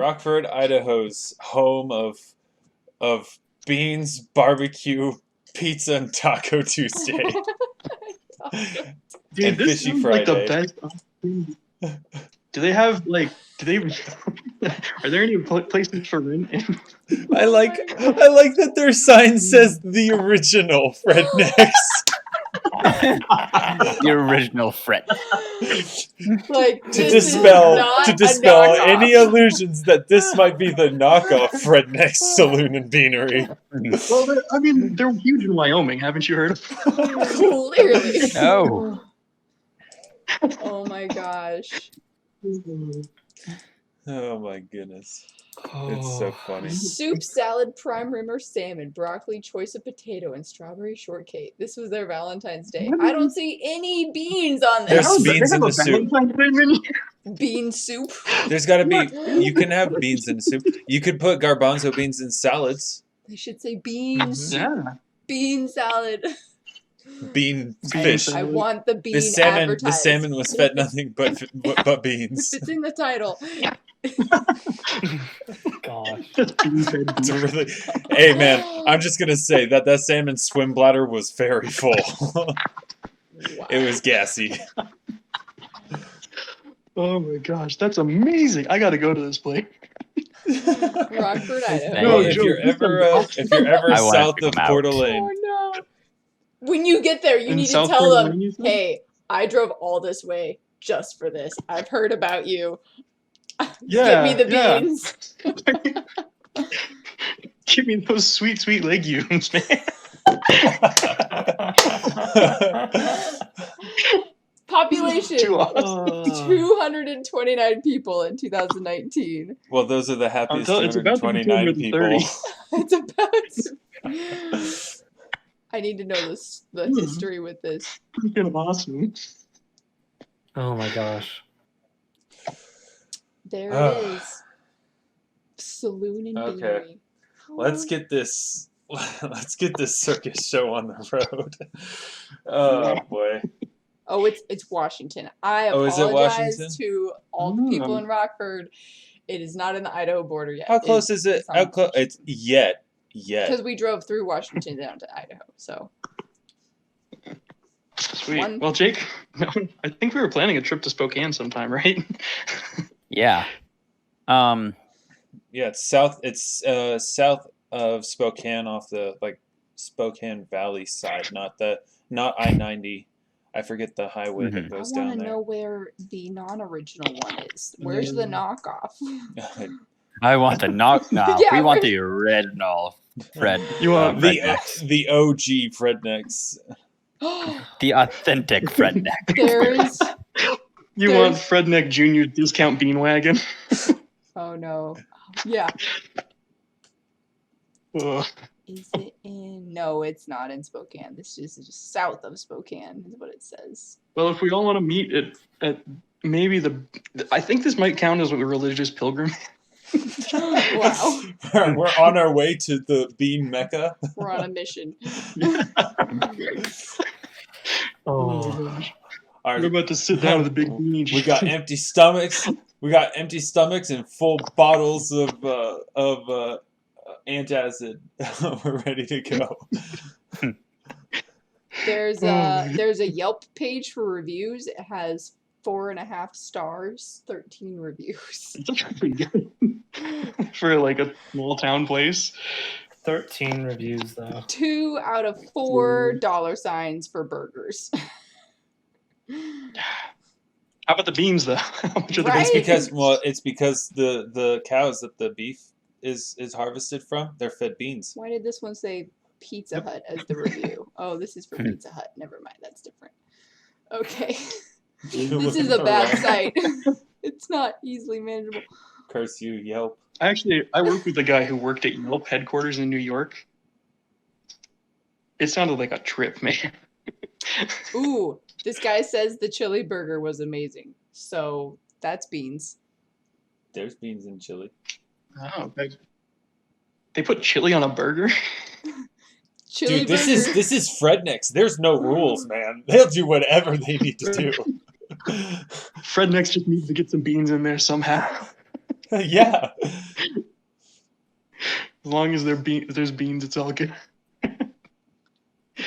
Rockford, Idaho's home of beans, barbecue, pizza, and Taco Tuesday. Dude, and this Fishy sounds Friday. like the best. Do they have like? Do they? Are there any places for rent? I like that their sign says the original FredNecks. The original Fred. Like to this dispel is not a knockoff. any illusions that this might be the knockoff FredNeck Saloon and Beanery. Well, I mean, they're huge in Wyoming. Haven't you heard of them? Clearly. No. Oh my gosh. Oh my goodness. It's so funny. Soup, salad, prime rimmer, salmon, broccoli, choice of potato, and strawberry shortcake. This was their Valentine's Day. I don't see any beans on There's this. beans in the soup. Bean soup. There's got to be. You can have beans in soup. You could put garbanzo beans in salads. They should say beans. Yeah. Bean salad. Bean fish. I want the bean The advertised. salmon was fed nothing but beans. It's in the title. Gosh. It's really, hey man, I'm just gonna say that salmon swim bladder was very full. Wow. It was gassy. Oh my gosh, that's amazing! I gotta go to this place. Rockford, Idaho. No, if Joe, you're ever I wanna south check of 'em out. Coeur d'Alene, Oh no. When you get there, you In need to South tell Carolina, them, you said? hey, I drove all this way just for this. I've heard about you. Yeah, Give me the yeah. beans. Give me those sweet, sweet legumes, man. Population. Too awesome. 229 people in 2019. well, those are the happiest It's about to be 229 people. 230. It's about to... I need to know the history with this. Freaking awesome. Oh my gosh. There it is. Saloon and Okay. Beanery. Let's get this. Let's get this circus show on the road. Oh boy. Oh, it's Washington. I Oh, is it apologize Washington? to all the people in Rockford. It is not in the Idaho border yet. How close is it? How close? It's yet. Because we drove through Washington down to Idaho. So Sweet. One- Well, Jake, I think we were planning a trip to Spokane sometime, right? Yeah. Yeah, it's south. It's south of Spokane, off the Spokane Valley side, not I-90. I forget the highway that I goes want down to there. know where the non-original one is. Where's the knockoff? I want the knock. No, Yeah, we want we're- the original Fred. You want the OG FredNecks. The authentic FredNeck. There's. You want FredNeck Jr. discount bean wagon? Oh no. Yeah. Ugh. Is it in? No, it's not in Spokane. This is just south of Spokane, is what it says. Well, if we all want to meet at maybe I think this might count as a religious pilgrim. Wow. We're on our way to the Bean Mecca. We're on a mission. Oh. We're about to sit down at the big beach. We got empty stomachs. We got empty stomachs and full bottles of antacid. We're ready to go. There's a Yelp page for reviews. It has 4.5 stars, 13 reviews. That's pretty good for like a small town place. 13 reviews though. 2 out of 4 $ for burgers. How about the beans though? How much are the Right? beans? It's because the cows that the beef is harvested from, they're fed beans. Why did this one say Pizza Hut as the review? Oh, this is for Pizza Hut. Never mind, that's different. Okay. This is a bad site. It's not easily manageable. Curse you, Yelp. I worked with a guy who worked at Yelp headquarters in New York. It sounded like a trip, man. Ooh, this guy says the chili burger was amazing. So that's beans. There's beans in chili. Oh, they put chili on a burger? Chili Dude, burger. this is FredNeck's. There's no rules, man. They'll do whatever they need to do. FredNeck's just needs to get some beans in there somehow. Yeah. As long as there's beans, it's all good. The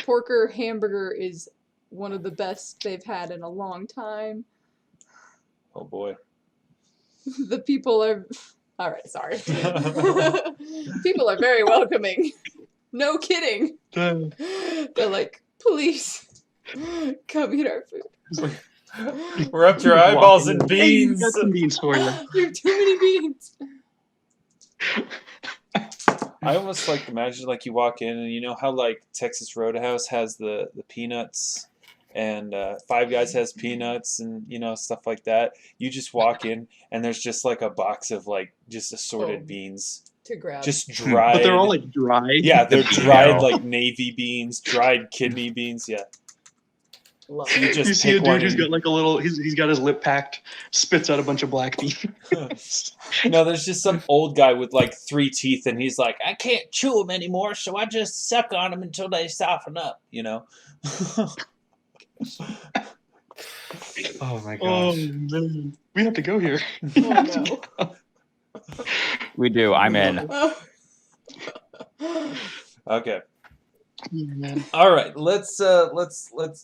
porker hamburger is one of the best they've had in a long time. Oh boy. The people are... Alright, sorry. People are very welcoming. No kidding. It's They're like, please, come eat our food. like, We're up to your eyeballs in Hey, we beans. got some beans for you. You have too many beans. I almost like imagine like you walk in and you know how like Texas Roadhouse has the peanuts and Five Guys has peanuts and you know stuff like that. You just walk in and there's just like a box of like just assorted beans, To grab. just dried. But they're all like dried. yeah, they're The dried beano. like navy beans, dried kidney beans. Yeah, Love so you it. just You see a pick one dude who's and- got like a little. He's got his lip packed, spits out a bunch of black beans. No, there's just some old guy with like 3 teeth, and he's like, I can't chew them anymore, so I just suck on them until they soften up, you know? Oh my Oh gosh. man, we have to go here. Oh, no. We do. I'm in. Okay. Man. All right. Let's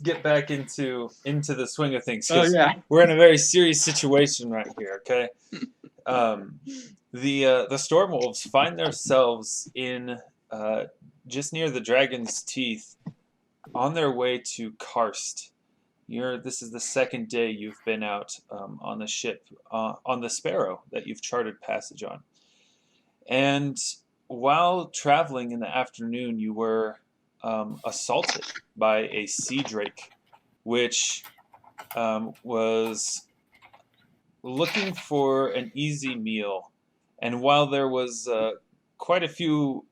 get back into the swing of things. Oh 'Cause yeah. we're in a very serious situation right here. Okay. The storm wolves find themselves in just near the dragon's teeth, on their way to Karst. This is the second day you've been out on the ship, on the Sparrow that you've charted passage on. And while traveling in the afternoon, you were assaulted by a sea drake, which was looking for an easy meal. And while there was quite a few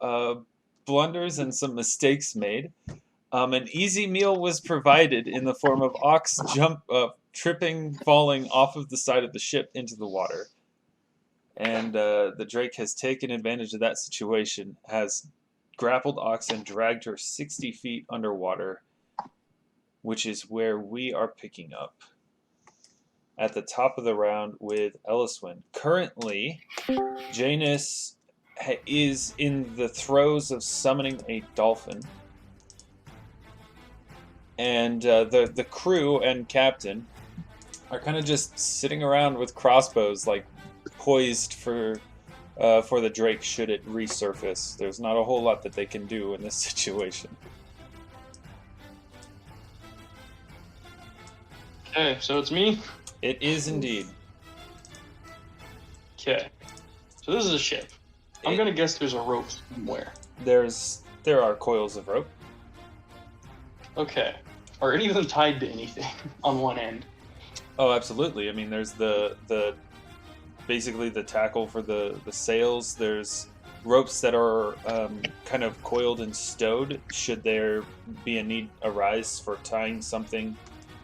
blunders and some mistakes made, an easy meal was provided in the form of Ox tripping, falling off of the side of the ship into the water. And the Drake has taken advantage of that situation, has grappled Ox and dragged her 60 feet underwater, which is where we are picking up at the top of the round with Elyswen. Currently, Janus is in the throes of summoning a dolphin. And the crew and captain are kind of just sitting around with crossbows, like poised for the Drake should it resurface. There's not a whole lot that they can do in this situation. Okay, so it's me. It is indeed. Okay, so this is a ship. I'm gonna guess there's a rope somewhere. There are coils of rope. Okay, are any of them tied to anything on one end? Oh, absolutely. I mean, there's the basically the tackle for the sails. There's ropes that are kind of coiled and stowed should there be a need arise for tying something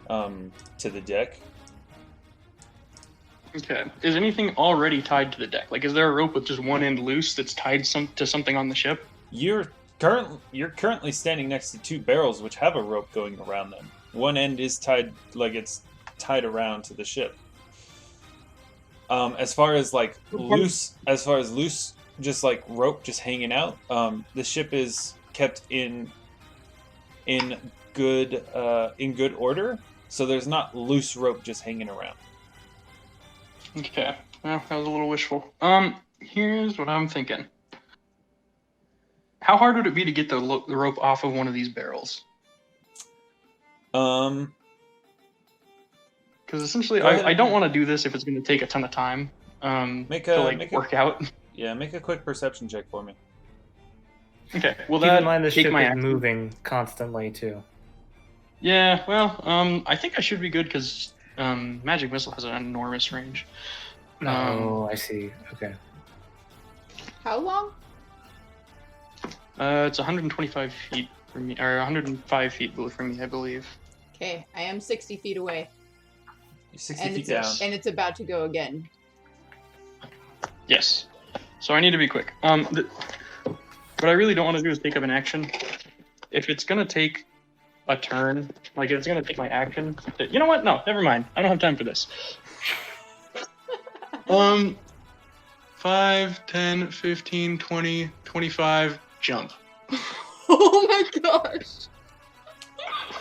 to the deck. Okay, is anything already tied to the deck? Like, is there a rope with just one end loose that's tied to something on the ship? You're currently standing next to 2 barrels which have a rope going around them. One end is tied, like it's tied around to the ship. As far as loose, just like rope just hanging out, the ship is kept in good order, so there's not loose rope just hanging around. Okay, well, that was a little wishful. Here's what I'm thinking. How hard would it be to get the rope off of one of these barrels? Because essentially, Go ahead. I don't want to do this if it's going to take a ton of time work out. Yeah, make a quick perception check for me. Okay, well, Keep that in mind the take ship my is action. moving constantly too. Yeah, well, I think I should be good because magic missile has an enormous range. Oh, I see. Okay. How long? It's 125 feet from me, or 105 feet from me, I believe. Okay, I am 60 feet away. You're 60 And feet it's, down. and it's about to go again. Yes. So I need to be quick. What I really don't want to do is take up an action. If it's gonna take a turn, like if it's gonna take my action, you know what? No, never mind. I don't have time for this. 5, 10, 15, 20, 25, jump. Oh my gosh.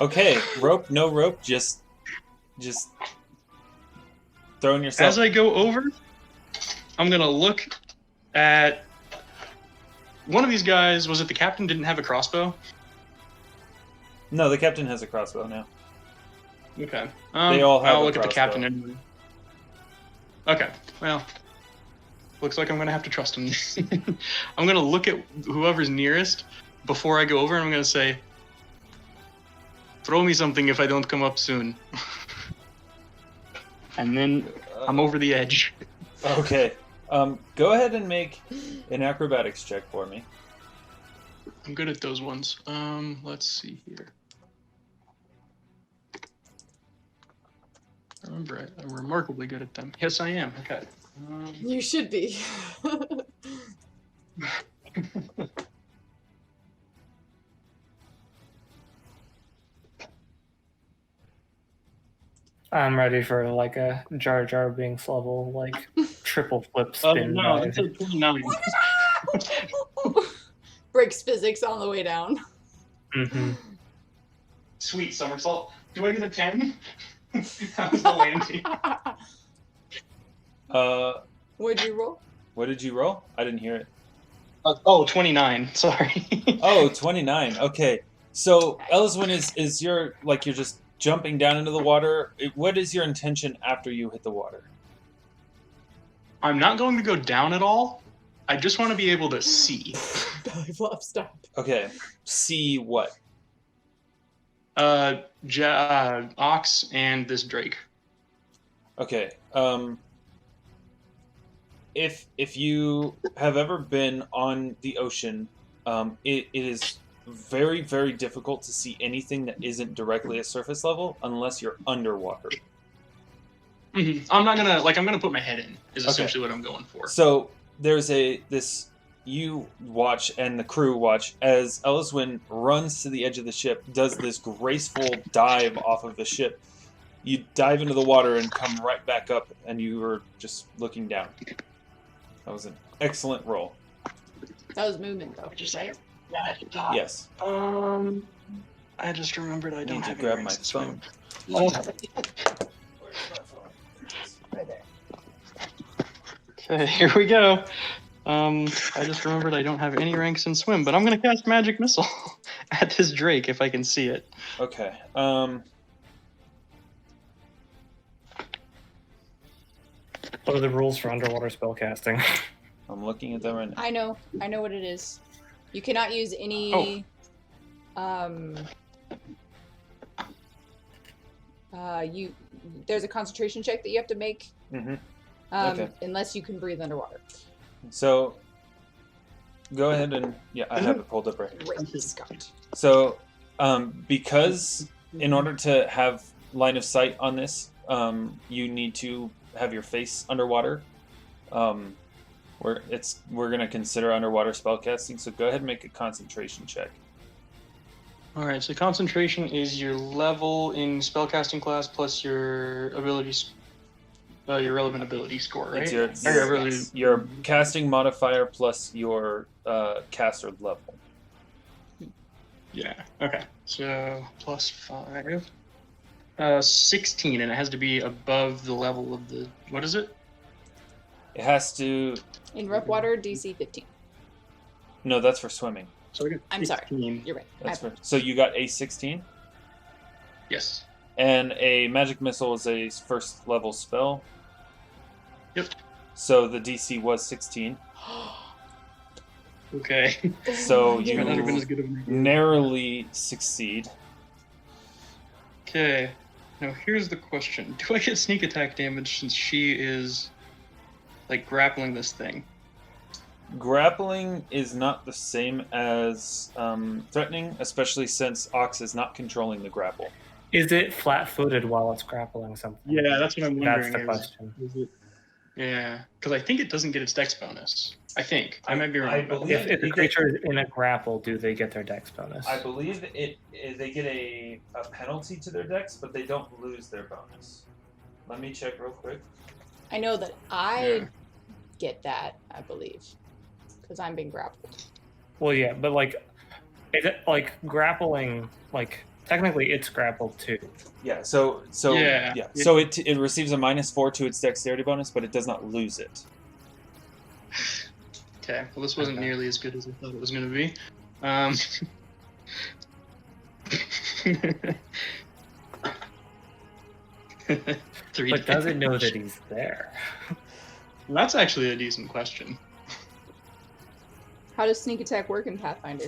Okay, rope, no rope, just throwing yourself. As I go over, I'm gonna look at one of these guys. Was it the captain? Didn't have a crossbow. No, the captain has a crossbow now. Okay. They all have I'll a look at the crossbow. captain anyway. Okay. Well, looks like I'm gonna have to trust him. I'm gonna look at whoever's nearest before I go over, and I'm gonna say, "Throw me something if I don't come up soon." And then I'm over the edge. Okay. Go ahead and make an acrobatics check for me. I'm good at those ones. Let's see here. Remember, I'm remarkably good at them. Yes, I am. Okay. You should be. I'm ready for like a Jar Jar Binks level, like triple flip Oh spin. no, dive. that's a 29. Breaks physics on the way down. Mhm. Sweet somersault. Do I get a 10? That was the landing. What'd you roll? What did you roll? I didn't hear it. Oh, 29. Sorry. Oh, 29. Okay. So Elyswen is you're just jumping down into the water. What is your intention after you hit the water? I'm not going to go down at all. I just want to be able to see. Belly flop, stop. Okay. See what? Ox and this Drake. Okay. If you have ever been on the ocean, it is very, very difficult to see anything that isn't directly at surface level unless you're underwater. Mm-hmm. I'm not gonna I'm gonna put my head in. Is Okay. essentially what I'm going for. So there's you watch and the crew watch as Elyswen runs to the edge of the ship, does this graceful dive off of the ship. You dive into the water and come right back up, and you were just looking down. That was an excellent roll. That was movement, though, right? Yes. I just remembered I I don't need to have grab any my rings to swim. phone. Right there. Okay, here we go. I just remembered I don't have any ranks in swim, but I'm gonna cast magic missile at this Drake if I can see it. Okay. What are the rules for underwater spellcasting? I'm looking at them right now. I know what it is. You cannot use any. There's a concentration check that you have to make. Mm-hmm. Okay. Unless you can breathe underwater. So, go ahead and I have it pulled up right here. Great, Scott. So, because in order to have line of sight on this, you need to have your face underwater. We're gonna consider underwater spellcasting. So go ahead and make a concentration check. All right, so concentration is your level in spellcasting class plus your abilities, your relevant ability score, right? It's Or your ability- your casting modifier plus your caster level. Yeah. Okay. So plus 5. 16, and it has to be above the level of the. What is it? It has to. In rough water, DC 15. No, that's for swimming. So we got I'm sorry. 16. You're right. That's for. So you got a 16, Yes. and a magic missile is a first level spell. Yep. So the DC was 16. Okay. So Might not have been as you good of an idea. narrowly succeed. Okay. Now here's the question: do I get sneak attack damage since she is, like, grappling this thing? Grappling is not the same as threatening, especially since Ox is not controlling the grapple. Is it flat-footed while it's grappling something? Yeah, that's what I'm wondering. That's the question. Is it? Yeah, because I think it doesn't get its dex bonus. I think I might be wrong. I about believe- that. If the creature is in a grapple, do they get their dex bonus? I believe they get a penalty to their dex, but they don't lose their bonus. Let me check real quick. I know that I get that, I believe, because I'm being grappled. Well, yeah, but like grappling, like technically it's grappled too. Yeah. So Yeah. So it receives a -4 to its dexterity bonus, but it does not lose it. Okay. Well, this wasn't Okay. nearly as good as I thought it was going to be. Three But does it know damage. that he's there? That's actually a decent question. How does sneak attack work in Pathfinder?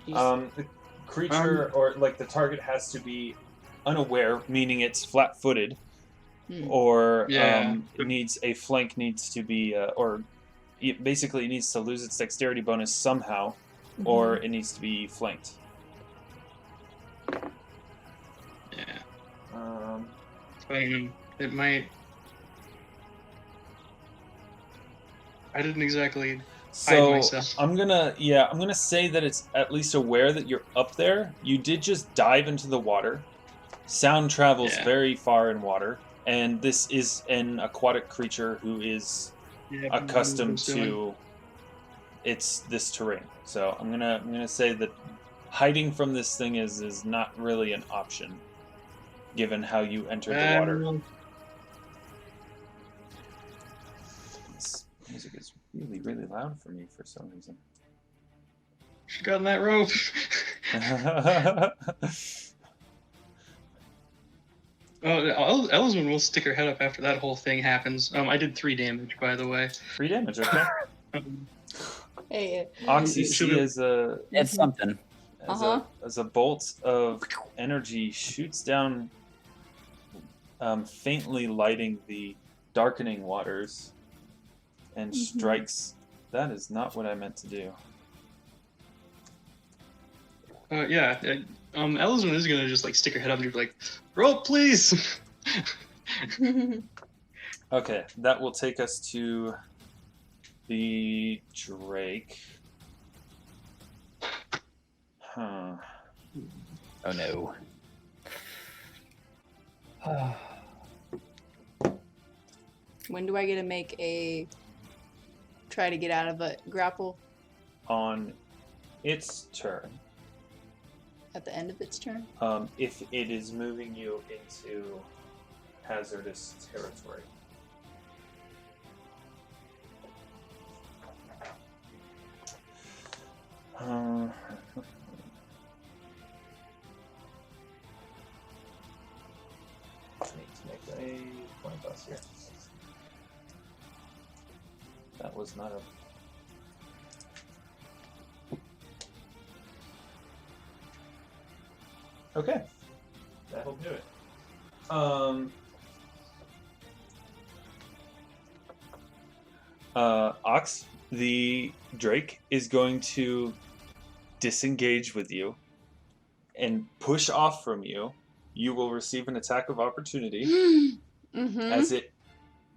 The creature or like the target has to be unaware, meaning it's flat-footed, or Yeah. needs a flank needs to be, or basically it needs to lose its dexterity bonus somehow, or it needs to be flanked. Yeah. Um, It might. I didn't exactly. So myself. I'm gonna say that it's at least aware that you're up there. You did just dive into the water. Sound travels Yeah. very far in water, and this is an aquatic creature who is accustomed to this terrain. So I'm gonna say that hiding from this thing is not really an option, given how you entered the water. This music is really, really loud for me for some reason. She got on that rope. Oh, Elyswen will stick her head up after that whole thing happens. I did 3 damage, by the way. 3 damage, okay. Hey. Ox, you see as It's something. a bolt of energy shoots down, faintly lighting the darkening waters, and strikes. That is not what I meant to do. Yeah. Elyswen is gonna just like stick her head up and be like, "Rope, please." Okay, that will take us to the Drake. Huh. Oh no. When do I get to make a try to get out of a grapple? On its turn, At the end of its turn? if it is moving you into hazardous territory. I need to make a point toss here. That was not a. Okay, that'll do it. Ox, the Drake is going to disengage with you and push off from you. You will receive an attack of opportunity as it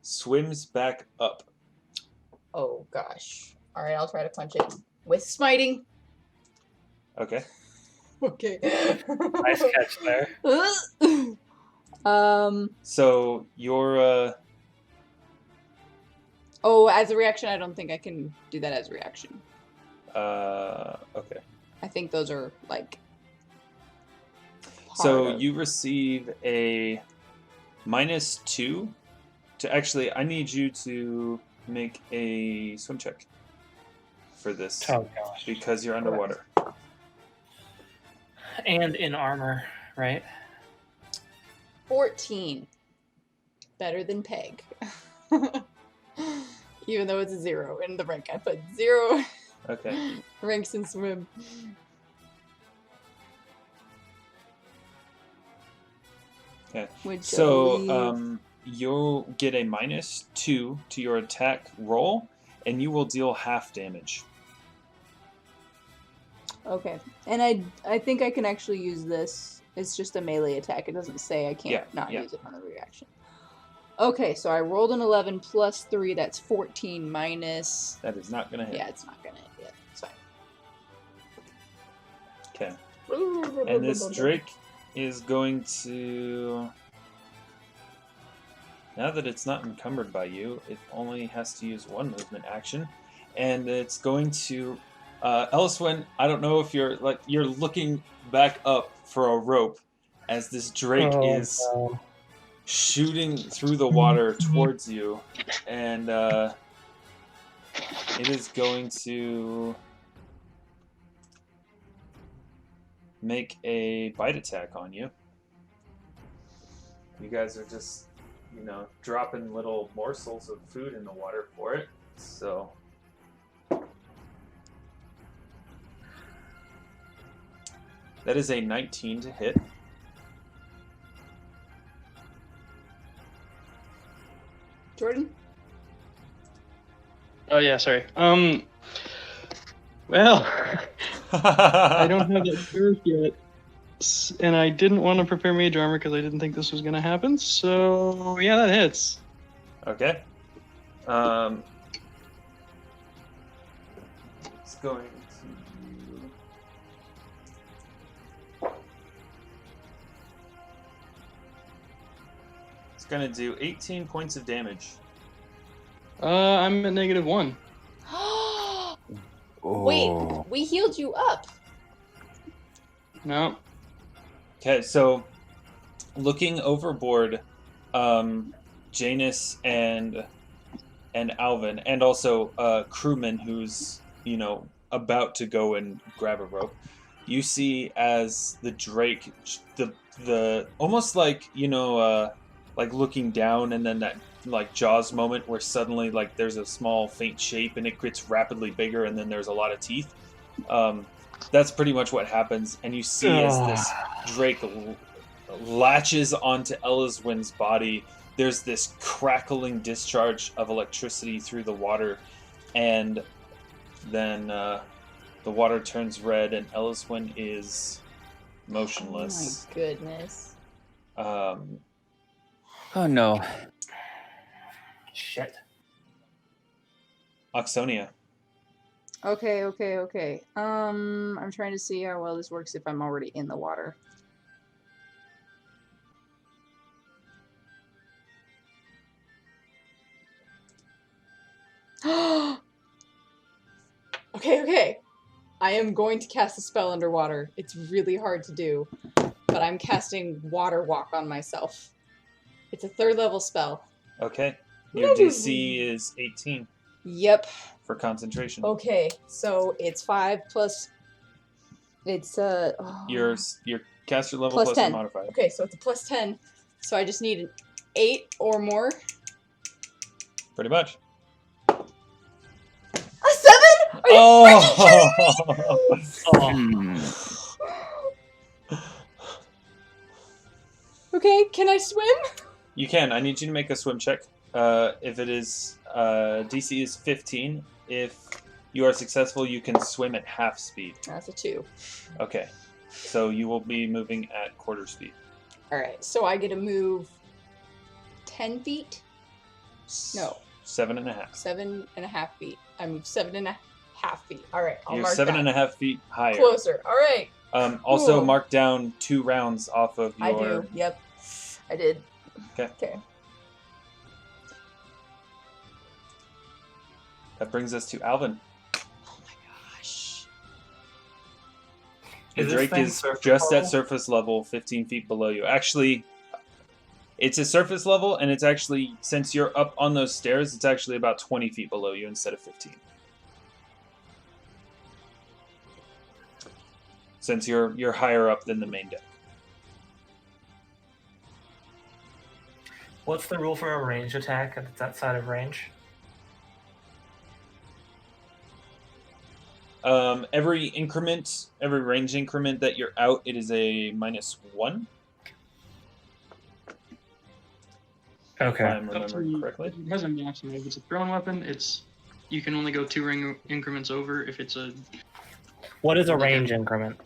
swims back up. Oh gosh. Alright, I'll try to punch it with smiting. Okay. Okay. Nice catch there. So you're Oh, as a reaction, I don't think I can do that as a reaction. okay. I think those are like. So part of- you receive a -2 to actually. I need you to make a swim check for this Oh gosh. because you're underwater. And in armor, right? 14. Better than Peg. Even though it's a 0 in the rank. I put 0 Okay. ranks in swim. Okay. Which So you'll get a -2 to your attack roll, and you will deal half damage. Okay. And I think I can actually use this. It's just a melee attack. It doesn't say I can't Yeah. use it on the reaction. Okay, so I rolled an 11 plus 3. That's 14 minus. That is not going to hit. Yeah, it's not gonna hit yet. It's fine. Okay. And this Drake is going to Now that it's not encumbered by you, it only has to use one movement action, and it's going to Elyswen. I don't know if you're looking back up for a rope as this drake is no. shooting through the water towards you, and it is going to make a bite attack on you. You guys are just, dropping little morsels of food in the water for it. So that is a 19 to hit. Jordan? Oh yeah, sorry. Well, I don't have that first yet, and I didn't want to prepare mage armor because I didn't think this was gonna happen. So yeah, that hits. Okay. It's going to. It's going to do 18 points of damage. I'm at -1. Wait, we healed you up. No. Okay, so looking overboard, Janus and Alvyn, and also crewman who's about to go and grab a rope. You see as the drake, the almost like like looking down, and then that like Jaws moment where suddenly like there's a small faint shape and it gets rapidly bigger, and then there's a lot of teeth. That's pretty much what happens, and you see as this drake latches onto Elyswen's body. There's this crackling discharge of electricity through the water, and then the water turns red, and Elyswen is motionless. Oh my goodness. Oh no. Shit. Auxsonia. Okay. I'm trying to see how well this works if I'm already in the water. Okay. I am going to cast a spell underwater. It's really hard to do, but I'm casting Water Walk on myself. It's a 3rd level spell. Okay. Your DC is 18 Yep. for concentration. Okay, so it's 5 plus. It's Your caster level plus plus 10. a modifier. Okay, so it's a plus 10. So I just need an 8 or more. Pretty much. A 7? Are you Hmm. Okay, can I swim? You can. I need you to make a swim check. If it is DC is 15. If you are successful, you can swim at half speed. That's a 2. Okay. So you will be moving at quarter speed. Alright, so I get to move 10 feet? No, 7.5. 7.5 feet. I move 7.5 feet. Alright, I'll You're mark 7.5 feet higher. Closer. Alright. Also, Cool. mark down 2 rounds off of your. I do. Yep. I did. Okay. That brings us to Alvyn. Oh my gosh. The Is this Drake thing is surface just at level? surface level, 15 feet below you. Actually, it's a surface level, and it's actually, since you're up on those stairs, it's actually about 20 feet below you instead of 15. Since you're higher up than the main deck. What's the rule for a ranged attack at that side of range? Every range increment that you're out, it is a -1. Okay. If I'm remembering correctly. It has a maximum. If it's a thrown weapon, you can only go 2 ring increments over. If it's a What is a range increment?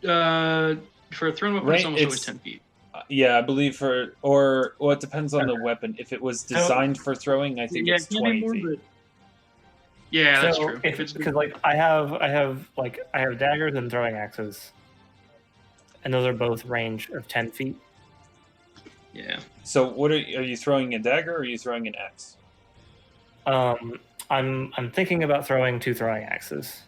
for a thrown weapon, it's almost always it's- 10 feet. Yeah, I believe it depends on the weapon. If it was designed for throwing, I think it's 20 feet. But yeah, that's So true. If it's because like I have daggers and throwing axes, and those are both range of 10 feet. Yeah. So what are you throwing a dagger or are you throwing an axe? I'm thinking about throwing 2 throwing axes.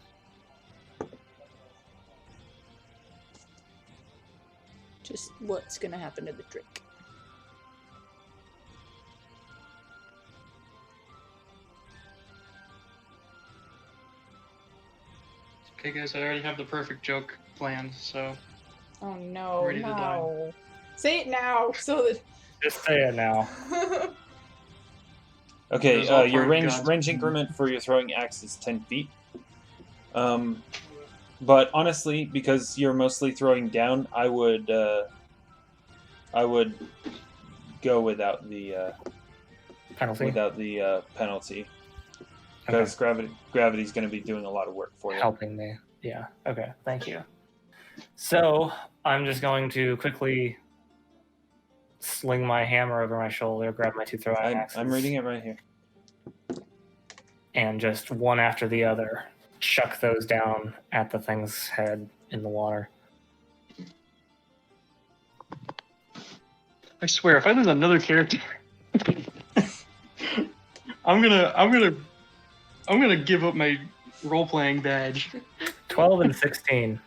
Just what's gonna happen to the drink? Okay, guys, I already have the perfect joke planned, so Oh no, Ready to die. no. Say it now so Just say it now. that Okay, It was all your part of range God's plan. increment for your throwing axe is 10 feet. But honestly, because you're mostly throwing down, I would go without the Penalty. penalty Okay. because gravity's going to be doing a lot of work for you. Helping me. Yeah. Okay. Thank you. So I'm just going to quickly sling my hammer over my shoulder, grab my 2 throwing axes. I'm reading it right here. And just one after the other, chuck those down at the thing's head in the water. I swear, if I lose another character, I'm gonna give up my role-playing badge. 12 and 16.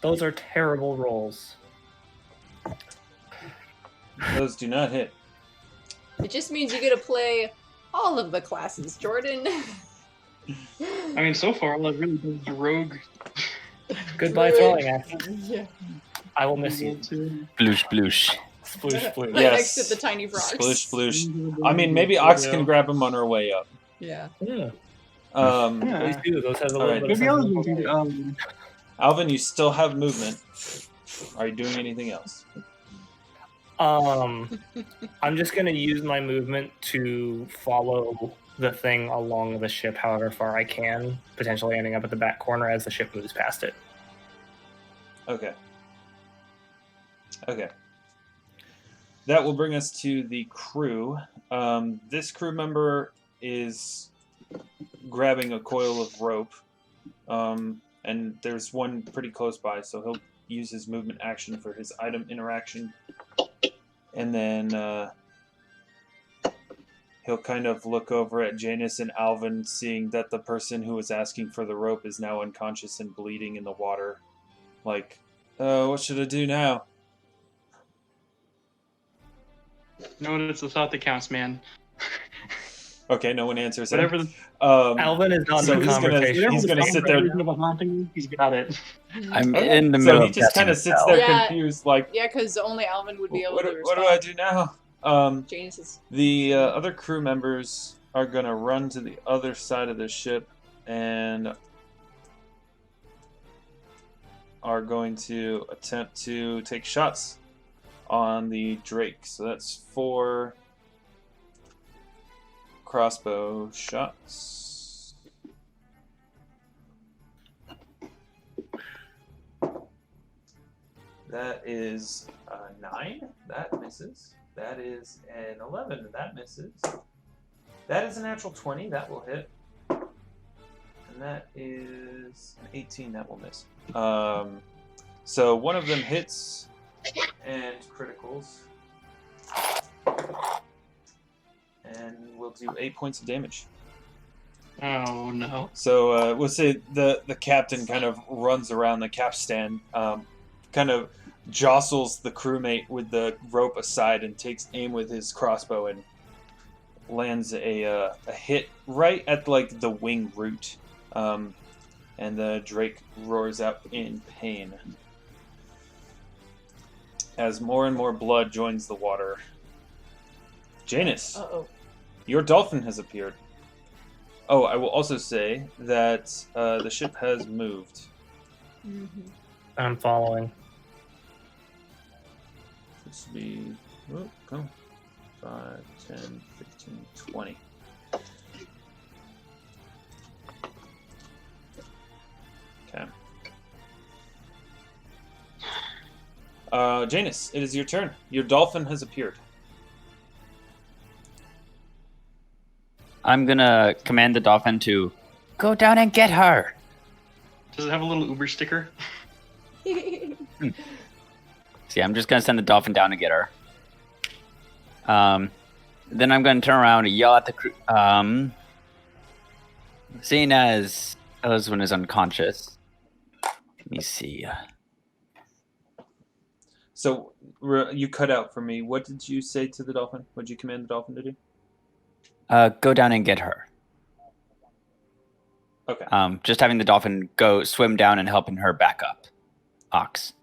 Those are terrible rolls. Those do not hit. it just means you get to play all of the classes, Jordan. I mean, so far all I've really done is rogue. Goodbye, throwing axes. Yeah. I will miss you. Bloosh, bloosh. Sploosh, sploosh. Right Yes. next to the tiny frogs. Splish, sploosh. I mean, maybe Ox can grab him on her way up. Yeah. Yeah, Yeah. please do. Those have a All little right. bit of Maybe I'll something. do, Alvin, you still have movement. Are you doing anything else? I'm just gonna use my movement to follow the thing along the ship however far I can, potentially ending up at the back corner as the ship moves past it. Okay. Okay. That will bring us to the crew. This crew member is grabbing a coil of rope, and there's one pretty close by, so he'll use his movement action for his item interaction, and then he'll kind of look over at Janus and Alvyn, seeing that the person who was asking for the rope is now unconscious and bleeding in the water. Like, what should I do now? no, it's the thought that counts, man. Okay, no one answers him. Whatever the Alvin is not So in the he's gonna- conversation. he's gonna sit there- Of a haunting, he's got it. I'm Okay. in the middle So he of just kind of testing sits a there spell. Yeah. confused, like, Yeah, because only Alvin would be able what to do respond. I do now? Janus is... The other crew members are going to run to the other side of the ship and are going to attempt to take shots on the Drake. So that's 4 crossbow shots. That is 9. That misses. That is an 11. That misses. That is a natural 20. That will hit. And that is an 18. That will miss. So one of them hits and criticals. And we'll do 8 points of damage. Oh no. So we'll say the captain kind of runs around the capstan, kind of jostles the crewmate with the rope aside and takes aim with his crossbow and lands a hit right at like the wing root, and the Drake roars out in pain as more and more blood joins the water. Janus, Uh-oh. your dolphin has appeared. Oh, I will also say that the ship has moved. Mm-hmm. I'm following. This would be, oh, come, 5, 10, 15, 20. Okay. Janus, it is your turn. Your dolphin has appeared. I'm gonna command the dolphin to go down and get her. Does it have a little Uber sticker? See, I'm just gonna send the dolphin down to get her. Then I'm gonna turn around and yell at the crew. Seeing as Elyswen is unconscious, let me see. So you cut out for me. What did you say to the dolphin? What did you command the dolphin to do? Go down and get her. Okay. Just having the dolphin go swim down and helping her back up. Ox.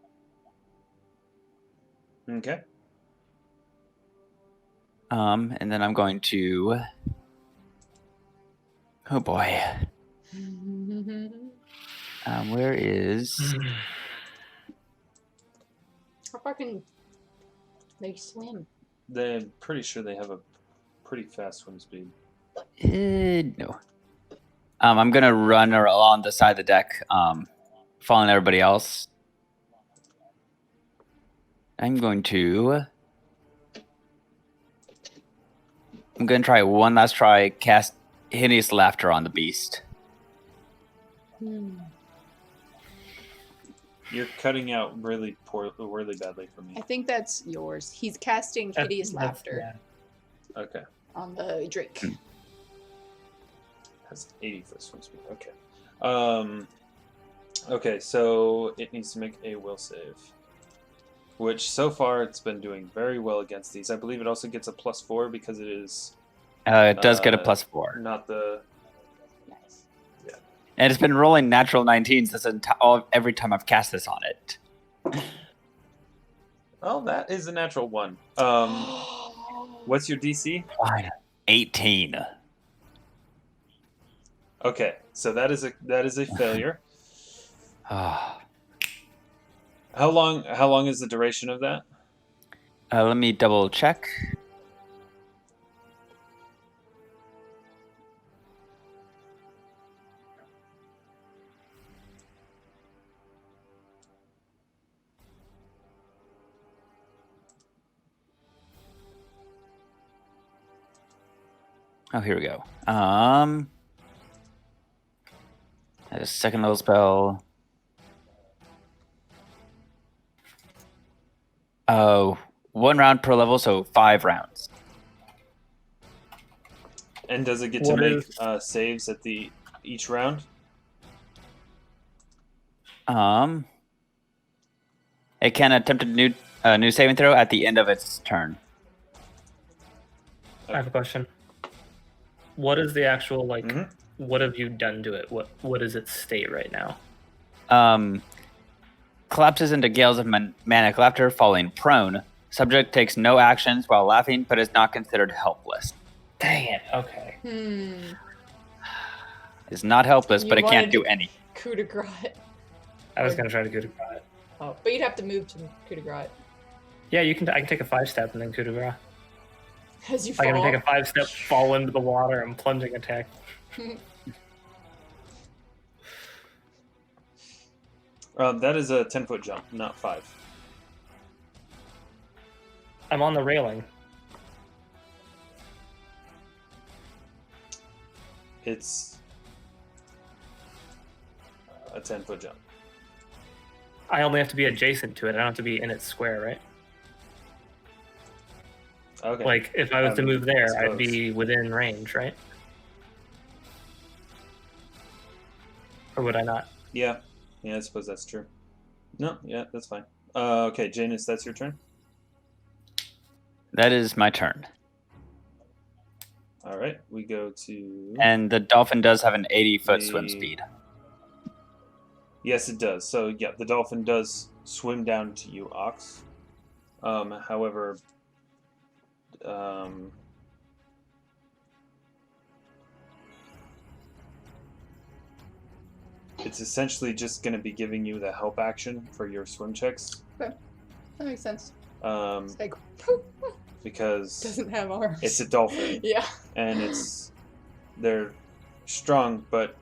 Okay. And then I'm going to. Oh boy. Where is? How far can they swim? They're pretty sure they have a pretty fast swim speed. No. I'm gonna run her along the side of the deck, following everybody else. I'm going to try one last try, cast Hideous Laughter on the beast. You're cutting out really badly for me. I think that's yours. He's casting Hideous Laughter Okay. on the Drake. Has 80-foot swim speed. Okay. Okay, so it needs to make a will save. Which, so far, it's been doing very well against these. I believe it also gets a +4 because it is... It does get a +4. Not the... Nice. Yeah. And it's been rolling natural 19s every time I've cast this on it. Oh, that is a natural 1. What's your DC? Fine. 18. Okay, so that is a failure. Ah. How long is the duration of that? Let me double check. Oh, here we go. A second level spell. Oh, 1 round per level, so 5 rounds. And does it get to make saves at each round? It can attempt a new saving throw at the end of its turn. I have a question. What is the actual Mhm. What have you done to it? What is its state right now? Collapses into gales of manic laughter, falling prone. Subject takes no actions while laughing, but is not considered helpless. Dang it. Okay. Is not helpless, but it can't do any. Coup de grace. I was gonna try to coup de grace. Oh, but you'd have to move to coup de grace. Yeah, I can take a 5-step and then coup de grace. As you I fall. can take a 5-step, fall into the water, and plunging attack. That is a 10-foot jump, not 5. I'm on the railing. It's a 10-foot jump. I only have to be adjacent to it. I don't have to be in its square, right? Okay. Like, if I was to move there, I I'd be within range, right? Or would I not? Yeah, I suppose that's true. No, yeah, that's fine. Okay, Janus, that's your turn. That is my turn. All right, we go to... And the dolphin does have an 80-foot swim speed. Yes, it does. So, yeah, the dolphin does swim down to you, Ox. However... it's essentially just going to be giving you the help action for your swim checks. Okay, that makes sense. It's like, because doesn't have arms. it's a dolphin. Yeah. And they're strong, but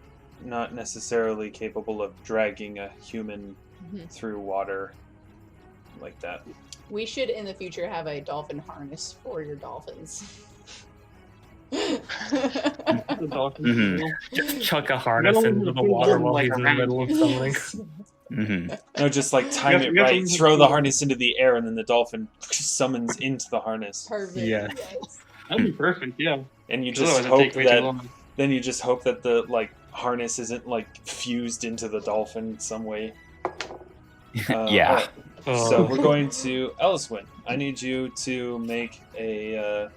not necessarily capable of dragging a human through water like that. We should in the future have a dolphin harness for your dolphins. Just chuck a harness into the water while he's in the middle of something. Mm-hmm. No, just like time it right. Throw the harness into the air, and then the dolphin summons into the harness. Perfect. Yeah. Yes. That'd be perfect, yeah. And you 'Cause just otherwise it'd hope take way too that. long. Then you just hope that the harness isn't fused into the dolphin in some way. Yeah. Alright. So we're going to Elyswen. I need you to make a.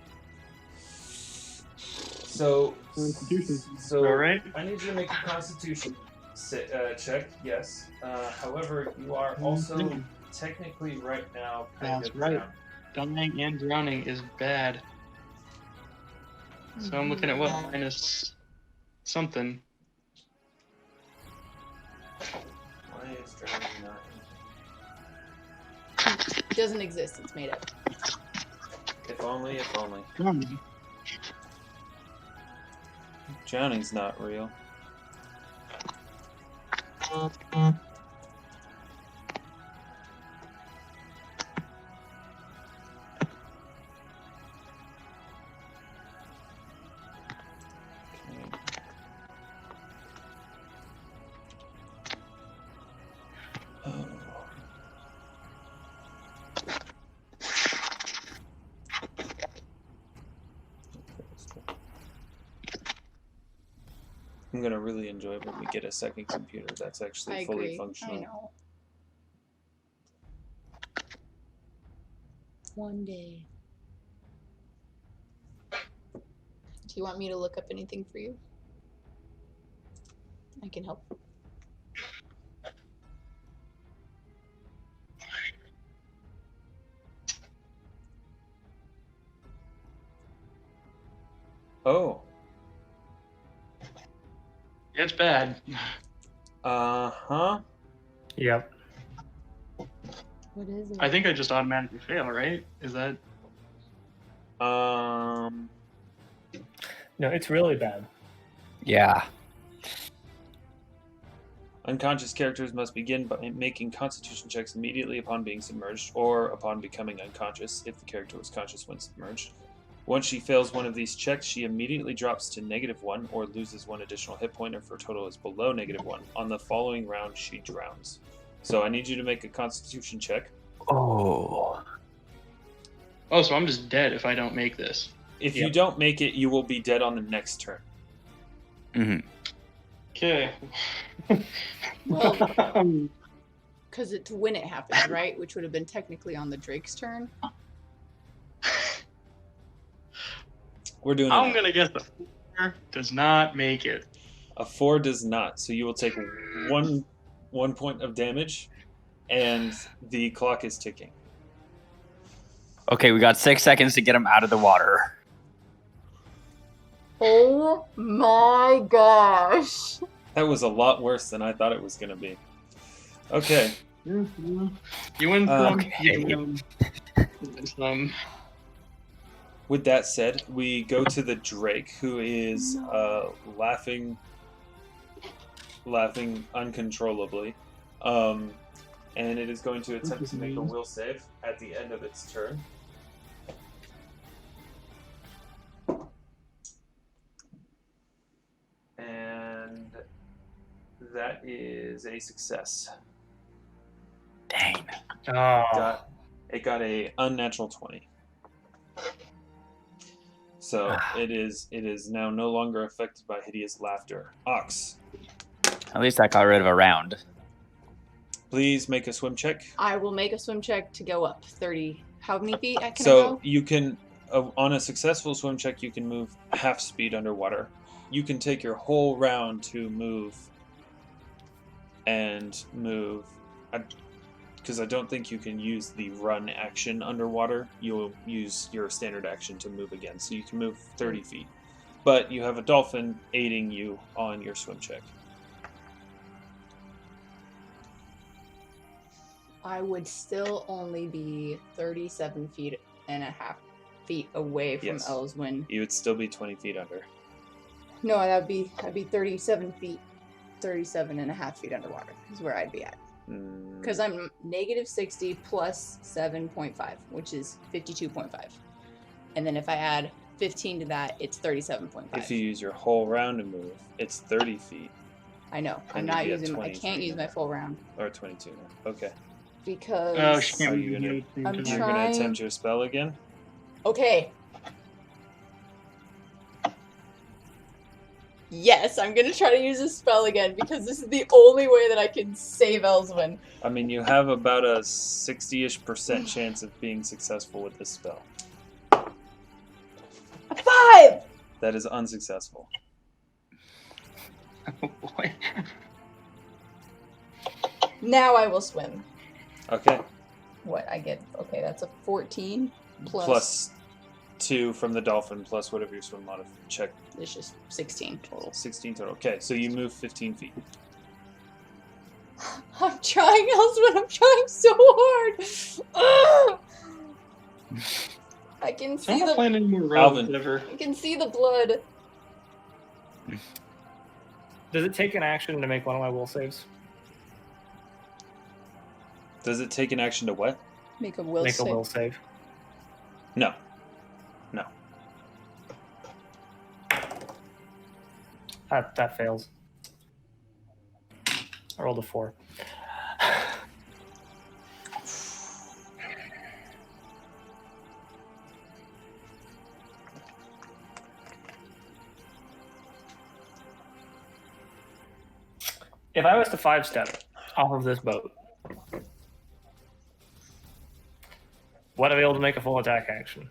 So All right. I need you to make a Constitution check. Yes. However, you are also technically right now. That's right. Dying and drowning is bad. So I'm looking at what minus something. Why is drowning not? It doesn't exist. It's made up. If only. Drowning. Drowning's not real. I'm gonna really enjoy when we get a second computer that's actually I fully agree. functional. I know. One day. Do you want me to look up anything for you? I can help. Oh. It's bad. Uh-huh. Yep. What is it? I think I just automatically fail, right? Is that? No, it's really bad. Yeah. Unconscious characters must begin by making constitution checks immediately upon being submerged or upon becoming unconscious if the character was conscious when submerged. Once she fails one of these checks, she immediately drops to -1 or loses 1 additional hit point if her total is below -1. On the following round, she drowns. So I need you to make a constitution check. Oh. Oh, so I'm just dead if I don't make this. If you don't make it, you will be dead on the next turn. Mm-hmm. Okay. Well, because it's when it happens, right? Which would have been technically on the Drake's turn. We're doing it I'm now. gonna guess the 4 does not make it. A 4 does not, so you will take one point of damage, and the clock is ticking. Okay, we got 6 seconds to get him out of the water. Oh my gosh. That was a lot worse than I thought it was going to be. Okay. You win some. Okay. You win some. With that said, we go to the Drake, who is laughing uncontrollably. And it is going to attempt to make a will save at the end of its turn. And that is a success. Dang. Oh. It got a unnatural 20. So it is now no longer affected by hideous laughter. Ox, At least I got rid of a round. please make a swim check. I will make a swim check to go up 30. How many feet can I So go? you can, on a successful swim check, you can move half speed underwater. You can take your whole round to move because I don't think you can use the run action underwater. You'll use your standard action to move again, so you can move 30 feet. But you have a dolphin aiding you on your swim check. I would still only be 37 feet and a half feet away from Yes. Elyswen. You would still be 20 feet under. No, that'd be 37 feet, 37 and a half feet underwater is where I'd be at. Because I'm -60 plus 7.5, which is 52.5. And then if I add 15 to that, it's 37.5. If you use your whole round to move, it's 30 feet. I know. I'm And not you'd be at using. I 23 can't use my now. full round Or 22 now. Okay. because. Oh, she can't Are be you gonna- using it. I'm You're trying- going to attempt your spell again? Okay. Yes, I'm gonna try to use a spell again because this is the only way that I can save Elyswen. I mean, you have about a 60-ish% chance of being successful with this spell. A 5! That is unsuccessful. Oh boy. Now I will swim. Okay. What I get? Okay, that's a 14 Plus 2 from the dolphin, plus whatever your swim mod check It's just 16 total. 16 total. Okay, so you move 15 feet. I'm trying, Elyswen. I'm trying so hard. Ugh! I can I'm see not the. playing any more rogues Alvyn. ever. I can see the blood. Does it take an action to make one of my will saves? Does it take an action to what? Make a will Make save. a will save. No. No. That fails. I rolled a 4. If I was to 5-step off of this boat, would I be able to make a full attack action?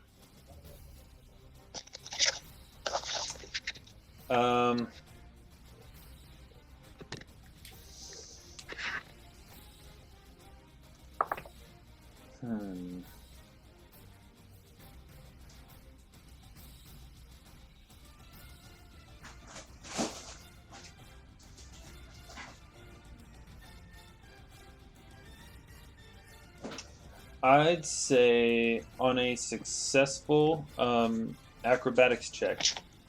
I'd say on a successful acrobatics check,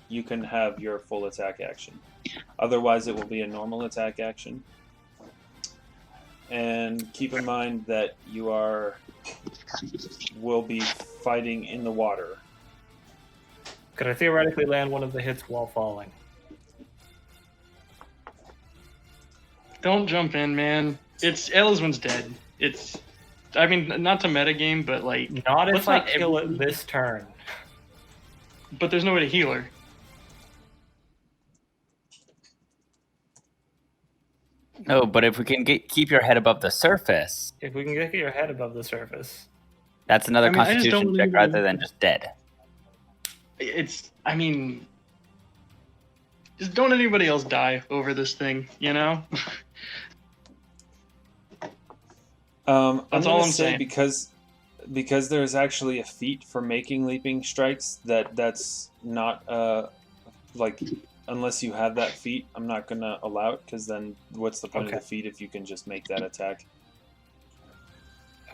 you can have your full attack action. Otherwise, it will be a normal attack action. And keep in mind that you will be fighting in the water. Could I theoretically land one of the hits while falling? Don't jump in, man. Elyswen's dead. It's, I mean, not to metagame, but like, Not if let's I not kill it everybody- this turn. but there's no way to heal her. No, but if we can keep your head above the surface, If we can get your head above the surface. that's another I mean, I just constitution don't check really- rather than just dead. It's, I mean, just don't anybody else die over this thing, you know? I'm That's gonna all I'm say saying. because there's actually a feat for making leaping strikes that's not like unless you have that feat, I'm not gonna allow it because then what's the point Okay. of the feat if you can just make that attack?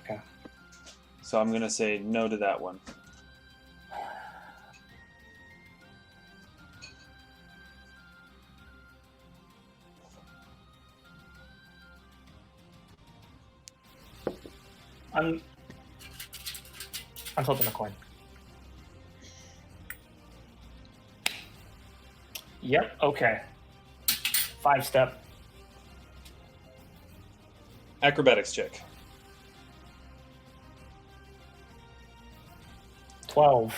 Okay. So I'm gonna say no to that one. I'm flipping a coin. Yep, okay. 5-step. Acrobatics check. 12.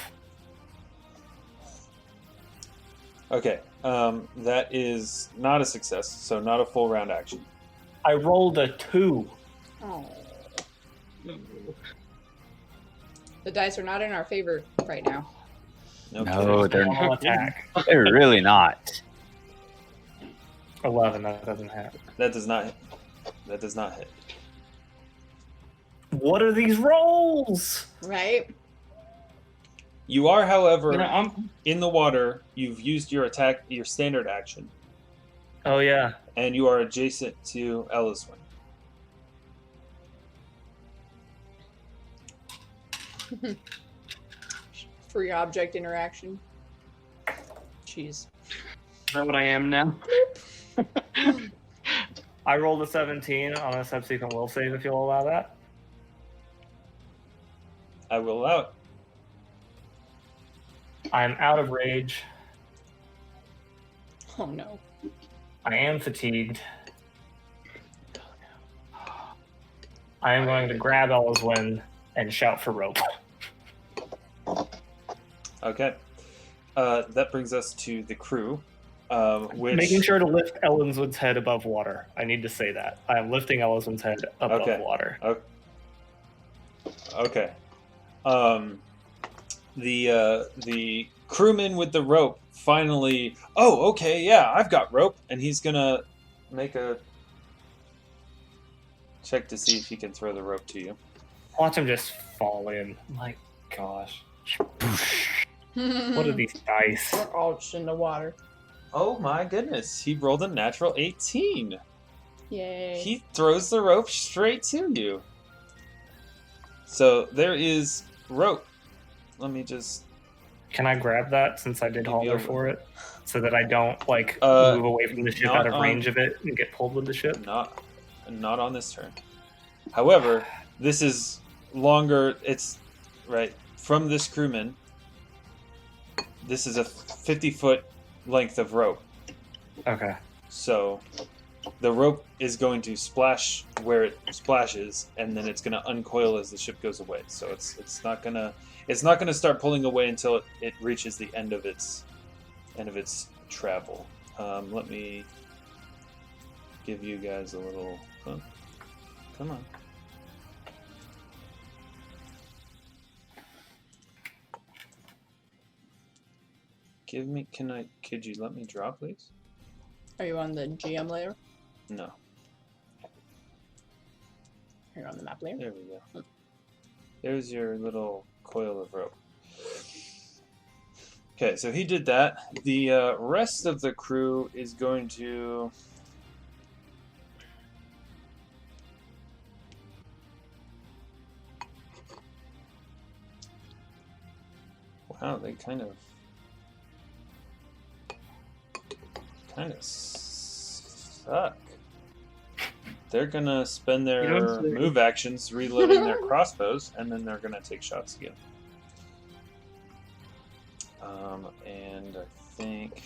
Okay. That is not a success, so not a full round action. I rolled a 2. Oh. The dice are not in our favor right now. No, No, they're Normal attack. they're really not. 11, that doesn't hit. that does not hit. That does not hit. What are these rolls? Right? You are, however, You know, I'm, in the water. You've used your standard action, Oh, yeah. and you are adjacent to Elyswen. Free object interaction. Jeez. is that what I am now? I rolled a 17 on a subsequent will save if you'll allow that. I will allow it. I'm out of rage. Oh no. I am fatigued. I am going to grab Elyswen and shout for rope. Okay. That brings us to the crew, which... Making sure to lift Elyswen's head above water. I need to say that. I am lifting Elyswen's head above Okay. water. Okay. The crewman with the rope finally... Oh, okay, yeah, I've got rope. And he's gonna make a check to see if he can throw the rope to you. Watch him just fall in. My gosh. What are these dice? We're all just in the water. Oh my goodness, he rolled a natural 18. Yay. He throws the rope straight to you. So there is rope. Let me just... Can I grab that since I did Give you holler a- for it? So that I don't, move away from the ship not out of on- range of it and get pulled with the ship? Not on this turn. However, this is longer. It's right from this crewman. This is a 50-foot length of rope. Okay. So the rope is going to splash where it splashes, and then it's going to uncoil as the ship goes away. So it's not gonna start pulling away until it reaches the end of its travel. Let me give you guys a little. Come on. Could you let me draw, please? Are you on the GM layer? No. You're on the map layer? There we go. There's your little coil of rope. Okay, so he did that. The rest of the crew is going to... Wow, they kind of suck. They're gonna spend You their don't say. move actions reloading their crossbows, and then they're gonna take shots again. And I think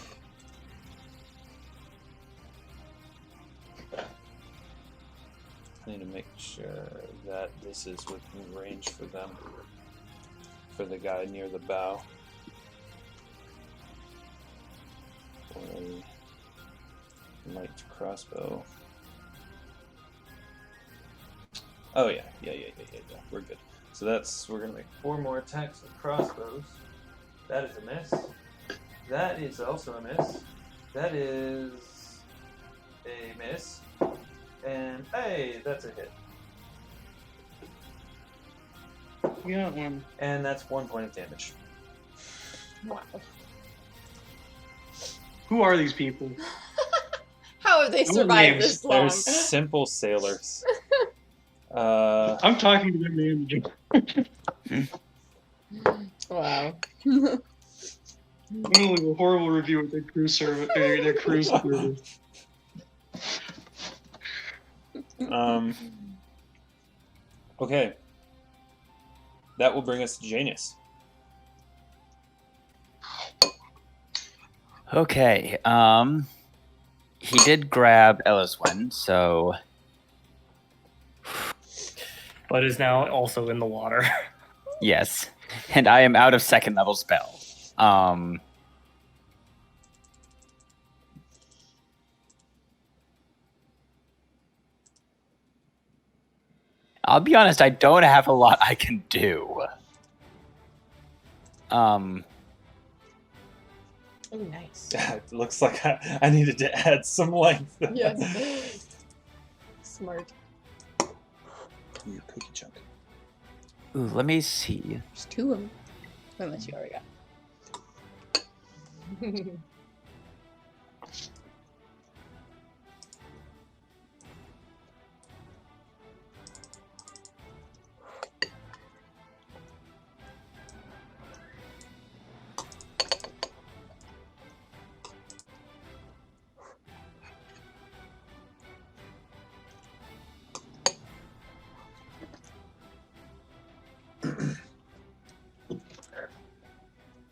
I need to make sure that this is within range for them. For the guy near the bow. For a light crossbow. Oh yeah. We're good. So we're gonna make 4 more attacks with crossbows. That is a miss. That is also a miss. That is a miss. And hey, that's a hit. Yeah, one. And that's 1 point of damage. Wow. Who are these people? How have they Who survived names? this long? They're simple sailors. I'm talking to them, manager. Wow. I'm gonna leave a horrible review of their crew service. Their crew service. Okay. That will bring us to Janus. Okay. He did grab Elyswen, so But is now also in the water. yes. And I am out of 2nd level spell. I'll be honest, I don't have a lot I can do. Oh, nice. It looks like I needed to add some length. Yes. Smart. You cookie chunk. Ooh, let me see. There's 2 of them. Unless you already got.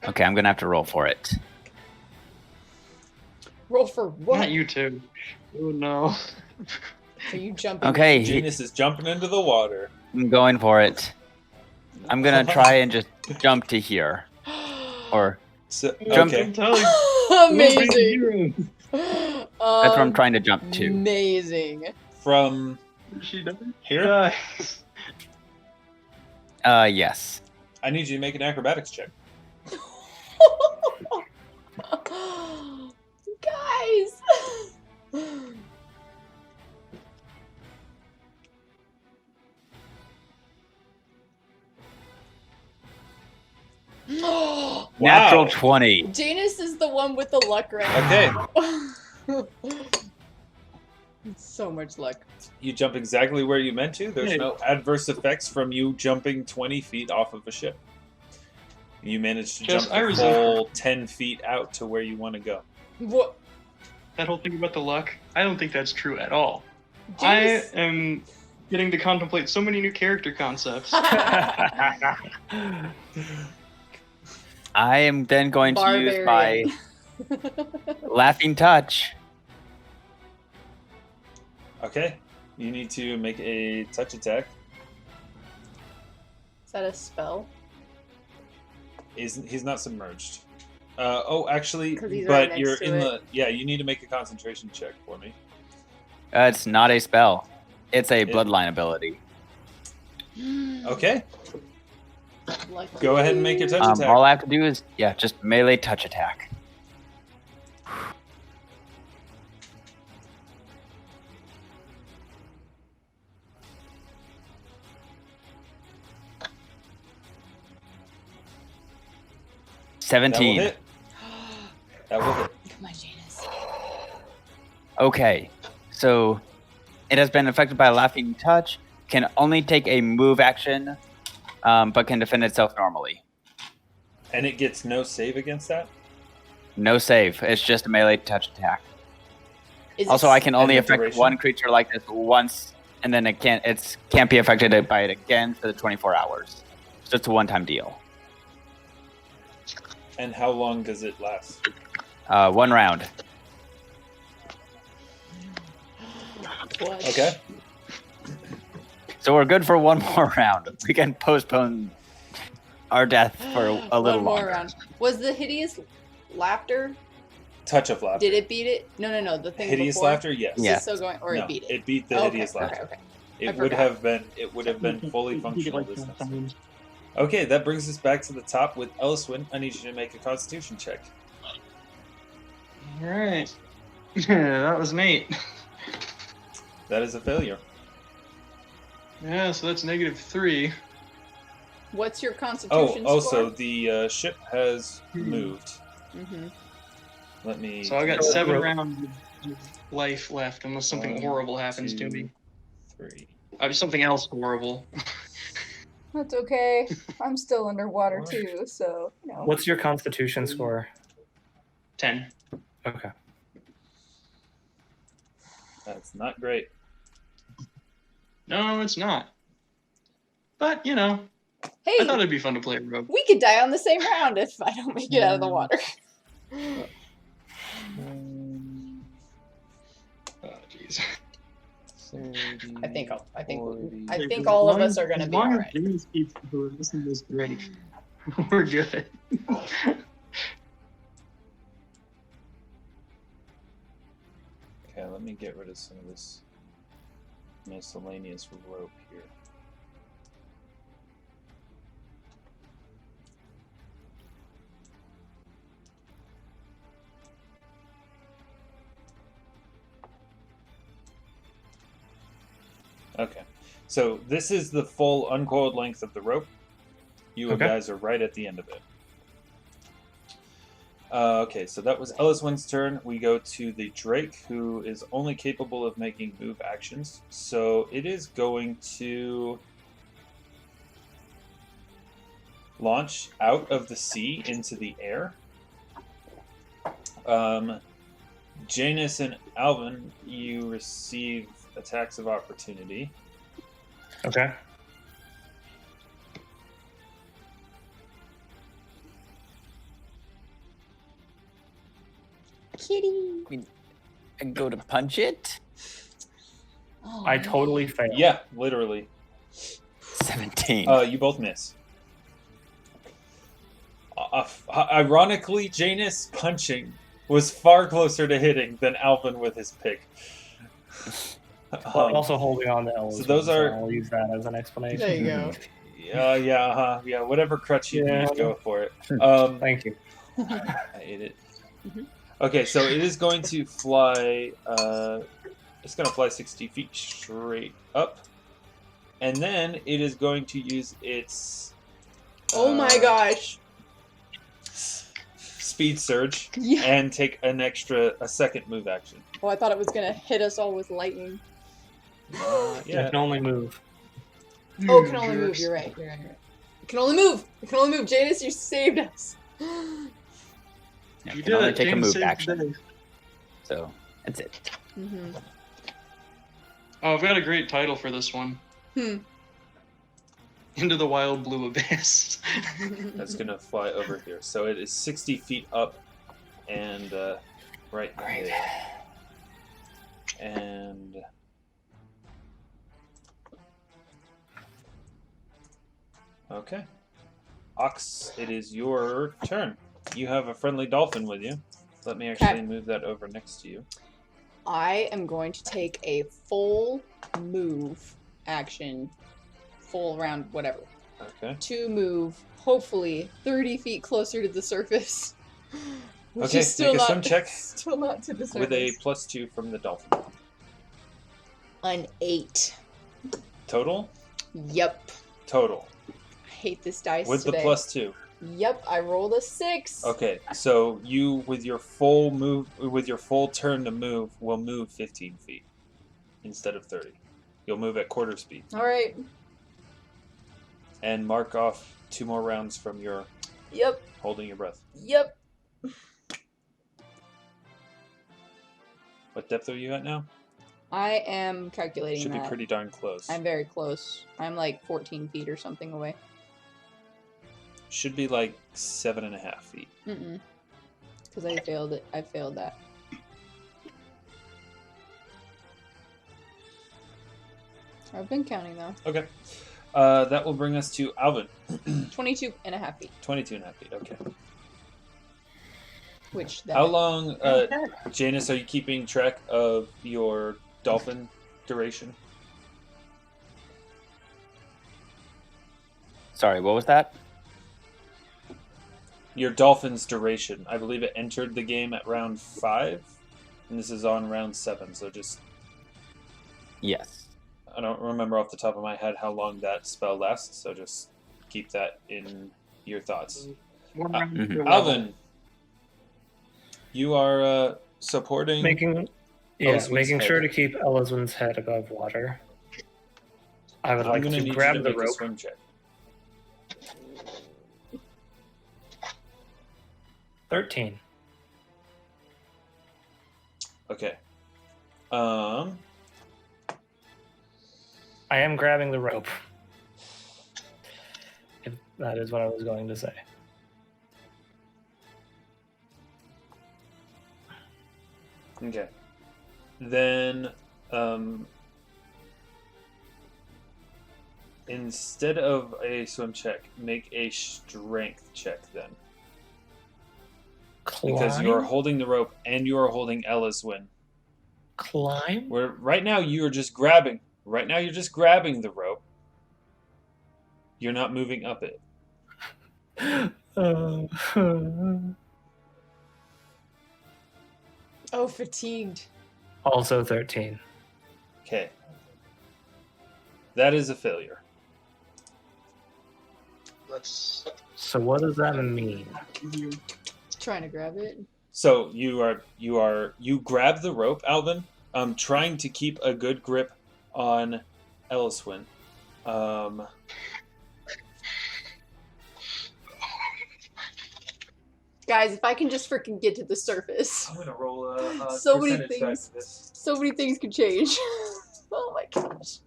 Okay, I'm gonna have to roll for it. Roll Roll for what? Not you two. Oh no. Are you jumping? Okay, Janus is jumping into the water. I'm going for it. I'm gonna try and just jump to here. Or So, Jump. okay. I'm telling you. Amazing. that's where I'm trying to jump to. Amazing. From She doesn't. here, Yes. I need you to make an acrobatics check. Guys. Natural Wow. 20. Janus is the one with the luck right Okay, So much luck. you jump exactly where you meant to. There's no adverse effects from you jumping 20 feet off of a ship. You managed to Just- jump I the resent full 10 feet out to where you want to go. What? That whole thing about the luck, I don't think that's true at all. Janus? I am getting to contemplate so many new character concepts. I am then going to use my laughing touch. Okay, you need to make a touch attack. Is that a spell? He's not submerged. Actually, 'Cause he's but right you're next to in it. the. Yeah, you need to make a concentration check for me. It's not a spell. It's a bloodline ability. Okay, Lucky. go ahead and make your touch attack. All I have to do is, just melee touch attack. That will 17. hit. That will hit. Come on, Janus. Okay, so it has been affected by a laughing touch. Can only take a move action, but can defend itself normally. And it gets no save against that. No save. It's just a melee touch attack. Is Also, it- I can only the affect duration? one creature like this once, and then it can't be affected by it again for the 24 hours. So it's a one-time deal. And how long does it last? 1 round. What? Okay. So we're good for one more round. We can postpone our death for a little One more longer. round. Was the hideous laughter? Touch of laughter. Did it beat it? No. The thing Hideous before. laughter? Yes. Is Yeah. it still going, or No, it beat it? it beat the Okay, hideous laughter. Okay. It I would forgot. have been. It would have been fully functional this time. Okay, that brings us back to the top with Elyswen. I need you to make a Constitution check. Alright. That was Nate. That is a failure. Yeah, so that's -3. What's your constitution score? So the ship has moved. Mm-hmm. Let me. So I got 7 rounds of life left, unless something 1, horrible happens 2, to me. 3. Something else horrible. That's okay. I'm still underwater too, so no. What's your constitution score? 10. Okay. That's not great. No, it's not. But, you know, Hey, I thought it'd be fun to play a rogue. we could die on the same round if I don't make it out of the water. Oh, jeez. I think 40. all of us are gonna be alright. These people who are listening to this great. We're good. Okay, let me get rid of some of this miscellaneous rope here. Okay, so this is the full uncoiled length of the rope. You Okay. guys are right at the end of it. Okay, so that was Elyswen's turn. We go to the Drake, who is only capable of making move actions. So it is going to launch out of the sea into the air. Janus and Alvyn, you receive attacks of opportunity. Okay. Kitty. and go to punch it. Oh, I man. totally failed. Yeah, literally. 17. You both miss. Ironically, Janus punching was far closer to hitting than Alvyn with his pick. Well, I'm also holding on to Elyswen, so those are- I'll use that as an explanation. There you go. Yeah, whatever crutch you Yeah. use, go for it. Thank you. I ate it. Mhm. Okay, so it is going to fly. It's going to fly 60 feet straight up, and then it is going to use its. Oh my gosh. Speed surge Yeah. and take a second move action. Oh, I thought it was gonna hit us all with lightning. It can only move. Oh, it can only move. You're right. You're right. It can only move. It can only move. Janus, you saved us. Yeah, You can only did it. take a James move saved the action. day. So that's it. Mm-hmm. Oh, I've got a great title for this one. Into the Wild Blue Abyss. That's going to fly over here. So it is 60 feet up and right Great. there. And okay. Ox, it is your turn. You have a friendly dolphin with you. Let me actually move that over next to you. I am going to take a full move action, full round, whatever, Okay. to move, hopefully 30 feet closer to the surface. Which Okay, is still make a not, swim check still not to the surface. with a +2 from the dolphin. An 8. Total? Yep. Total. I hate this dice With today. the +2. Yep, I rolled a 6. Okay, so you with your full turn to move will move 15 feet instead of 30. You'll move at quarter speed All right. and mark off 2 more rounds from your Yep. holding your breath. Yep. What depth are you at now? I am calculating Should that. be pretty darn close. I'm very close. I'm like 14 feet or something away. Should be like 7.5 feet. Mm-mm. Because I failed it. I failed that. I've been counting though. Okay. That will bring us to Alvyn. 22.5 feet. 22.5 feet. Okay. Which that How long, Janus, are you keeping track of your dolphin duration? Sorry, what was that? Your dolphin's duration. I believe it entered the game at round 5, and this is on round 7. So just, Yes. I don't remember off the top of my head how long that spell lasts. So just keep that in your thoughts. Alvyn, you are supporting. Making Elyswen's sure head. to keep Elyswen's head above water. I would I'm like gonna to need grab you to the make a rope. swim check. 13. Okay. I am grabbing the rope. If that is what I was going to say. Okay. Then, instead of a swim check, make a strength check then. Because you are holding the rope and you are holding Elyswen. Climb? Where right now you are just grabbing. Right now you're just grabbing the rope. You're not moving up it. Oh, fatigued. Also 13. Okay. That is a failure. So what does that mean? Trying to grab it. So you grab the rope, Alvyn, trying to keep a good grip on Elyswen. Guys, if I can just freaking get to the surface. I'm gonna roll a So many percentage die things. for this. So many things could change. Oh my gosh.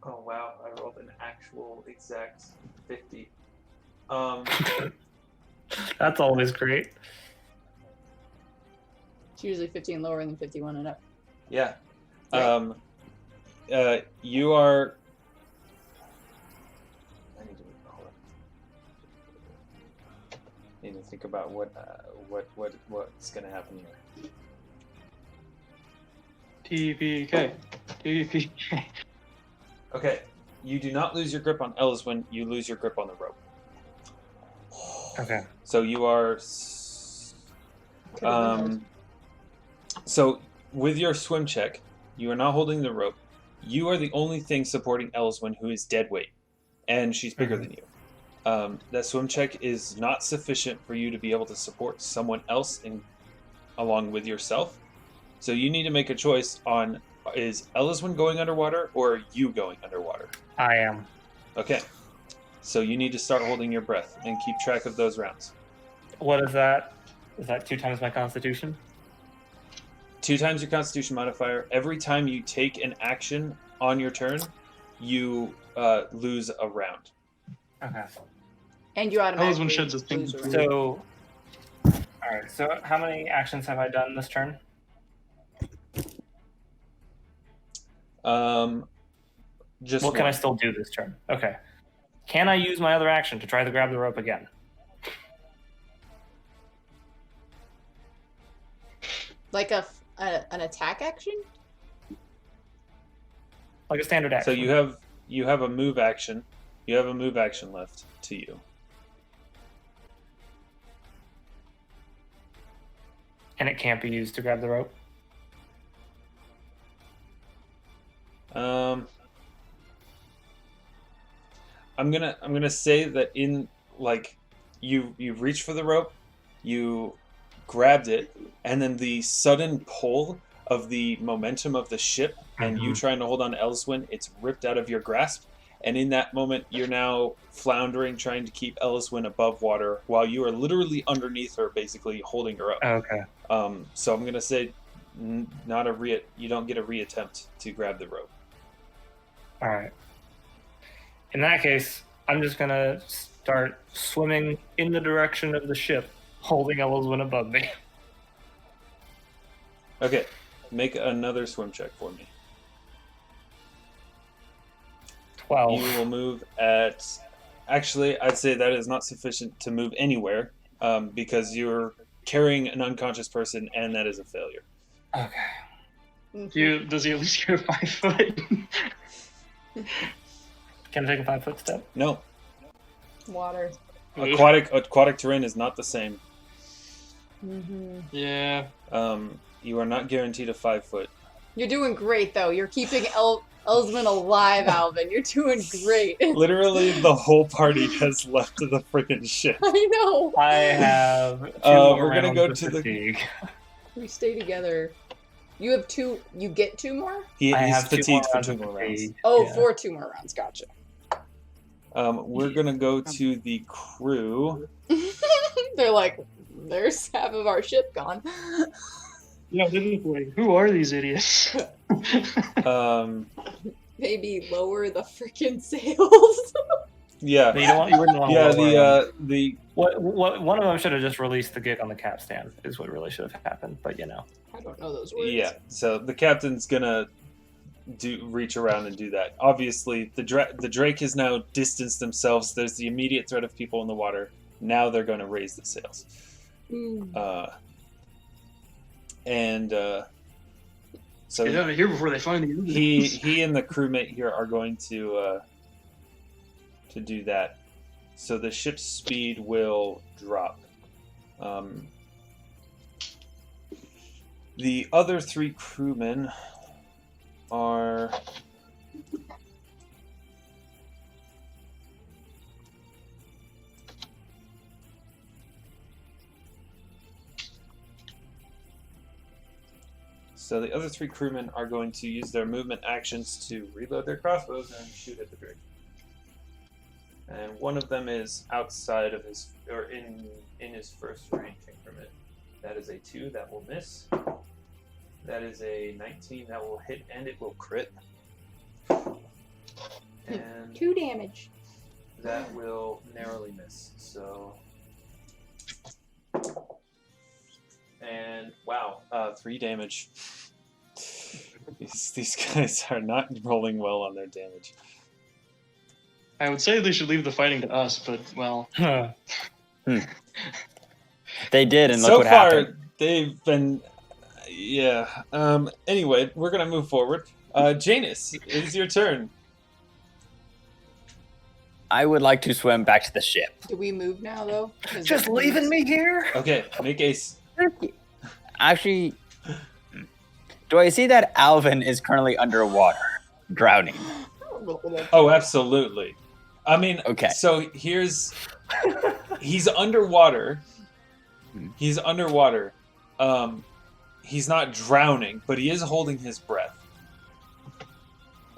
Oh wow, I rolled an actual exact 50. That's always great. It's usually 15 lower than 51 and up. Yeah. Right. You are. I need to hold on. Need to think about what's gonna happen here. TPK. TPK. Okay, you do not lose your grip on Elyswen. You lose your grip on the rope. Okay. So you are. Could've been worse. So with your swim check, you are not holding the rope. You are the only thing supporting Elyswen who is dead weight, and she's bigger than you. That swim check is not sufficient for you to be able to support someone else along with yourself. So you need to make a choice on, is Elyswen going underwater or are you going underwater? I am. Okay. So you need to start holding your breath and keep track of those rounds. What is that? Is that 2 times my constitution? 2 times your constitution modifier. Every time you take an action on your turn, you lose a round. Okay. And you automatically Elyswen sheds his lose thing. a round. So, all right. So, how many actions have I done this turn? Just What can I one. still do this turn? Okay. Can I use my other action to try to grab the rope again? Like an attack action? Like a standard action. So you have a move action. You have a move action left to you. And it can't be used to grab the rope? I'm gonna say that in like you reached for the rope, you grabbed it, and then the sudden pull of the momentum of the ship and you trying to hold on to Elyswen, it's ripped out of your grasp, and in that moment you're now floundering, trying to keep Elyswen above water while you are literally underneath her, basically holding her up. Okay. So I'm gonna say you don't get a reattempt to grab the rope. All right. In that case, I'm just going to start swimming in the direction of the ship, holding Elyswen above me. Okay, make another swim check for me. 12. You will move at... Actually, I'd say that is not sufficient to move anywhere because you're carrying an unconscious person, and that is a failure. Okay. Does he at least get a 5 foot? Can I take a 5-foot step? No, Water. aquatic terrain is not the same. Mm-hmm. Yeah. You are not guaranteed a 5 foot. You're doing great, though. You're keeping Elyswen alive, Alvyn. You're doing great. Literally, the whole party has left the freaking ship. I know. I have 2 more we're gonna rounds go of to the- fatigue. We stay together. You have 2. You get 2 more? I He's have 2 more fatigued for rounds 2 of more rounds. fatigue. Oh, Yeah. for 2 more rounds. Gotcha. We're gonna go to the crew. They're like, there's half of our ship gone. Yeah, who are these idiots? Maybe lower the freaking sails. Yeah. But you wouldn't want to Yeah, lower the What one of them should have just released the gig on the capstan is what really should have happened, but you know. I don't know those words. yeah. So the captain's gonna reach around and do that. Obviously, the Drake has now distanced themselves. There's the immediate threat of people in the water. Now they're going to raise the sails. So Get out of here before they find you. he and the crewmate here are going to do that. So the ship's speed will drop. The other 3 crewmen are so the other 3 crewmen are going to use their movement actions to reload their crossbows and shoot at the Drake. And one of them is outside of his, or in his first range increment. That is a 2 that will miss. That is a 19 that will hit, and it will crit. And 2 damage. that will narrowly miss. So, And wow, 3 damage. These guys are not rolling well on their damage. I would say they should leave the fighting to us, but well. They did, and look So what far, happened. they've been, yeah. Anyway, we're gonna move forward. Janus, it is your turn. I would like to swim back to the ship. Do we move now, though? 'Cause Just it leaving moves. me here? Okay, make a. Actually, do I see that Alvyn is currently underwater, drowning? Oh, absolutely. I mean, Okay. So he's underwater. He's underwater. He's not drowning, but he is holding his breath.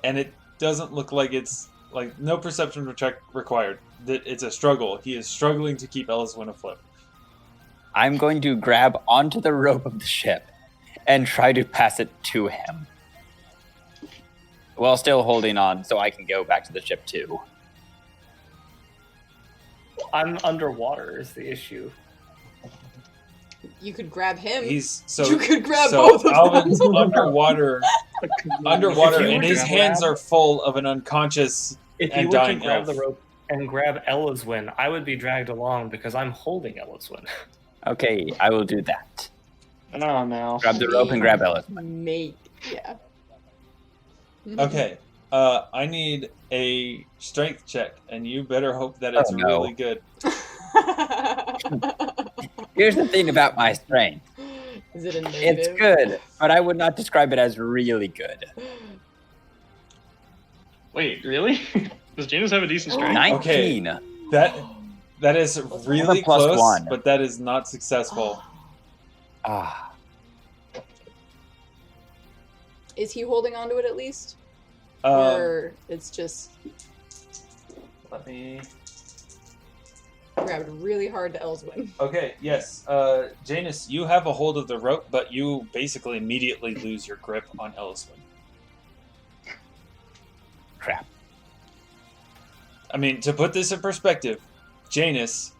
And it doesn't look like it's like no perception check required. That it's a struggle. He is struggling to keep Elyswen afloat. I'm going to grab onto the rope of the ship and try to pass it to him. While still holding on so I can go back to the ship too. I'm underwater is the issue. You could grab him. You could grab so both of Alvin's them. underwater, If you and were his to hands grab- are full of an unconscious If you and were to dying grab elf. the rope and grab Elyswen, I would be dragged along because I'm holding Elyswen. Okay, I will do that. No, no. Grab the rope and grab Elyswen. Mate, yeah. Okay, I need a strength check, and you better hope that it's Oh, no. really good. Here's the thing about my strength. Is it a negative? It's good, but I would not describe it as really good. Wait, really? Does Janus have a decent strength? 19. That is really plus close, 1. but that is not successful. Ah, Is he holding onto it at least? Um, Or it's just let me. grabbed really hard to Elyswen? Okay, yes. Janus, you have a hold of the rope, but you basically immediately lose your grip on Elyswen. crap. I mean, to put this in perspective, Janus,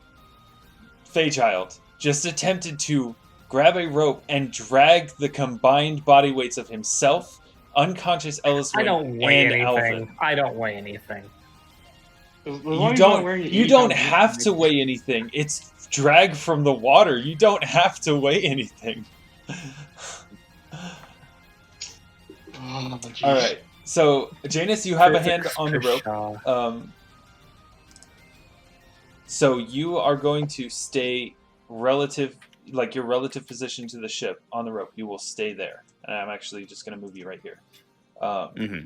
Feychild, just attempted to grab a rope and drag the combined body weights of himself, unconscious I Elyswen, don't weigh and anything. Alvyn. I don't weigh anything. As long You as you're not don't. wearing it, You you don't don't have need to weigh anything. It's drag from the water. You don't have to weigh anything. Oh, geez. All right. So, Janus, you have a hand Physics on the rope. Kershaw. So you are going to stay relative, like your relative position to the ship on the rope. You will stay there, and I'm actually just going to move you right here. Mm-hmm.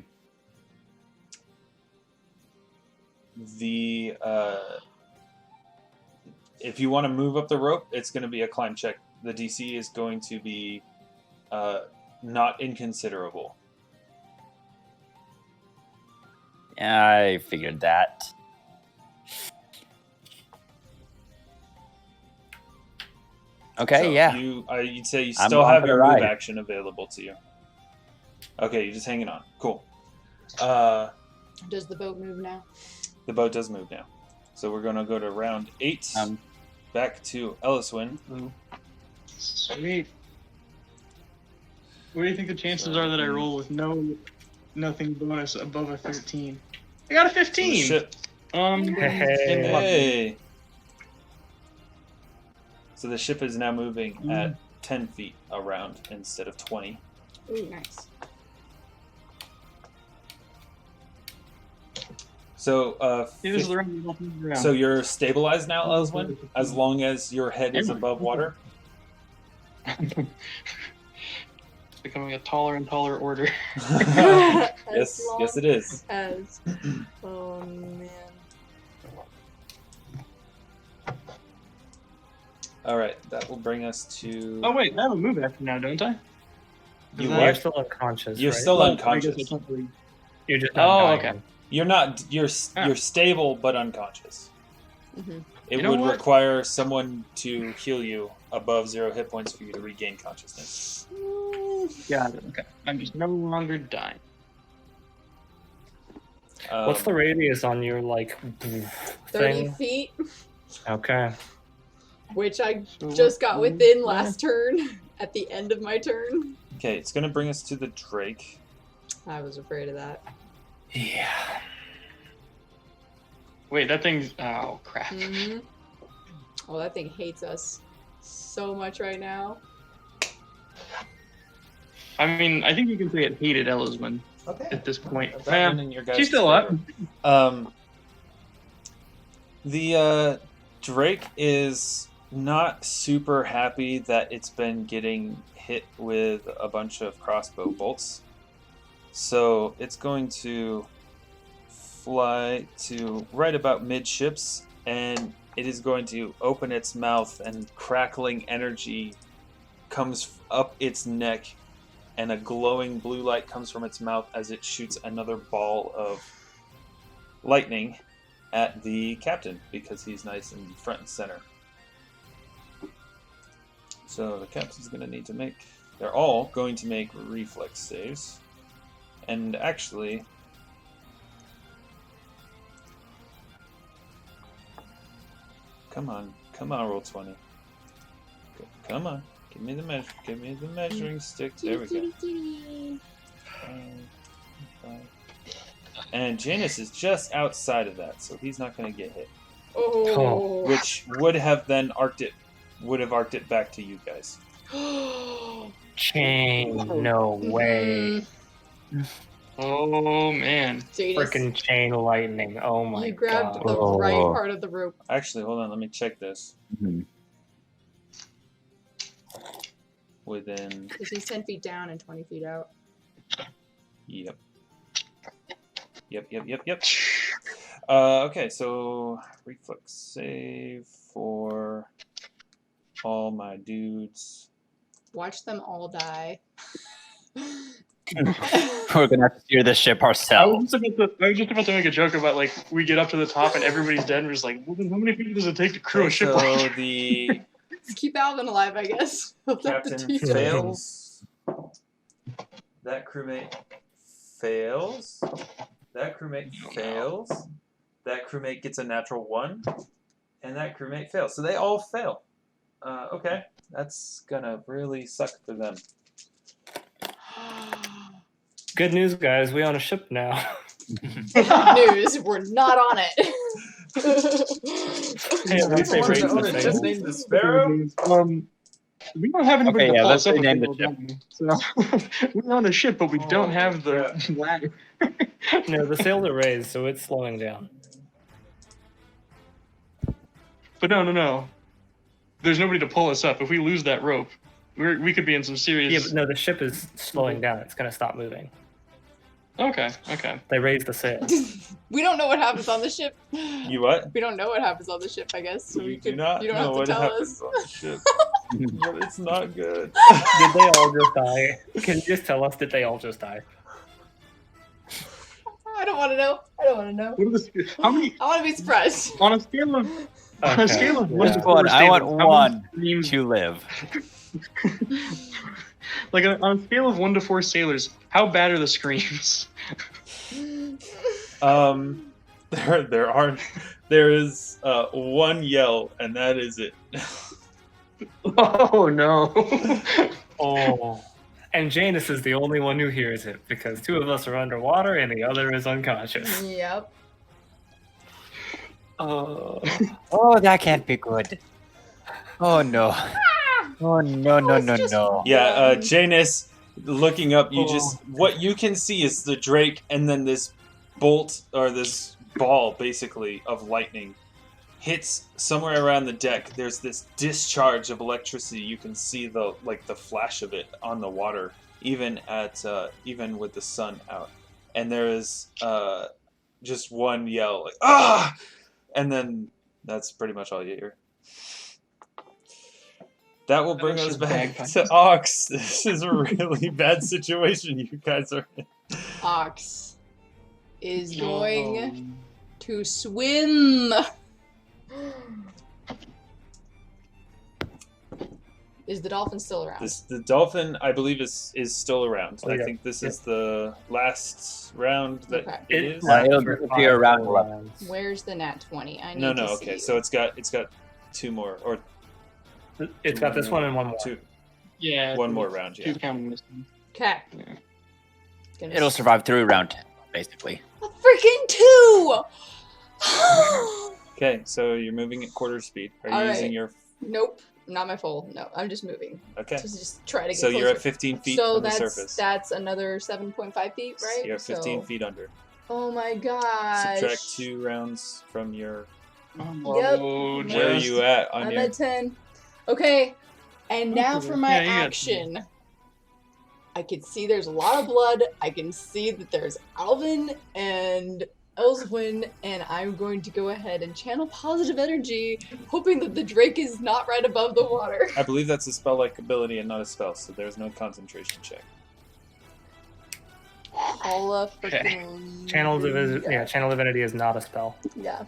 If you want to move up the rope, it's going to be a climb check. The DC is going to be not inconsiderable. I figured that. Okay, So yeah. you'd say you I'm still on have for your the move ride. action available to you. Okay, you're just hanging on. Cool. Does the boat move now? The boat does move now. So we're going to go to round 8. Back to Elyswen. Sweet. What do you think the chances are that I roll with nothing bonus above a 13? I got a 15. Ship. Hey. So the ship is now moving at 10 feet around instead of 20. Ooh, nice. So, This is the round. so you're stabilized now, Elyswen, as long as your head is above water. It's becoming a taller and taller order. Yes, long yes, it is. As oh man. All right, that will bring us to. Oh wait, I have a move action now, don't I? You Is You're what? still unconscious. You're right? still Well, I unconscious. guess I can't really- You're just not Oh, dying. okay. You're not. You're stable but unconscious. Mm-hmm. It You know would what? require someone to heal you above 0 hit points for you to regain consciousness. Got it. Okay. I'm just no longer dying. What's the radius on your 30 thing? feet. Okay. which I just got within last turn at the end of my turn. Okay, it's gonna bring us to the Drake. I was afraid of that. Yeah. Wait, that thing's... Oh, crap. Mm-hmm. Oh, that thing hates us so much right now. I mean, I think you can say it hated Elyswen Okay. at this point. That one in your guys' She's still up. favor. The Drake is not super happy that it's been getting hit with a bunch of crossbow bolts. So it's going to fly to right about midships, and it is going to open its mouth, and crackling energy comes up its neck, and a glowing blue light comes from its mouth as it shoots another ball of lightning at the captain, because he's nice and front and center. So the captain's going to need to make... They're all going to make reflex saves. And actually... Come on, roll 20. Come on, give me the measuring stick. There we go. And Janus is just outside of that, so he's not going to get hit. Oh. Which would have then arced it back to you guys. Chain. No way. Oh, man. Janus, Freaking chain lightning. Oh my you grabbed god. the right part of the rope. Actually, hold on, let me check this. Mhm. Within... Because he's 10 feet down and 20 feet out. Yep. Okay, so reflex save for all my dudes. Watch them all die. We're gonna have to steer the ship I ourselves. was just about to make a joke about, like, we get up to the top and everybody's dead, and we're just like, well, then how many people does it take to crew a ship? So the Just keep Alvyn alive, I guess. captain fails. That crewmate fails. That crewmate fails. That crewmate gets a natural 1. And that crewmate fails. So they all fail. Okay. That's gonna really suck for them. Good news, guys. We own a ship now. News, we're not on it. Hey, at least they raised the Just sail. named the Sparrow. We don't have anybody Okay, to yeah, pull let's us up rename if the we go down. So we're on a ship, but we don't have the ladder. No, the sails are raised, so it's slowing down. But no. There's nobody to pull us up. If we lose that rope, we could be in some serious... Yeah, but no, the ship is slowing down. It's going to stop moving. Okay. They raised the sail. We don't know what happens on the ship. You what? We don't know what happens on the ship, I guess. So You do not you don't know have to what tell happens us. on the ship. But it's not good. Did they all just die? Can you just tell us, did they all just die? I don't want to know. What are the, how many... I want to be surprised. On a scale of... On a scale of Yeah. 1 to Which 4 one? I want sailors, how one many screams- to live. Like, on a scale of 1 to 4 sailors, how bad are the screams? There is one yell, and that is it. Oh, no. Oh. And Janus is the only one who hears it, because 2 of us are underwater and the other is unconscious. Yep. Oh, that can't be good. Oh no. Oh no. Yeah, Janus, looking up, what you can see is the Drake, and then this bolt, or this ball, basically, of lightning hits somewhere around the deck. There's this discharge of electricity. You can see the flash of it on the water, even with the sun out. And there is just one yell, like, ah! And then that's pretty much all you hear. That will bring us back to Ox. This is a really bad situation you guys are in. Ox is going to swim. Is the dolphin still around? The dolphin, I believe, is still around. Oh, yeah. I think this is the last round that Okay. it is. It'll disappear around 11. Where's the nat 20? I need No. to see Okay, you. so it's got 2 more, or It's got this one and one more. Two. Yeah. One more round, yeah. Two counting this one. Okay. Yeah. It'll survive through round 10, basically. A freaking 2! Okay, so you're moving at quarter speed. Are you All using right. your... Nope, not my full. No, I'm just moving. Okay. Just try to get So closer. you're at 15 feet So from the that's surface. that's another 7.5 feet, right? You're 15 So- feet under. Oh my gosh. Subtract 2 rounds from your... Oh, Yep. Where are just- you at on I'm your... at 10. Okay, and now for my Yeah, you got- action. I can see there's a lot of blood. I can see that there's Alvyn and Elyswen, and I'm going to go ahead and channel positive energy, hoping that the Drake is not right above the water. I believe that's a spell-like ability and not a spell, so there's no concentration check. Paula freaking. Channel divinity is not a spell. Yeah.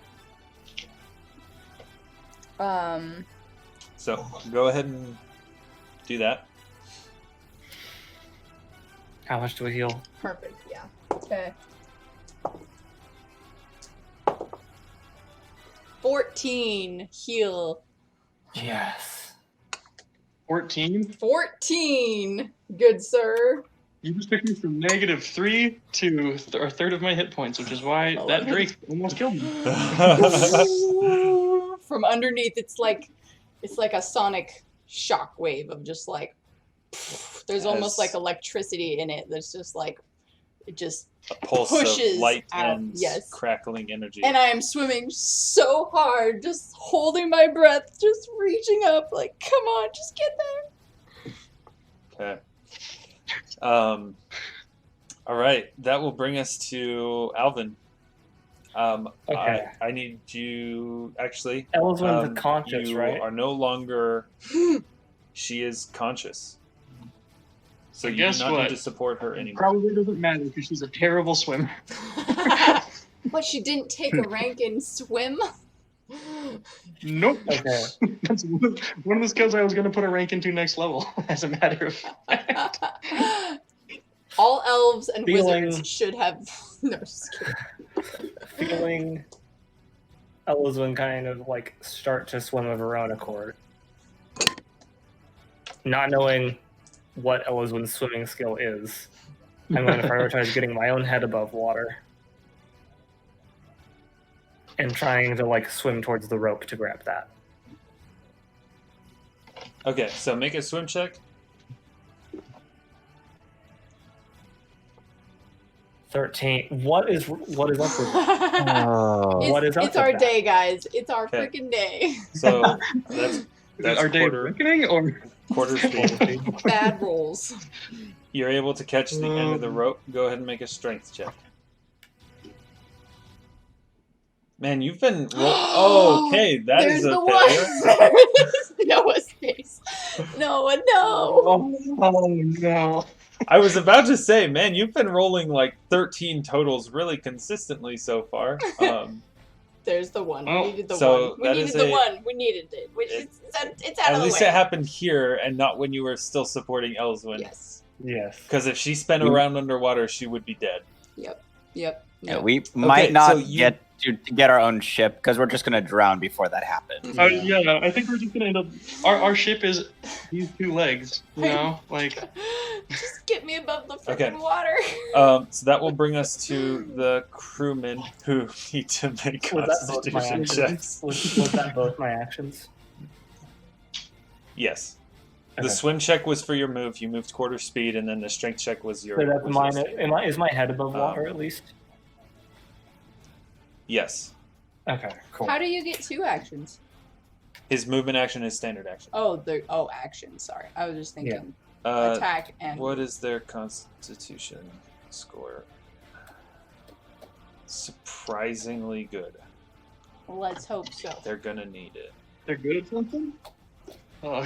So go ahead and do that. How much do we heal? Perfect. Yeah. Okay. 14 heal. Yes. 14. 14. Good sir. You just took me from -3 to a third of my hit points, which is why that Drake almost killed me. From underneath, it's like a sonic shock wave of just like. There's almost Yes. like electricity in it. There's just like it just A pulse pushes of light out, and yes. crackling energy. and I am swimming so hard, just holding my breath, just reaching up, like, come on, just get there. Okay. All right. That will bring us to Alvyn. Okay. I need you actually. Elyswen's conscious, you right? are no longer. She is conscious. So you Guess do not what? need to support her anymore. Probably doesn't matter because she's a terrible swimmer. But she didn't take a rank in swim. Nope. Okay. That's one of the skills I was going to put a rank into next level, as a matter of fact. All elves and Feeling- wizards should have. No, just kidding. Feeling Elyswen kind of like start to swim of her own accord. Not knowing what Elyswen's swimming skill is, I'm going to prioritize getting my own head above water and trying to like swim towards the rope to grab that. Okay, so make a swim check. 13. What is up with Oh. It's, What is up it's with our that? day, guys. It's our Okay. freaking day. So that's Our day of reckoning, or quarter speed. Bad rolls. You're able to catch the end of the rope. Go ahead and make a strength check. Man, you've been. Okay, that There's is a the failure. one. Noah's face. Noah, no. oh no. I was about to say, man, you've been rolling like 13 totals really consistently so far. There's the one. Oh, We needed the so one. We that needed is the a- one. We needed it. Which is it's out At of least the way. it happened here and not when you were still supporting Elyswen. Yes. Yes. Because if she spent a round underwater, she would be dead. Yep. Yeah, we might so not you- get to get our own ship because we're just going to drown before that happens. Yeah, I think we're just gonna end up. Our ship is these two legs, you know, like. Just get me above the freaking Okay. water. So that will bring us to the crewmen who need to make Was that both my constitution actions? checks. Was that both my actions? Yes. The Okay. swim check was for your move. You moved quarter speed, and then the strength check was your. So that's was mine. your- Is my head above water at least? Yes. Okay, cool. How do you get 2 actions? His movement action is standard action. Action. Sorry, I was just thinking Uh, attack and. What is their constitution score? Surprisingly good. Let's hope so. They're gonna need it. They're good at something? Oh,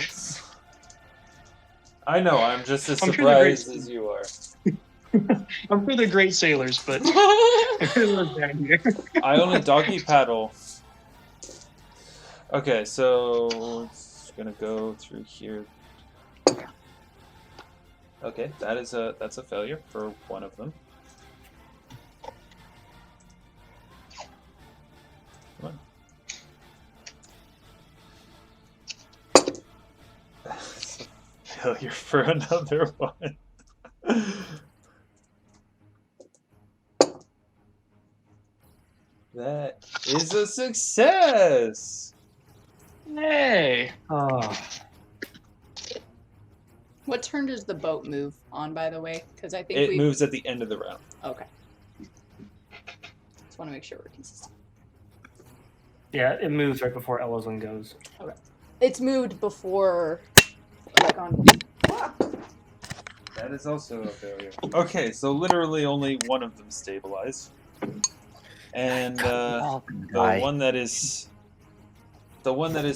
I know. I'm just as I'm sure they're great. surprised as you are. I'm sure they're great sailors, but I only doggy paddle. Okay, so it's gonna go through here. Okay, that's a failure for one of them. Come on. for another one. That is a success. Hey. Oh. What turn does the boat move on, by the way? Because I think It we moves at the end of the round. Okay. Just want to make sure we're consistent. Yeah, it moves right before Elyswen goes. Okay. It's moved before, like on. That is also a failure. Okay, so literally only one of them stabilized, and the one that is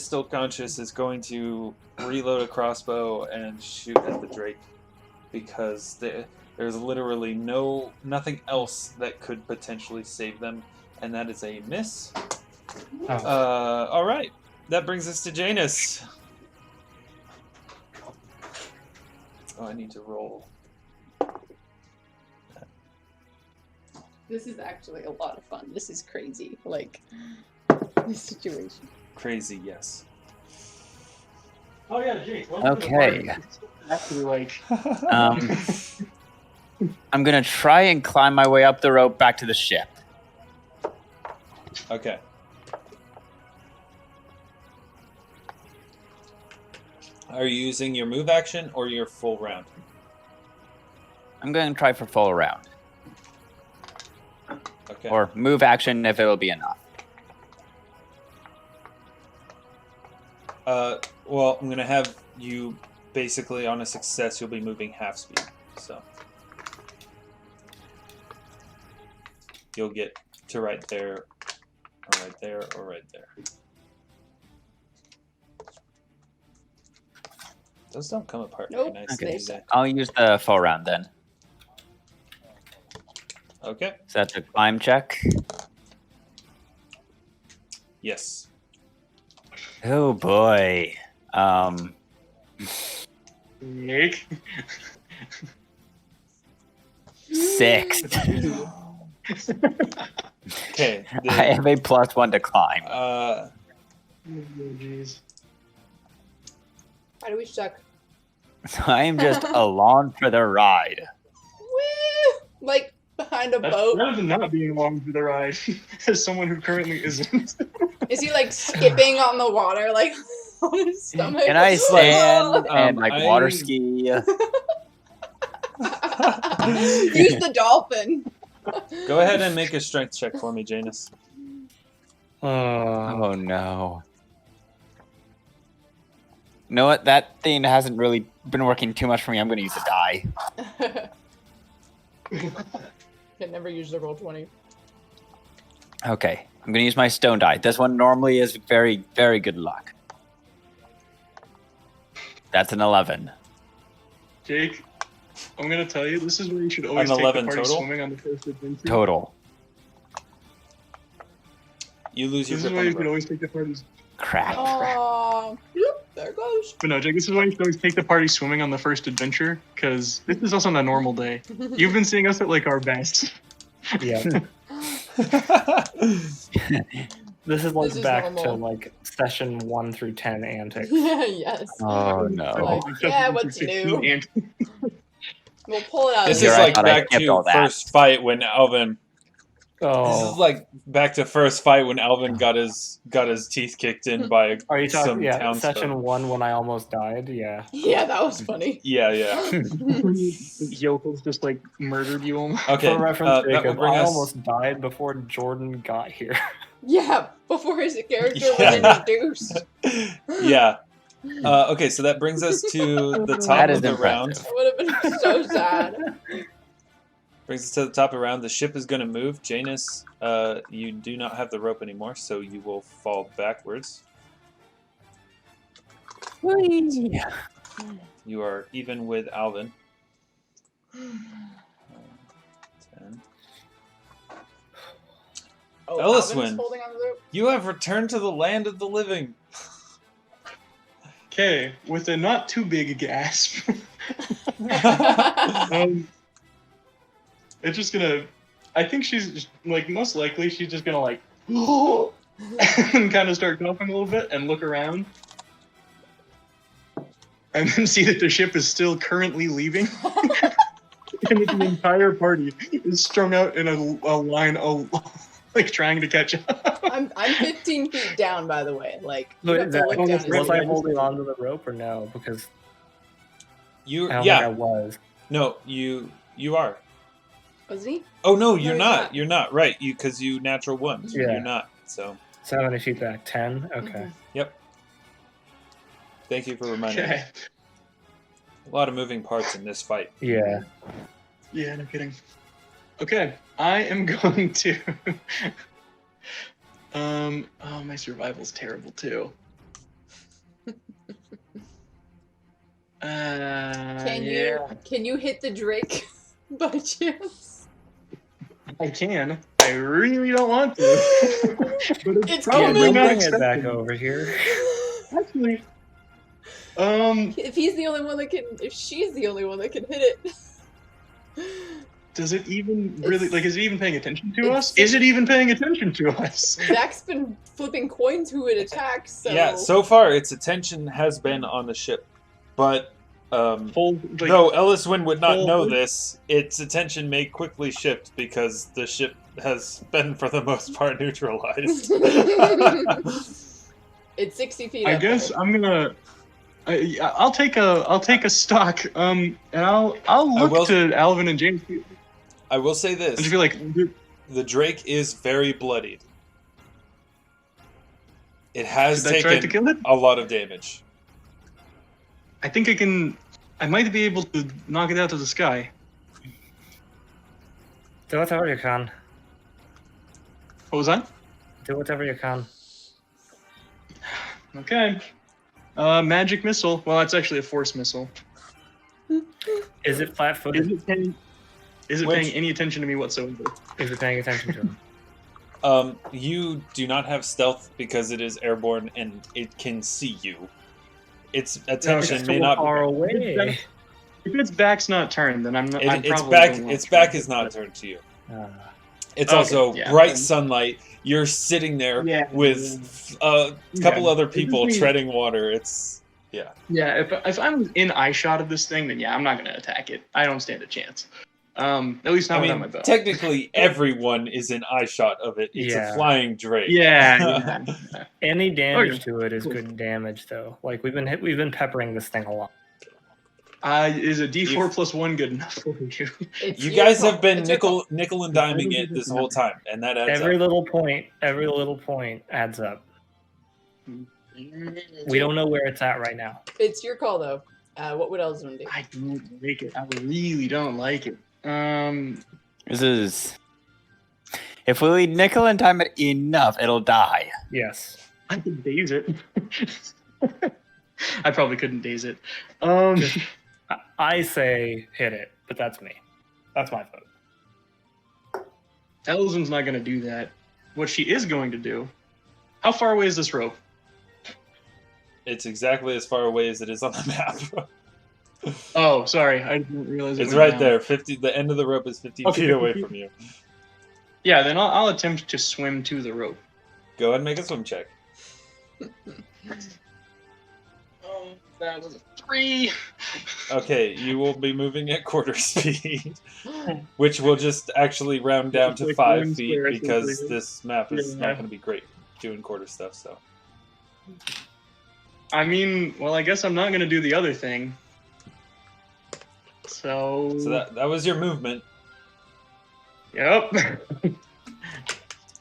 still conscious is going to reload a crossbow and shoot at the drake, because there's literally nothing else that could potentially save them, and that is a miss. Oh. All right, that brings us to Janus. Oh, I need to roll. This is actually a lot of fun. This is crazy. Like, this situation. Crazy, yes. Oh yeah, Jake. Okay. Actually, like. I'm gonna try and climb my way up the rope back to the ship. Okay. Are you using your move action or your full round? I'm gonna try for full round. Okay. Or move action if it'll be enough. Well, I'm gonna have you basically on a success. You'll be moving half speed, so you'll get to right there, or right there, or right there. Those don't come apart Nope. very nicely, Okay. do they? I'll use the full round then. Okay. So that's a climb check. Yes. Oh boy. Nick. 6. Okay. I have a +1 to climb. Oh, jeez. Why do we suck? So I am just along for the ride. Woo! Like behind a That's boat. better than not being along for the ride, as someone who currently isn't. Is he like skipping on the water, like on his stomach? Can I stand and like I- water ski? Use the dolphin. Go ahead and make a strength check for me, Janus. Oh no. You know what? That thing hasn't really been working too much for me. I'm going to use a die. Can never use the roll 20. Okay. I'm going to use my stone die. This one normally is very, very good luck. That's an 11. Jake, I'm gonna tell you, this is where you should always An take the 11 party total? swimming on the first adventure. Total. You lose your This is grip why on you the should rope. always take the party. Crap. Oh, there it goes. But no, Jake, this is why you should always take the party swimming on the first adventure, because this is also on a normal day. You've been seeing us at like our best. Yeah. This is like This is back to normal. like session 1 through 10 antics. Yes. Oh no. Like, yeah, what's new? We'll pull it out. This Here, is I like thought I back skipped to all that. first fight when Alvyn. This Oh. is like back to first fight when Alvyn got his teeth kicked in by Are you some talking? Yeah, townsfolk. session 1 when I almost died. Yeah. Yeah, that was funny. Yeah. Yokels just like murdered you almost. Okay. For reference, that will Jacob, bring I us. almost died before Jordan got here. Yeah, before his character Yeah. was introduced. Yeah. Okay, so that brings us to the top That of is the impressive. round. That would have been so sad. Brings us to the top of the round. The ship is going to move. Janus, you do not have the rope anymore, so you will fall backwards. You are even with Alvyn. 10. Oh, Elyswen. Alvin's holding on to the rope. You have returned to the land of the living. Okay, with a not too big a gasp. It's just gonna. I think she's like most likely she's just gonna like and kind of start coughing a little bit and look around. and then see that the ship is still currently leaving. And that the entire party is strung out in a line, like trying to catch up. I'm 15 feet down, by the way. Like, you But have to look down. and was see. I holding onto the rope or no? Because You I don't yeah. think I was. No, you are. Wasn't he? Oh no, you're he's not. not. You're not. Right. You because you natural ones. Yeah. You're not. So So how many feet back? 10? Okay. yep. Thank you for reminding me. Okay. A lot of moving parts in this fight. Yeah. Yeah, no kidding. Okay, I am going to. Oh, my survival's terrible too. Can yeah, you hit the Drake by chance? I can. I really don't want to. But It's probably coming. not Bring it back acceptable. over here. Actually, If he's the only one that can, if she's the only one that can hit it. does it even really It's- like? Is it even paying attention to it's- us? Is it even paying attention to us? Zach's been flipping coins who it attacks, so. Yeah. So far, its attention has been on the ship, but Full, like, though Elyswen would not full- know this, its attention may quickly shift because the ship has been, for the most part, neutralized. It's 60 feet I up. guess I'm gonna. I'll take a stock. And I'll look will- to Alvyn and James. I will say I just this: feel like the Drake is very bloodied. It has should I try to taken kill it? a lot of damage. I think I can. I might be able to knock it out of the sky. Do whatever you can. What was that? Do whatever you can. Okay. Magic missile. Well, that's actually a force missile. Is it flat-footed? Is it Which- paying any attention to me whatsoever? Is it paying attention to him? You do not have stealth because it is airborne and it can see you. Its attention It's may so not. far away. If its back's not turned, then I'm not. I'm Its probably back. don't want Its to try back it. is not turned to you. It's Okay, also yeah. bright sunlight. You're sitting there Yeah, with a couple Yeah. other It just people means- treading water. It's Yeah, if I'm in eye shot of this thing, then yeah, I'm not gonna attack it. I don't stand a chance. At least not I without my mean, bow. technically everyone is in eye shot of it. It's Yeah. a flying Drake. Yeah. Any damage Okay. to it is good damage, though. Like we've been peppering this thing a lot. Is a D4 plus 1 good enough for you? It's You your guys call. have been It's your call. nickel and diming it this whole time, and that adds Every up. little point adds up. We don't know where it's at right now. It's your call, though. What would Elyswen do? I don't like it. I really don't like it. This is. If we nickel and dime it enough, it'll die. Yes. I could daze it. I probably couldn't daze it. I say hit it, but that's me. That's my vote. Elyswen's not gonna do that. What she is going to do. How far away is this rope? It's exactly as far away as it is on the map. Oh, sorry, I didn't realize. It's went right down. there. 50. The end of the rope is 15 Okay, feet away 50. from you. Yeah, then I'll attempt to swim to the rope. Go ahead and make a swim check. That was a 3. Okay, you will be moving at quarter speed, which will just actually round down to Like 5 one feet square, because essentially. this map is Yeah. not going to be great doing quarter stuff. So I mean, well, I guess I'm not gonna do the other thing. So that was your movement. Yep.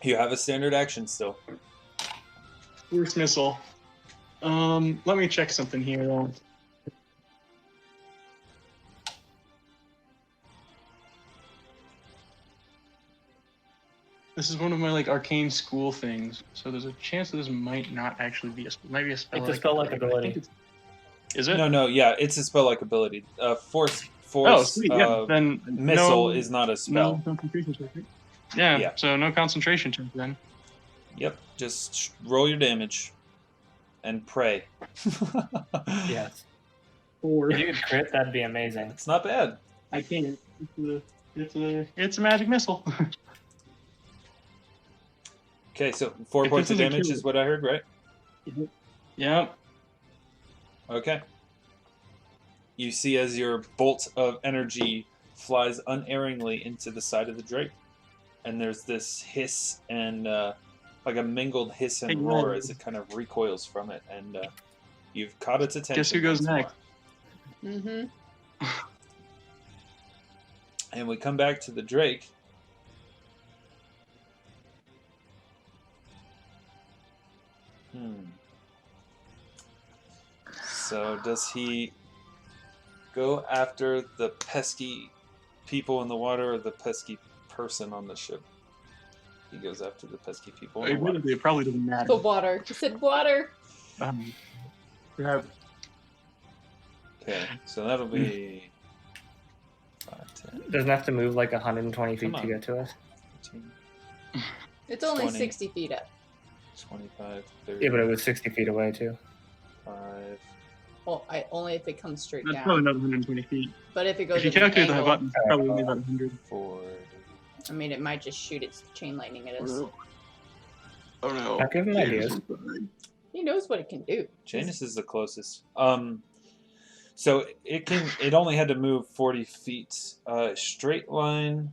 You have a standard action still. Force missile. Let me check something here. Though. This is one of my like arcane school things, so there's a chance that this might not actually be might be a spell. It's a spell-like ability. Is it? No, yeah, it's a spell-like ability. Force, Oh, sweet. Yeah. Then missile no, is not a spell. No concentration check. Right? Yeah, Yeah. So no concentration check then. Yep, just roll your damage and pray. Yes. 4. If you could crit, that'd be amazing. It's not bad. I can't. It's a magic missile. Okay, so 4 If points this of is a damage kill- is what I heard, right? Yep. Okay. you see as your bolt of energy flies unerringly into the side of the drake. And there's this hiss and like a mingled hiss and roar as it kind of recoils from it. And you've caught its attention. Guess who goes next? Mm-hmm. And we come back to the drake. So does he go after the pesky people in the water or the pesky person on the ship? He goes after the pesky people in the water. It probably doesn't matter. The water. He said water. Yeah. Okay, so that'll be 5, 10, Doesn't have to move like 120 feet Come to on. get to us. 15, It's only 20. 60 feet up. 25, 30, Yeah, but it was 60 feet away too. 5. Well, only if it comes straight That's down. probably not 120 feet. But if it goes If you at an calculate the angle, button, it's probably only about 100. 4. I mean, it might just shoot its chain lightning at us. Oh no. I'll give him ideas. He knows what it can do. Janus is the closest. So it only had to move 40 feet. Straight line.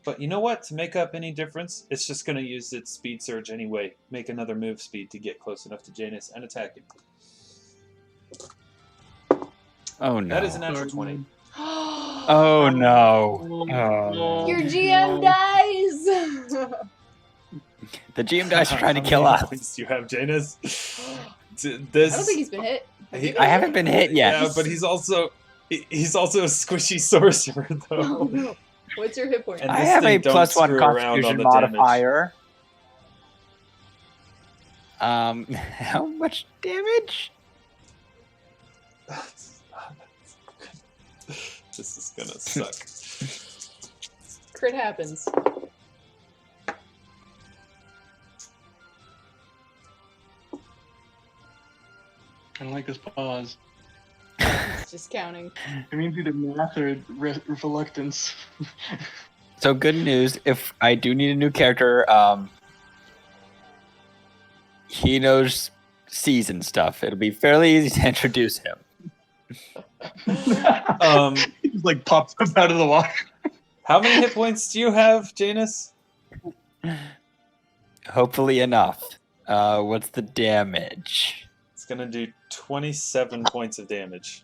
But you know what? To make up any difference, it's just going to use its speed surge anyway. Make another move speed to get close enough to Janus and attack him. Oh no. That is an natural 20. Oh no. Oh. Your GM dies! The GM dice are trying to How kill many us. points do you have, Janus? I don't think he's been hit. Have you been I hit? haven't been hit yet. Yeah, but he's also a squishy sorcerer, Oh, though. no. What's your hit point? And I this have a thing don't +1 screw around on Constitution the modifier. How much damage? This is gonna suck. Crit happens. I don't like this pause. It's just counting. It means either math or reluctance. So good news, if I do need a new character, he knows season stuff. It'll be fairly easy to introduce him. He just like pops up out of the water. How many hit points do you have, Janus? Hopefully enough. What's the damage? It's gonna do 27 points of damage.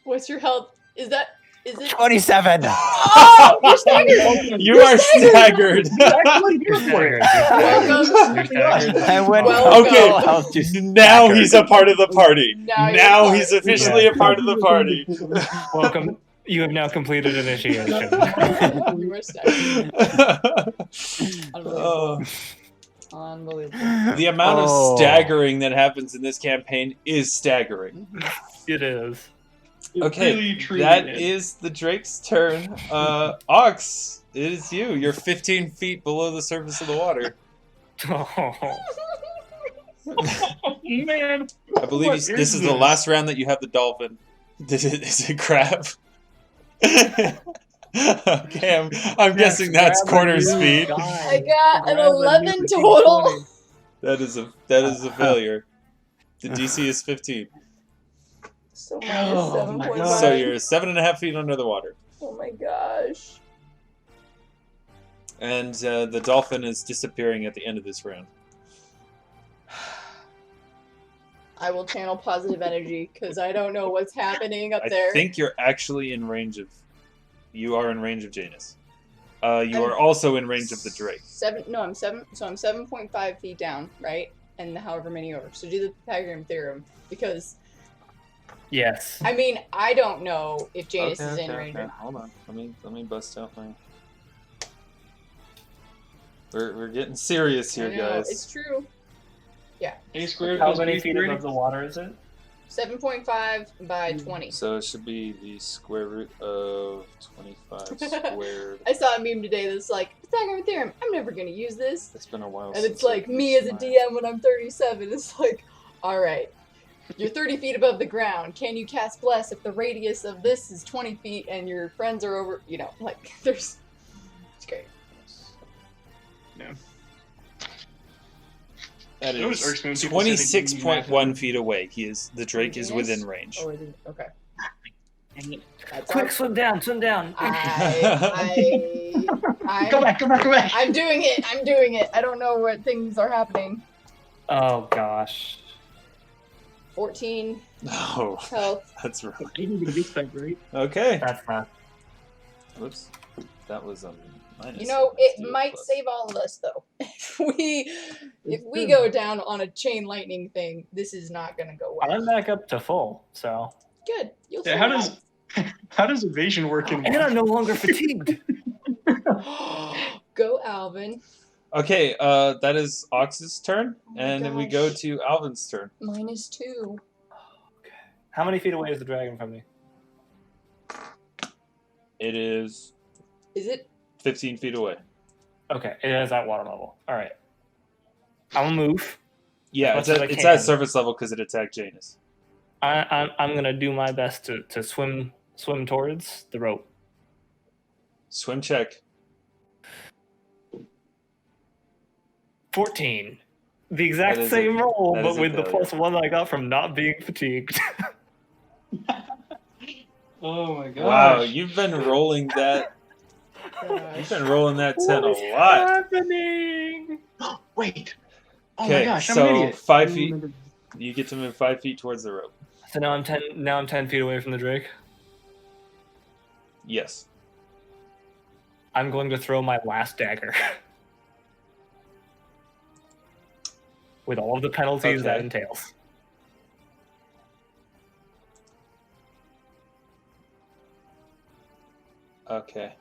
What's your health? Is it? 27! Oh, you're staggered! You are staggered. Welcome. I went Well, Okay. full health to Now staggered. he's a part of the party. Now you're Now part. he's officially a part of the party. Welcome. You have now completed initiation. You were staggered. Oh. Unbelievable. The amount of Oh. staggering that happens in this campaign is staggering. It is. Okay, that is the Drake's turn. Aux, it is you. You're 15 feet below the surface of the water. Oh. Man. I believe What this is is the this? last round that you have the dolphin. Is it crab? Okay, I'm guessing that's quarter speed. I got an 11 total. That is a failure. The DC is 15. So minus 7.5. So you're 7.5 feet under the water. Oh my gosh. And the dolphin is disappearing at the end of this round. I will channel positive energy because I don't know what's happening up I there. think you're actually in range of... You are in range of Janus. You are also in range of the Drake. I'm 7.5 feet down, right? And however many over. So do the Pythagorean theorem. Because, Yes. I mean, I don't know if Janus is in range. Okay. Hold on. Let me bust out my... We're getting serious here, I know, guys. it's true. A squared How plus many B feet squared. above the water is it? 7.5 by 20. So it should be the square root of 25 squared. I saw a meme today that's like, Pythagorean theorem, I'm never going to use this. It's been a while And since it's like, I've me used as a mine. DM when I'm 37, it's like, alright, you're 30 feet above the ground. Can you cast Bless if the radius of this is 20 feet and your friends are over, you know, like, there's... It's great. That Those is Erskine people say they can 26.1 feet away. The Drake is within range. Oh, okay. That's Quick, all. swim down, swim down. I'm Go back. I'm doing it. I don't know what things are happening. Oh gosh. 14 No, health. that's right. You need to get that right. Okay. That's not. Whoops. That was a minus. You know, Let's it do a might plus. save all of us though. If we go down on a chain lightning thing, this is not gonna go well. I'm back up to full, so. Good. You'll Yeah, how does evasion work in? And I'm no longer fatigued. Go, Alvin. Okay, that is Ox's turn, Oh my and then we gosh. go to Alvin's turn. -2. How many feet away is the dragon from me? It is Is it? 15 feet away. Okay, it is at water level. All right. I'm gonna move. Yeah, Much it's as I at can. surface level because it attacked Janus. I'm gonna do my best to swim towards the rope. Swim check. 14. The That exact is same roll, that but is a with the failure. +1 I got from not being fatigued. Oh my gosh. Wow, you've been rolling that. You've been rolling that 10 a lot. happening? Wait. Oh Okay, my gosh, I'm so an idiot. 5 feet. You get to move 5 feet towards the rope. So now I'm 10 feet away from the Drake. Yes. I'm going to throw my last dagger. With all of the penalties that Okay. entails. Okay.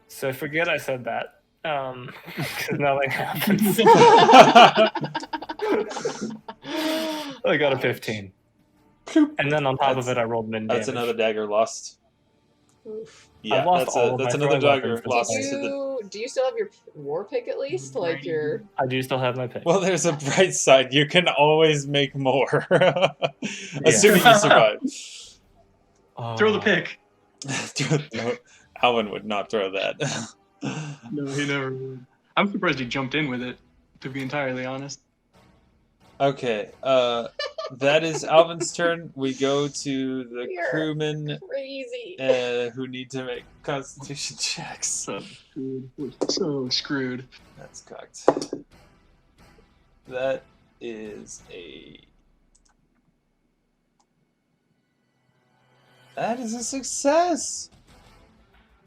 So forget I said that. Because nothing happens. I got a 15. And then on top of it, I rolled min damage. That's another dagger lost. Oof. Yeah, lost that's all of my another throwing dagger weapons. lost Do to the. you still have your war pick at least? Like your. I do still have my pick. Well, there's a bright side. You can always make more, assuming you survive. Throw the pick. No, Alvin would not throw that. No, he never would. I'm surprised he jumped in with it, to be entirely honest. Okay, that is Alvin's turn. We go to the You're crewmen Crazy. who need to make Constitution checks. So screwed. We're so screwed. That's cocked. That is a. That is a success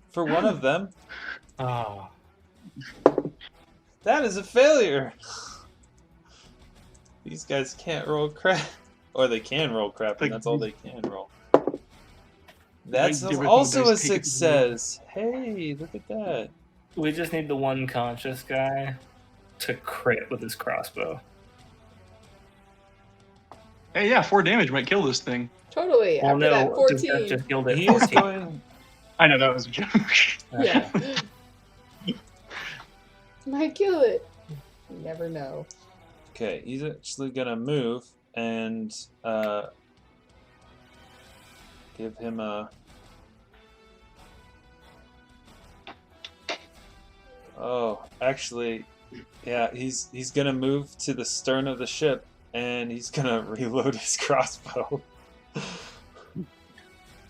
for one of them. Oh. That is a failure. These guys can't roll crap. Or they can roll crap, and that's all they can roll. That's Give it to also the a dice, take it to the success. Hey, look at that. We just need the one conscious guy to crit with his crossbow. Hey, yeah, 4 damage might kill this thing. Totally. Well, After that no, 14. just killed it. He is 14. going. I know that was a joke. Yeah. Might kill it. You never know. Okay, he's actually gonna move and give him a. Oh, actually, yeah, he's gonna move to the stern of the ship and he's gonna reload his crossbow.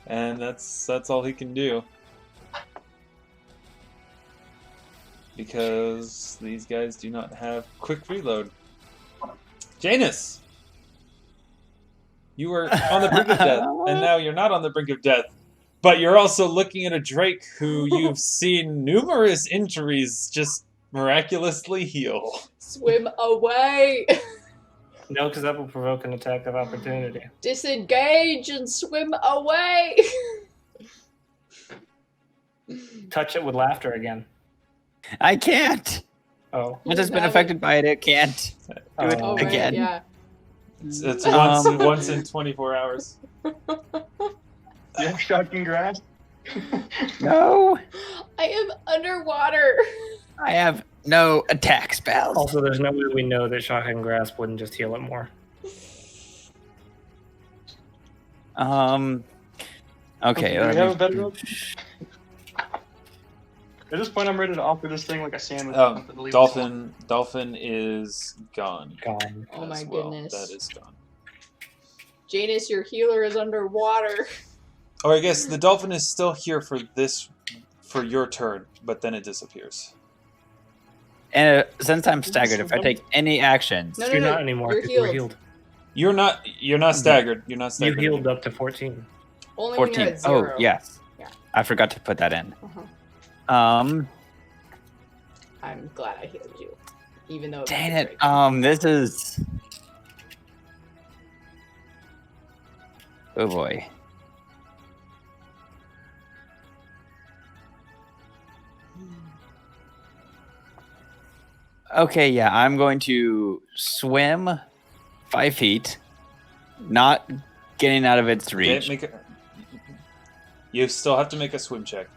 And that's all he can do. Because these guys do not have quick reload. Janus! You were on the brink of death, and now you're not on the brink of death. But you're also looking at a Drake who you've seen numerous injuries just miraculously heal. Swim away. No, because that will provoke an attack of opportunity. Disengage and swim away. Touch it with laughter again. I can't. Oh. Once it's been Now affected by it, it can't. Do it Oh, right, again. yeah. It's Um, once in 24 hours. You have shocking grasp? No, I am underwater. I have no attack spells. Also, there's no way we know that Shocking Grasp wouldn't just heal it more. Okay. Do we have a better rope? At this point, I'm ready to offer this thing like a sandwich. or something to leave us alone. Dolphin is gone. Gone. Oh my as well. goodness. That is gone. Janus, your healer is underwater. Or I guess the dolphin is still here for your turn, but then it disappears. And since I'm staggered, if I take any actions, No, You're not anymore. You're 'cause you were healed. You're not staggered. You're not You staggered. healed anymore. up to 14. Only when you're 14. at 0. Oh, yes. Yeah. I forgot to put that in. Uh-huh. I'm glad I healed you, even though. Dang was it. great. This is. Oh boy. Okay, yeah, I'm going to swim 5 feet, not getting out of its Okay, reach. you still have to make a swim check.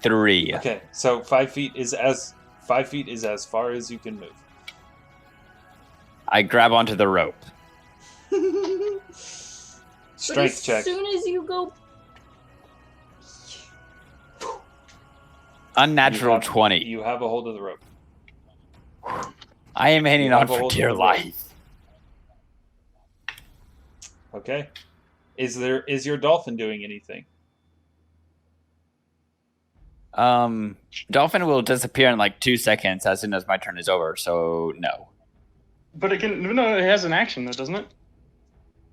Three. Okay, so 5 feet is as far as you can move. I grab onto the rope. Strength But check. as soon as you go, Unnatural 20. You have a hold of the rope. I am hanging You on have a for hold of dear the rope. life. Okay. Is your dolphin doing anything? Dolphin will disappear in like 2 seconds as soon as my turn is over, so no. But it has an action though, doesn't it?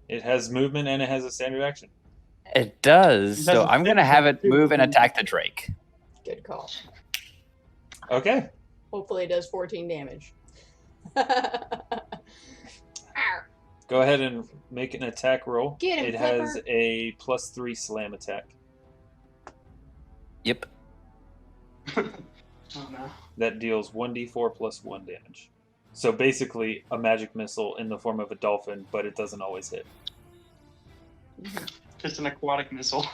It has movement and it has a standard action. It does, It so doesn't I'm gonna fit have it into- move and attack the Drake. good call. Okay. Hopefully, it does 14 damage. Go ahead and make an attack roll. Get him, it has Flipper. a +3 slam attack. Yep. Oh no. That deals 1d4 + 1 damage. So basically a magic missile in the form of a dolphin, but it doesn't always hit. Just an aquatic missile.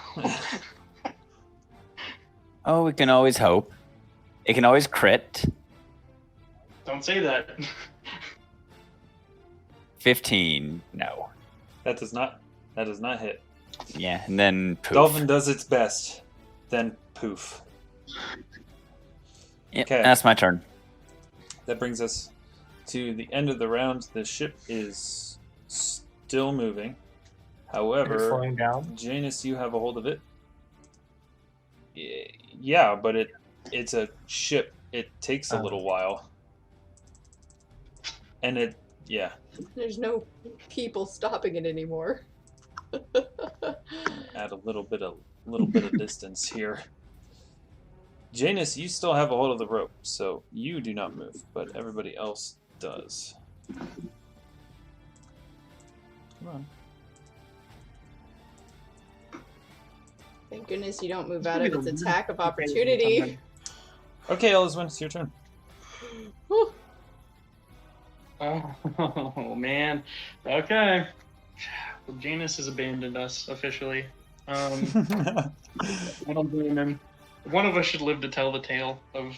Oh, we can always hope. It can always crit. Don't say that. 15. No. That does not hit. Yeah, and then poof. Dolphin does its best, then poof. Yep, Okay. that's my turn. That brings us to the end of the round. The ship is still moving. It's However, slowing down. Janus, you have a hold of it. Yeah, but it's a ship. It takes a Oh. little while. And yeah. There's no people stopping it anymore. Add a little bit of distance here. Janus, you still have a hold of the rope, so you do not move, but everybody else does. Come on. Thank goodness you don't move out of its attack of opportunity. Okay, Elyswen, it's your turn. Whew. Oh man. Okay. Well, Janus has abandoned us officially. I don't blame him. One of us should live to tell the tale of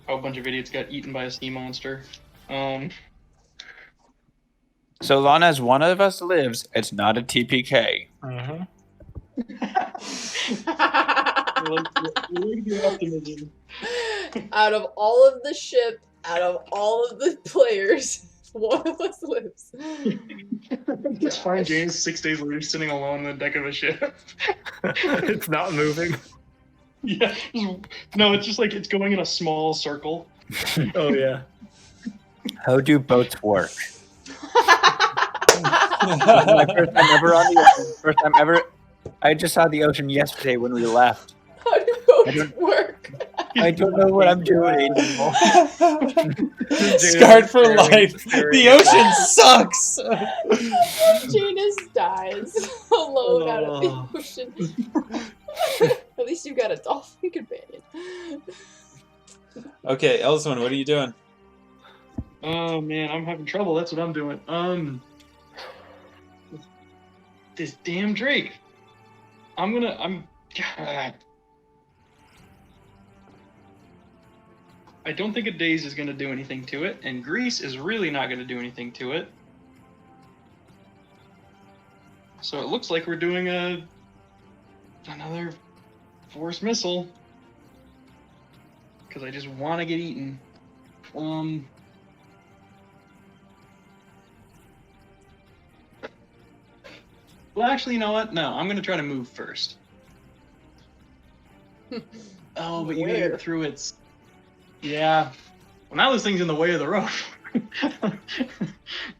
how a bunch of idiots got eaten by a sea monster. So long as one of us lives, it's not a TPK. Mm-hmm. Out of all of the ship, out of all of the players, one of us lives. Just find James 6 days later sitting alone on the deck of a ship. It's not moving. Yeah. No, it's just like it's going in a small circle. Oh yeah. How do boats work? My first time ever on the ocean. First time ever. I just saw the ocean yesterday when we left. How do boats work? I don't know what I'm doing anymore. Scarred for life. The ocean sucks. Janus dies alone out of the ocean. At least you got a dolphin companion. Okay, Elyswen, what are you doing? Oh man, I'm having trouble. That's what I'm doing. This damn Drake. God. I don't think a daze is going to do anything to it, and grease is really not going to do anything to it. So it looks like we're doing another force missile. Because I just want to get eaten. Well, actually, you know what? No, I'm going to try to move first. Oh, but you gotta get through its... Yeah. Well, now this thing's in the way of the rope.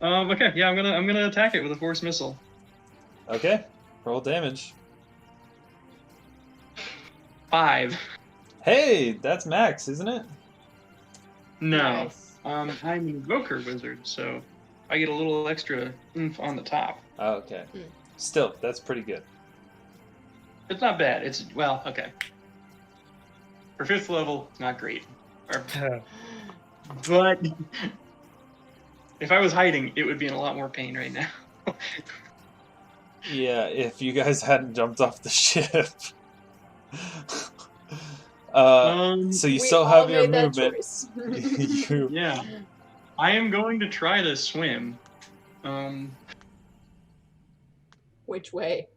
Okay, yeah, I'm gonna attack it with a force missile. Okay, roll damage. 5. Hey, that's max, isn't it? No. Nice. I'm an Invoker Wizard, so I get a little extra oomph on the top. Oh, okay. Still, that's pretty good. It's not bad. It's, well, okay. For 5th level, it's not great. But if I was hiding, it would be in a lot more pain right now. Yeah, if you guys hadn't jumped off the ship. So you We still all have your made that movement. choice. Yeah. I am going to try to swim. Which way?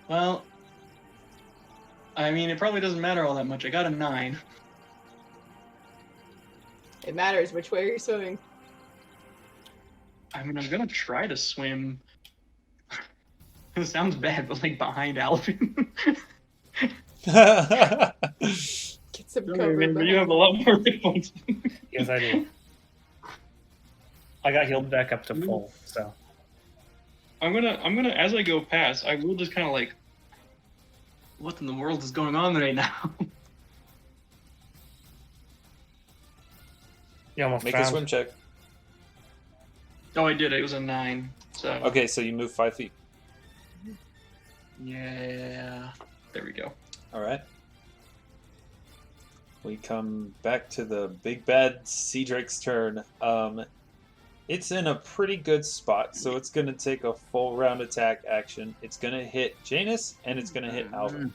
Well, I mean, it probably doesn't matter all that much. I got a 9. It matters which way you're swimming. I mean, I'm gonna try to swim. It sounds bad, but like behind Alvyn. Get some cover. Remember, you have a lot more hit points. Yes, I do. I got healed back up to full, so. I'm gonna, as I go past, I will just kind of like, what in the world is going on right now? You almost Make a drowned. swim check. Oh, I did. It was a 9. So. Okay, so you move 5 feet. Yeah. There we go. All right. We come back to the big bad sea drake's turn. It's in a pretty good spot, so it's going to take a full round attack action. It's going to hit Janus, and it's going to hit Alvyn.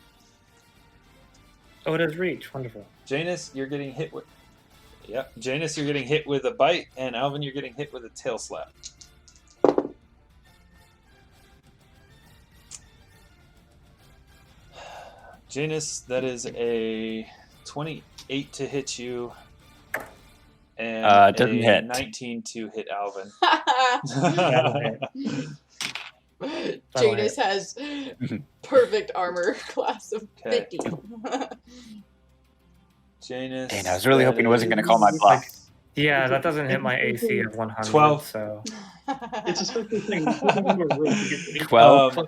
Oh, it has reach. Wonderful. Janus, you're getting hit with... Yep. Janus, you're getting hit with a bite, and Alvyn, you're getting hit with a tail slap. Janus, that is a 28 to hit you, and doesn't a hit. 19 to hit Alvyn. Janus has perfect armor class of Okay. 50. Janus. Dang, I was really hoping it wasn't going to call my bluff. Yeah, that doesn't hit my AC of 100. 12. So It's a special thing. 12.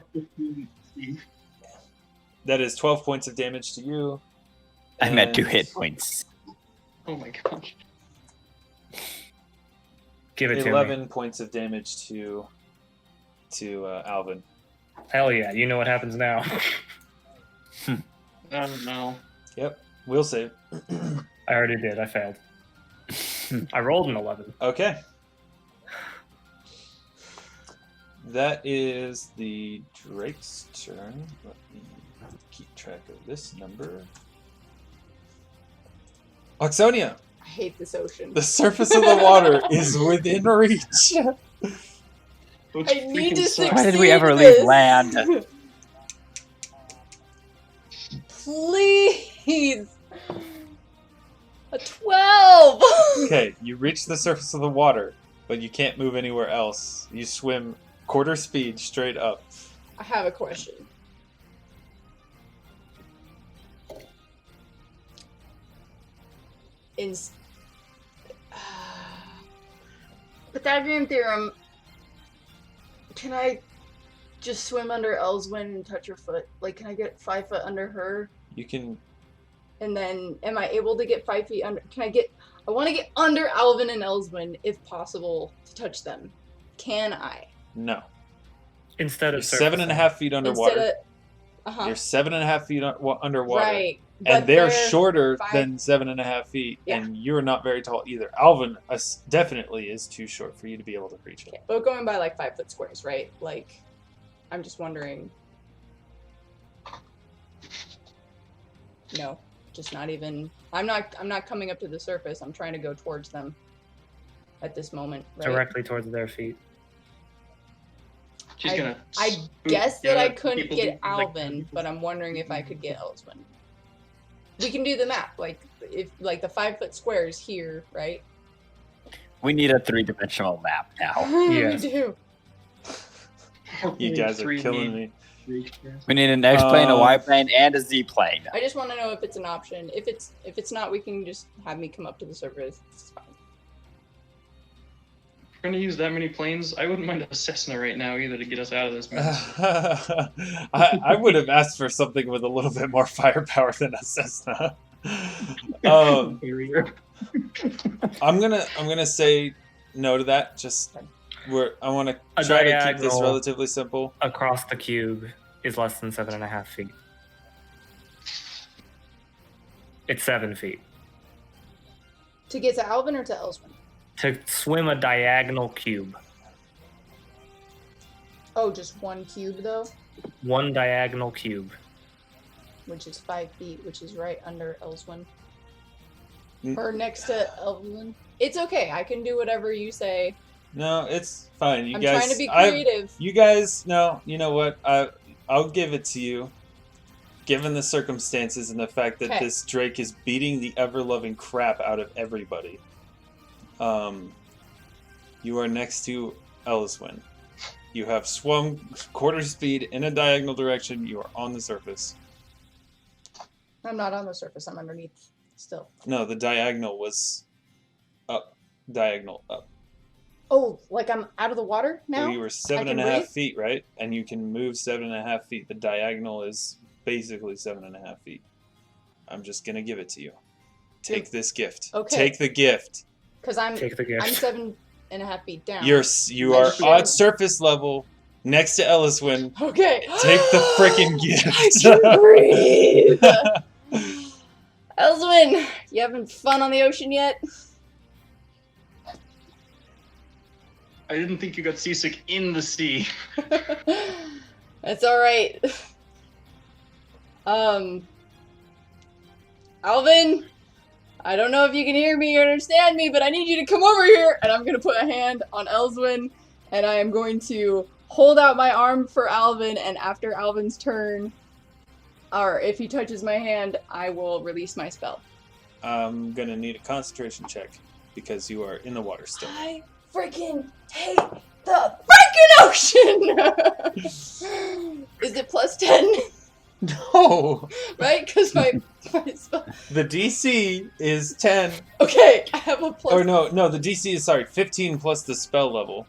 That is 12 points of damage to you. I'm at 2 and hit points. Oh my gosh. give it to me. 11 points of damage to Alvyn. Hell yeah, you know what happens now. I don't know. Yep, we'll save. I already did. I failed. I rolled an 11. Okay. That is the Drake's turn. Let me keep track of this number. Auxsonia, I hate this ocean. the surface of the water is within reach. Which I need to freaking sucks. Why did we ever succeed leave land? Please! A 12! Okay, you reach the surface of the water, but you can't move anywhere else. You swim quarter speed straight up. I have a question. In Pythagorean theorem, can I just swim under Elyswen and touch her foot? Like, can I get 5 foot under her? You can. And then, am I able to get 5 feet under? I want to get under Alvyn and Elyswen, if possible, to touch them. Can I? No. Instead You're of 7.5 feet underwater. Instead of, You're 7.5 feet underwater. right. And But they're shorter 5 than 7.5 feet, Yeah. and you're not very tall either. Alvyn definitely is too short for you to be able to reach it. Okay, but going by like 5 foot squares, right? Like, I'm just wondering. No, just not even. I'm not coming up to the surface. I'm trying to go towards them. At this moment, right? Directly towards their feet. She's gonna. I spook guess the that I other couldn't people get who, like, Alvyn, but I'm wondering if I could get Elyswen. We can do the map, like if like the 5-foot square is here, right? We need a 3-dimensional map now. Yes. We do. You guys are killing me. We need an X plane, a Y plane, and a Z plane. I just want to know if it's an option. If it's not, we can just have me come up to the surface. It's fine. If we're gonna use that many planes, I wouldn't mind a Cessna right now either to get us out of this mess. I would have asked for something with a little bit more firepower than a Cessna. I'm gonna say no to that. Just I want to try to keep this relatively simple. Across the cube is less than 7.5 feet. It's 7 feet. To get to Alvyn or to Elyswen? To swim a diagonal cube. Oh, just one cube though? One diagonal cube. Which is 5 feet, which is right under Elyswen. Mm. Or next to Elvyn. It's okay. I can do whatever you say. No, it's fine. You I'm guys, trying to be creative. You guys, no, you know what? I'll give it to you. Given the circumstances and the fact that this Drake is beating the ever-loving crap out of everybody. You are next to Elyswen. You have swum quarter speed in a diagonal direction. You are on the surface. I'm not on the surface. I'm underneath still. No, the diagonal was up. Diagonal up. Oh, like I'm out of the water now? So you were 7.5 feet, right? And you can move 7.5 feet. The diagonal is basically 7.5 feet. I'm just gonna give it to you. Take this gift. Okay. Take the gift. Because I'm Take the gift. 7.5 feet down. You are on surface level next to Elyswen. Okay. Take the freaking gift. I can breathe. Elyswen, you having fun on the ocean yet? I didn't think you got seasick in the sea. That's all right. Alvyn, I don't know if you can hear me or understand me, but I need you to come over here. And I'm going to put a hand on Elyswen, and I am going to hold out my arm for Alvyn, and after Alvin's turn, or if he touches my hand, I will release my spell. I'm going to need a concentration check because you are in the water still. I freaking hate the freaking ocean! Is it plus 10? No! Right? Because my spell... The DC is 10. Okay, I have a plus... Or no, the DC is, 15 plus the spell level.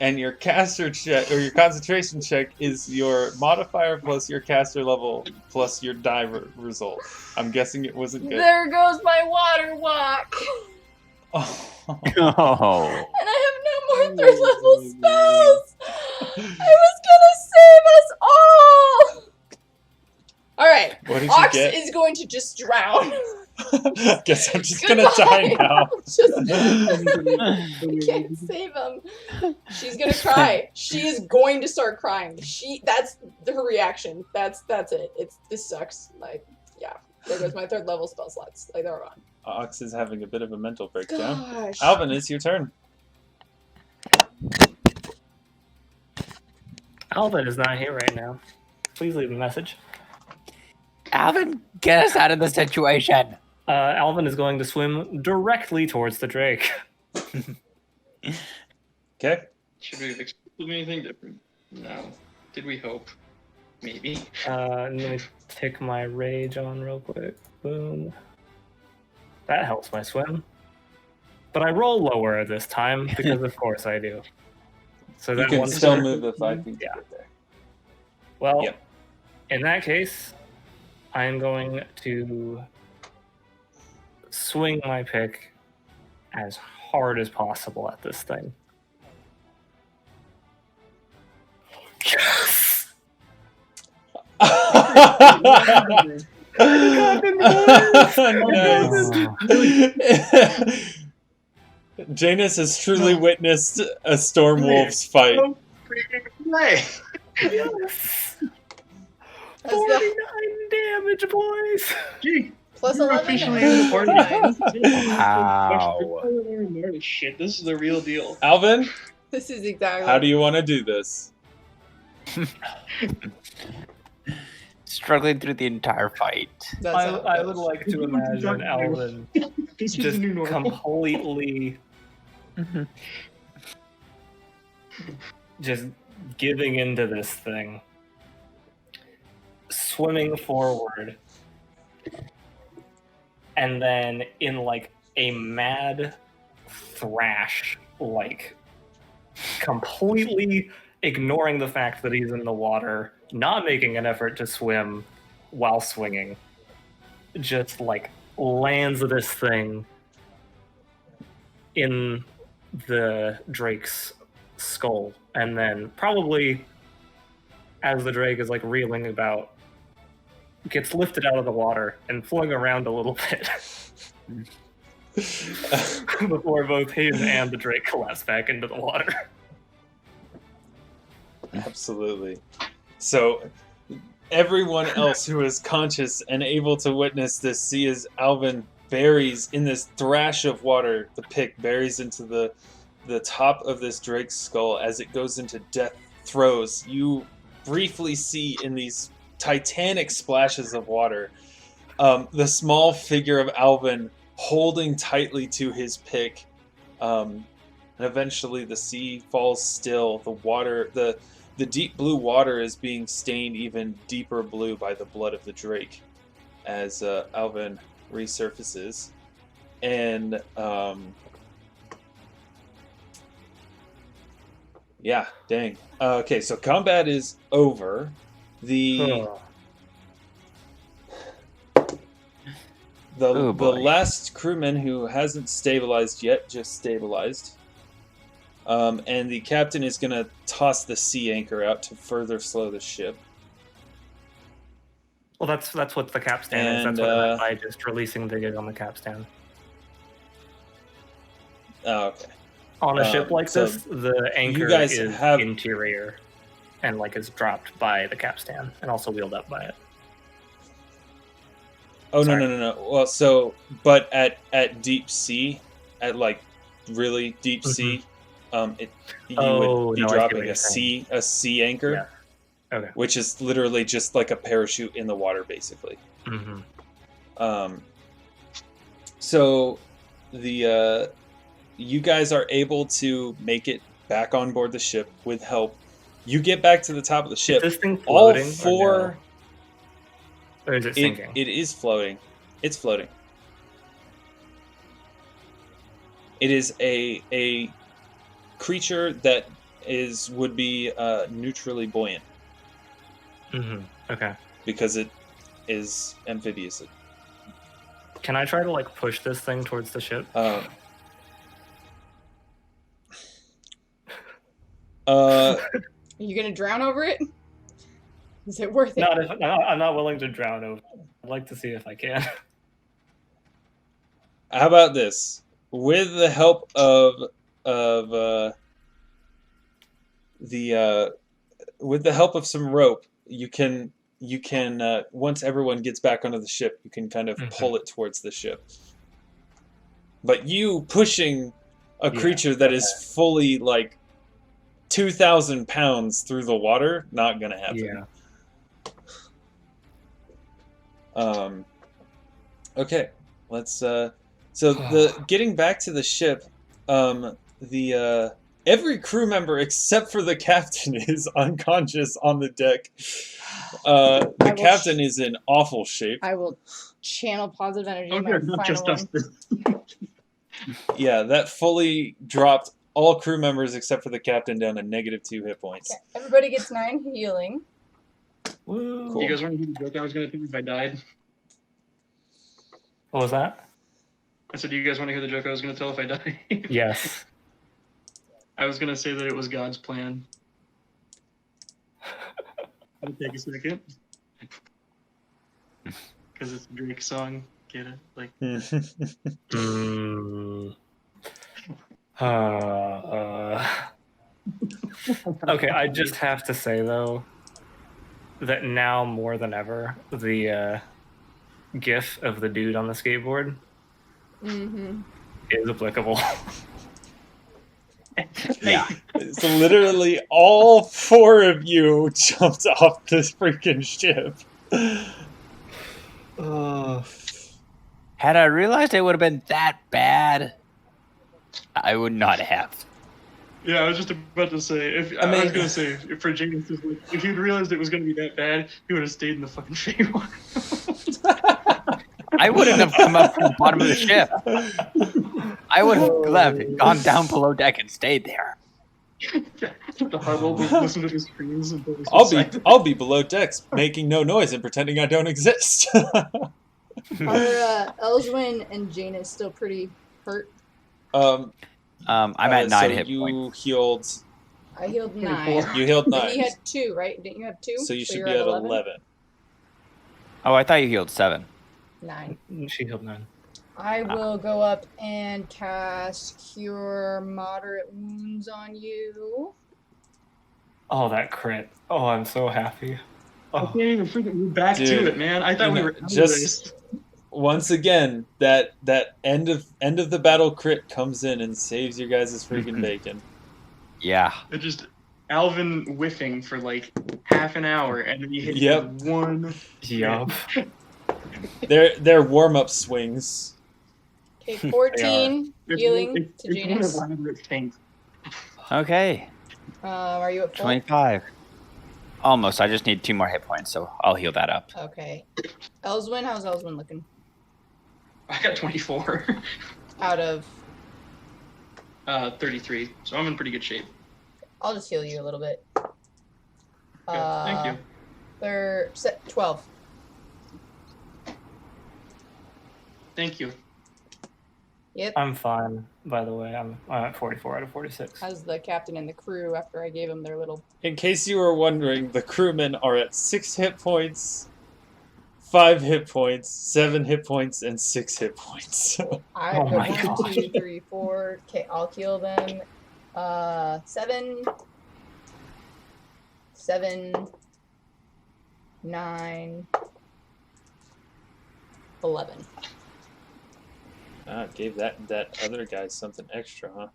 And your caster check, or your concentration check, is your modifier plus your caster level plus your die result. I'm guessing it wasn't good. There goes my water walk! Oh. Oh. And I have no more 3rd level spells! I was gonna save us all! Alright, What did you Ox get? is going to just drown. Guess I'm just gonna die now. I can't save him. She's gonna cry. She is going to start crying. That's her reaction. That's it. This sucks. Like, yeah. There goes my 3rd level spell slots. Like, they're on. Ox is having a bit of a mental breakdown. Gosh. Alvyn, it's your turn. Alvyn is not here right now. Please leave a message. Alvyn, get us out of the situation. Alvyn is going to swim directly towards the Drake. Okay. Should we have expected anything different? No. Did we hope? Maybe. Let me tick my rage on real quick. Boom. That helps my swim. But I roll lower this time because of course I do. So You that can one still turn- move the 5 feet to Yeah. get there. Well, Yep. in that case, I am going to swing my pick as hard as possible at this thing. Yes! Nice. Janus has truly witnessed a Storm Wolf's fight. Hey! That's the 49 damage, boys. Gee, plus you're 11. officially in the party. Wow. Shit, this is the real deal. Alvyn, This is exactly. how do you want to do this? Struggling through the entire fight. That's how it I would goes. like to imagine Alvyn This is just the new normal. completely just giving into this thing, swimming forward, and then in like a mad thrash, like completely ignoring the fact that he's in the water, not making an effort to swim while swinging, just like lands this thing in the drake's skull, and then probably as the drake is like reeling about, gets lifted out of the water and flung around a little bit before both him and the drake collapse back into the water. Absolutely. So everyone else who is conscious and able to witness this see as Alvyn buries in this thrash of water, the pick buries into the top of this drake's skull as it goes into death throes. You briefly see in these titanic splashes of water the small figure of Alvyn holding tightly to his pick, and eventually the sea falls still. The water, the deep blue water is being stained even deeper blue by the blood of the drake as Alvyn resurfaces. And yeah, dang. Okay, so combat is over. The Oh, boy. last crewman who hasn't stabilized yet just stabilized. And the captain is going to toss the sea anchor out to further slow the ship. Well, that's what the capstan is. And, That's what I meant by just releasing the gig on the capstan. Oh, okay. On a ship like so this, the anchor guys is have- interior and like is dropped by the capstan and also wheeled up by it. Oh, Sorry. no. Well, so, but at deep sea, at like really deep sea, you would be No, I see what dropping you're saying. a sea anchor, Yeah. Okay. which is literally just like a parachute in the water, basically. Mm-hmm. So the you guys are able to make it back on board the ship with help. You get back to the top of the Is ship. this thing All floating? four. Or is it sinking? It is floating. It's floating. It is a creature that would be neutrally buoyant Mm-hmm. Okay. because it is amphibious. Can I try to like push this thing towards the ship? Are you gonna drown over it? Is it worth it? I'm not willing to drown over. I'd like to see if I can. How about this? With the help of with the help of some rope, you can once everyone gets back onto the ship, you can kind of pull it towards the ship. But you pushing a creature that is fully like 2,000 pounds through the water, not gonna happen. Yeah. Okay, let's. So the getting back to the ship, every crew member except for the captain is unconscious on the deck. The captain is in awful shape. I will channel positive energy. Oh, in my good, not final just one. us. Yeah, that fully dropped all crew members except for the captain down to -2 hit points. Okay. Everybody gets 9 healing. Woo. Cool. You guys want to hear the joke I was going to tell if I died? What was that? I said, do you guys want to hear the joke I was going to tell if I died? Yes. I was going to say that it was God's plan. It'll take a second. Because it's a Drake song. Get it? Like, Okay, I just have to say though, that now more than ever, the GIF of the dude on the skateboard is applicable. Yeah. So literally all 4 of you jumped off this freaking ship. Had I realized it would have been that bad, I would not have. Yeah, I was just about to say. I was gonna say for Janus, if he'd realized it was gonna be that bad, he would have stayed in the fucking Feywild. I wouldn't have come up from the bottom of the ship. I would have left, gone down below deck, and stayed there. The Harlow will listen to his screams until he's I'll be below decks, making no noise and pretending I don't exist. Are Elyswen and Janus still pretty hurt? I'm at 9 hit you points. healed. I healed 9. You healed 9. And you had 2, right? Didn't you have 2? So you should you're be at 11. Oh, I thought you healed 7. 9. She healed 9. I will go up and cast Cure Moderate Wounds on you. Oh, that crit. Oh, I'm so happy. I Oh. can't even freaking move back Dude, to it, man. I thought we were just once again that end of the battle crit comes in and saves your guys' freaking bacon. Yeah. It just Alvyn whiffing for like half an hour, and then you hit Yep. one. Yup. They're warm up swings. Okay, 14 healing to Janus. Okay. Are you at full? 25. Almost. I just need 2 more hit points, so I'll heal that up. Okay. Elyswen, how's Elyswen looking? I got 24. Out of... 33. So I'm in pretty good shape. I'll just heal you a little bit. Thank you. They're 12. Thank you. Yep. I'm fine, by the way. I'm at 44 out of 46. How's the captain and the crew after I gave them their little... In case you were wondering, the crewmen are at 6 hit points, 5 hit points, 7 hit points, and 6 hit points. I Oh my 1, 2, 3, 4. Okay, I'll heal them. 7, 9, 11. Ah, gave that other guy something extra, huh?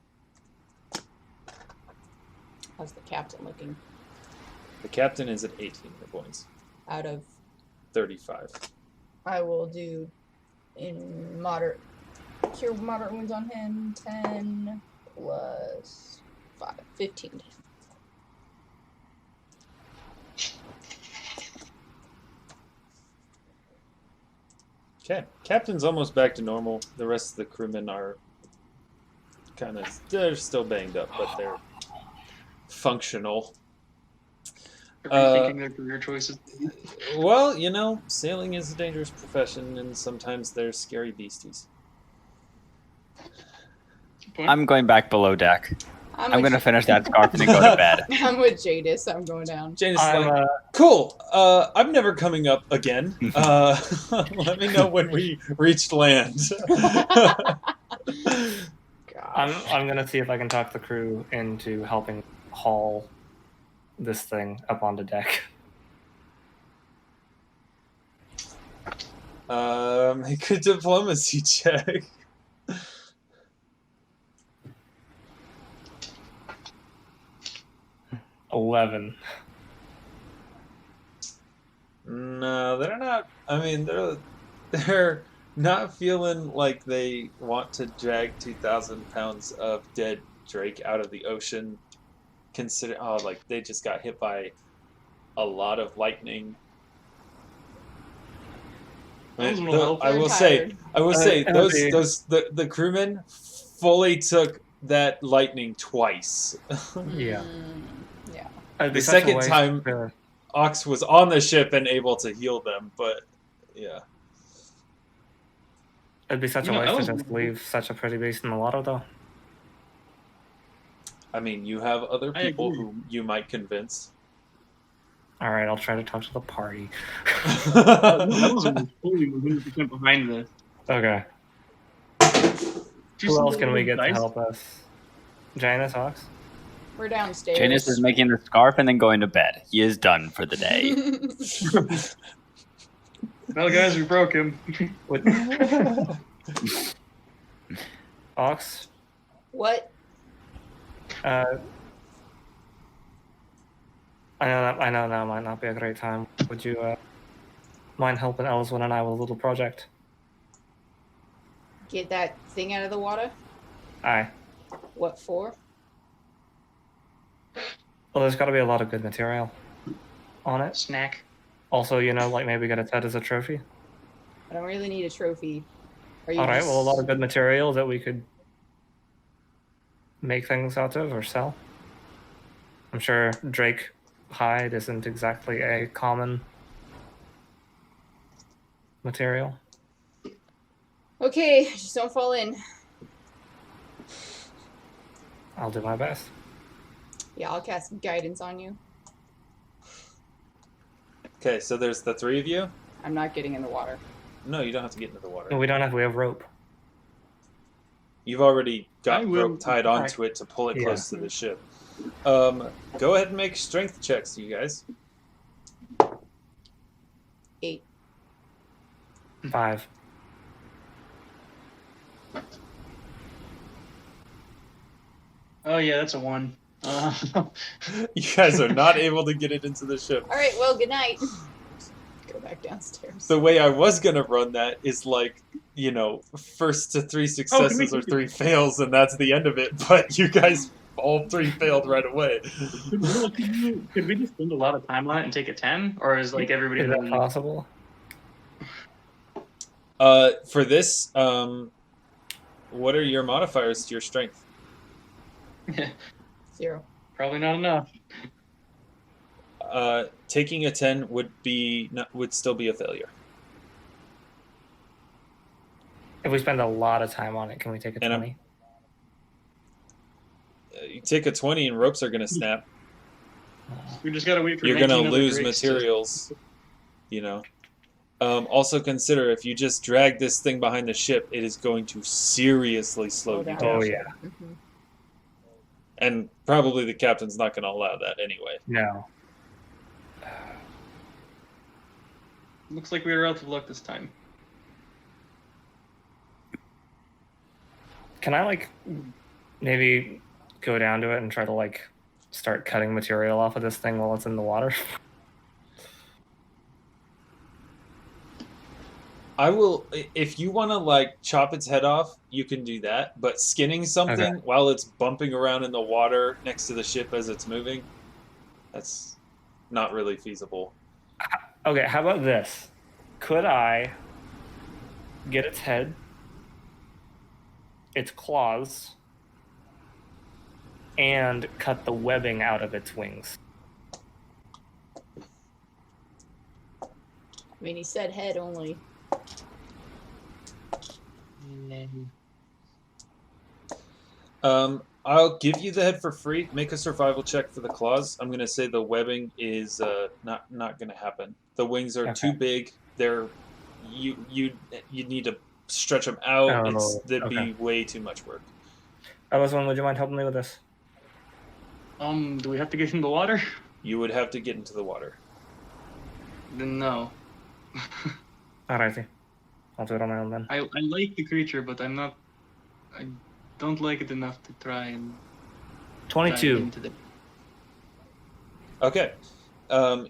How's the captain looking? The captain is at 18 hit points. Out of... 35. I will do in moderate... Cure moderate wounds on him. 10 plus 5. 15. Okay, captain's almost back to normal. The rest of the crewmen are they're still banged up, but they're functional. Rethinking their career choices. Well, sailing is a dangerous profession, and sometimes there's scary beasties. I'm going back below deck. I'm going to finish that scarf and then go to bed. I'm with Jadis. I'm going down. Janus is like, cool. I'm never coming up again. Let me know when we reach land. I'm going to see if I can talk the crew into helping haul this thing up onto deck. Make a diplomacy check. $11. No, they're not. I mean, they're not feeling like they want to drag 2,000 pounds of dead drake out of the ocean. Like they just got hit by a lot of lightning. I will say, the crewmen fully took that lightning twice. Yeah. Yeah. The second time, Aux was on the ship and able to heal them, but yeah. It'd be such a waste to just leave such a pretty beast in the water, though. I mean, you have other people who you might convince. All right, I'll try to talk to the party. I was fully 100% behind this. Okay. Who else can we get to help us? Janus, Aux? We're downstairs. Janus is making the scarf and then going to bed. He is done for the day. Well, guys, we broke him. Ox, What? I know now might not be a great time. Would you mind helping Elyswen and I with a little project? Get that thing out of the water? Aye. What for? Well, there's got to be a lot of good material on it. Snack. Also, you know, like maybe get its head as a trophy. I don't really need a trophy. Are you All right, just- well, a lot of good material that we could make things out of or sell. I'm sure Drake hide isn't exactly a common material. Okay, just don't fall in. I'll do my best. Yeah, I'll cast guidance on you. Okay, so there's the three of you. I'm not getting in the water. No, you don't have to get into the water. No, we don't have. We have rope. You've already got I will- rope tied onto it to pull it Yeah. close to the ship. Go ahead and make strength checks, you guys. 8. 5. Oh yeah, that's a 1. You guys are not able to get it into the ship. All right, well, good night. Go back downstairs. The way I was gonna run that is like, you know, first to 3 successes or 3 fails, and that's the end of it. But you guys all 3 failed right away. Could we just spend a lot of time on it and take a 10, or is like everybody? Is that possible? For this, what are your modifiers to your strength? 0. Probably not enough. Taking a 10 would still be a failure. If we spend a lot of time on it, can we take a And 20? You take a 20 and ropes are gonna snap. We just gotta wait for. You're gonna 19 other lose drakes to- materials. You know. Also consider if you just drag this thing behind the ship, it is going to seriously slow you down. down. Oh, yeah. Mhm. And probably the captain's not going to allow that anyway. No. Looks like we were out of luck this time. Can I, like, maybe go down to it and try to, like, start cutting material off of this thing while it's in the water? I will, if you want to like chop its head off, you can do that. But skinning something while it's bumping around in the water next to the ship as it's moving, that's not really feasible. Okay, how about this? Could I get its head, its claws, and cut the webbing out of its wings? I mean, he said head only. I'll give you the head for free. Make a survival check for the claws. I'm gonna say the webbing is not gonna happen. The wings are too big. They're you need to stretch them out. That'd be way too much work. Elyswen, would you mind helping me with this? Do we have to get in the water? You would have to get into the water. Then no. Alrighty. I'll do it on my own then. I like the creature, but I don't like it enough to try and dive 22. into the... Okay.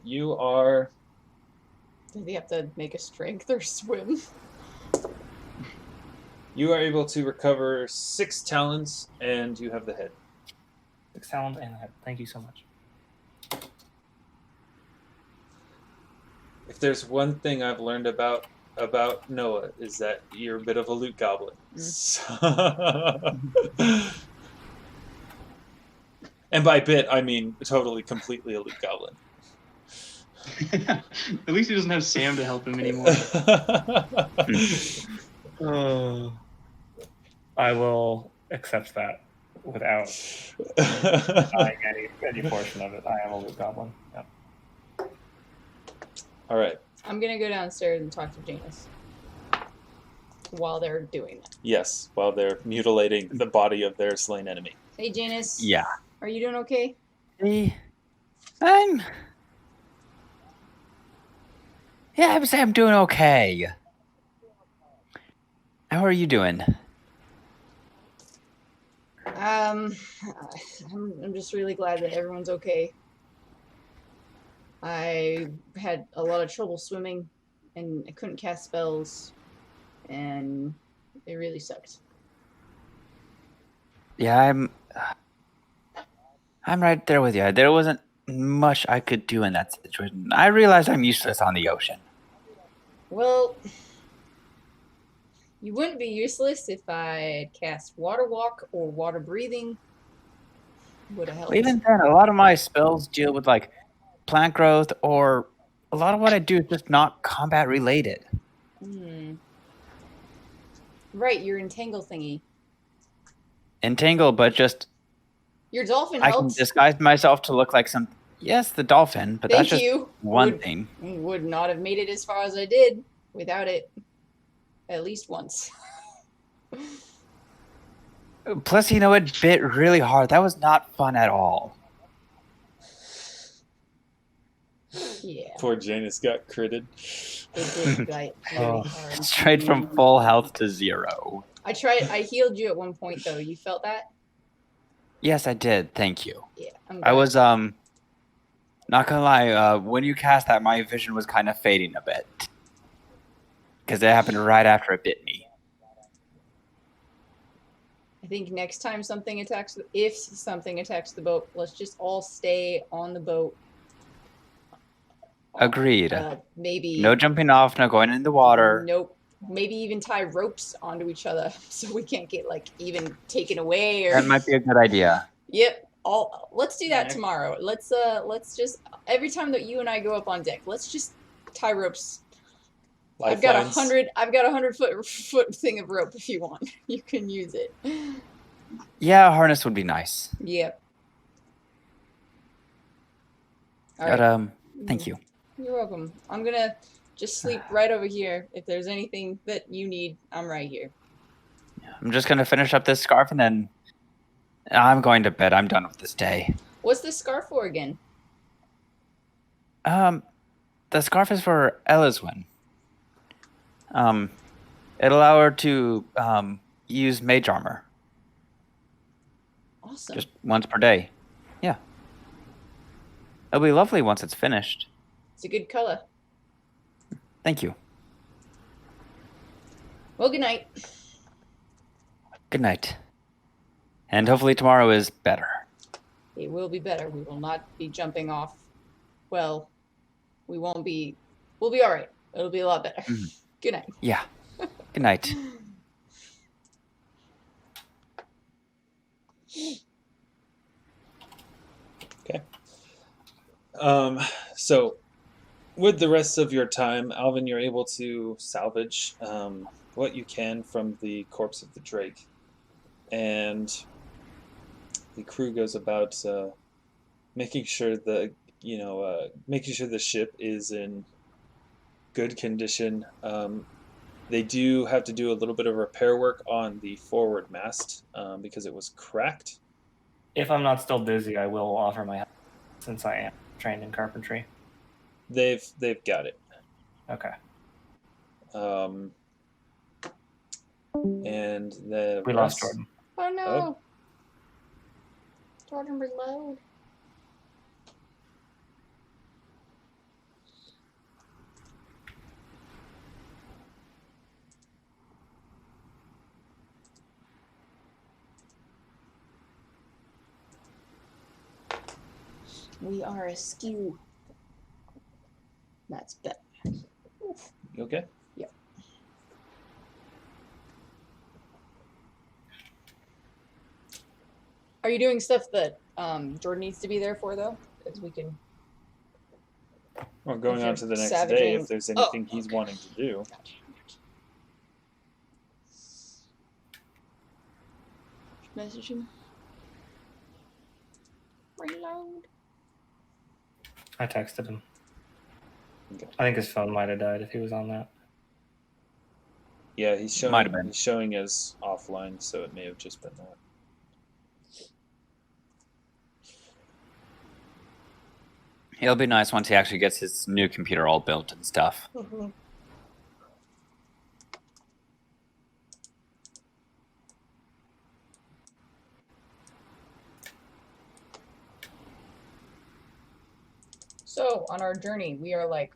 You are. Do they have to make a strength or swim? You are able to recover 6 talents, and you have the head. 6 talents and a head. Thank you so much. If there's one thing I've learned about Noah, is that you're a bit of a loot goblin. And by bit, I mean totally, completely a loot goblin. At least he doesn't have Sam to help him anymore. I will accept that without buying any portion of it. I am a loot goblin. Yep. All right. I'm gonna go downstairs and talk to Janus while they're doing that. Yes, while they're mutilating the body of their slain enemy. Hey, Janus. Yeah. Are you doing okay? Hey, I'm. Yeah, I would say I'm doing okay. How are you doing? I'm just really glad that everyone's okay. I had a lot of trouble swimming, and I couldn't cast spells, and it really sucked. Yeah, I'm right there with you. There wasn't much I could do in that situation. I realize I'm useless on the ocean. Well, you wouldn't be useless if I cast water walk or water breathing. Would have helped. Well, even then, a lot of my spells deal with like plant growth, or a lot of what I do is just not combat related. Right, your entangle thingy. Entangle, but just Your dolphin I can helps. disguise myself to look like some. Yes, the dolphin, but Thank that's just you. one thing. Would not have made it as far as I did without it. At least once. Plus, it bit really hard. That was not fun at all. Yeah. Poor Janus got critted. It did bite really hard. Straight from full health to 0. I healed you at one point though. You felt that? Yes, I did. Thank you. Yeah. I was not gonna lie. When you cast that, my vision was kind of fading a bit because it happened right after it bit me. I think next time if something attacks the boat, let's just all stay on the boat. Agreed. Maybe No jumping off. No going in the water. Nope. Maybe even tie ropes onto each other so we can't get like even taken away or. That might be a good idea. Yep. Let's do that tomorrow. Let's just every time that you and I go up on deck, let's just tie ropes. I've got 100 foot thing of rope if you want. You can use it. Yeah, a harness would be nice. Yep. All But right. thank you. You're welcome. I'm gonna just sleep right over here. If there's anything that you need, I'm right here. I'm just gonna finish up this scarf and then I'm going to bed. I'm done with this day. What's this scarf for again? The scarf is for Elyswen. It allow her to use mage armor. Awesome. Just once per day. Yeah. It'll be lovely once it's finished. It's a good color. Thank you. Well, good night. Good night. And hopefully tomorrow is better. It will be better. We will not be jumping off. Well, we won't be. We'll be all right. It'll be a lot better. Mm. Good night. Yeah. Good night. Okay. So with the rest of your time, Alvyn, you're able to salvage what you can from the corpse of the drake. And the crew goes about making sure the ship is in good condition. They do have to do a little bit of repair work on the forward mast because it was cracked. If I'm not still dizzy, I will offer my help since I am trained in carpentry. They've got it. Okay. And the We lost Jordan. Oh no. Oh. Jordan, reload. We are askew. That's better. Oof. You okay? Yep. Are you doing stuff that Jordan needs to be there for, though? Because we can. Well, going If on to the you're next day, savaging- if there's anything he's wanting to do. Message him. Reload. I texted him. Okay. I think his phone might have died if he was on that. Yeah, he's showing. Might have been. He's showing as offline, so it may have just been that. It'll be nice once he actually gets his new computer all built and stuff. So on our journey, we are like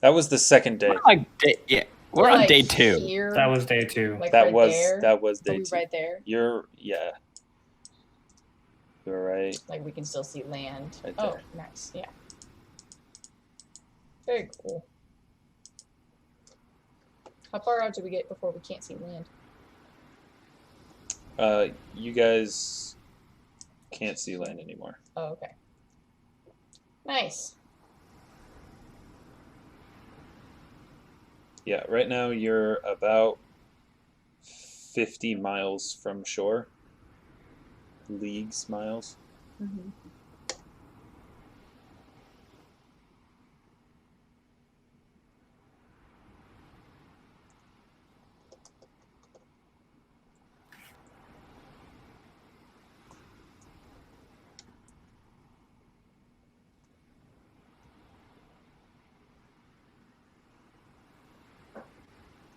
That was the second day. We're on like day 2. Here, That was day 2. like That right was there. day Are we 2. right there? You're right. Like we can still see land. Right Oh, there. nice. Yeah. Very cool. How far out do we get before we can't see land? You guys can't see land anymore. Oh, okay. Nice. Yeah, right now you're about 50 miles from shore. Leagues, miles. Mm-hmm.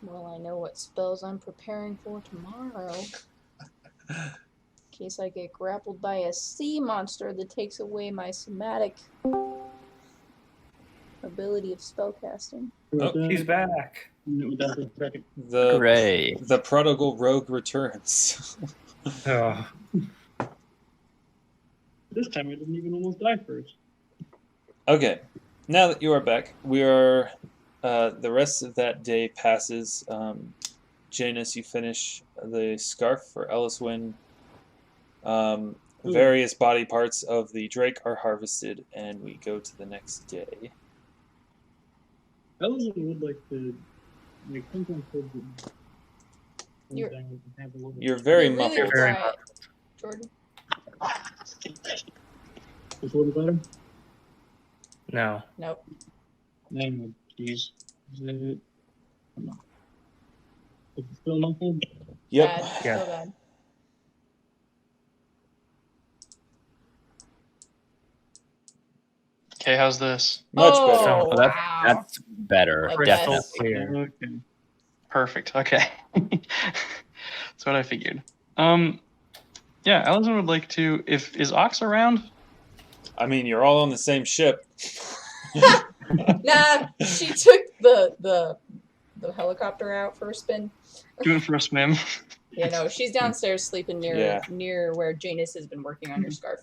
Well, I know what spells I'm preparing for tomorrow. In case I get grappled by a sea monster that takes away my somatic ability of spellcasting. Oh, He's back. Hooray. The prodigal rogue returns. Oh, This time I didn't even almost die first. Okay, now that you are back, we are. The rest of that day passes. Janus, you finish the scarf for Elyswen. Various body parts of the Drake are harvested, and we go to the next day. Elyswen would like to, like, sometimes You're very You're really muffled. Very quiet, Jordan. Is what about him? no. Nope. No, jeez. Is it still muffled? Yep. Bad. Yeah. So bad. Okay, how's this? Much Oh, better. Oh, that's, wow. that's better. Like Crystal this. Definitely. clear. Okay. Perfect. Okay. That's what I figured. Yeah, Alvyn would like to. Is Ox around? I mean, you're all on the same ship. Nah, she took the helicopter out for a spin. Doing for a swim. You know, she's downstairs sleeping Yeah. near where Janus has been working on your scarf.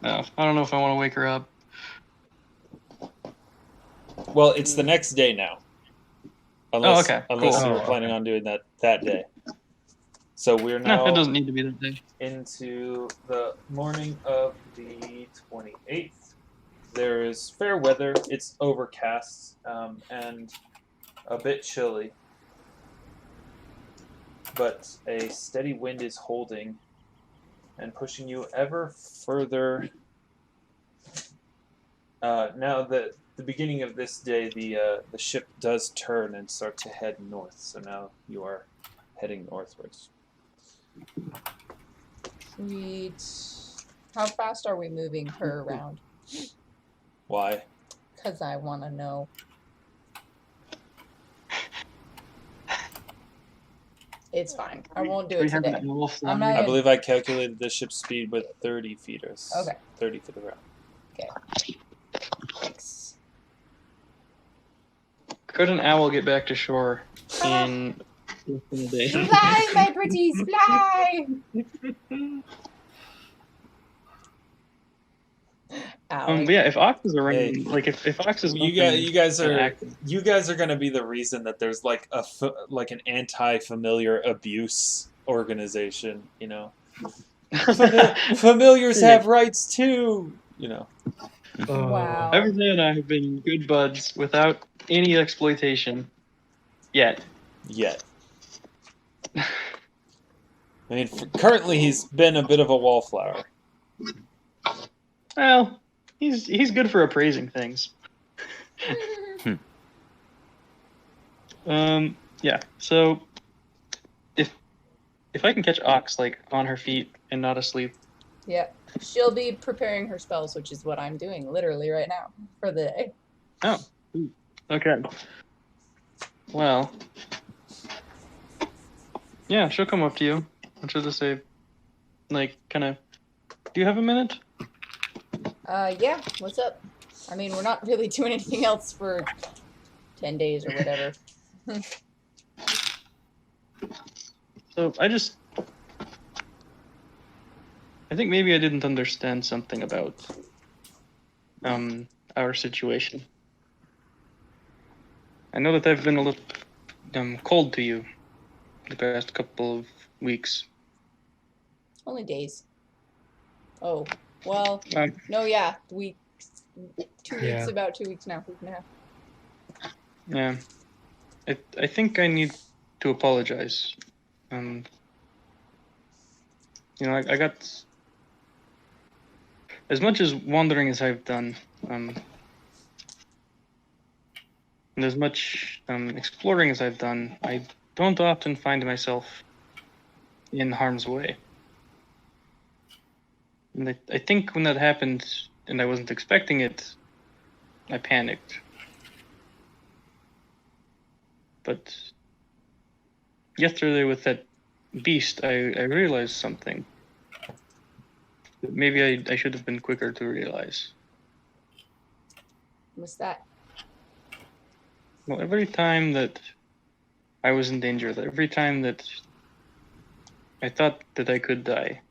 No, I don't know if I want to wake her up. Well, it's the next day now. Unless, okay, unless cool. you were Oh, planning on doing that day. So we're No, it now doesn't need to be that day. into the morning of the 28th. There is fair weather. It's overcast and a bit chilly. But a steady wind is holding and pushing you ever further. Now that the beginning of this day, the ship does turn and start to head north. So now you are heading northwards. Sweet. How fast are we moving her around? Why? Because I want to know. It's fine. I won't do We it have today. that wolf I'm flying. not- I believe I calculated the ship speed with 30 feet or Okay. 30 feet around. Thanks. Could an owl get back to shore in less than a day? Fly, my pretties, fly! Alex. But yeah, if Ox is around, Hey. like if Ox is You guys are going to be the reason that there's like an anti-familiar abuse organization. You know, familiars have rights too. You know. Wow. Everything and I have been good buds without any exploitation yet. Yet. I mean, currently he's been a bit of a wallflower. Well, he's good for appraising things. Yeah. So if I can catch Ox like on her feet and not asleep, Yep. She'll be preparing her spells, which is what I'm doing literally right now for the day. Oh. Okay. Well. Yeah, she'll come up to you. And she'll just say, like, kind of, do you have a minute? Yeah, what's up? I mean, we're not really doing anything else for 10 days or whatever. So I think maybe I didn't understand something about our situation. I know that I've been a little cold to you the past couple of weeks. Only days. Oh, well, Um, no, yeah, weeks. 2 weeks, Yeah. about 2 weeks now, week and a half. Yeah. I think I need to apologize. You know, I got as much as wandering as I've done, and as much exploring as I've done, I don't often find myself in harm's way. And I think when that happened, and I wasn't expecting it, I panicked. But yesterday with that beast, I realized something that maybe I should have been quicker to realize. What's that? Well, every time that I was in danger, every time that I thought that I could die,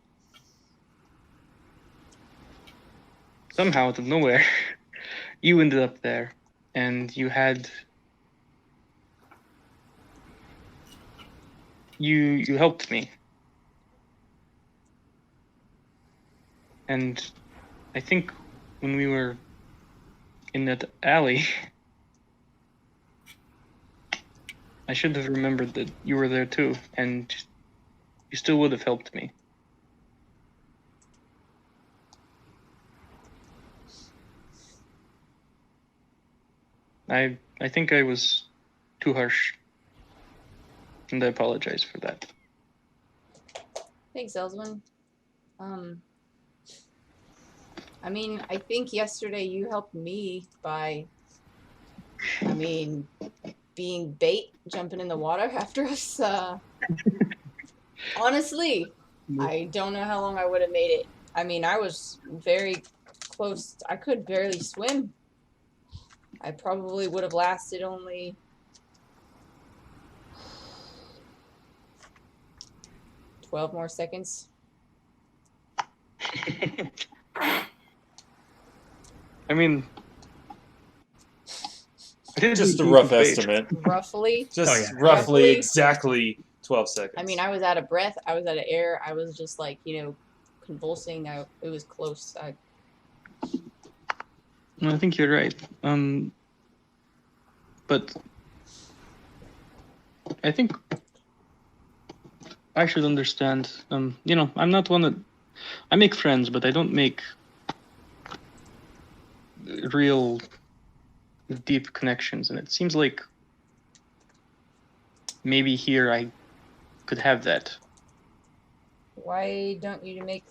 somehow out of nowhere, you ended up there, and you helped me. And I think when we were in that alley, I should have remembered that you were there too, and you still would have helped me. I think I was too harsh, and I apologize for that. Thanks, Elyswen. I mean, I think yesterday you helped me by, being bait, jumping in the water after us. Honestly, I don't know how long I would have made it. I mean, I was very close. I could barely swim. I probably would have lasted only 12 more seconds. I mean, Just a rough estimate. Roughly. Just yeah. roughly, exactly 12 seconds. I mean, I was out of breath. I was out of air. I was just like, convulsing. It was close. I think you're right. But I think I should understand. I'm not one that I make friends, but I don't make real deep connections. And it seems like maybe here I could have that. Why don't you make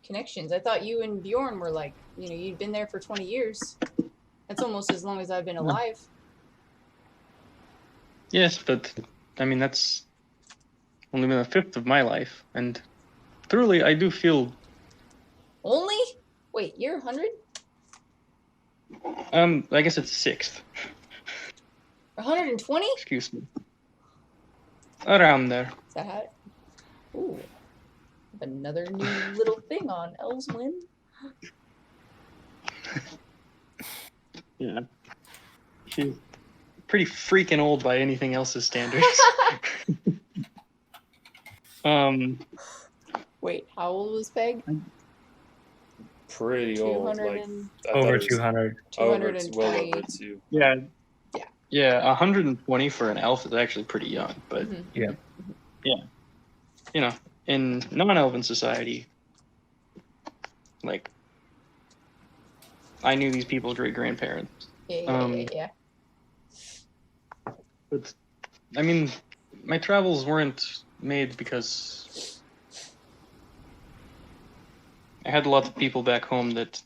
connections? I thought you and Bjorn were like, you'd been there for 20 years. That's almost as long as I've been alive. Yes, but I mean, that's only been a fifth of my life. And truly, I do feel... Only? Wait, you're 100? I guess it's sixth. 120? Excuse me. Around there. Is that how? Ooh. Another new little thing on Elyswen. Yeah. She's pretty freaking old by anything else's standards. Wait, how old was Peg? Pretty old. 200 Like, and... I thought Over it was 200. Over, 220. well over 2. Yeah. Yeah. Yeah, 120 for an elf is actually pretty young, but Mhm. Yeah. In non-elven society, like, I knew these people's great-grandparents. Yeah. But, I mean, my travels weren't made because had a lot of people back home that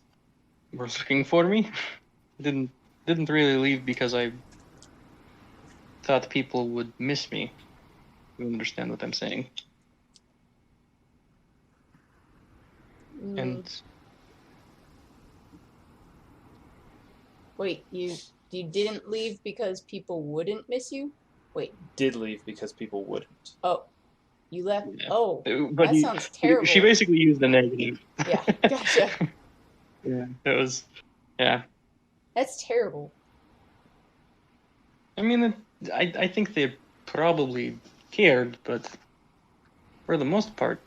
were looking for me. Didn't really leave because I thought people would miss me. You understand what I'm saying? And wait, you didn't leave because people wouldn't miss you? Wait. Did leave because people wouldn't. Oh, you left. Yeah. Oh, but that sounds terrible. She basically used the negative. Yeah, gotcha. Yeah, it was. Yeah. That's terrible. I mean, I think they probably cared, but for the most part,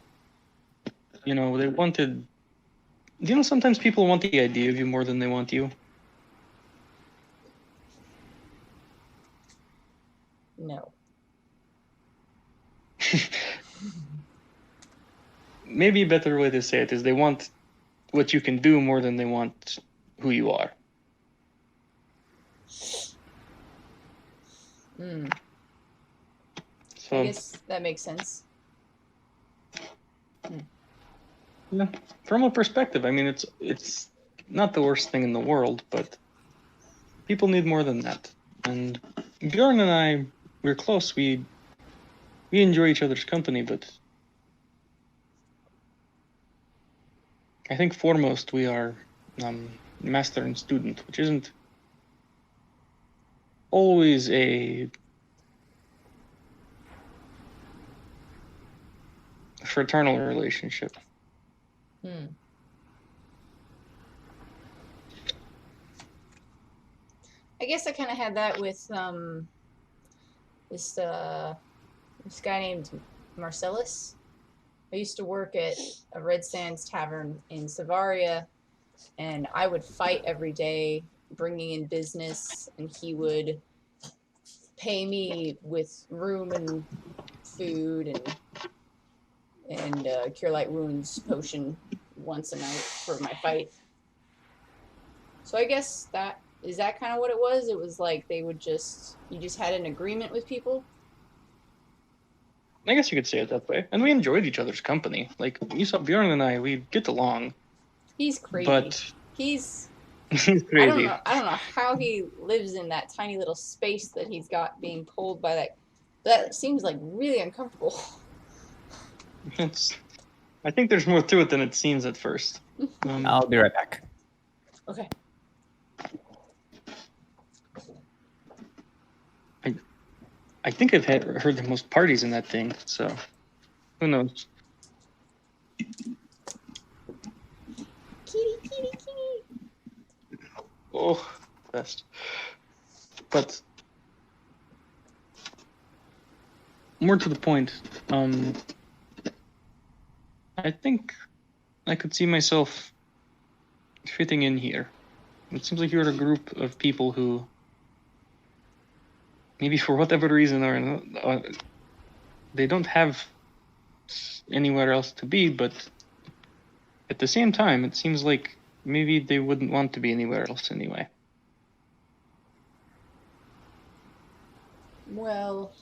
they wanted. Sometimes people want the idea of you more than they want you. No. Maybe a better way to say it is they want what you can do more than they want who you are. So, I guess that makes sense. Yeah, from a perspective, I mean, it's not the worst thing in the world, but people need more than that. And Bjorn and I, we're close. We enjoy each other's company, but I think foremost we are master and student, which isn't always a fraternal relationship. I guess I kind of had that with this guy named Marcellus. I used to work at a Red Sands tavern in Savaria, and I would fight every day, bringing in business, and he would pay me with room and food and Cure Light Wounds potion once a night for my fight. So I guess is that kind of what it was? It was like you just had an agreement with people? I guess you could say it that way. And we enjoyed each other's company. Like, you saw Bjorn and I, we get along. He's crazy. But he's crazy. I don't know how he lives in that tiny little space that he's got being pulled by that. That seems like really uncomfortable. I think there's more to it than it seems at first. I'll be right back. Okay. I think I've heard the most parties in that thing, so who knows? Kitty. Oh, best. But more to the point, I think I could see myself fitting in here. It seems like you're a group of people who, maybe for whatever reason or they don't have anywhere else to be, but at the same time, it seems like maybe they wouldn't want to be anywhere else anyway. Well,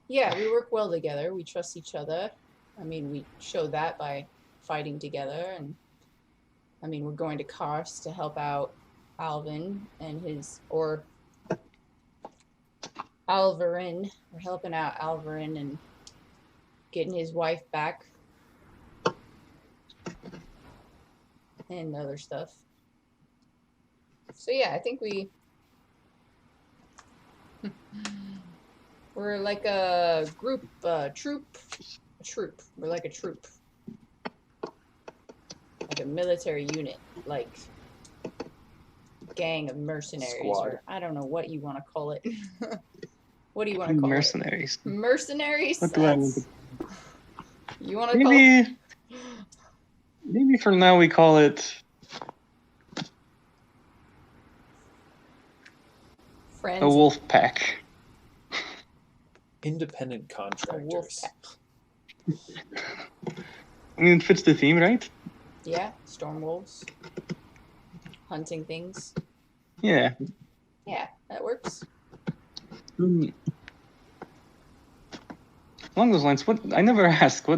yeah, we work well together. We trust each other. I mean, we show that by fighting together, and I mean, we're going to Karst to help out Alvyn and Alvarin. We're helping out Alvarin and getting his wife back and other stuff. So yeah, I think we're like a group, troop. We're like a troop. Like a military unit, like gang of mercenaries. Squad. Or I don't know what you want to call it. What do you want to call Mercenaries. it? Mercenaries? What do I want to... You want to call it? Maybe for now we call it... Friends. A wolf pack. Independent A wolf contractors. pack. I mean, it fits the theme, right? Yeah, storm wolves. Hunting things. Yeah. Yeah, that works. Along those lines, I never asked,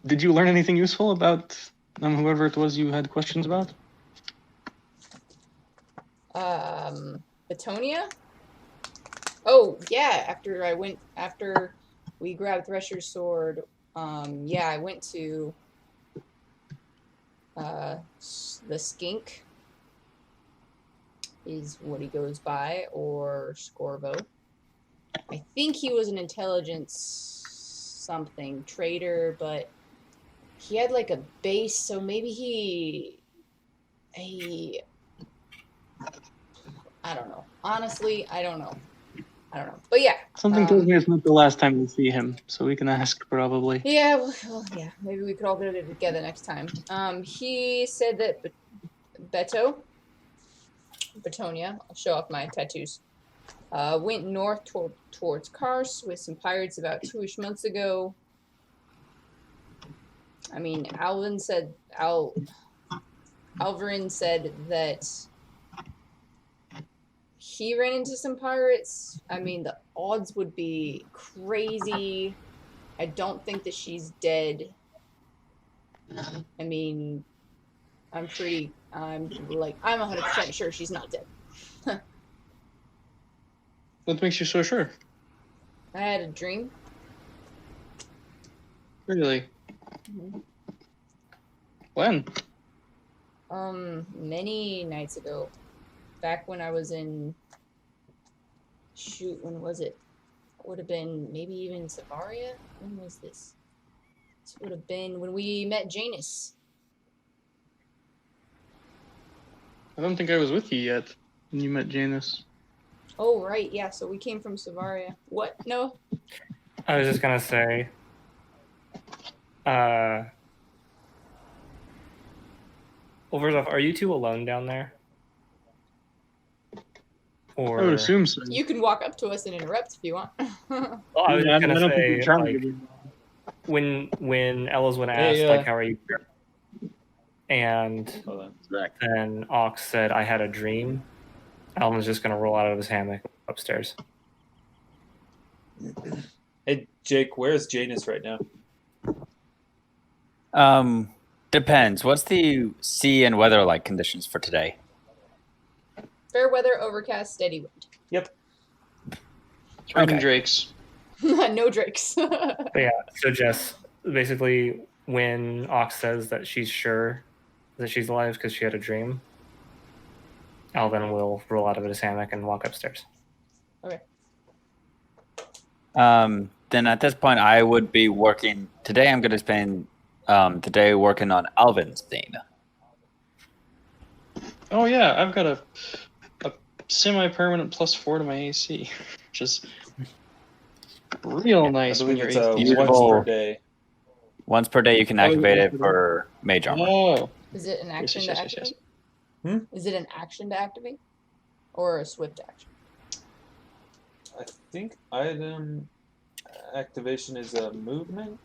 did you learn anything useful about Whoever it was you had questions about? Betonia? Oh, yeah, after we grabbed Thresher's sword, yeah, I went to, the Skink is what he goes by, or Scorvo. I think he was an intelligence something trader, but he had like a base, so maybe he I don't know. Honestly, I don't know. But yeah. Something tells me it's not the last time we see him, so we can ask probably. Yeah, well, yeah. Maybe we could all get it together next time. He said that Betonia, I'll show off my tattoos, went north towards Kars with some pirates about 2-ish months ago. I mean, Alvyn said that he ran into some pirates. I mean, the odds would be crazy. I don't think that she's dead. I mean, I'm 100% sure she's not dead. What makes you so sure? I had a dream. Really? Mm-hmm. When? Many nights ago. Back when I was in... Shoot, when was it? It would have been maybe even Savaria? When was this? This would have been when we met Janus. I don't think I was with you yet when you met Janus. Oh, right, yeah, so we came from Savaria. What? No? I was just gonna say, Overzoff, are you two alone down there? Or I would assume so. You can walk up to us and interrupt if you want. well, I was just I gonna don't think say, you're trying like, to be. when Elyswen asked, like, how are you? And then Aux said, I had a dream. Alvin's just gonna roll out of his hammock upstairs. Hey, Jake, where's Janus right now? Depends. What's the sea and weather like conditions for today? Fair weather, overcast, steady wind. Yep. Raining Okay. drakes. No drakes. But yeah, so Jess, basically, when Aux says that she's sure that she's alive because she had a dream, Alvin will roll out of his hammock and walk upstairs. Okay. Then at this point, I would be working. Today, I'm going to spend the day working on Alvin's theme. Oh yeah, I've got a semi-permanent +4 to my AC, which is real I nice when believe you're it's AC. once per day. Once per day, you can activate it for mage armor. Oh, Is it an action yes, to yes, activate? yes. Is it an action to activate? Or a swift action? I think item activation is a movement.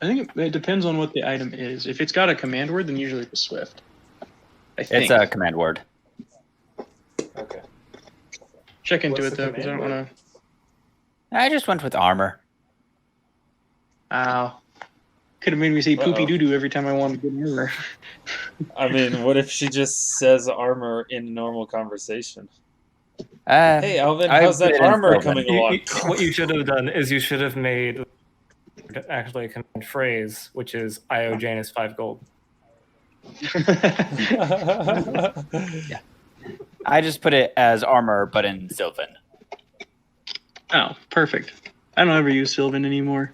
I think it depends on what the item is. If it's got a command word, then usually it's swift. I think. It's a command word. Okay. Check into What's it the though, because I don't command want to. I just went with armor. Ow. Could have made me say poopy Uh-oh. doo doo every time I wanted to get armor. I mean, what if she just says armor in normal conversation? Hey, Hey, Alvin, how's that armor coming along? What you should have done is you should have made actually a command phrase, which is I owe Janus 5 gold. Yeah. I just put it as armor, but in Sylvan. Oh, perfect. I don't ever use Sylvan anymore.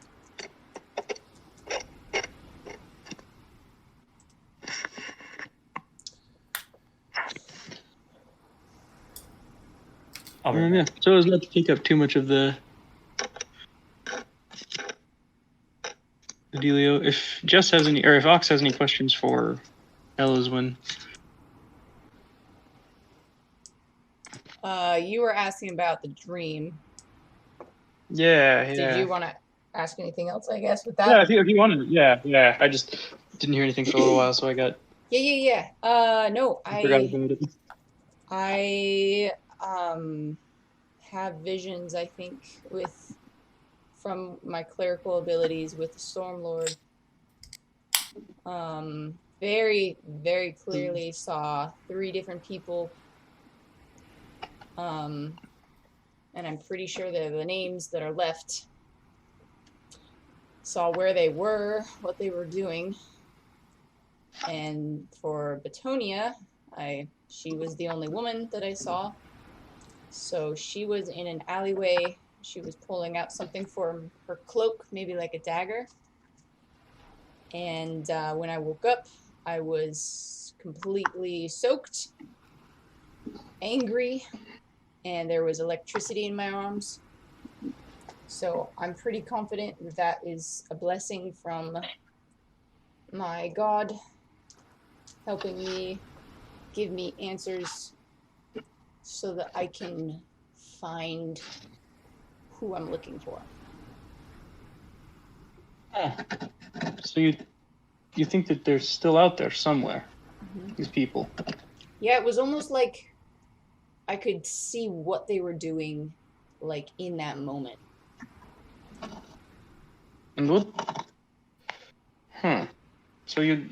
Yeah. So I was not to take up too much of the dealio. If Jess has any, or if Aux has any questions for Elyswen. You were asking about the dream. Yeah. Did you want to ask anything else, I guess, with that? Yeah, if you wanted. Yeah. I just didn't hear anything for a little while, so I got. Yeah. No, forgot about it. I have visions, I think, from my clerical abilities with the Stormlord. Very, very clearly saw 3 different people. And I'm pretty sure they're the names that are left. Saw where they were, what they were doing. And for Betonia, she was the only woman that I saw. So she was in an alleyway. She was pulling out something from her cloak, maybe like a dagger. And when I woke up, I was completely soaked, angry, and there was electricity in my arms. So I'm pretty confident that that is a blessing from my God, helping me, give me answers so that I can find who I'm looking for. Oh. So you think that they're still out there somewhere, these people? Yeah, it was almost like I could see what they were doing, like, in that moment. And what? So you...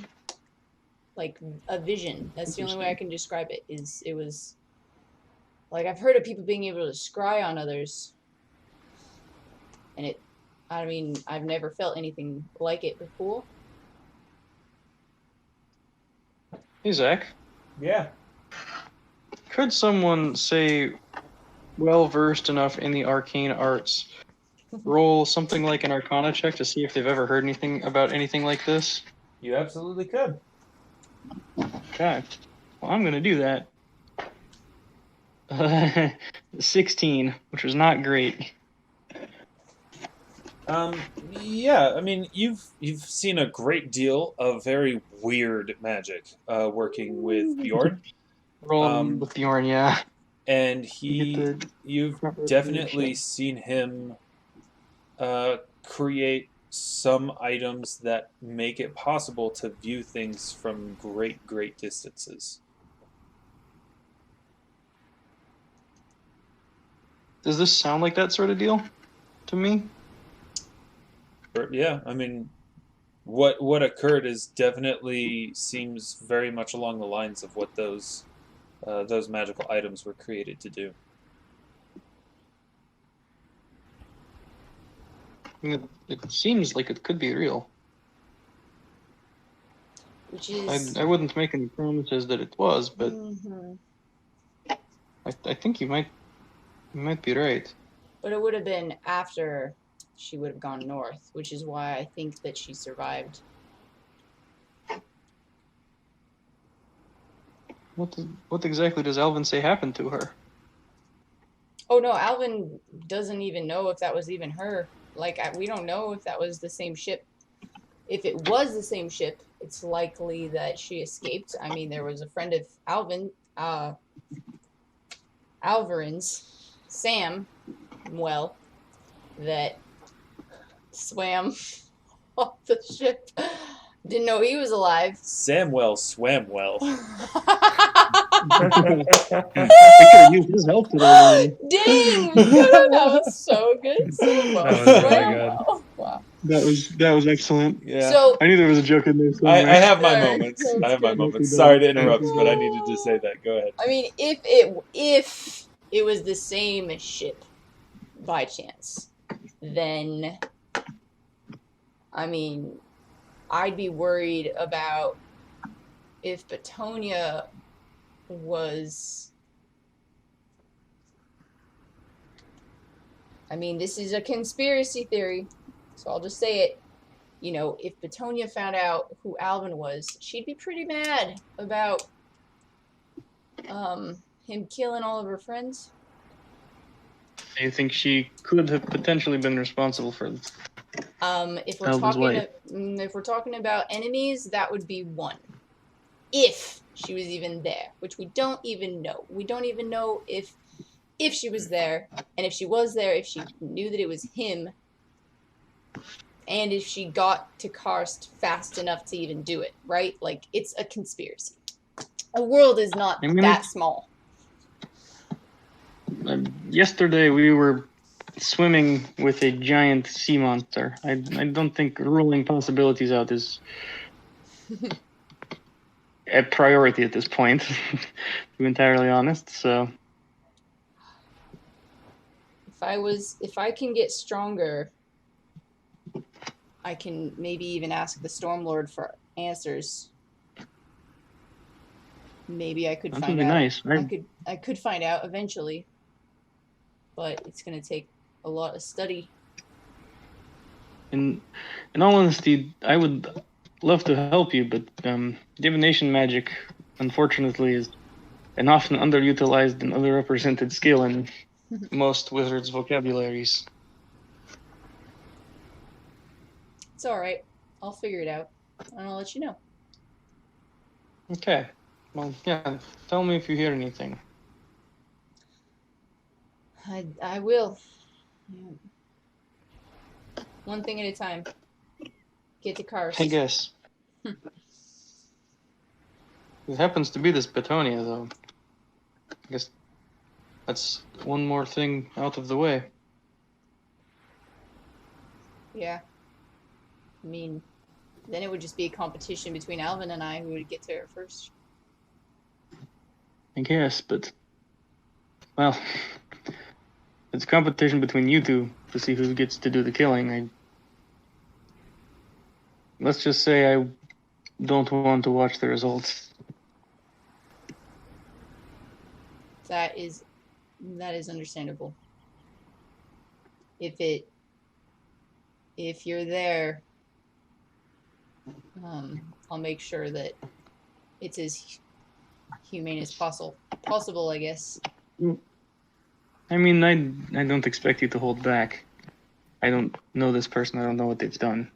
Like, a vision. That's the only way I can describe it. It was... Like, I've heard of people being able to scry on others. And I mean, I've never felt anything like it before. Hey, Zach. Yeah. Could someone, say, well-versed enough in the arcane arts, roll something like an arcana check to see if they've ever heard anything about anything like this? You absolutely could. Okay. Well, I'm going to do that. 16, which was not great. Yeah, I mean, you've seen a great deal of very weird magic working with Bjorn. Rolling with Bjorn, yeah. And you've definitely seen him create some items that make it possible to view things from great, great distances. Does this sound like that sort of deal to me? Yeah, I mean, what occurred is definitely seems very much along the lines of what those magical items were created to do. I mean, it seems like it could be real. Which is... I wouldn't make any promises that it was, but I think you might be right. But it would have been after she would have gone north, which is why I think that she survived. What exactly does Alvyn say happened to her? Oh no, Alvyn doesn't even know if that was even her. Like, we don't know if that was the same ship. If it was the same ship, it's likely that she escaped. I mean, there was a friend of Alvyn, Alvarin's, Sam, well, that swam off the ship. Didn't know he was alive. Samwell swam well. I could have used his help today. Dang! That was so good. Samwell That was really swam good. well. Wow. That was excellent. Yeah. So, I knew there was a joke in there I somewhere. have my Alright, moments. that's I have my good. moments. Sorry to interrupt, but I needed to say that. Go ahead. I mean, if it was the same ship by chance, then I mean, I'd be worried about if Betonia was... I mean, this is a conspiracy theory, so I'll just say it. You know, if Betonia found out who Alvyn was, she'd be pretty mad about him killing all of her friends. Do you think she could have potentially been responsible for this? If we're Alvin's talking wife. if we're talking about enemies, that would be 1. If she was even there, which we don't even know. We don't even know if she was there, and if she was there, if she knew that it was him, and if she got to Karst fast enough to even do it, right? Like, it's a conspiracy. The world is not that small. Yesterday we were swimming with a giant sea monster. I don't think ruling possibilities out is a priority at this point, to be entirely honest. So If I can get stronger, I can maybe even ask the Stormlord for answers. Maybe I could that would find be out. nice. I could find out eventually, but it's gonna take a lot of study. In all honesty, I would love to help you, but divination magic, unfortunately, is an often underutilized and underrepresented skill in most wizards' vocabularies. It's all right. I'll figure it out, and I'll let you know. Okay. Well, yeah. Tell me if you hear anything. I will. Yeah. One thing at a time. Get to Karst. I guess. It happens to be this Betonia, though. I guess that's one more thing out of the way. Yeah. I mean, then it would just be a competition between Alvyn and I who would get to her first. I guess, but... Well... It's a competition between you two to see who gets to do the killing. Let's just say I don't want to watch the results. That is understandable. If you're there, I'll make sure that it's as humane as possible, I guess. I mean, I don't expect you to hold back. I don't know this person. I don't know what they've done.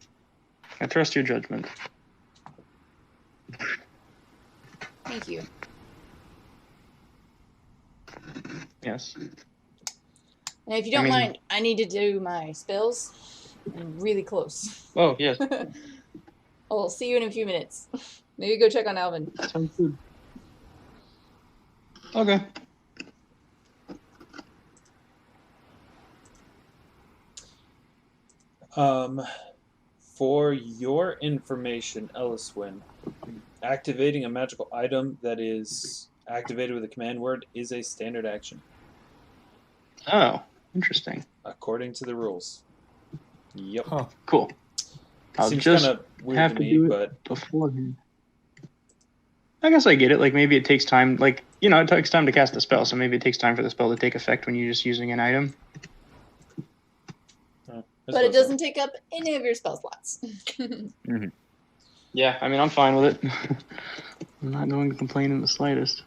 I trust your judgment. Thank you. Yes. And if you don't mind, I need to do my spells. I'm really close. Oh, yes. I'll see you in a few minutes. Maybe go check on Alvyn. Sounds good. Okay. For your information, Elyswen, activating a magical item that is activated with a command word is a standard action. Oh, interesting. According to the rules. Yep. Oh, cool. I'll Seems just kind of weird have to to me, do it but beforehand. I guess I get it. Like, maybe it takes time. Like, it takes time to cast a spell, so maybe it takes time for the spell to take effect when you're just using an item. But it doesn't take up any of your spell slots. Mm-hmm. Yeah, I mean, I'm fine with it. I'm not going to complain in the slightest.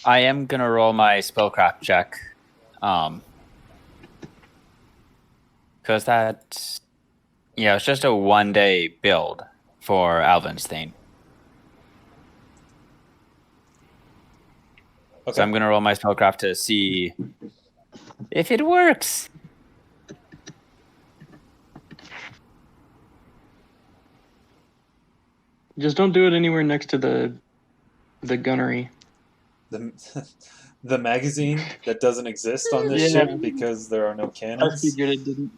I am gonna roll my spellcraft check, because that's it's just a 1-day build for Alvyn's thing. okay. So I'm gonna roll my spellcraft to see if it works. Just don't do it anywhere next to the gunnery. The magazine that doesn't exist on this ship because there are no cannons. I figured it didn't.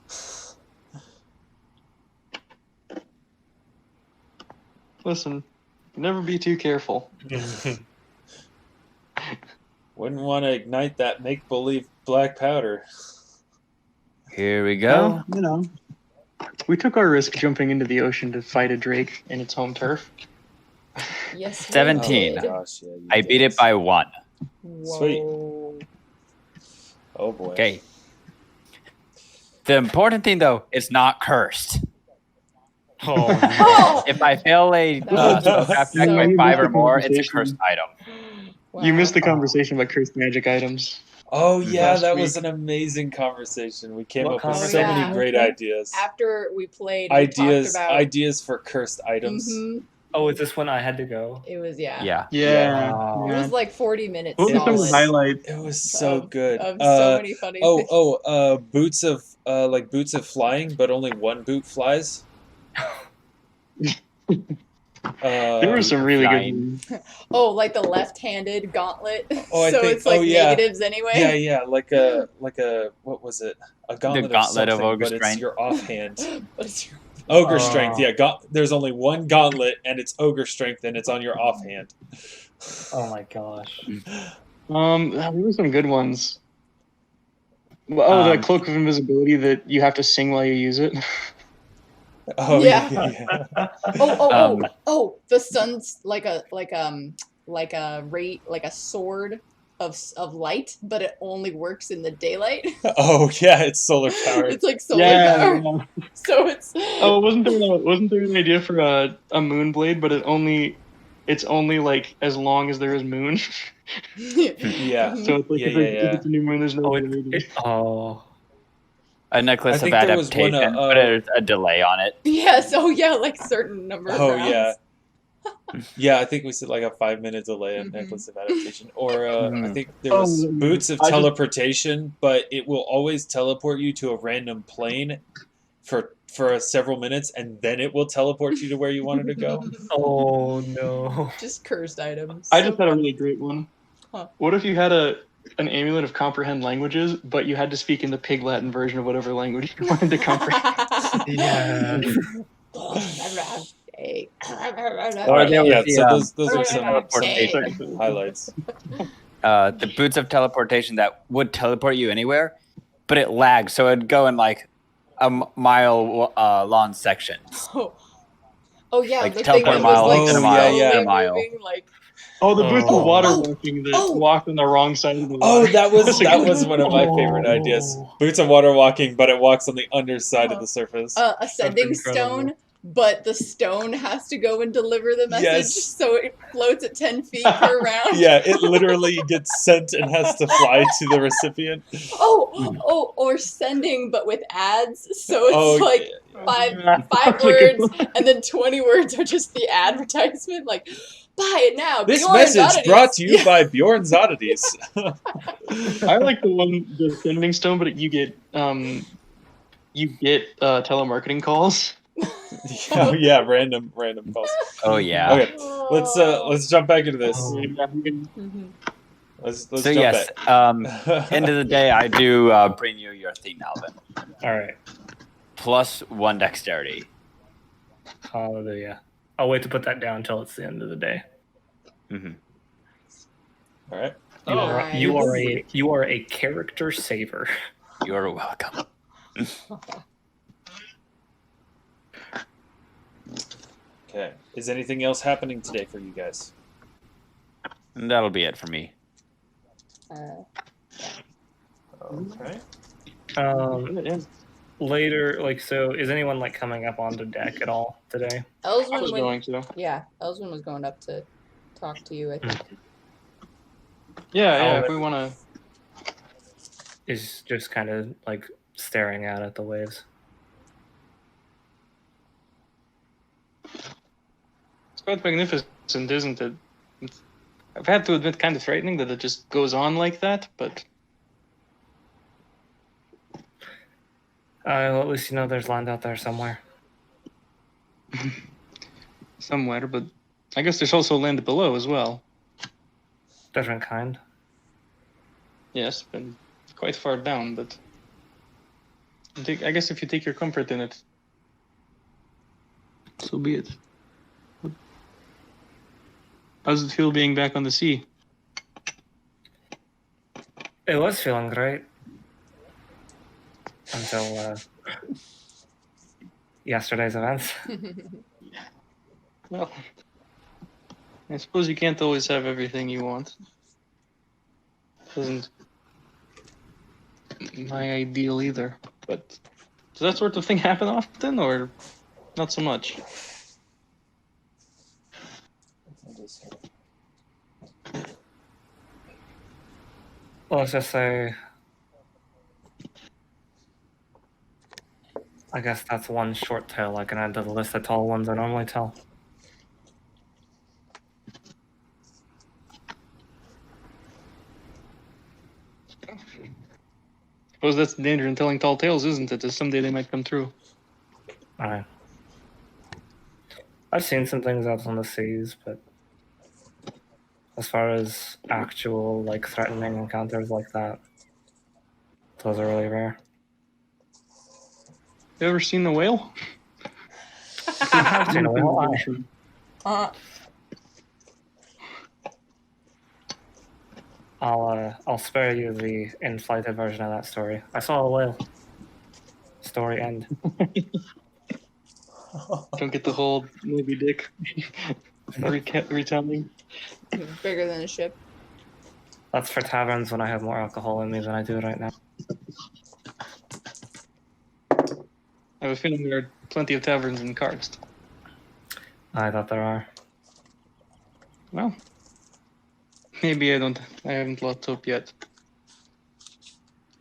Listen, never be too careful. Wouldn't want to ignite that make-believe black powder. Here we go. Well, we took our risk jumping into the ocean to fight a drake in its home turf. Yes. 17. Oh, gosh, yeah, you I beat it by 1. Whoa. Sweet. Oh boy. Okay. The important thing, though, is not cursed. Oh, If I fail a spellcraft check by You 5 missed or the more, it's a conversation. cursed item. Wow. You missed the conversation about cursed magic items. Oh yeah, Last that was week. an amazing conversation. We came What up with so conversation? many great ideas. After we played, we talked about... Ideas for cursed items. Mhm. Oh, is this when I had to go? It was yeah. Yeah. Yeah. Wow. It was like 40 minutes What were some of the solid highlights? It was so of, good. of so many funny things. Boots of flying, but only one boot flies. There were some really good Flying. ones. Oh, like the left-handed gauntlet. Oh, I so think- it's like oh, yeah. negatives anyway. Yeah, like a what was it? A gauntlet, gauntlet of something, ogre but it's strength. your offhand. But it's your- Ogre Oh. strength. Yeah, there's only one gauntlet, and it's ogre strength, and it's on your offhand. Oh my gosh. There were some good ones. Oh, the Um, cloak of invisibility that you have to sing while you use it. Oh Yeah. yeah. Oh, the sun's like a sword of light, but it only works in the daylight. Oh yeah, it's solar powered. It's like solar power. yeah. So it's Oh, wasn't there an idea for a moon blade, but it's only like as long as there is moon. Yeah. So it's like Yeah, if it's a new moon, there's no Oh, blade. A necklace I of think there was one, adaptation, but there's a delay on it. yeah, so yeah, like certain number of Oh rounds. yeah. Yeah, I think we said like a 5-minute delay on Mhm. Necklace of Adaptation. Or I Mhm. think there was Oh, Boots of I just- Teleportation, but it will always teleport you to a random plane for several minutes, and then it will teleport you to where you wanted to go. Oh no. Just cursed items. I So just had a funny. really great one. Huh. What if you had an amulet of comprehend languages, but you had to speak in the Pig Latin version of whatever language you wanted to comprehend? Yeah. Or there was Yeah, the, so those are some teleportation. highlights. The boots of teleportation that would teleport you anywhere, but it lags, so it'd go in like a mile long sections. Oh yeah, Like the thing teleport that was mile like within a slowly mile, yeah. Mile. moving, like Oh, the boots Oh. of water Oh. walking that Oh. walked on the wrong side of the water. Oh, that was That's a that good was one. one of my favorite ideas. Oh. Boots of water walking, but it walks on the underside of the surface. ascending incredible. stone, but the stone has to go and deliver the message, Yes. so it floats at 10 feet per round. Yeah, it literally gets sent and has to fly to the recipient. Or sending, but with ads, so it's like five That's a good words, one. and then 20 words are just the advertisement, like, buy it now. This Bjorn's message Oddities. brought to you Yeah. by Bjorn's Oddities. I like the sending stone, but you get telemarketing calls. Oh, yeah, random calls. Oh yeah. Okay, let's jump back into this. Oh. Mhm. Let's So jump yes, back. end of the day, I do bring you your thing, Alvin. All right. Plus 1 dexterity. Hallelujah. I'll wait to put that down until it's the end of the day. hmm All right. You are a character saver. You're welcome. Okay. Is anything else happening today for you guys? And that'll be it for me. Okay. Later, like, so is anyone like coming up onto deck at all today? I was Elswin going to. yeah, Elswin was going up to talk to you, I think. Yeah, Alvin. if we want to. Is just kind of like staring out at the waves. It's quite magnificent, isn't it? I've had to admit, kind of frightening that it just goes on like that, but Well, at least you know there's land out there somewhere. somewhere. But I guess there's also land below as well. Different kind. Yes, but quite far down. But I guess if you take your comfort in it, so be it. How does it feel being back on the sea? It was feeling great until yesterday's events. Well, I suppose you can't always have everything you want. Isn't my ideal either. But does that sort of thing happen often, or not so much? Well, let's just say, I guess that's one short tale I can add to the list of tall ones I normally tell. Suppose that's the danger in telling tall tales, isn't it? Is someday they might come true. I've seen some things out on the seas, but as far as actual like threatening encounters like that, those are really rare. You ever seen the whale? I've seen a whale. I'll spare you the inflated version of that story. I saw a whale. Story end. Don't get the whole Moby Dick retelling. Bigger than a ship. That's for taverns when I have more alcohol in me than I do right now. I have a feeling there are plenty of taverns in Karst. I thought there are. Well, maybe I haven't locked up yet.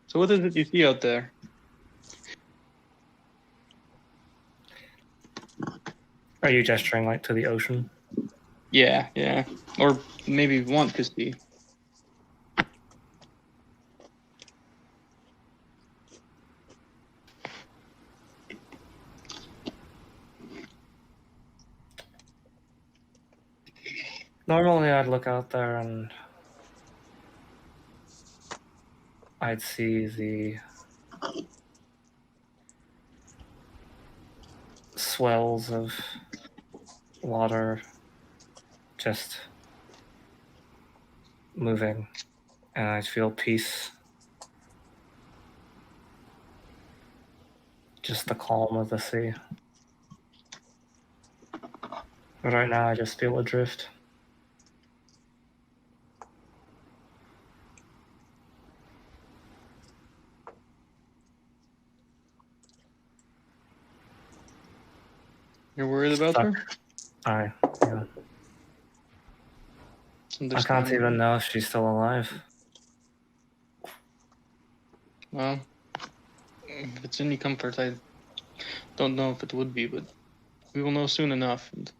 So what is it you see out there? Are you gesturing like to the ocean? Yeah. Or maybe want to see. Normally I'd look out there and I'd see the swells of water just moving, and I'd feel peace. Just the calm of the sea. But right now I just feel adrift. You're worried about her? Yeah. It's I can't even know if she's still alive. Well, if it's any comfort, I don't know if it would be, but we will know soon enough, and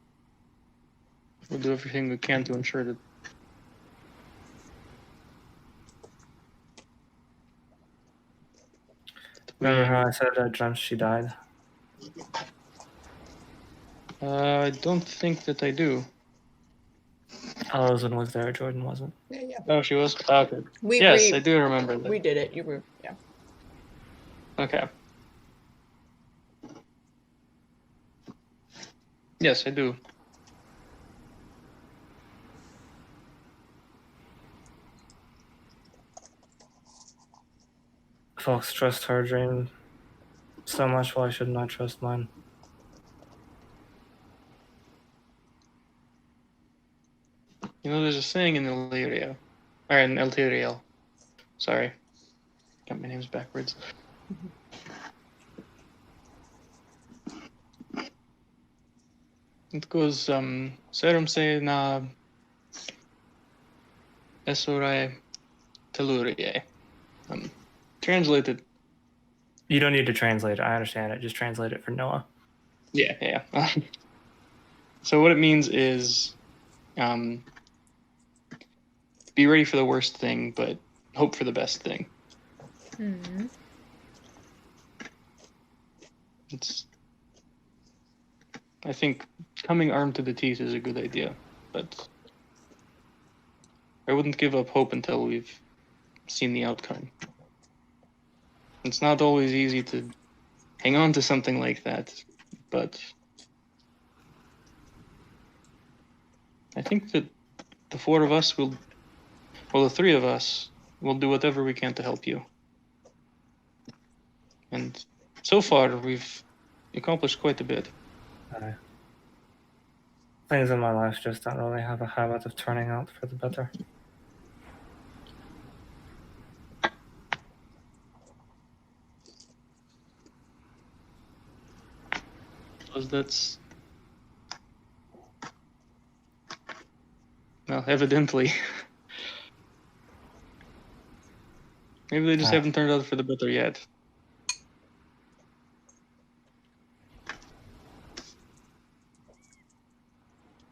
we'll do everything we can to ensure that. Remember how I said I dreamt she died? I don't think that I do. Elyswen was there, Jordan wasn't. Yeah. Oh, she was? Okay. I do remember that. We did it. You were, yeah. Okay. Yes, I do. Folks trust her dream so much, why shouldn't I trust mine? You know, there's a saying in Illyria, or in Elteriel. Sorry, got my names backwards. It goes, Serum se na esorai telurie. Translated. You don't need to translate it. I understand it. Just translate it for Noah. Yeah. So what it means is, be ready for the worst thing, but hope for the best thing. Mm-hmm. I think coming armed to the teeth is a good idea, but I wouldn't give up hope until we've seen the outcome. It's not always easy to hang on to something like that, but I think that the the three of us will do whatever we can to help you. And so far, we've accomplished quite a bit. Things in my life just don't really have a habit of turning out for the better. That's... Well, evidently. Maybe they just haven't turned out for the better yet.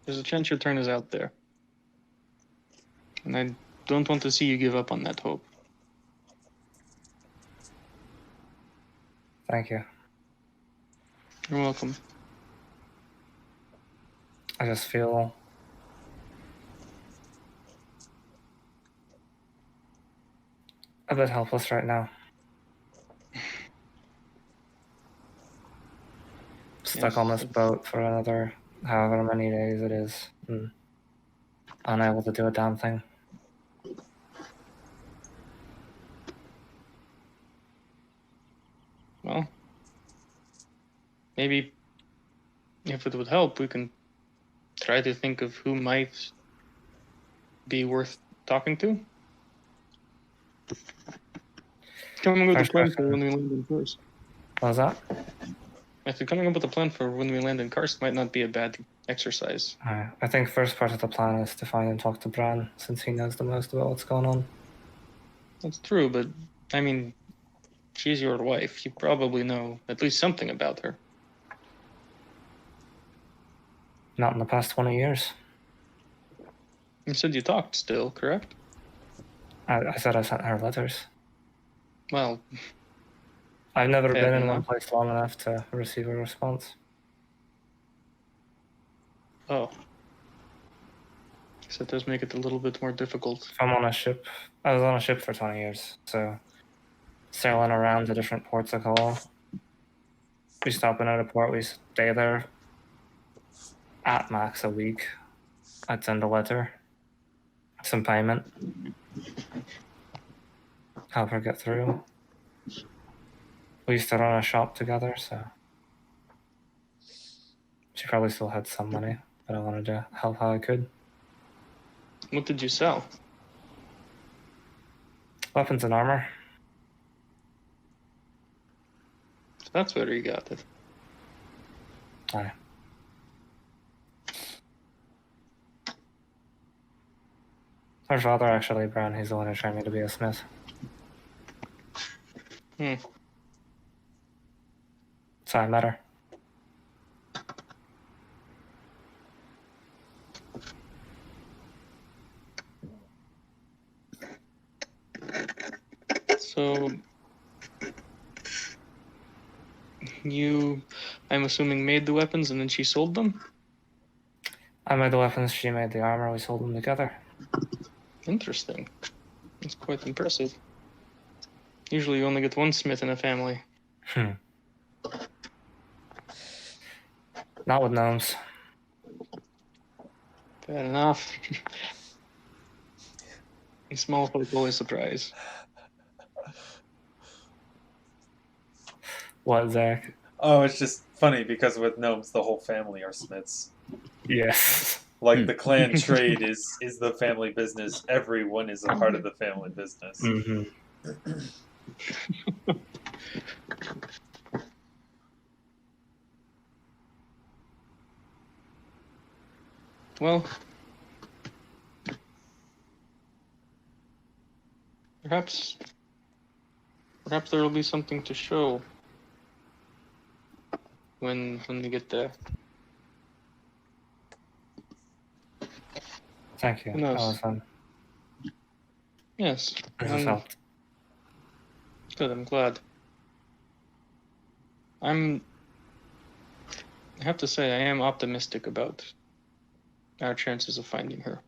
There's a chance your turn is out there. And I don't want to see you give up on that hope. Thank you. You're welcome. I just feel a bit helpless right now. Stuck on this boat for another however many days it is, and unable to do a damn thing. Well, maybe if it would help, we can try to think of who might be worth talking to. Coming up with a plan for when we land in Karst. What was that? I said coming up with a plan for when we land in Karst might not be a bad exercise. I think first part of the plan is to find and talk to Bran, since he knows the most about what's going on. That's true, but I mean, she's your wife. You probably know at least something about her. Not in the past 20 years. You said you talked still, correct? I said I sent her letters. Well, I've never been in one enough. place long enough to receive a response. oh. So it does make it a little bit more difficult. If I'm on a ship, I was on a ship for 20 years, so sailing around to different ports of call. We stop in at a port, we stay there at max a week. I'd send a letter, some payment, help her get through. We used to run a shop together, so she probably still had some money, but I wanted to help how I could. What did you sell? Weapons and armor. So that's where you got it. Aye. Her father, actually, Bran, he's the one who trained me to be a smith. So I met her. So you, I'm assuming, made the weapons and then she sold them? I made the weapons, she made the armor, we sold them together. Interesting. That's quite impressive. Usually you only get one smith in a family. Not with gnomes. Fair enough. Small folk always surprise. What, Zach? Oh, it's just funny because with gnomes, the whole family are smiths. Yes. Like the clan trade is the family business. Everyone is a part of the family business. Mm-hmm. Well, perhaps there will be something to show when we get there. Thank you. Who knows? That was fun. Yes. This has helped. Good, I'm glad. I have to say, I am optimistic about our chances of finding her.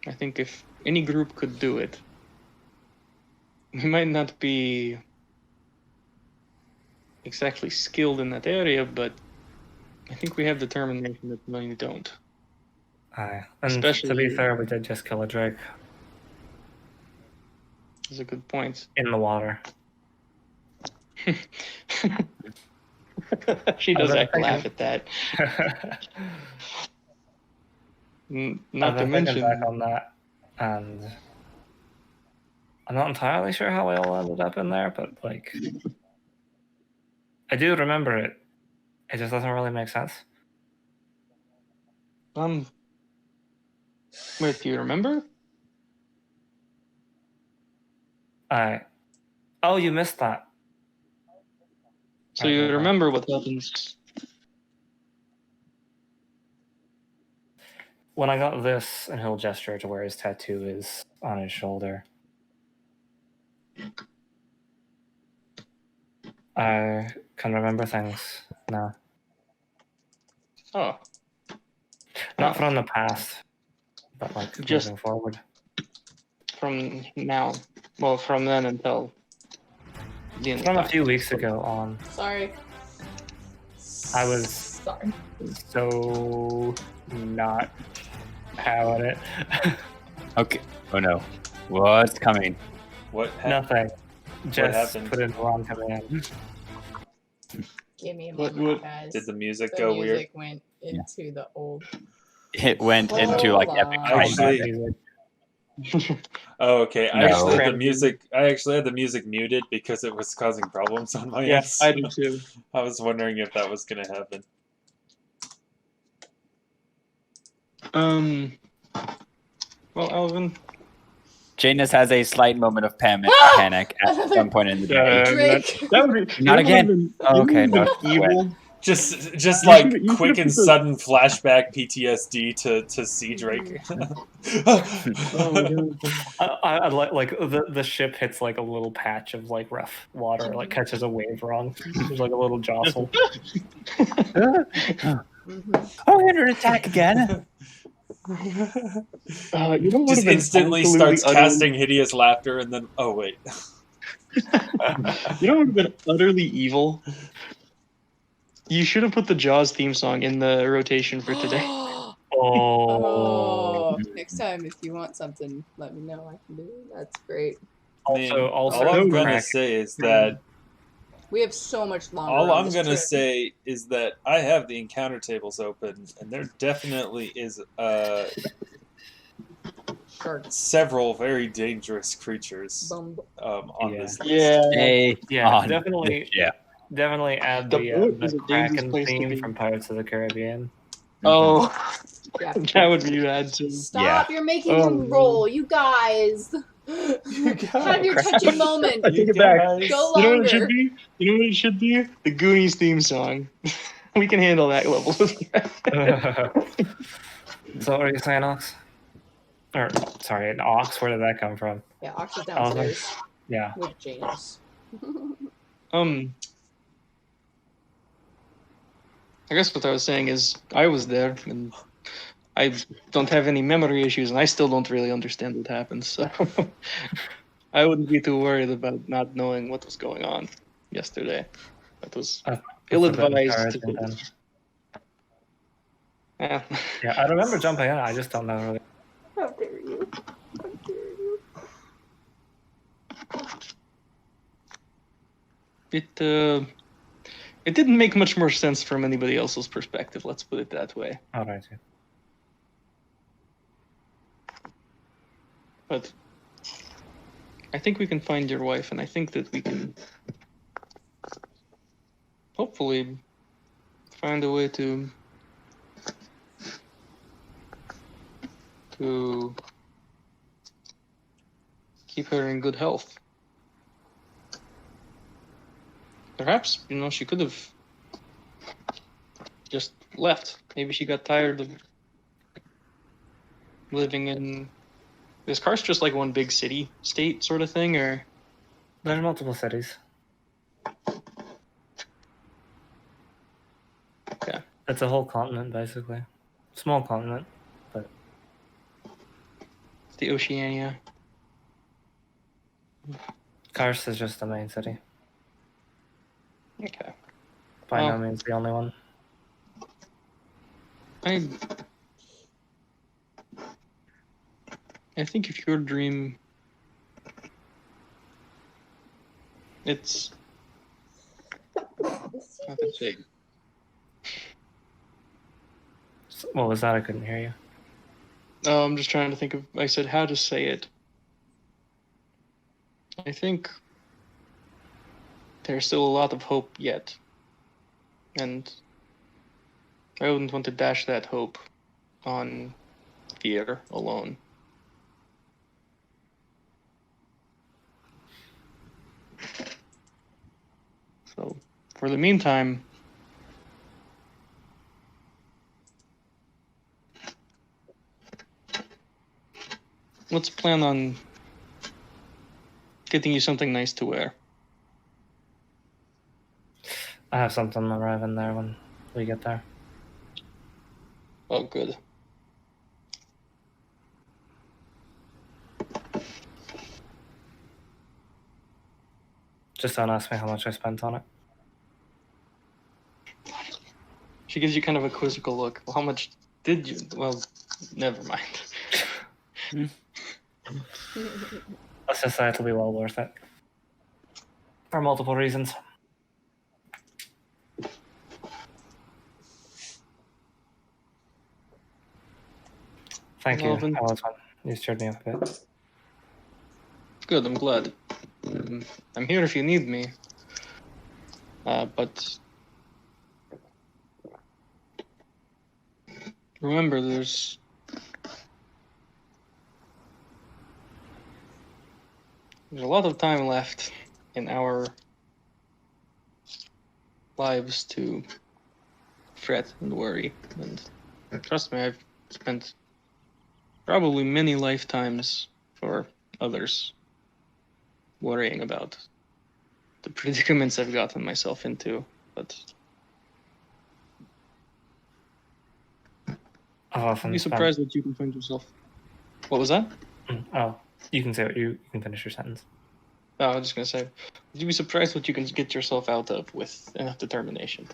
I think if any group could do it, we might not be exactly skilled in that area, but I think we have determination that many don't. Aye. And to Especially- be fair, we did just kill a drake That's a good point. in the water. She does laugh at that. Not I've to been thinking mention, back on that, and I'm not entirely sure how we all ended up in there, but like, I do remember it. It just doesn't really make sense. wait, do you remember? Oh, you missed that. So you remember what happens? When I got this, and he'll gesture to where his tattoo is on his shoulder. I can remember things now. Oh, Not from the past, but like Just- moving forward. from now. Well, from then until the end of From a time. few weeks ago on, Sorry. I was Sorry. so not having it. Okay. Oh no. What's coming? What happened? Nothing. Just happened? put in the wrong command. Give me a What- moment, guys. Did the music The go music went into the old. It went into like Hold epic on. Actually- Oh, okay. I No. actually had the music muted because it was causing problems on my Yeah, end. I do too. I was wondering if that was gonna happen. Well, Alvyn. Janus has a slight moment of panic at Another- some point in the day. Drake. That would be Not it would've again. been- Oh, it okay, would've no, been evil. Just You like should've- you quick should've and put the- sudden flashback PTSD to see Drake. Oh my god. I like the ship hits like a little patch of like rough water, like catches a wave wrong. There's like a little jostle. Mhm. Oh, you're under attack again. You know what Just would've been instantly absolutely starts utterly- casting hideous laughter, and then oh wait. You know what would have been utterly evil? You should have put the Jaws theme song in the rotation for today. Oh, Oh, next time if you want something, let me know. I can do it. That's great. I mean, also all I'm no gonna crack. say is that We have so much longer. all on I'm this gonna trip. say is that I have the encounter tables open, and there definitely is Sharks. several very dangerous creatures Bum. on Yeah. this list. Yeah. Hey, Yeah, on definitely. this ship. Definitely add The the boat is a dangerous Kraken place to theme be. from Pirates of the Caribbean. Oh, Yeah. that would be bad too. Stop! You're making Oh, him roll, you guys. Have your touching moment. I take it back. Go You know what longer. it should be? You know what it should be? The Goonies theme song. We can handle that level of threat. So what are you saying, Ox? Or sorry, an ox? Where did that come from? Yeah, Ox is downstairs Yeah. with Janus. I guess what I was saying is I was there and I don't have any memory issues and I still don't really understand what happened, so I wouldn't be too worried about not knowing what was going on yesterday. That was ill-advised. Yeah. Yeah, I remember jumping in. I just don't know really. How dare you? How dare you? It didn't make much more sense from anybody else's perspective, let's put it that way. All right. But I think we can find your wife, and I think that we can hopefully find a way to keep her in good health. Perhaps, she could have just left. Maybe she got tired of living in... Is Karst just like one big city-state sort of thing, or...? There's multiple cities. Okay. It's a whole continent, basically. Small continent. The Oceania. Karst is just the main city. Okay. By Well- no means the only one. I think if your dream, it's not that big. What was that? I couldn't hear you. Oh, I'm just trying to think of. I said how to say it. I think there's still a lot of hope yet, and I wouldn't want to dash that hope on fear alone. So, for the meantime, let's plan on getting you something nice to wear. I have something arriving there when we get there. Oh, good. Just don't ask me how much I spent on it. She gives you kind of a quizzical look. Well, how much did you? Well, never mind. Let's just say it'll be well worth it. For multiple reasons. Thank you, Alvyn. Elyswen. You cheered me up a bit. Good, I'm glad. I'm here if you need me. But remember, there's a lot of time left in our lives to fret and worry. And trust me, I've spent probably many lifetimes for others worrying about the predicaments I've gotten myself into. But I've often I'd be surprised that you can find yourself. What was that? Oh, you can say what you can finish your sentence. Oh, I was just gonna say, you'd be surprised what you can get yourself out of with enough determination.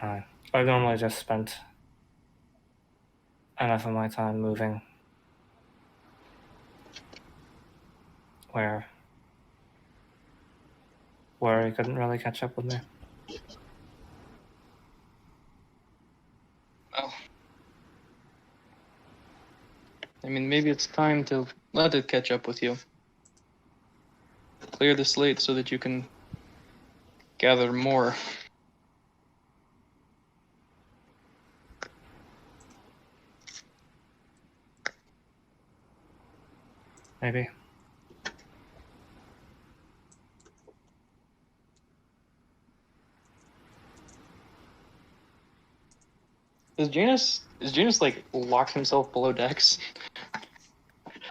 I've normally just spent enough of my time moving where he couldn't really catch up with me. Well, I mean, maybe it's time to let it catch up with you. Clear the slate so that you can gather more. Maybe. Is Janus like locked himself below decks?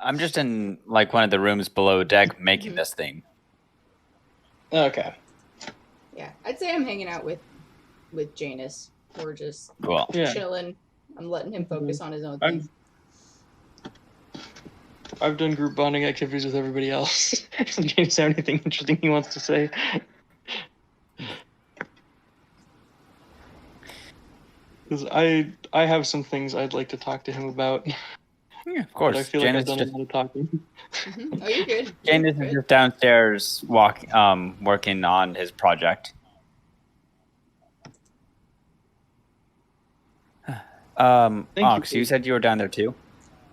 I'm just in like one of the rooms below deck making this thing. Okay. Yeah, I'd say I'm hanging out with Janus. We're just Cool. Yeah. chilling. I'm letting him focus on his own I'm- thing. I've done group bonding activities with everybody else. Does Janus have anything interesting he wants to say? Because I have some things I'd like to talk to him about. Yeah, of But course. I feel Janus like I've done a lot of talking. Oh, you're good. Janus You're is good. just downstairs working on his project. Thank you, Ox, you Pete. said you were down there too?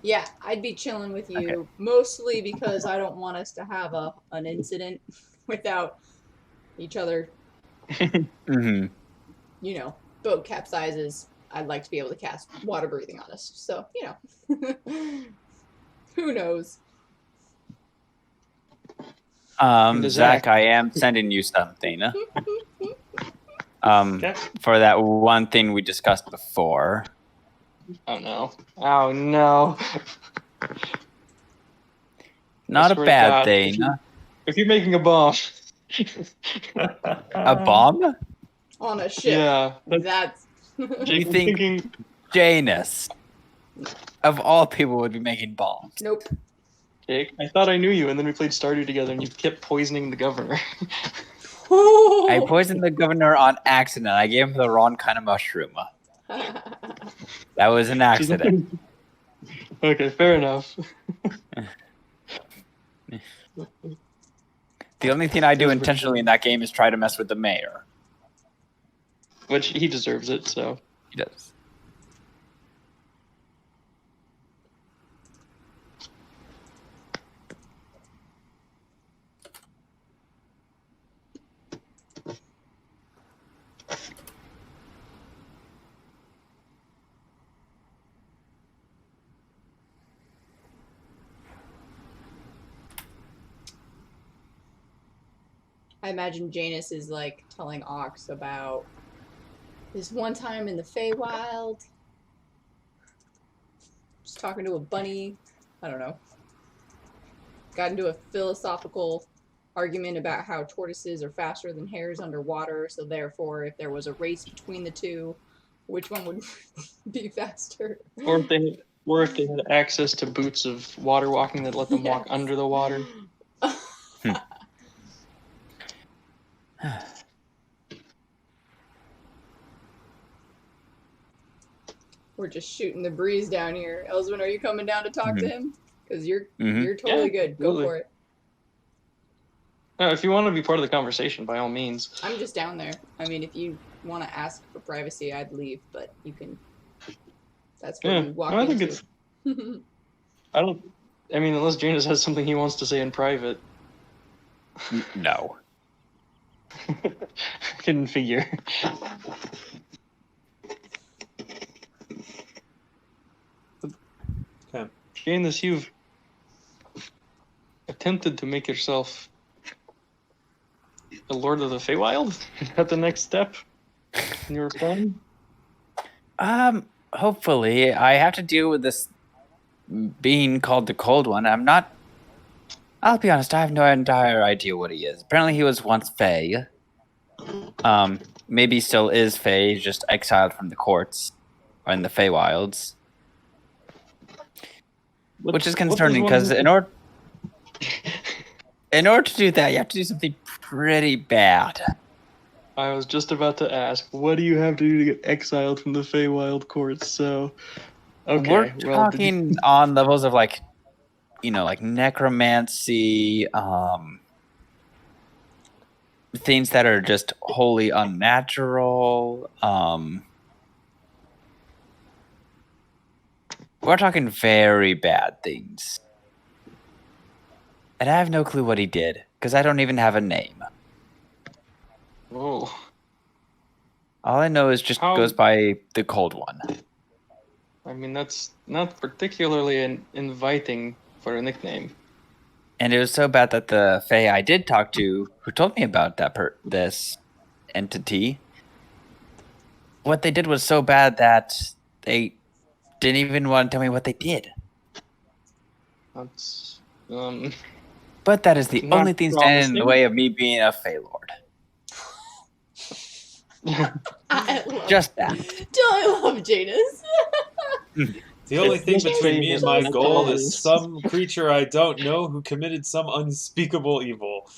Yeah, I'd be chilling with you Okay. mostly because I don't want us to have an incident without each other. Mm-hmm. You know, boat capsizes. I'd like to be able to cast water breathing on us. So who knows? Does Zach, that- I am sending you something. Okay. For that one thing we discussed before. Oh no. Oh no. Not a swear to bad God, thing. If you're making a bomb. A bomb? On a ship. Yeah. That's Jake, I'm think- thinking. Janus, of all people, would be making bombs. nope. Jake, I thought I knew you, and then we played Stardew together, and you kept poisoning the governor. I poisoned the governor on accident. I gave him the wrong kind of mushroom. That was an accident. Okay, fair enough. The only thing I do intentionally in that game is try to mess with the mayor. Which he deserves it, so. He does. I imagine Janus is like telling Ox about this one time in the Feywild. Just talking to a bunny. I don't know. Got into a philosophical argument about how tortoises are faster than hares underwater, so therefore if there was a race between the two, which one would be faster? Or if they had access to boots of water walking that let them walk Yes. under the water. We're just shooting the breeze down here. Elyswen, are you coming down to talk to him? Because you're Mhm. totally Yeah, good. Go absolutely. for it. No, if you want to be part of the conversation, by all means. I'm just down there. I mean, if you want to ask for privacy, I'd leave, but you can. That's what Yeah, you walk I think into. it's. I mean, unless Janus has something he wants to say in private. No. Couldn't figure. Okay. Janus, you've attempted to make yourself a Lord of the Feywild? Is that the next step in your plan? Hopefully. I have to deal with this being called the Cold One. I'll be honest, I have no entire idea what he is. Apparently he was once Fey. Maybe still is Fey, just exiled from the courts in the Feywilds. Which is concerning because in order to do that, you have to do something pretty bad. I was just about to ask, what do you have to do to get exiled from the Feywild courts? So, okay, We're well, talking on levels of like necromancy, things that are just wholly unnatural. We're talking very bad things. And I have no clue what he did, because I don't even have a name. Oh, All I know is just goes by the Cold One. I mean, that's not particularly inviting for a nickname. And it was so bad that the Fae I did talk to, who told me about this entity, what they did was so bad that they didn't even want to tell me what they did. That's But that is the not only thing standing in the promising. way of me being a Fey Lord. Just that. Don't I love Janus? The only If thing this between me and is my not goal Janus. is some creature I don't know who committed some unspeakable evil.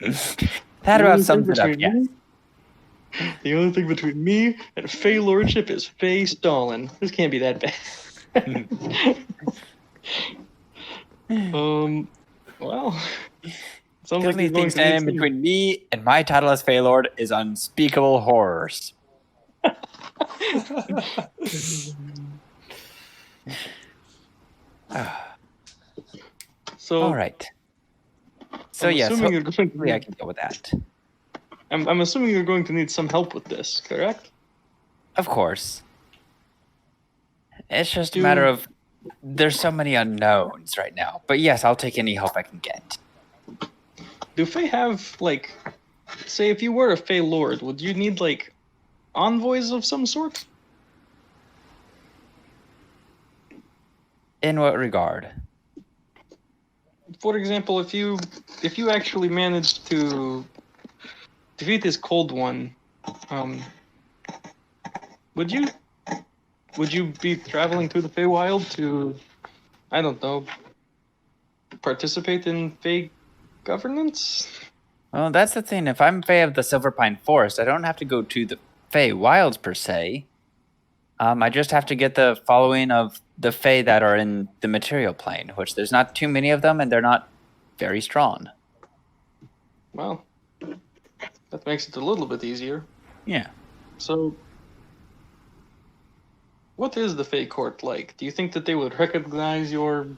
That about sums it up, yeah. The only thing between me and Fey Lordship is Fey Stalin. This can't be that bad. Well, sounds The like only you're going thing to standing need between me and my title as Fey Lord is unspeakable horrors. So, All right. So I'm yes, assuming you're going to hopefully I need, can deal with that. I'm assuming you're going to need some help with this, correct? Of course. It's just a matter of there's so many unknowns right now. But yes, I'll take any help I can get. Do Fey have, like, say if you were a Fey Lord, would you need, like, envoys of some sort? In what regard? For example, if you actually managed to defeat this Cold One, would you be traveling through the Feywild to, I don't know, participate in Fey governance? Well, that's the thing. If I'm Fae of the Silverpine Forest, I don't have to go to the Fey Wilds per se. I just have to get the following of the Fae that are in the material plane, which there's not too many of them, and they're not very strong. Well, that makes it a little bit easier. Yeah. So, what is the Fey Court like? Do you think that they would recognize your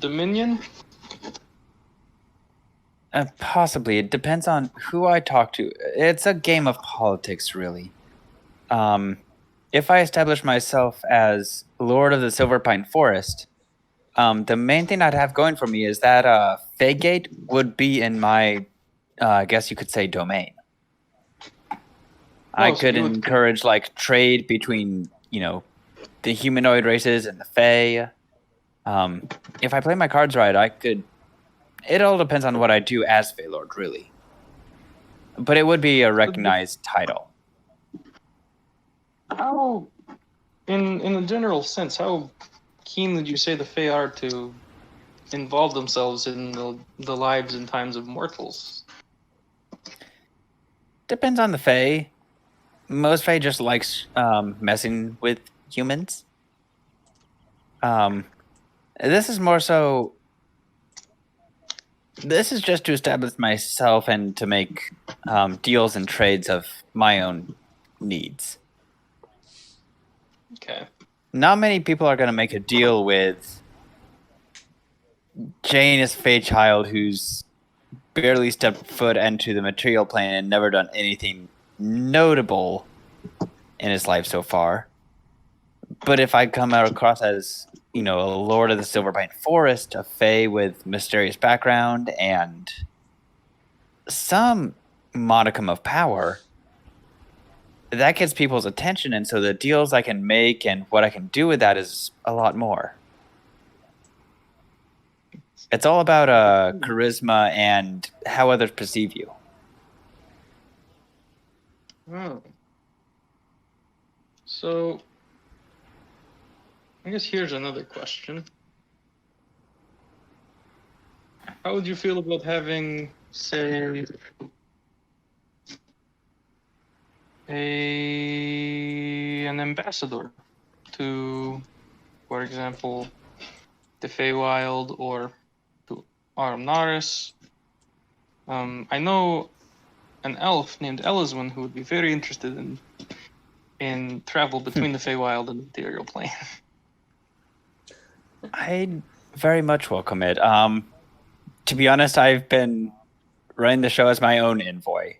dominion? Possibly. It depends on who I talk to. It's a game of politics, really. If I establish myself as Lord of the Silverpine Forest, the main thing I'd have going for me is that Faygate would be in my, I guess you could say, domain. I so could you would encourage like trade between, the humanoid races and the Fae. If I play my cards right, I could It all depends on what I do as Fey Lord, really. But it would be a recognized title. How, in a general sense, how keen would you say the Fae are to involve themselves in the lives and times of mortals? Depends on the Fae. Most Fae just likes messing with humans. This is more so... This is just to establish myself and to make deals and trades of my own needs. Okay. Not many people are going to make a deal with Janus Fairchild, who's barely stepped foot into the material plane and never done anything notable in his life so far. But if I come out across as, a Lord of the Silverpine Forest, a Fae with mysterious background, and some modicum of power, that gets people's attention, and so the deals I can make and what I can do with that is a lot more. It's all about charisma and how others perceive you. Oh. So, I guess here's another question. How would you feel about having, say, an ambassador to, for example, the Feywild or to Armnaris? I know an elf named Elyswen who would be very interested in travel between the Feywild and the Ethereal Plane. I'd very much welcome it. To be honest, I've been running the show as my own envoy.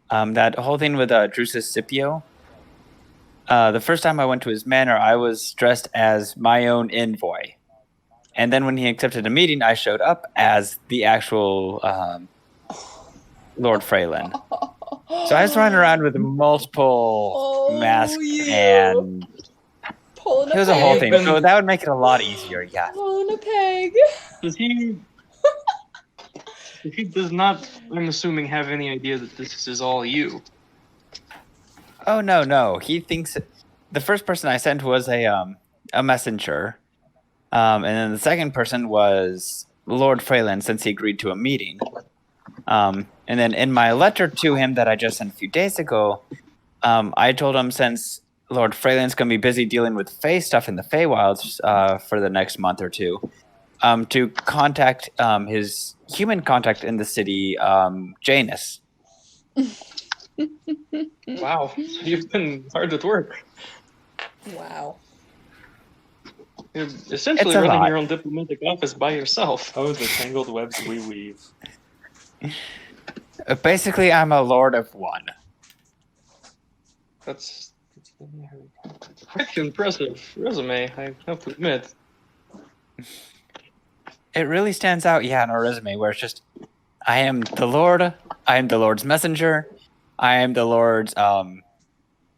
That whole thing with Drusus Scipio, the first time I went to his manor, I was dressed as my own envoy. And then when he accepted a meeting, I showed up as the actual Lord Freylin. So I was running around with multiple masks and... It was a whole thing, so that would make it a lot easier, yeah. Pulling a peg. Does he does not, I'm assuming, have any idea that this is all you? Oh, no. He thinks... The first person I sent was a messenger. And then the second person was Lord Freylin, since he agreed to a meeting. And then in my letter to him that I just sent a few days ago, I told him since Lord Freylin's going to be busy dealing with Fey stuff in the Feywilds for the next month or two, to contact his human contact in the city, Janus. Wow, you've been hard at work. Wow. You're essentially running your own diplomatic office by yourself. Oh, the tangled webs we weave. Basically, I'm a lord of one. That's quite an impressive resume, I have to admit. It really stands out, on a resume where it's just, I am the Lord, I am the Lord's messenger, I am the Lord's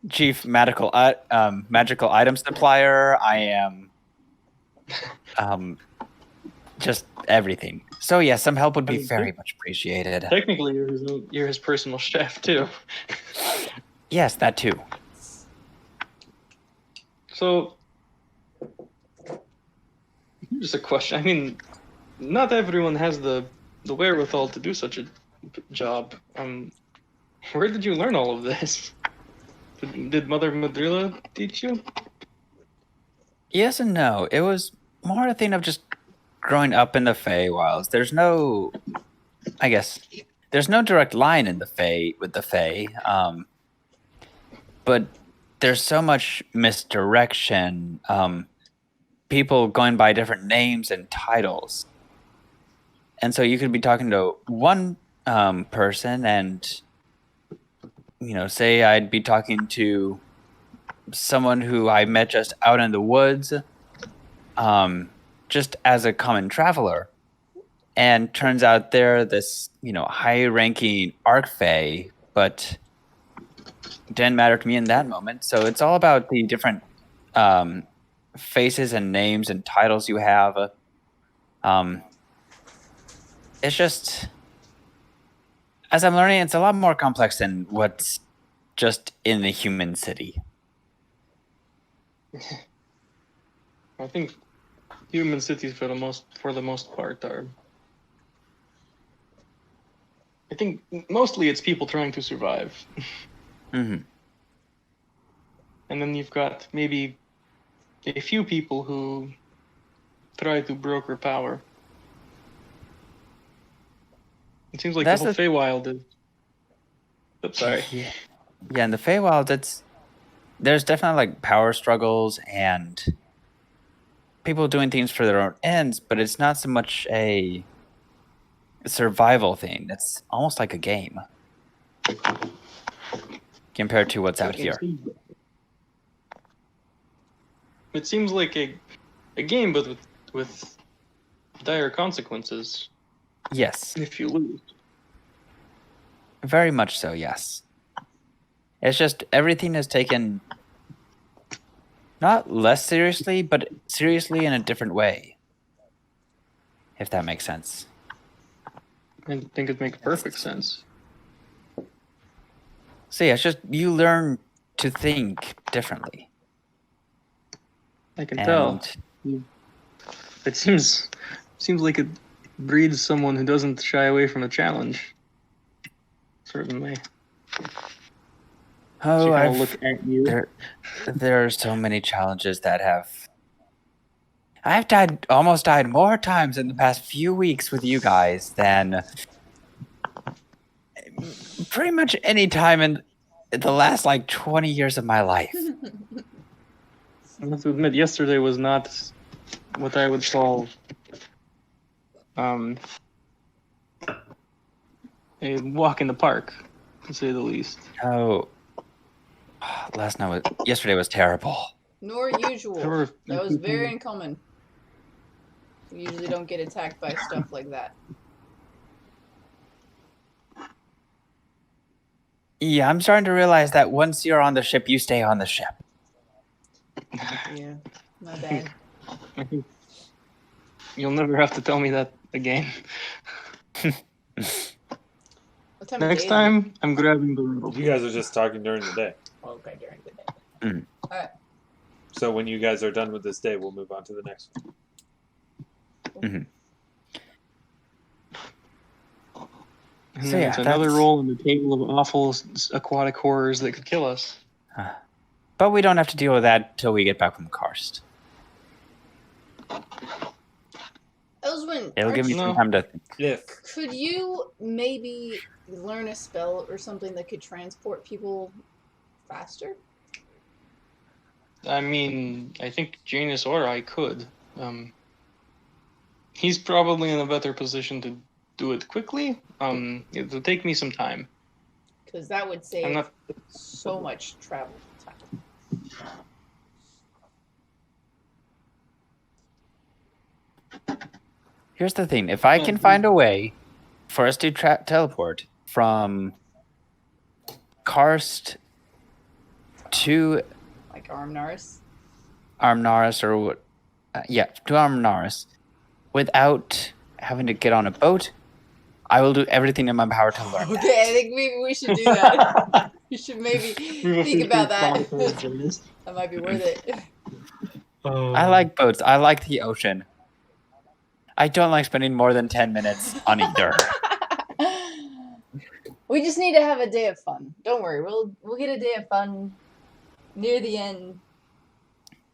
chief magical item supplier, I am just everything. So yeah, some help would be very much appreciated. Technically, you're his personal chef, too. Yes, that too. So, here's a question. I mean, not everyone has the wherewithal to do such a job. Where did you learn all of this? Did Mother Madrila teach you? Yes and no. It was more a thing of just growing up in the Feywilds. There's no direct line in the Fey with the Fey. But there's so much misdirection, people going by different names and titles. And so you could be talking to one person and, say I'd be talking to someone who I met just out in the woods, just as a common traveler. And turns out they're this, high-ranking Archfey, but didn't matter to me in that moment. So it's all about the different faces and names and titles you have. it's just, as I'm learning, it's a lot more complex than what's just in the human city. I think human cities for the most part are. I think mostly it's people trying to survive. Mm-hmm. And then you've got maybe a few people who try to broker power. It seems like That's the whole Feywild is. But sorry. Yeah, in the Feywild, there's definitely like power struggles and people doing things for their own ends, but it's not so much a survival thing. It's almost like a game compared to what's out here. It seems like a game, but with dire consequences Yes, if you lose. very much so, yes. It's just everything is taken not less seriously, but seriously in a different way. If that makes sense. I think it makes perfect sense. So yeah, it's just you learn to think differently. I can tell. It seems like it breeds someone who doesn't shy away from a challenge. Certainly. Oh, I'll look at you. There are so many challenges that I've almost died more times in the past few weeks with you guys than pretty much any time in the last like 20 years of my life. I have to admit, yesterday was not what I would call a walk in the park, to say the least. Oh, yesterday was terrible. Nor usual. That was very uncommon. We usually don't get attacked by stuff like that. Yeah, I'm starting to realize that once you're on the ship, you stay on the ship. Yeah, my bad. I think you'll never have to tell me that again. What time Next time, I'm grabbing the riddle. You guys are just talking during the day. Okay, during the day. Mm. Alright. So when you guys are done with this day, we'll move on to the next one. Mm-hmm. And So yeah, it's another roll on the table of awful aquatic horrors that could kill us. But we don't have to deal with that till we get back from the karst. Elyswen, It'll give me some time to think. If could you maybe learn a spell or something that could transport people faster? I mean, I think Janus or I could. He's probably in a better position to do it quickly. It'll take me some time. Because that would save so much travel time. Here's the thing. If I can find a way for us to teleport from karst to Like Armnaris? Armnaris or what? To Armnaris without having to get on a boat, I will do everything in my power to learn. Okay, I think maybe we should do that. We should maybe think about that. That might be worth it. I like boats. I like the ocean. I don't like spending more than 10 minutes on either. We just need to have a day of fun. Don't worry, we'll get a day of fun near the end,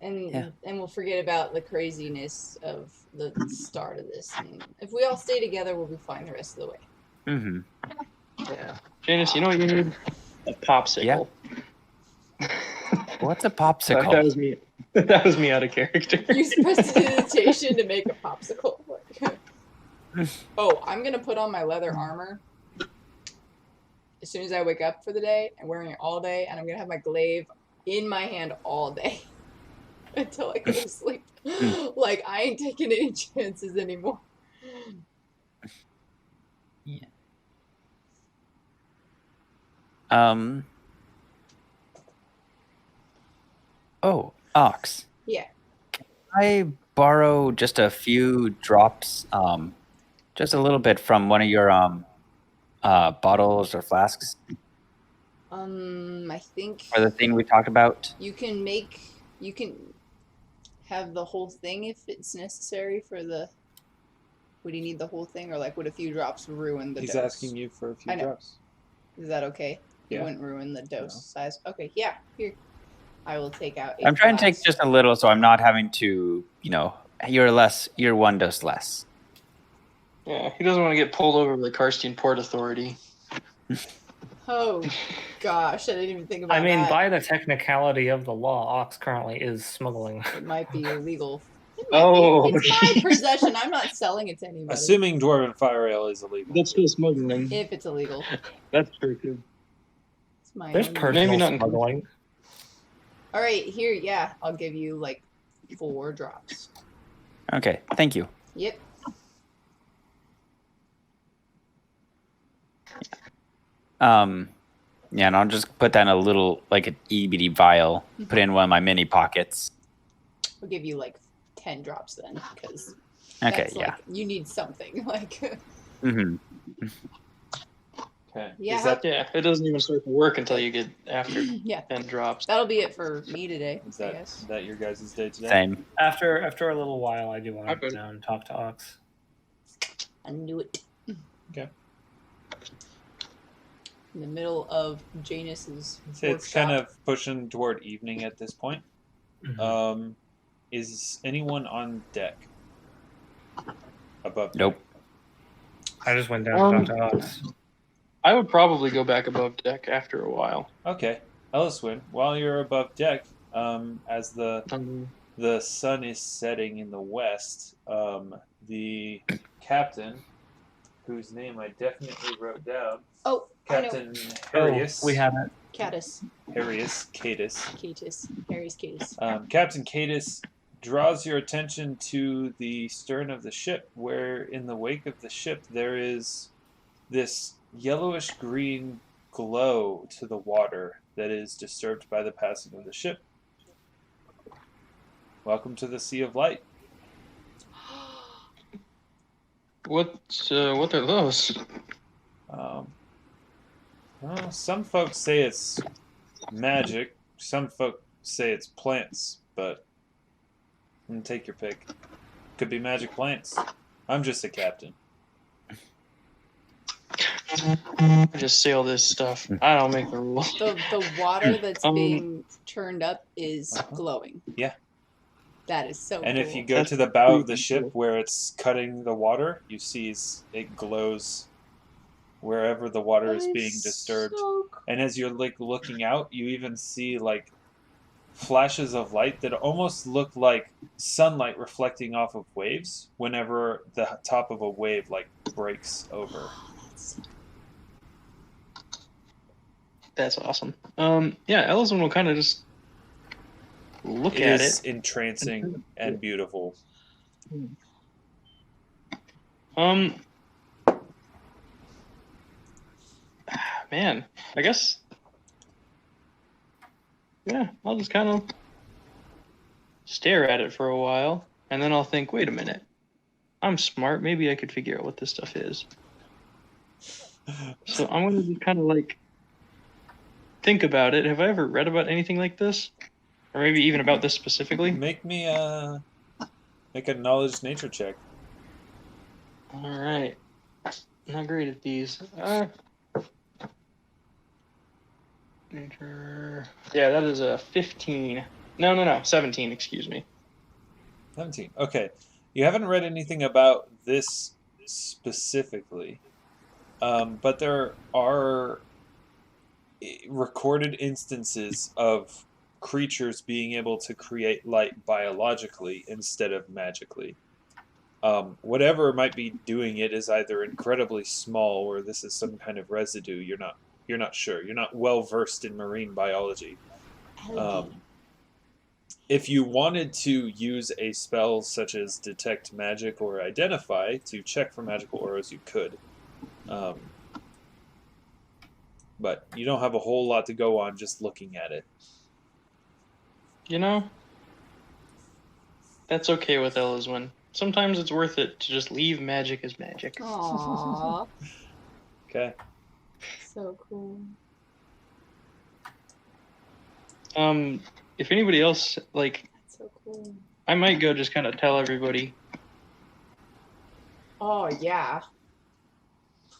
and we'll forget about the craziness of the start of this. And if we all stay together, we'll be fine the rest of the way. Mm-hmm. Yeah. Janus, you know what you need? A popsicle. Yeah. What's a popsicle? That was me out of character. Use prestidigitation to make a popsicle. Oh, I'm gonna put on my leather armor as soon as I wake up for the day and wearing it all day, and I'm gonna have my glaive in my hand all day until I go to sleep. Like, I ain't taking any chances anymore. Yeah. Oh, Ox. Yeah. Can I borrow just a few drops, Just a little bit from one of your bottles or flasks, I think or the thing we talked about. you can have the whole thing if it's necessary for the. Would you need the whole thing, or like would a few drops ruin the He's dose? asking you for a few I know. drops. Is that okay? It Yeah. wouldn't ruin the dose No. size. Okay, yeah. Here, I will take out. I'm trying to take flask. just a little, so I'm not having to, you're one dose less. Yeah, he doesn't want to get pulled over by the Karstian Port Authority. Oh, gosh, I didn't even think about I mean, that. by the technicality of the law, Ox currently is smuggling. It might be illegal. It Oh, might be. It's my possession. I'm not selling it to anybody. Assuming dwarven fire ale is illegal. that's still smuggling. If it's illegal, That's true too. it's my There's own. personal Maybe not in- smuggling. All right, here, yeah, I'll give you like 4 drops. Okay, thank you. Yep. Yeah, and I'll just put that in a little, like an EBD vial, put it in one of my mini pockets. I'll give you like 10 drops then, because Okay, that's, yeah. like, you need something. Like, Mm-hmm. Okay. Yeah. Is that Yeah, it doesn't even start to work until you get after yeah, 10 drops. that'll be it for me today. is I that guess. that your guys' day today? Same. After a little while, I do want to Okay. go down and talk to Ox. I knew it. Okay. In the middle of Janus's It's kind of pushing toward evening at this point. Mhm. Is anyone on deck? Above deck? Nope. I just went down to talk to Ox. I would probably go back above deck after a while. Okay. Elyswen, while you're above deck, as the sun is setting in the west, the captain, whose name I definitely wrote down, Oh, I know. Captain Harius. We haven't. Catus. Harius Cadus. Catus. Harry's Catus. Captain Cadus draws your attention to the stern of the ship, where in the wake of the ship there is this yellowish green glow to the water that is disturbed by the passing of the ship. Welcome to the Sea of Light. What are those? Well, some folks say it's magic. Some folks say it's plants, but take your pick. Could be magic plants. I'm just a captain. I just sail this stuff. I don't make the rules. The water that's being turned up is Uh-huh. glowing. Yeah. That is so And cool. if you go That's to the bow of the pretty ship cool. where it's cutting the water, you see it glows wherever the water That is being disturbed. so cool. And as you're like looking out, you even see like flashes of light that almost look like sunlight reflecting off of waves whenever the top of a wave like breaks over. That's awesome. Yeah, Elyswen will kind of just look It at is it. entrancing and beautiful. Man, I guess. Yeah, I'll just kind of stare at it for a while, and then I'll think, wait a minute. I'm smart. Maybe I could figure out what this stuff is. So I'm going to just kind of like think about it. Have I ever read about anything like this? Or maybe even about this specifically? Make me make a knowledge nature check. All right. Not great at these. Nature. Yeah, that is a 15. No, 17, excuse me. 17. Okay. You haven't read anything about this specifically, but there are recorded instances of creatures being able to create light biologically instead of magically. Whatever might be doing it is either incredibly small or this is some kind of residue. You're not sure. You're not well versed in marine biology. If you wanted to use a spell such as detect magic or identify to check for magical auras, you could. But you don't have a whole lot to go on just looking at it. You know, that's okay with Elyswen. sometimes it's worth it to just leave magic as magic. Aww. Okay. So cool. If anybody else, like, That's so cool. I might go just kind of tell everybody, Oh, yeah.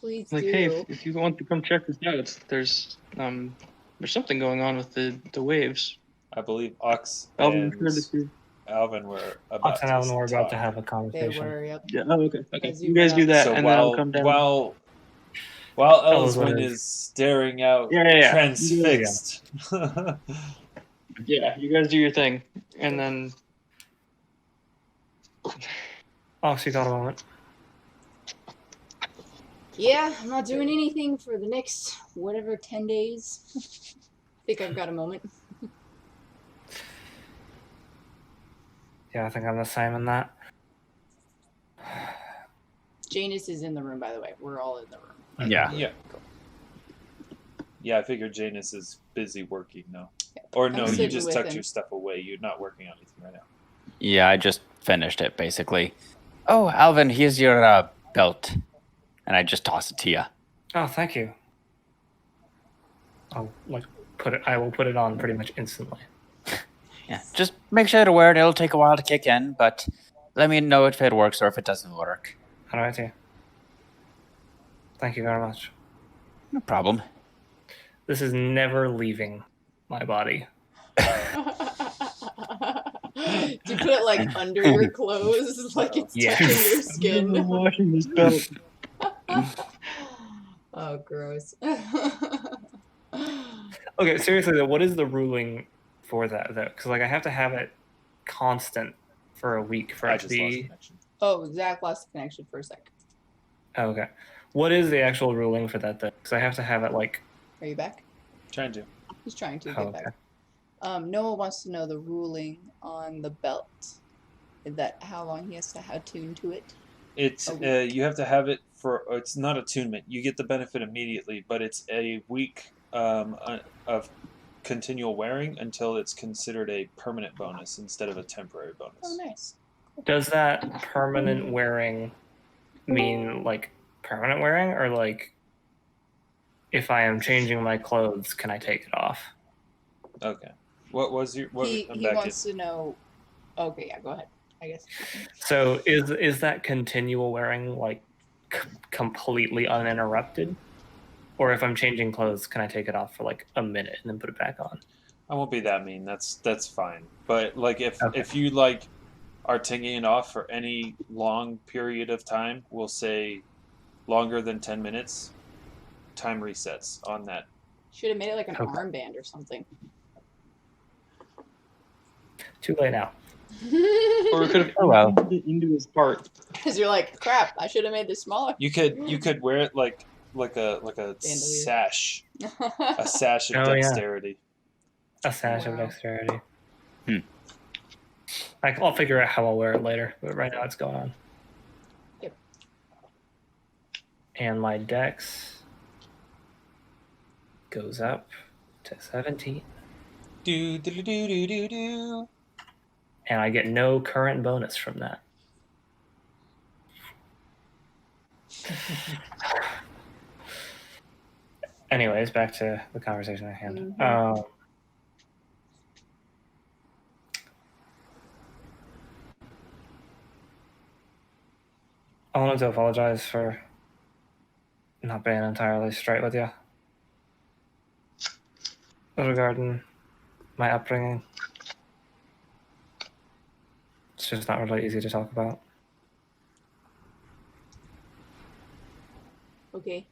Please like, do. hey, if you want to come check this out, there's something going on with the waves. I believe Ox Alvin, and I'm sure that you. Alvin were Ox about and to Alvyn were about to talk. have a They conversation. were, yep. Yeah. Oh, okay. Okay. As You you guys went do up. that, So and then I'll come down. while Elyswen Elyswen is- is staring out, Yeah. transfixed. Yeah. You guys do your thing, and then. Ox, you got a moment. Yeah, I'm not doing anything for the next, whatever, 10 days. I think I've got a moment. Yeah, I think I'm the same in that. Janus is in the room, by the way. We're all in the room. Yeah. Yeah. Yeah, I figured Janus is busy working now. Or no, you sitting just with tucked him. your stuff away. You're not working on anything right now. Yeah, I just finished it, basically. Oh, Alvyn, here's your belt. And I just toss it to you. Oh, thank you. I'll I will put it on pretty much instantly. Yeah, just make sure to wear it. It'll take a while to kick in, but let me know if it works or if it doesn't work. All right, yeah. Thank you very much. No problem. This is never leaving my body. Do you put it like under your clothes, like it's Yes. touching your skin? washing this belt. Oh, gross. Okay, seriously though, what is the ruling for that though? Because like I have to have it constant for a week for I it to just lost be. connection. Oh, Zach lost the connection for a sec. Oh, okay. What is the actual ruling for that though? Because I have to have it like. Are you back? Trying to. He's trying to Oh, get back. Noah wants to know the ruling on the belt. That how long he has to attune to it. It's you have to have it for. It's not attunement. You get the benefit immediately, but it's a week of continual wearing until it's considered a permanent bonus instead of a temporary bonus. Oh, nice. Does that permanent wearing mean like permanent wearing, or like if I am changing my clothes, can I take it off? Okay. What was your? What, He I'm back wants to know. Okay, yeah, go ahead. I guess. So is that continual wearing like completely uninterrupted, or if I'm changing clothes, can I take it off for like a minute and then put it back on? I won't be that mean. That's fine. But like if Okay. if you like are taking it off for any long period of time, we'll say longer than 10 minutes, time resets on that. Should have made it like an Okay. armband or something. Too late now. Or it could have Oh, well. into his part. Because you're like, crap, I should have made this smaller. You could wear it like a Bandolier. sash, a sash of Oh, yeah. dexterity. A sash of Wow. dexterity. Hmm. I'll figure out how I'll wear it later, but right now it's going on. Yep. And my dex goes up to 17. Do do do do do do do. And I get no current bonus from that. Anyways, back to the conversation at hand. Mhm. I wanted to apologize for not being entirely straight with you regarding my upbringing. It's just not really easy to talk about. Okay.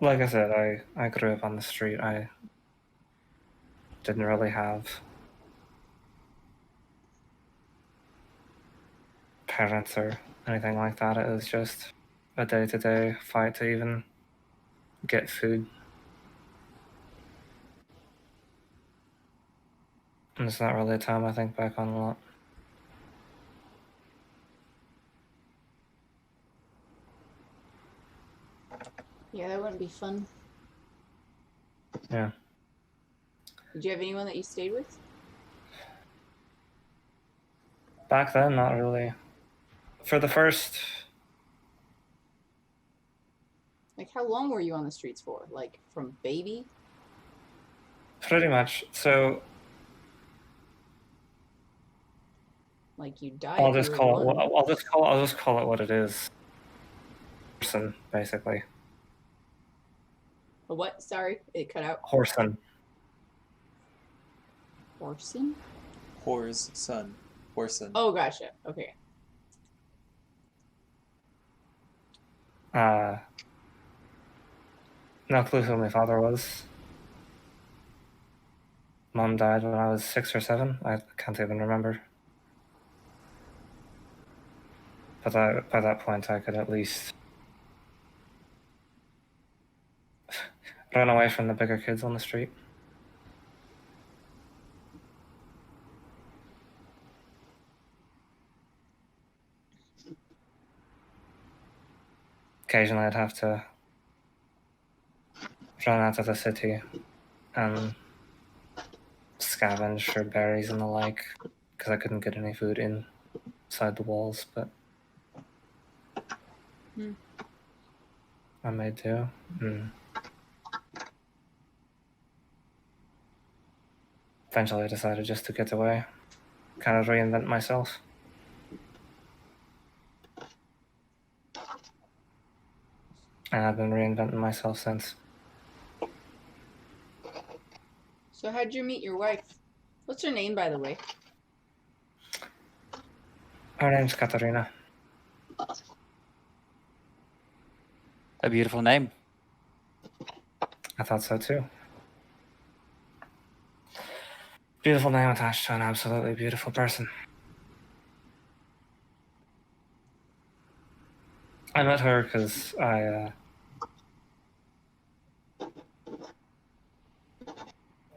Like I said, I grew up on the street. I didn't really have parents or anything like that. It was just a day-to-day fight to even get food. And it's not really a time I think back on a lot. Yeah, that wouldn't be fun. Yeah. Did you have anyone that you stayed with? Back then, not really. For the first, Like, how long were you on the streets for? Like, from baby? pretty much. So Like, you died. I'll if you just were call it. one. I'll just call it what it is. Horsen, basically. A what? Sorry, it cut out. Horsen. Horsen? Whore's son. Whoreson. Oh, gotcha. Okay. No clue who my father was. Mom died when I was 6 or 7. I can't even remember. But by that point, I could at least run away from the bigger kids on the street. Occasionally, I'd have to run out of the city and scavenge for berries and the like, because I couldn't get any food inside the walls, but I made do. Eventually, I decided just to get away, kind of reinvent myself. And I've been reinventing myself since. So, how'd you meet your wife? What's her name, by the way? Her name's Katarina. A beautiful name. I thought so too. Beautiful name attached to an absolutely beautiful person. I met her because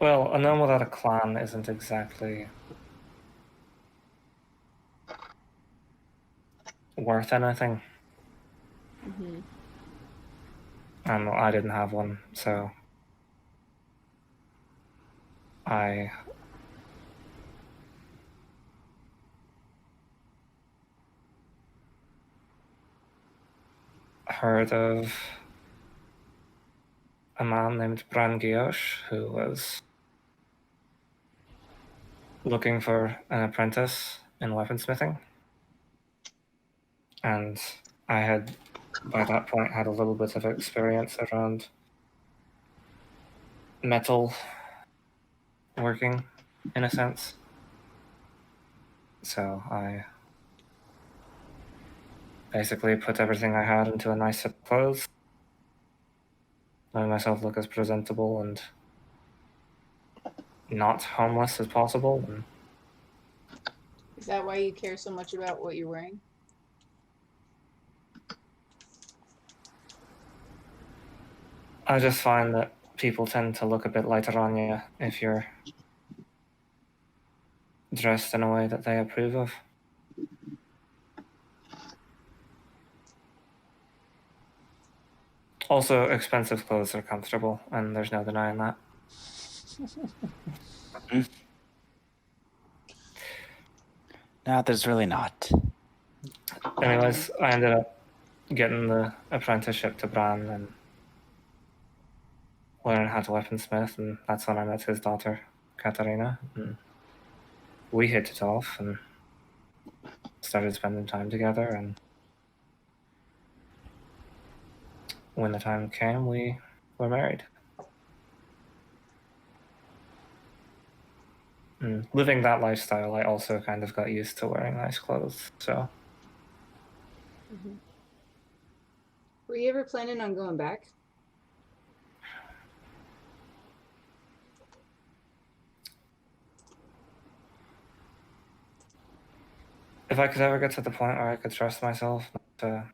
well, a gnome without a clan isn't exactly worth anything. Mm-hmm. And I didn't have one, so I heard of a man named Bran Gioche who was looking for an apprentice in weaponsmithing. And I had, by that point, had a little bit of experience around metal working, in a sense. So I basically put everything I had into a nice set of clothes, made myself look as presentable and not homeless as possible. And Is that why you care so much about what you're wearing? I just find that people tend to look a bit lighter on you if you're dressed in a way that they approve of. Also, expensive clothes are comfortable, and there's no denying that. No, there's really not. Anyways, I ended up getting the apprenticeship to Bran and learning how to weaponsmith, and that's when I met his daughter, Katarina. And we hit it off and started spending time together, and when the time came, we were married. And living that lifestyle, I also kind of got used to wearing nice clothes, so... Mm-hmm. Were you ever planning on going back? If I could ever get to the point where I could trust myself to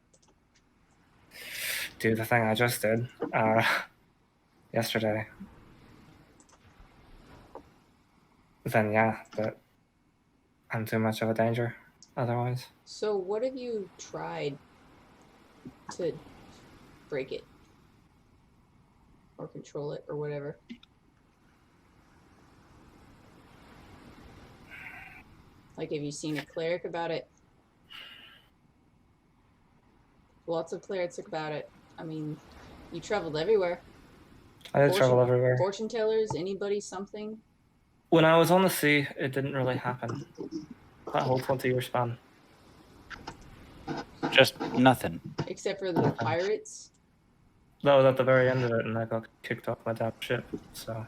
do the thing I just did yesterday, then yeah, but I'm too much of a danger otherwise. So, what have you tried to break it? or control it or whatever. Like, have you seen a cleric about it? Lots of clerics about it. I mean, you traveled everywhere. I did travel everywhere. Fortune tellers, anybody, something. When I was on the sea, it didn't really happen. That whole 20-year span. Just nothing. Except for the pirates. That was at the very end of it, and I got kicked off my damn ship. So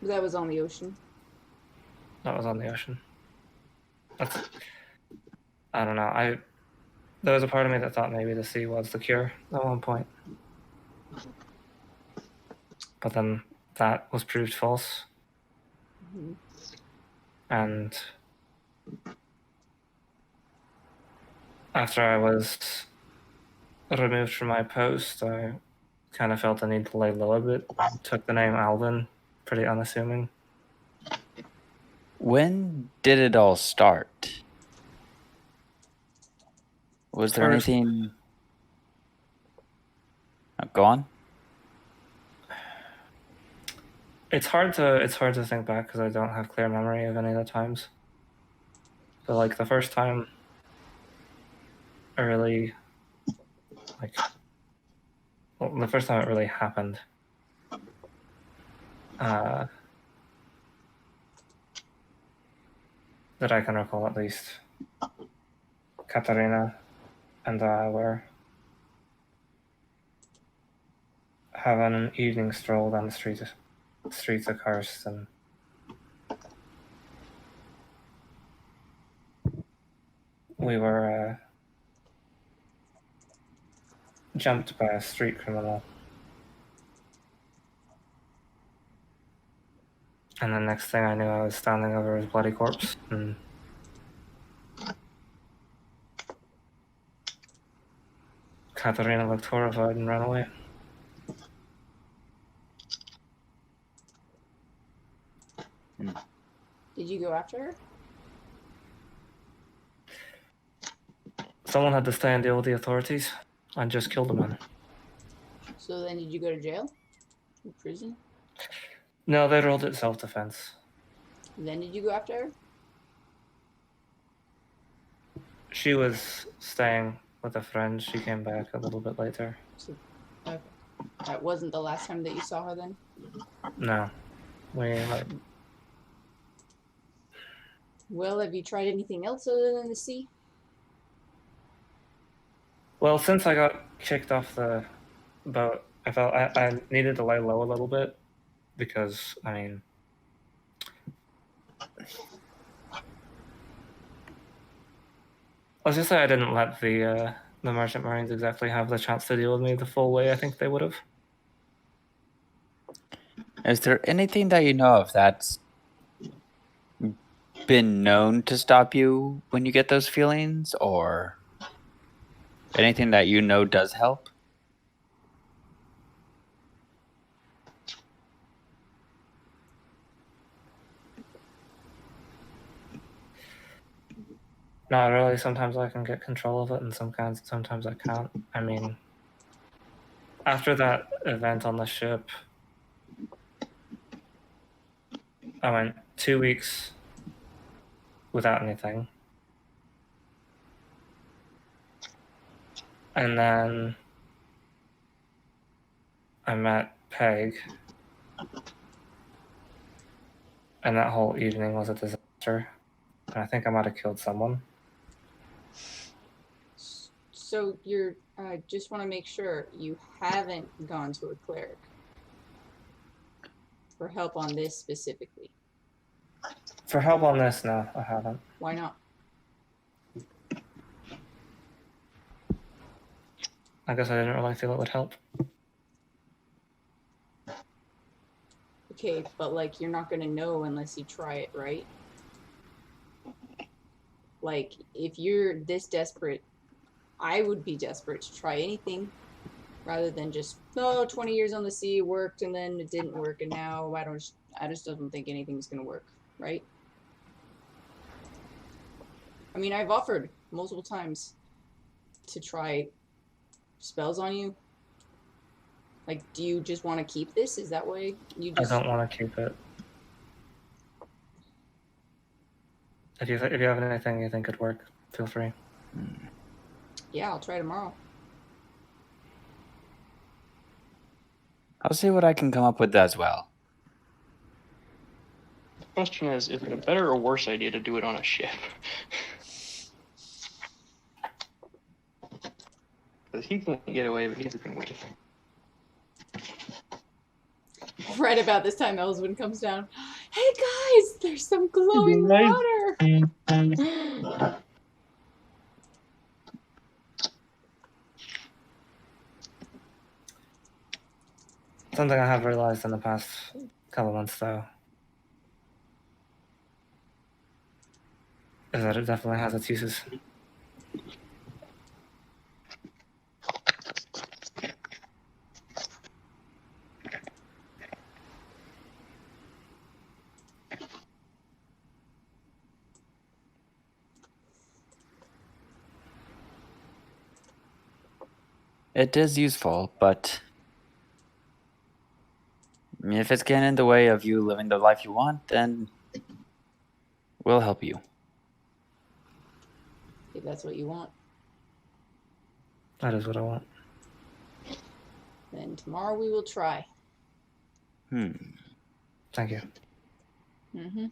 That was on the ocean. that was on the ocean. I don't know. There was a part of me that thought maybe the sea was the cure at one point, but then that was proved false. Mm-hmm. And after I was removed from my post, I kind of felt the need to lay low a bit. Took the name Alvyn, pretty unassuming. When did it all start? Was there anything? Oh, go on. It's hard to think back because I don't have clear memory of any of the times. But like the first time I really the first time it really happened. That I can recall at least. Katarina and I were having an evening stroll down the streets of Karst, and we were jumped by a street criminal. And the next thing I knew, I was standing over his bloody corpse. And Katarina looked horrified and ran away. Did you go after her? Someone had to stay and deal with the authorities. I just killed a man. So then did you go to jail? In prison? No, they ruled it self-defense. Then did you go after her? She was staying with a friend. She came back a little bit later. So, okay. That wasn't the last time that you saw her then? No. Well, have you tried anything else other than the sea? Well, since I got kicked off the boat, I felt I needed to lay low a little bit because, I mean, let's just say I didn't let the Merchant Marines exactly have the chance to deal with me the full way I think they would have. Is there anything that you know of that's been known to stop you when you get those feelings, or anything that you know does help? Not really. Sometimes I can get control of it, and sometimes I can't. I mean, after that event on the ship, I went 2 weeks without anything. And then I met Peg. And that whole evening was a disaster. And I think I might have killed someone. So you're, I just want to make sure you haven't gone to a cleric for help on this specifically. For help on this, no, I haven't. Why not? I guess I didn't really feel it would help. Okay, but like you're not gonna know unless you try it, right? Like if you're this desperate, I would be desperate to try anything rather than just, oh, 20 years on the sea worked and then it didn't work and now I just don't think anything's gonna work, right? I mean, I've offered multiple times to try spells on you Like, do you just want to keep this? Is that why you I just... don't want to keep it. If you have anything you think could work, feel free. Yeah, I'll try tomorrow. I'll see what I can come up with as well. The question is it a better or worse idea to do it on a ship? Because he can't get away, but he's been waiting. Right about this time, Elyswen comes down. Hey guys, there's some glowing Nice. water. Something I have realized in the past couple months, though, is that it definitely has its uses. It is useful, but if it's getting in the way of you living the life you want, then we'll help you. If that's what you want, That is what I want. then tomorrow we will try. Thank you. Mm-hmm.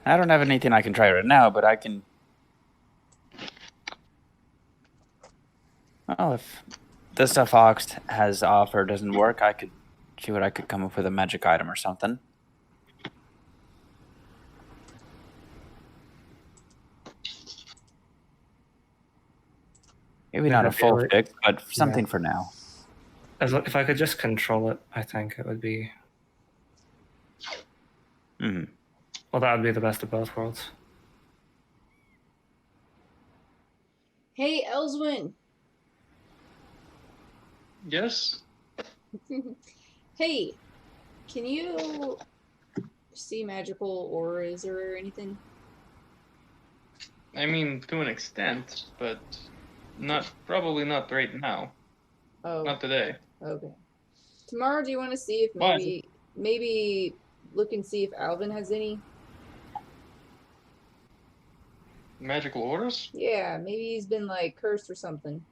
I don't have anything I can try right now, but I can... Well, if the stuff Ox has offered doesn't work, I could see what I could come up with, a magic item or something. Maybe not a full fix, but something for now. If I could just control it, I think it would be... Well, that would be the best of both worlds. Hey, Elyswen. Yes? Hey, can you see magical auras or anything? I mean, to an extent, but probably not right now. Oh, Not today. okay. Tomorrow, do you want to see if maybe look and see if Alvyn has any? Magical orders? Yeah, maybe he's been like cursed or something.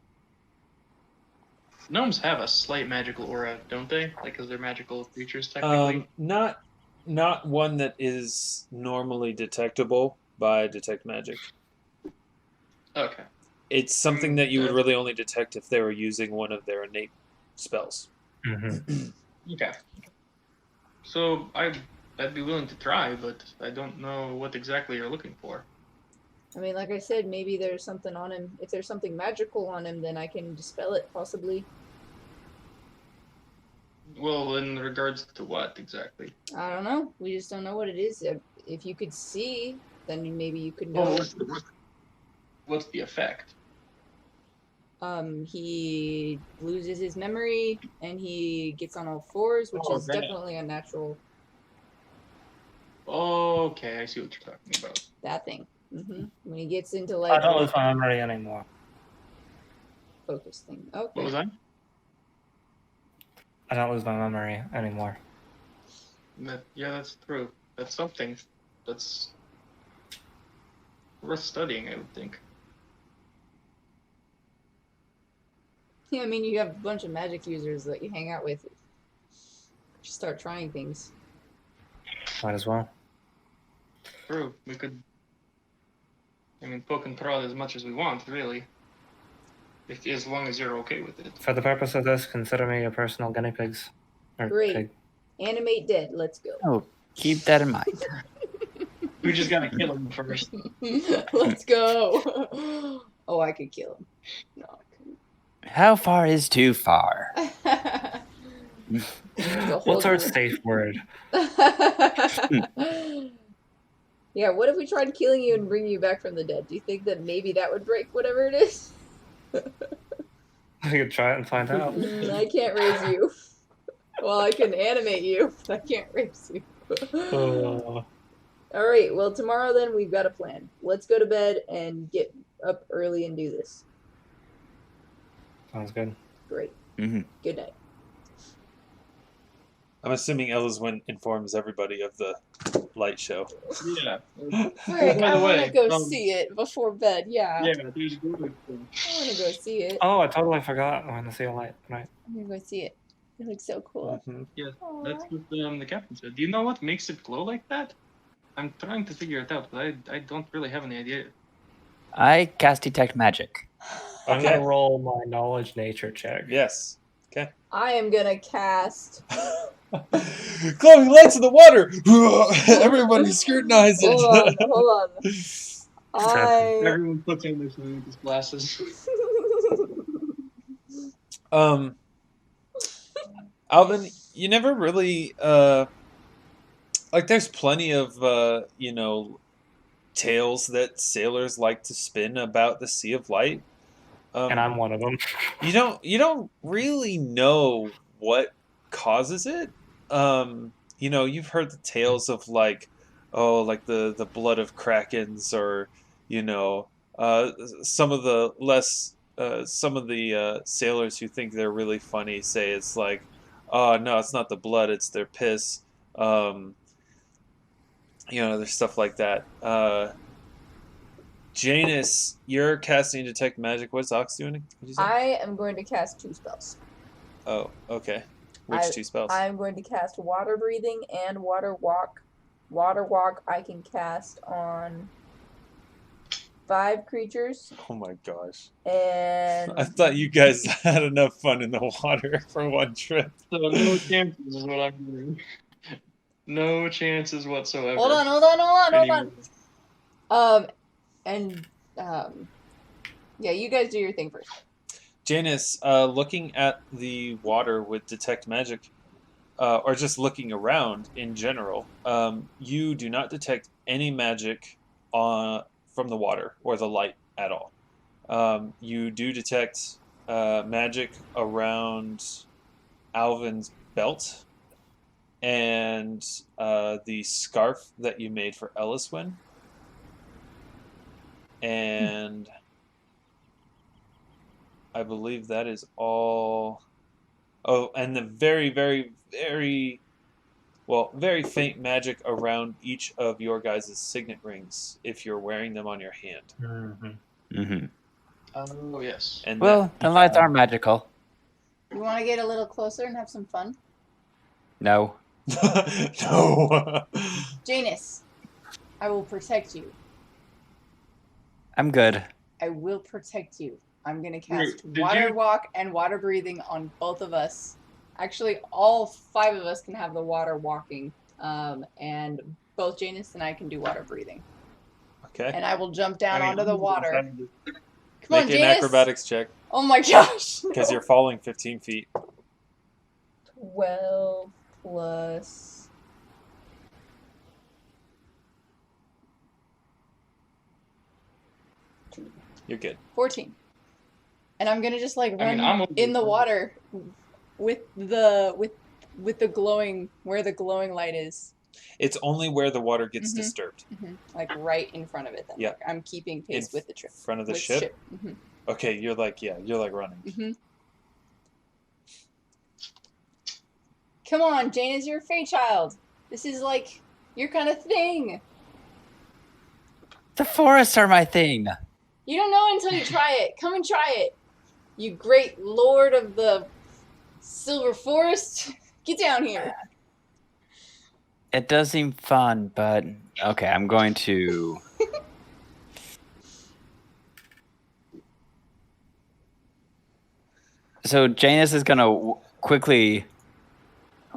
Gnomes have a slight magical aura, don't they? Like, because they're magical creatures, technically. Not one that is normally detectable by detect magic. Okay. It's something that you would really only detect if they were using one of their innate spells. Okay. So I'd be willing to try, but I don't know what exactly you're looking for. I mean, like I said, maybe there's something on him. If there's something magical on him, then I can dispel it, possibly. Well, in regards to what exactly? I don't know. We just don't know what it is. If you could see, then maybe you could know. What's the effect? He loses his memory, and he gets on all fours, which is definitely unnatural. Okay, I see what you're talking about. That thing. When he gets into I like don't lose my memory anymore. focus thing. Okay. What was that? I don't lose my memory anymore. Yeah, that's true. That's something. That's worth studying, I would think. Yeah, I mean, you have a bunch of magic users that you hang out with. Just start trying things. Might as well. True. We could, poke and prod as much as we want, really. As long as you're okay with it. For the purpose of this, consider me your personal guinea pigs. Great. Pig. Animate dead. Let's go. Oh, keep that in mind. We just gotta kill him first. Let's go. Oh, I could kill him. No, I couldn't. How far is too far? What's our safe word? Yeah, what if we tried killing you and bringing you back from the dead? Do you think that maybe that would break whatever it is? We could try it and find out. I can't raise you. Well, I can animate you, but I can't raise you. Alright, well, tomorrow then we've got a plan. Let's go to bed and get up early and do this. Sounds good. Great. Mm-hmm. Good night. I'm assuming Elyswen informs everybody of the light show. Yeah. Frick, By I the want way, to go see it before bed. Yeah. Yeah, there's good. I want to go see it. Oh, I totally forgot. I'm gonna see a light. Right. I'm gonna go see it. It looks so cool. Mhm. Yeah, Aw. that's what the captain said. Do you know what makes it glow like that? I'm trying to figure it out, but I don't really have any idea. I cast detect magic. I'm Okay. gonna roll my knowledge nature check. Yes. I am gonna cast. Glowing lights in the water. Everybody scrutinize it. Hold on. I. Everyone puts on their sunglasses glasses. Alvyn, you never really like. There's plenty of tales that sailors like to spin about the Sea of Light. And I'm one of them. You don't really know what causes it. You've heard the tales of like the blood of krakens, or some of the less some of the sailors who think they're really funny say it's like, oh no, it's not the blood, it's their piss. There's stuff like that. Janus, you're casting Detect Magic. What's Ox doing? What'd you say? I am going to cast 2 spells. Oh, okay. Which 2 spells? I'm going to cast Water Breathing and Water Walk. Water Walk I can cast on 5 creatures. Oh my gosh. And I thought you guys had enough fun in the water for one trip. So no chances is what I'm doing. No chances whatsoever. hold on. Yeah, you guys do your thing first. Janus, looking at the water with Detect Magic, or just looking around in general, you do not detect any magic from the water or the light at all. You do detect magic around Alvin's belt and the scarf that you made for Elyswen. And I believe that is all. Oh, and the very, very, very, very faint magic around each of your guys' signet rings if you're wearing them on your hand. Mm-hmm. Mm-hmm. Oh yes. And Well, the lights are magical. You want to get a little closer and have some fun? No. no. Janus, I will protect you. I'm good. I will protect you. I'm going to cast Wait, did Water you- Walk and Water Breathing on both of us. Actually, all 5 of us can have the water walking. And both Janus and I can do water breathing. Okay. And I will jump down onto the water. Come Make on, an Janus. acrobatics check Oh my gosh. because you're falling 15 feet. 12 plus. You're good. 14. And I'm gonna just like I run mean, I'm okay in the with that. water with the glowing, where the glowing light is. It's only where the water gets Mhm. disturbed. Like right in front of it. Then. Yeah. Like, I'm keeping pace with the trip. In front of the with ship? Mhm. Okay, you're like running. Mhm. Come on, Janus, you're a Fey child. This is like your kind of thing. The forests are my thing. You don't know until you try it. Come and try it. You great lord of the Silver Forest. Get down here. It does seem fun, but okay, I'm going to. So Janus is gonna quickly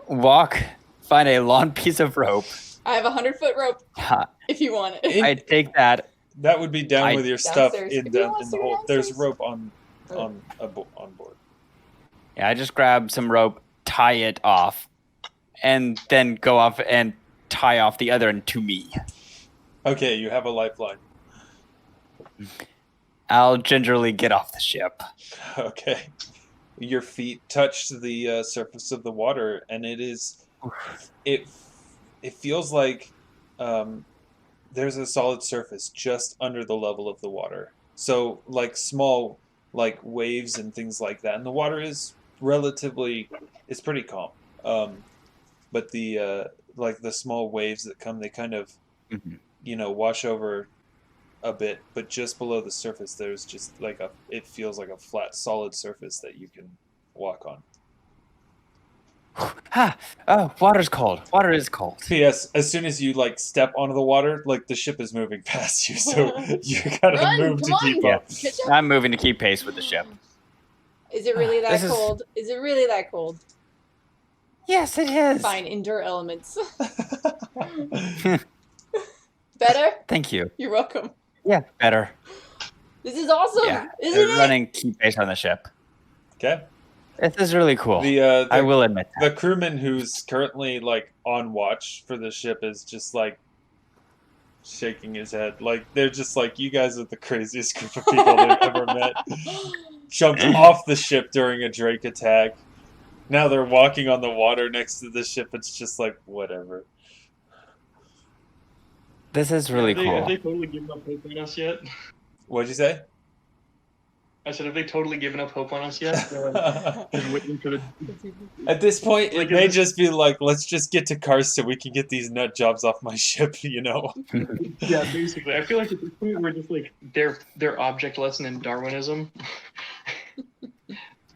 walk, find a long piece of rope. I have a 100-foot rope if you want it. I take that. That would be down with your stuff Downstairs. in If you the want in to the go hole. There's downstairs. rope on board. Yeah, I just grab some rope, tie it off, and then go off and tie off the other end to me. Okay, you have a lifeline. I'll gingerly get off the ship. Okay. Your feet touch the surface of the water, and it feels like there's a solid surface just under the level of the water. So like small like waves and things like that, and the water is it's pretty calm. but the like the small waves that come, they kind of Mhm. wash over a bit, but just below the surface there's just like it feels like a flat solid surface that you can walk on. Oh, water's cold. Water is cold. Yes, as soon as you like step onto the water, like the ship is moving past you, so you gotta Run, move come to keep on. up. Catch up. I'm moving to keep pace with the ship. Is it really that This is- cold? Is it really that cold? Yes, it is. Fine, endure elements. Better? Thank you. You're welcome. Yeah, better. This is awesome, Yeah, isn't it? running keep pace on the ship. Okay. This is really cool. I will admit that. The crewman who's currently like on watch for the ship is just like shaking his head. Like they're just like, you guys are the craziest group of people they've ever met. Jumped off the ship during a Drake attack. Now they're walking on the water next to the ship. It's just like whatever. This is really Have cool. they totally given up hope on us yet? What'd you say? I said, have they totally given up hope on us yet? They're like, just waiting for the... At this point, Like, it may is this- just be like, let's just get to Karst so we can get these nut jobs off my ship, you know? Yeah, basically. I feel like at this point we're just like their object lesson in Darwinism.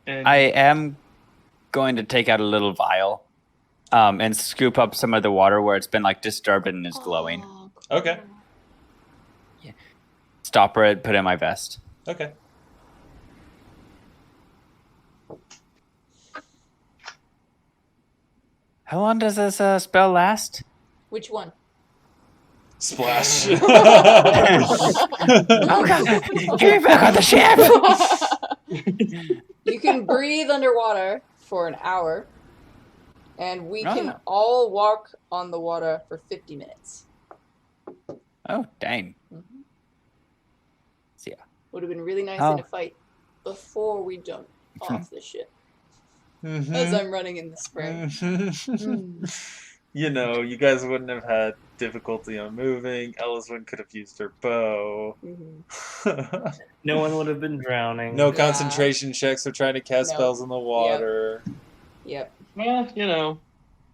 And I am going to take out a little vial and scoop up some of the water where it's been like disturbed and is glowing. Oh, Okay. Stopper it, put it in my vest. Okay. How long does this spell last? Which one? Splash. Oh god! Get me back on the ship! You can breathe underwater for an hour, and we can Ah. all walk on the water for 50 minutes. Oh, dang. Mhm. So, yeah. Would have been really nice Oh. in a fight before we jump off the ship. Mhm. As I'm running in the spray. Mhm. You know, you guys wouldn't have had difficulty on moving. Elyswen could have used her bow. Mhm. No one would have been drowning. No Yeah. concentration checks or trying to cast No. spells in the water. Yep. well, you know,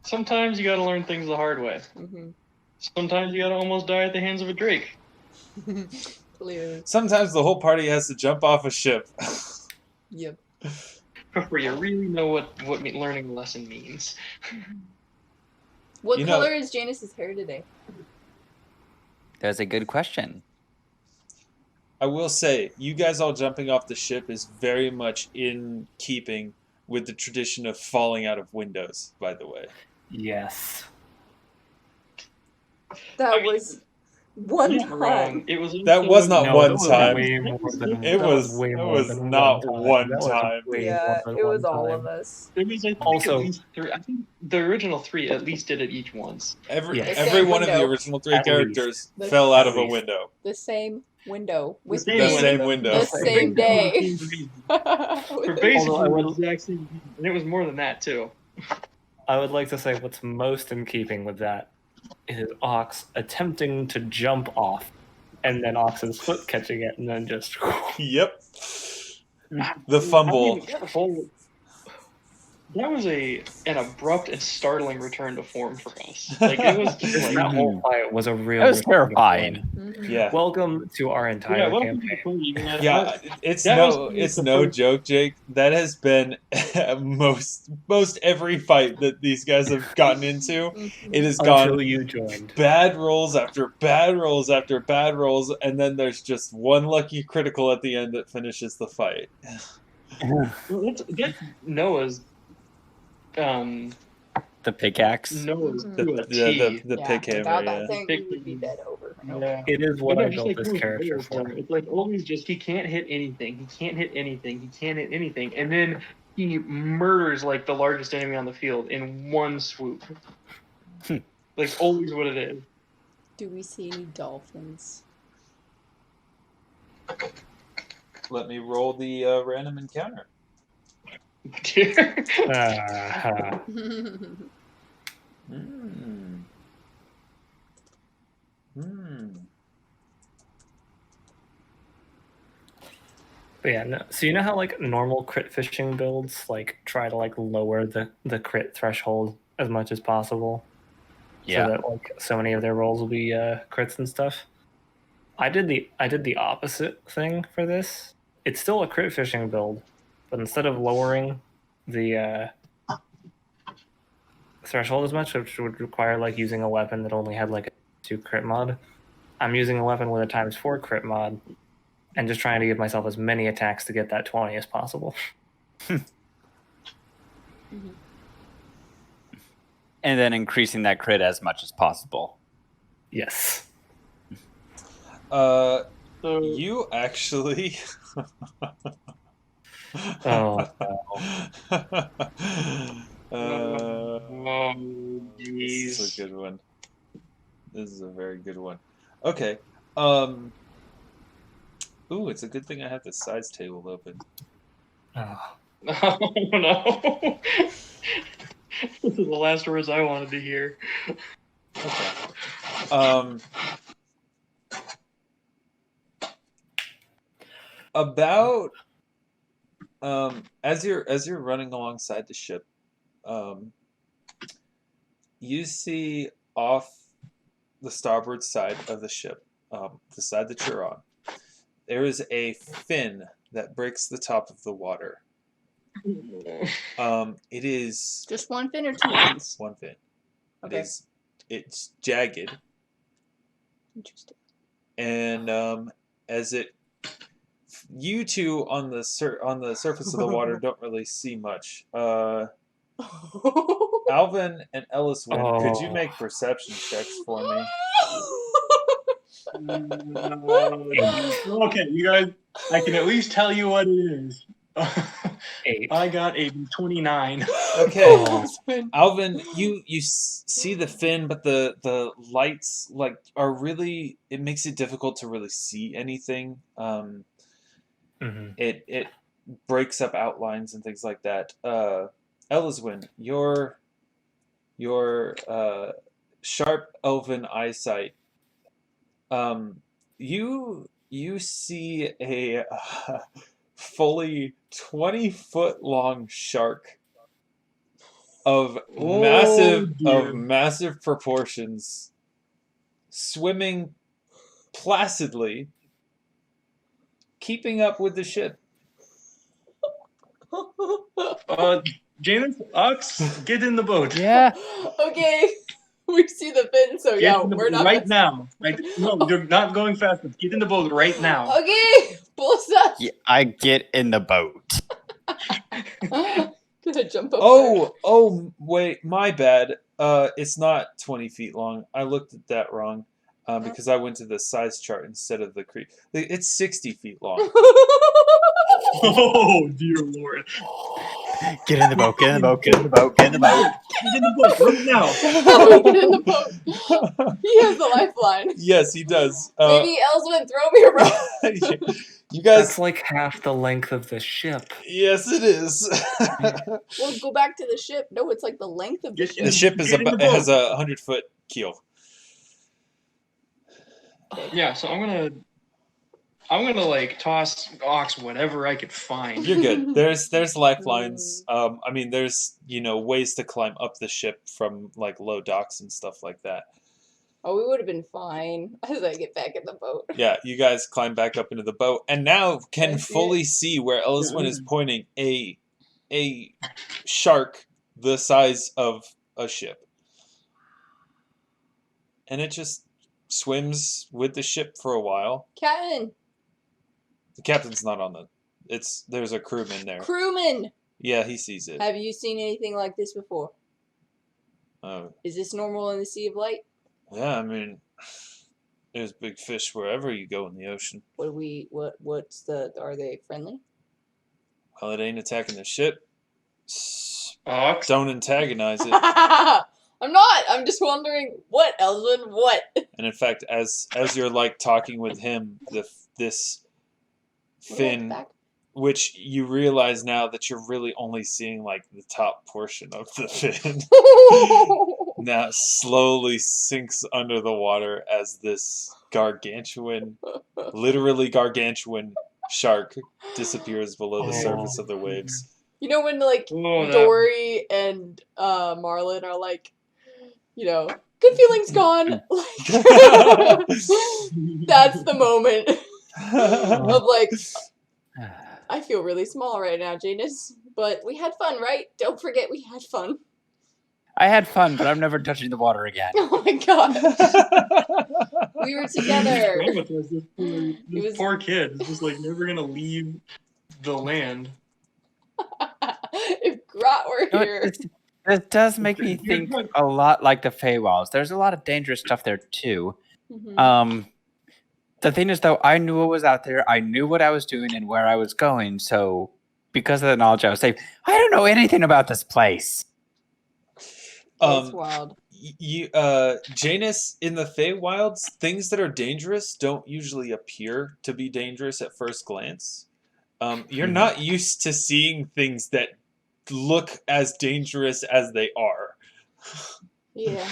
sometimes you gotta learn things the hard way. hmm Sometimes you gotta almost die at the hands of a drake. Clearly. Sometimes the whole party has to jump off a ship. Yep. Before you really know what learning a lesson means. What You know- color is Janus's hair today? That's a good question. I will say, you guys all jumping off the ship is very much in keeping with the tradition of falling out of windows, by the way. Yes. That I mean, was one You're not wrong. time. It was That was not No, one that was time. way more than- It that was- way it more was than not one time. one That was time. way Yeah, more than it was one all time. of us. There was, I think, Also- at least three. I think the original three at least did it each once. Every Yes. every The one same of the window. original three At characters least. fell out At of a least. window. The same window. With same The window. same window. The same day. For With basically Although I the would- exact same, and it was more than that too. I would like to say what's most in keeping with that is Ox attempting to jump off, and then Ox's foot catching it, and then just. Yep. The fumble. I mean, that was an abrupt and startling return to form for us. Like it was just That like, whole fight was a real. It was terrifying. Mhm. Yeah. Welcome to our entire yeah, welcome to campaign. the party, man. Yeah, it's That no was it's the no first- joke, Jake. That has been most every fight that these guys have gotten into. It has Until gone you joined. bad rolls after bad rolls after bad rolls, and then there's just one lucky critical at the end that finishes the fight. Well, that's Noah's. The pickaxe. Noah's Mhm. The to a T. the pick hammer, without yeah. that thing, we would be dead over. Yeah. It is what But I no, just built like this Noah's character players, for. It's like always just he can't hit anything. He can't hit anything. He can't hit anything, and then he murders like the largest enemy on the field in one swoop. Like always, what it is. Do we see any dolphins? Let me roll the random encounter. Ah, Hmm. Hmm. But yeah, no, so you know how like normal crit fishing builds like try to like lower the crit threshold as much as possible. Yeah. So that like so many of their rolls will be crits and stuff. I did the opposite thing for this. It's still a crit fishing build, but instead of lowering the threshold as much, which would require like using a weapon that only had like a 2 crit mod, I'm using a weapon with a ×4 crit mod, and just trying to give myself as many attacks to get that 20 as possible. And then increasing that crit as much as possible. Yes. You actually. Oh This is a good one. This is a very good one. Okay. Ooh, it's a good thing I have the sides table open. Oh. Oh no! This is the last words I wanted to hear. Okay. About as you're running alongside the ship, you see off the starboard side of the ship, the side that you're on, there is a fin that breaks the top of the water. It is Just one fin or 2 fins? one fin. Okay. It's jagged, Interesting. and as it, you two on the surface of the water don't really see much. Alvyn and Elyswen, could you make perception checks for me? Okay, you guys, I can at least tell you what it is. 8. I got a 29. Okay, Alvyn, you see the fin, but the lights like are really, it makes it difficult to really see anything. It breaks up outlines and things like that. Elyswen, your sharp elven eyesight, you see a fully 20-foot long shark of massive proportions swimming placidly, keeping up with the ship. Janus, Ox, get in the boat. Yeah. Okay. We see the fin, so Get yeah, in the we're boat not right now. No, you're not going fast. Get in the boat right now. Okay, pull us up. Yeah, I get in the boat. Did I jump up Oh, wait, my bad. It's not 20 feet long. I looked at that wrong because I went to the size chart instead of the creep. It's 60 feet long. Oh, dear Lord. Get in the boat, get in the boat, get in the boat, get in the boat. Get in the boat right now. How do we get in the boat? He has the lifeline. Yes, he does. Maybe Elyswen, throw me a rope. You guys. That's like half the length of the ship. Yes, it is. We'll go back to the ship. No, it's like the length of the ship. The ship is Get in the it boat. has a 100-foot keel. Yeah, so I'm gonna like toss Ox whatever I could find. You're good. There's lifelines. I mean, there's ways to climb up the ship from like low docks and stuff like that. Oh, we would have been fine as I get back in the boat. Yeah, you guys climb back up into the boat, and now can I see fully see where Elyswen is pointing a shark the size of a ship, and it just swims with the ship for a while. Captain. The captain's not on the. There's a crewman there. Crewman. Yeah, he sees it. Have you seen anything like this before? Oh. Is this normal in the Sea of Light? Yeah, I mean, there's big fish wherever you go in the ocean. Are they friendly? Well, it ain't attacking the ship. Ox. Don't antagonize it. I'm not. I'm just wondering what, Elyswen, what? And in fact, as you're like talking with him, this fin, which you realize now that you're really only seeing like the top portion of the fin, now slowly sinks under the water as this literally gargantuan shark disappears below the surface of the waves. You know when like Oh, that- Dory and Marlon are like, you know, good feelings gone. Like, that's the moment of like, I feel really small right now, Janus. But we had fun, right? Don't forget we had fun. I had fun, but I'm never touching the water again. Oh my gosh. We were together. Traumatized this It was- poor kid is just like never gonna leave the land. If Grot were You know, here. this does make me think a lot like the Feywilds. There's a lot of dangerous stuff there too. Mhm. The thing is, though, I knew what was out there. I knew what I was doing and where I was going. So, because of the knowledge I was safe, I don't know anything about this place. It's wild. Janus, in the Feywilds, things that are dangerous don't usually appear to be dangerous at first glance. You're not used to seeing things that look as dangerous as they are. Yeah.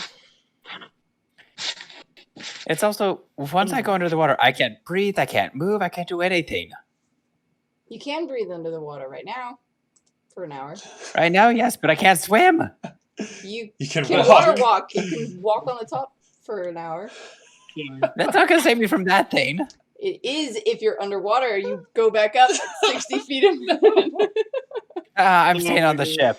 It's also, once I go under the water, I can't breathe, I can't move, I can't do anything. You can breathe under the water right now for an hour. Right now, yes, but I can't swim. You You can can walk. water walk. You can walk on the top for an hour. That's not going to save me from that thing. It is if you're underwater, you go back up 60 feet a minute. I'm staying on the ship.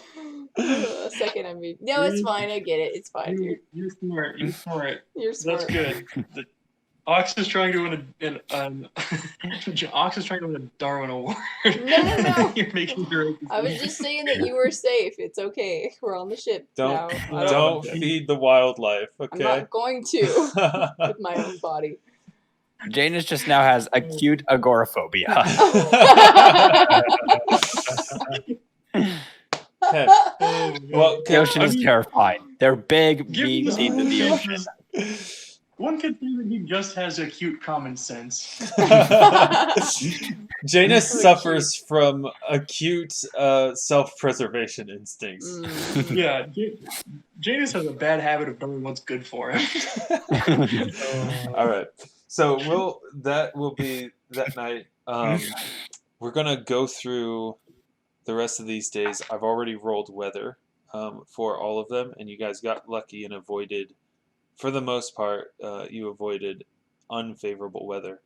A second, I mean. No, it's fine. I get it. It's fine. You're smart. You're smart. You're smart. That's good. Ox is trying to win Ox is trying to win a Darwin Award. No. You're making the right I was just saying that you were safe. It's okay. We're on the ship now. Don't feed the wildlife, I'm okay? not going to with my own body. Janus just now has acute agoraphobia. Okay. Well, The ocean is terrifying. They're big, Given mean the things in the ocean. one could say that he just has acute common sense. Janus suffers from acute self-preservation instincts. Mm. Yeah, Janus has a bad habit of knowing what's good for him. All right. So that will be that night. We're gonna go through the rest of these days. I've already rolled weather for all of them, and you guys got lucky and avoided, for the most part, you avoided unfavorable weather.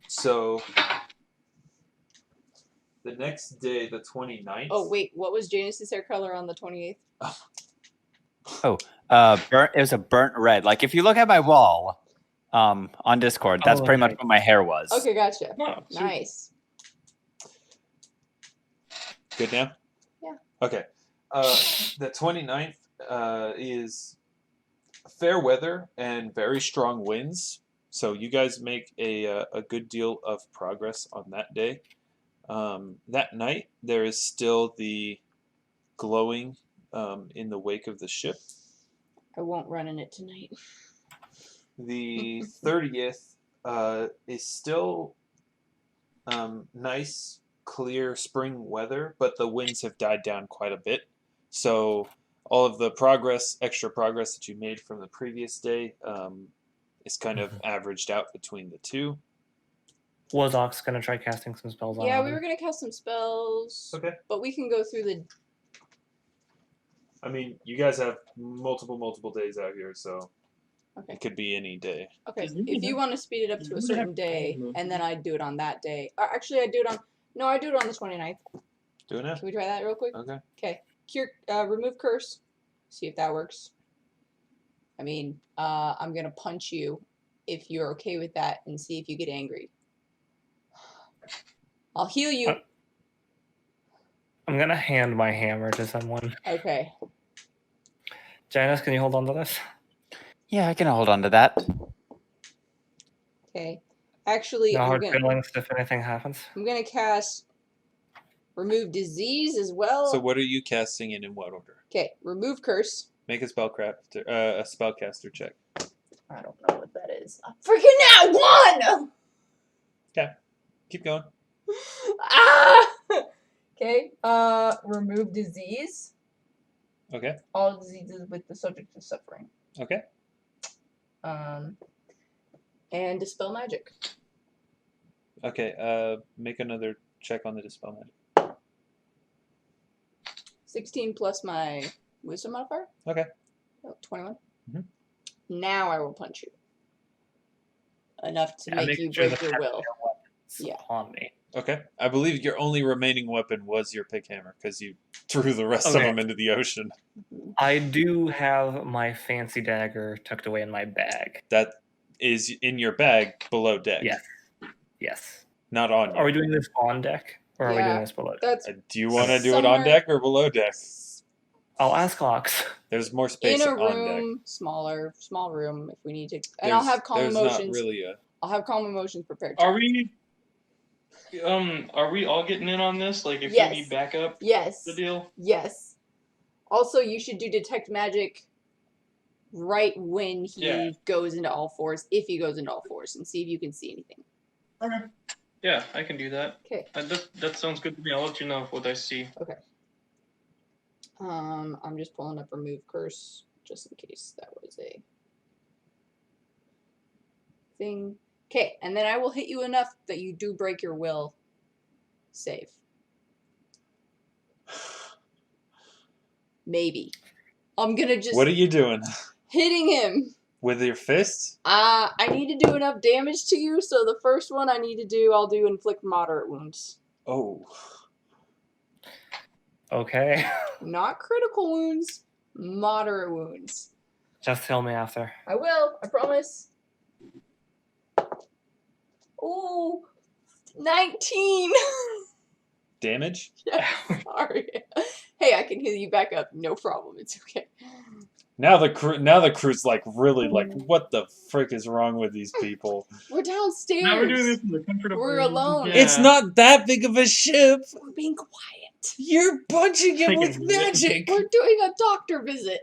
So the next day, the 29th. Oh, wait. What was Janus's hair color on the 28th? It was a burnt red. Like, if you look at my wall on Discord, that's pretty much what my hair was. Okay, gotcha. Oh, Nice. Good now? Yeah. Okay. The 29th is fair weather and very strong winds. So you guys make a good deal of progress on that day. That night, there is still the glowing in the wake of the ship. I won't run in it tonight. The 30th is still nice, clear spring weather, but the winds have died down quite a bit. So all of the extra progress that you made from the previous day is kind of averaged out between the two. Was Ox going to try casting some spells on Yeah, him? we were going to cast some spells. Okay. But we can go through the... I mean, you guys have multiple days out here, so Okay. it could be any day. Okay, if you want to speed it up to a certain day, and then I do it on that day. Actually, I do it on the 29th. Do it now? Can we try that real quick? Okay. Okay. Remove curse. See if that works. I mean, I'm going to punch you if you're okay with that and see if you get angry. I'll heal you. I'm going to hand my hammer to someone. Okay. Janus, can you hold on to this? Yeah, I can hold on to that. Okay. Actually, No I'm hard gonna feelings if anything happens. cast remove disease as well. So what are you casting in what order? Okay, remove curse. Make a spellcaster check. I don't know what that is. Freaking nat 1! Okay. Keep going. Ah! Okay. Remove disease. Okay. All diseases with the subject of suffering. Okay. And dispel magic. Okay. Make another check on the dispel magic. 16 plus my wisdom modifier. Okay. Oh, 21. Mhm. Now I will punch you. Enough to Yeah, make making you sure break the your pet will. weapons Yeah. on me. Okay. I believe your only remaining weapon was your pick hammer because you threw the rest of Okay. them into the ocean. I do have my fancy dagger tucked away in my bag. That is in your bag below deck. Yes. Yes. Not on you. Are we doing this on deck or are we Yeah. doing this below deck? That's Do you want to do it on somewhere- deck or below deck? I'll ask Ox. There's more in space a on deck. room, small room if we need to. And I'll have calm there's emotions. Not really a... I'll have calm emotions prepared. Are we all getting in on this? Like, if Yes. we need backup, Yes. the deal? Yes. Also, you should do detect magic right when he goes into all fours, if he goes into all fours, and see if you can see anything. Okay. Yeah, I can do that. Okay. That sounds good to me. I'll let you know what I see. Okay. I'm just pulling up remove curse just in case that was a thing. Okay, and then I will hit you enough that you do break your will save. Maybe. I'm gonna just What are you doing? hitting him. With your fists? I need to do enough damage to you, so the first one I need to do, I'll do inflict moderate wounds. Oh. Okay. Not critical wounds, moderate wounds. Just tell me after. I will, I promise. Ooh, 19. Damage? Yeah, sorry. Hey, I can heal you back up. No problem. It's okay. Now the crew's like really like, what the frick is wrong with these people? We're downstairs. Now we're doing this in the comfort of We're our own- alone. Yeah. It's not that big of a ship. We're being quiet. You're punching him with Freaking magic. We're doing a doctor visit.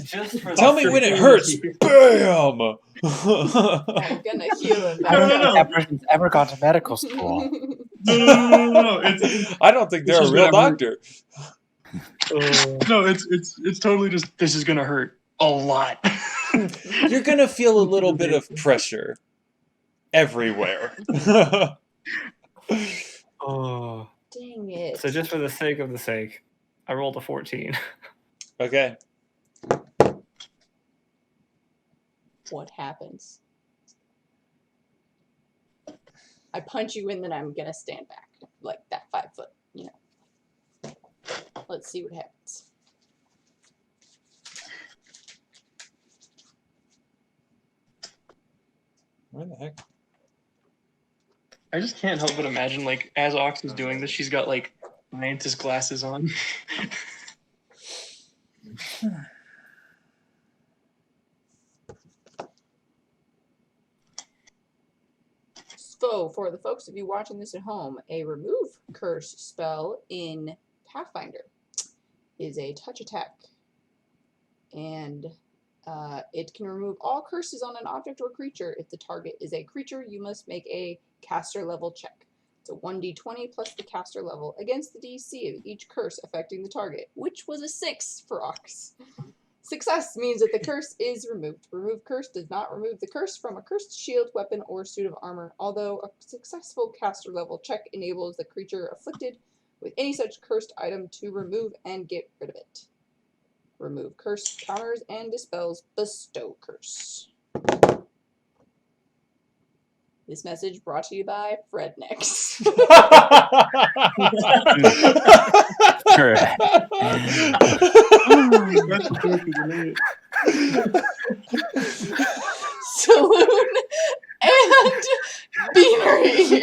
Just for Tell me when it hurts. Bam! I'm gonna heal him. I don't No, think no. that person's ever gone to medical school. No. I don't think they're This a is real gonna hurt. doctor. No, it's totally just this is gonna hurt a lot. You're gonna feel a little bit of pressure everywhere. Oh. Dang it. So just for the sake of the sake, I rolled a 14. Okay. What happens? I punch you and then I'm gonna stand back. Like that 5 foot, you know. Let's see what happens. Where the heck? I just can't help but imagine, like, as Ox is doing this, she's got like scientist glasses on. So, for the folks of you watching this at home, a remove curse spell in Pathfinder is a touch attack. And it can remove all curses on an object or creature. If the target is a creature, you must make a caster level check. It's a 1d20 plus the caster level against the DC of each curse affecting the target, which was a 6 for Ox. Success means that the curse is removed. Remove curse does not remove the curse from a cursed shield, weapon, or suit of armor, although a successful caster level check enables the creature afflicted with any such cursed item to remove and get rid of it. Remove curse counters and dispels bestow curse. This message brought to you by FredNeck. Saloon and Beanery.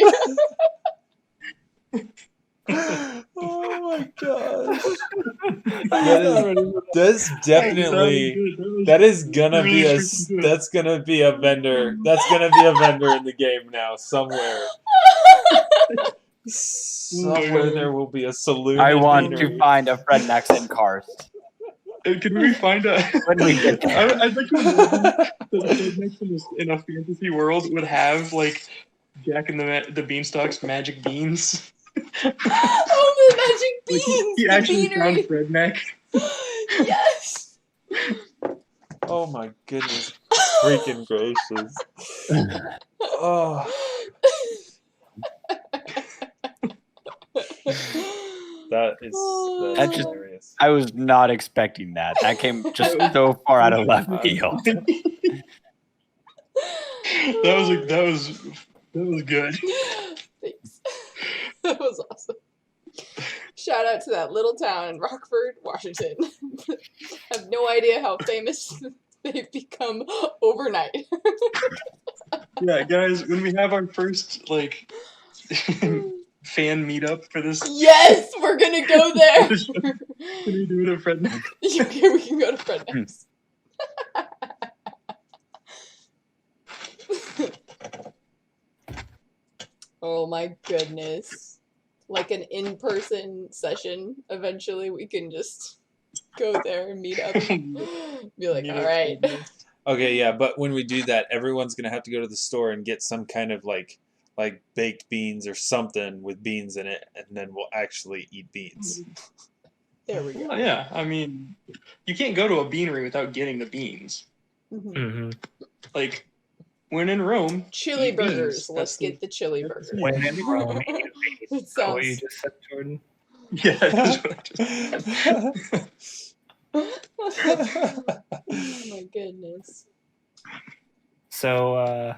Oh my gosh. That's definitely that is gonna be a that's gonna be a vendor. That's gonna be a vendor in the game now somewhere. Somewhere there will be a saloon. I and want Beanery. to find a FredNeck in Karst. Can we find a? When we get there. I think the in a fantasy world would have like Jack and the Beanstalk's magic beans. Oh, the magic Like, beans! he the actually found Beanery! FredNeck. Yes! Oh my goodness. Freaking gracious. Oh. That is That just- hilarious. I was not expecting that. That came just so far out of left field. That was good. Thanks. That was awesome. Shout out to that little town in Rockford, Washington. I have no idea how famous they've become overnight. Yeah, guys, when we have our first like fan meetup for this, Yes, we're gonna go there. can we do it at FredNeck? Okay, we can go to FredNeck's. Oh my goodness. Like an in-person session. Eventually we can just go there and meet up. Be like, all right. Okay, yeah, but when we do that, everyone's gonna have to go to the store and get some kind of like baked beans or something with beans in it, and then we'll actually eat beans. There we go. Oh, yeah, I mean, you can't go to a beanery without getting the beans. Mhm. Mm-hmm. Like, when in Rome, Chili eat beans. burgers. Let's That's the- get the chili burgers. When in Rome, eat beans. It Is that what you sounds. just said, Jordan? Yeah, that's what I just Oh my goodness. So,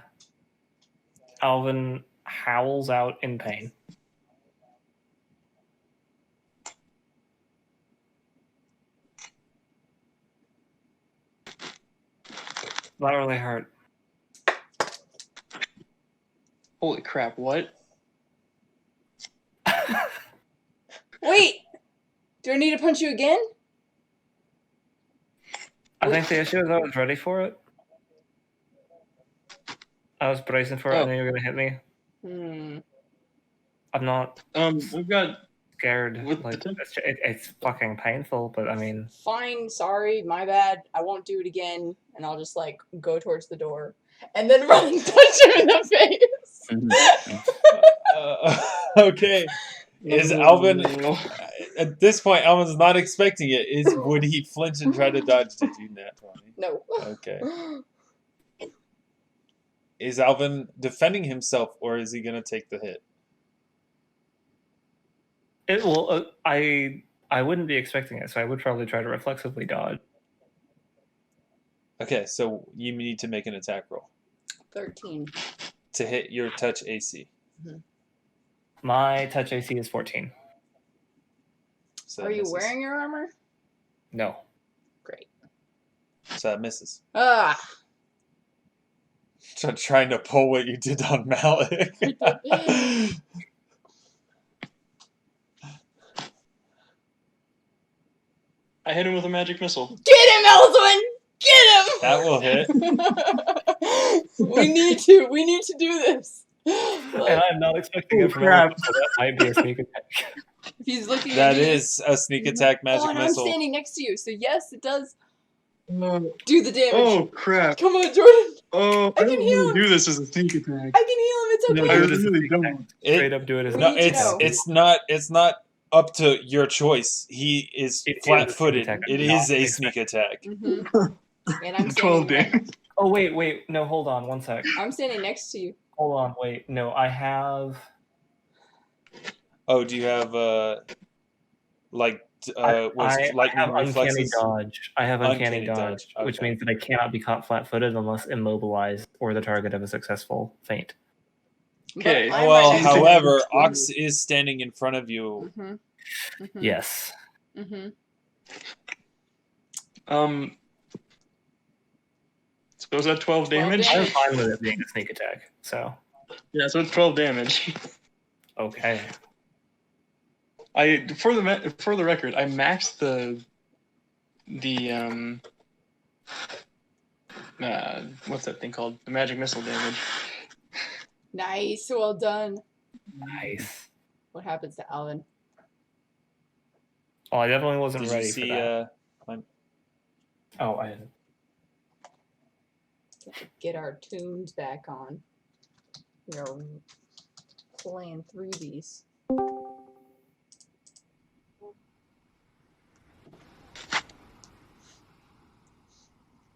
Alvyn howls out in pain. That really hurt. Holy crap, what? Wait! Do I need to punch you again? I think the issue is I was ready for it. I was bracing for it. I Oh. knew you were going to hit me. Hmm. I'm not We've got scared. What Like, the- it's fucking painful, but I mean, Fine, sorry, my bad. I won't do it again. And I'll just like go towards the door and then run and punch him in the face. Okay. Is Alvyn at this point? Alvin's not expecting it. Would he flinch and try to dodge? Did you nat 20? No. Okay. Is Alvyn defending himself, or is he gonna take the hit? it will. I wouldn't be expecting it, so I would probably try to reflexively dodge. Okay, so you need to make an attack roll 13. to hit your touch AC. My touch AC is 14. So Are that you misses. wearing your armor? No. Great. So that misses. Ah! Trying to pull what you did on Malik. I hit him with a magic missile. Get him, Elyswen! Get him! That will hit. We need to do this. And I'm not expecting it from crap. anyone, so that might be a sneak attack. He's looking at That me. is a sneak attack magic Oh, and missile. I'm standing next to you, so yes, it does Oh, do the damage. crap. Come on, Jordan. Oh, I I can don't heal really him. do this as a sneak attack. I can heal him. It's No, okay. I do it as a really sneak don't. attack. Straight up do it as a We No, need to it's know. it's not up to your choice. He is It is a flat-footed. sneak attack. It I'm is not a sneak attack. Mhm. And I'm 12 standing, damage. Oh, wait. No, hold on. One sec. I'm standing next to you. Hold on. Wait. No, I have... Oh, do you have like I lightning have uncanny reflexes? dodge. I have uncanny, Uncanny dodge, dodge, which okay. means that I cannot be caught flat-footed unless immobilized or the target of a successful feint. Okay, But I'm Well, right next to you. however, Ox is standing in front of you. Mhm. Mhm. Yes. Mhm. So is that 12 damage? 12 I'm fine with it being a sneak attack. So, Yeah, so it's 12 damage. okay. For the record, I maxed the what's that thing called? The magic missile damage. Nice. Well done. Nice. What happens to Alvyn? Oh, I definitely wasn't Did you ready see? for that. Oh, I didn't. Get our tunes back on. We're playing 3Ds.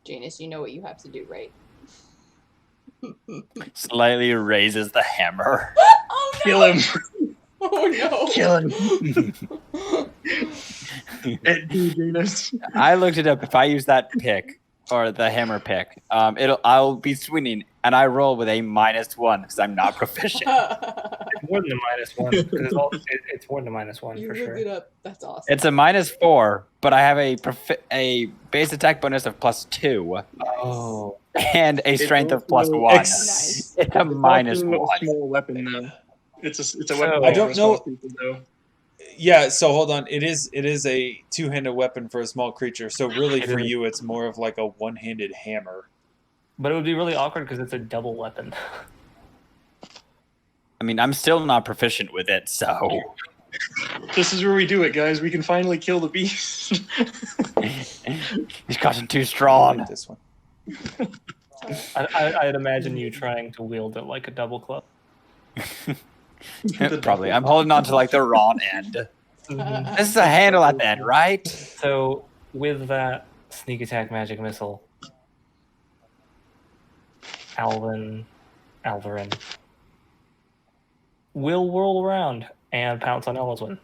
Janus, you know what you have to do, right? Slightly raises the hammer. Oh no! Kill him! Oh no! Kill him! At D, Janus. I looked it up. If I use that pick or the hammer pick, I'll be swinging, and I roll with a -1 because I'm not proficient. It's more than a -1. 'Cause it's more than a -1 You for look sure. it up. That's awesome. It's a -4, but I have a base attack bonus of +2 Oh, and a strength of also- +1. Nice. It's a Also -1. a small weapon, though. It's a So- weapon. I don't for small know- people, though. Yeah, so hold on. It is a two-handed weapon for a small creature. So really, It for is. you, it's more of like a one-handed hammer. but it would be really awkward because it's a double weapon. I mean, I'm still not proficient with it, so This is where we do it, guys. We can finally kill the beast. he's gotten too strong. This one. I'd imagine you trying to wield it like a double club. Probably. I'm holding on to like the wrong end. Mhm. This is a handle at the end, right? So with that sneak attack magic missile, Alvyn will whirl around and pounce on Elyswen.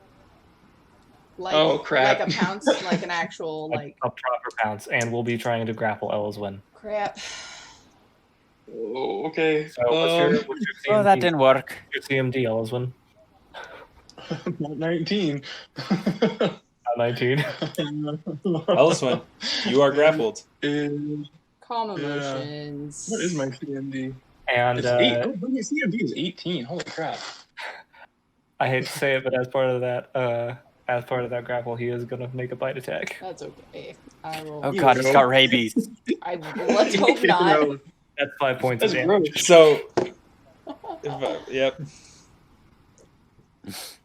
Like, Oh, crap. Like a pounce, like an actual, like, A proper pounce, and we'll be trying to grapple Elyswen. crap. Oh, okay. So what's your CMD? Oh, that didn't work. Your CMD, Elyswen? Not 19. 19. Elyswen, you are grappled. Calm Yeah. emotions. What is my CMD? And It's 8. Oh, my CMD is 18. Holy crap. I hate to say it, but as part of that grapple, he is gonna make a bite attack. That's okay. I will. Oh god, he's got rabies. Let's hope not. No, That's 5 points That's of damage. gross. So, yep.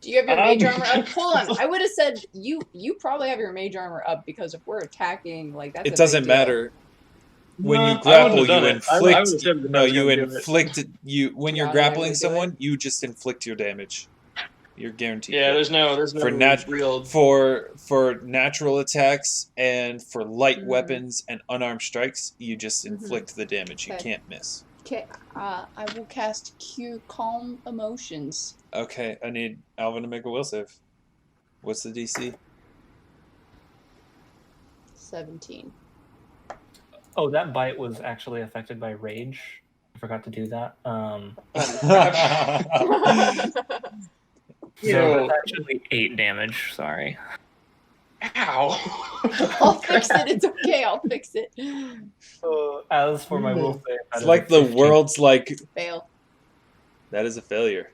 Do you have your mage armor up? Hold on. I would have said you probably have your mage armor up because if we're attacking, like that's. It doesn't matter. When No, you I wouldn't grapple, have done you it. I inflict. would've said that I No, was you gonna do it. inflict. When you're Yeah, grappling I would do someone, you just inflict your damage. You're guaranteed. Yeah, to. there's no For real. for natural attacks and for light Mhm. weapons and unarmed strikes, you just Mhm. inflict the damage. You Okay. can't miss. Okay. I will cast Cure Calm Emotions. Okay, I need Alvin to make a will save. What's the DC? 17. Oh, that bite was actually affected by rage. I forgot to do that. So Ew. that's actually 8 damage. Sorry. Ow. I'll fix it. It's okay. I'll fix it. As for my will save, that It's is like a the 15. world's like Fail. that is a failure.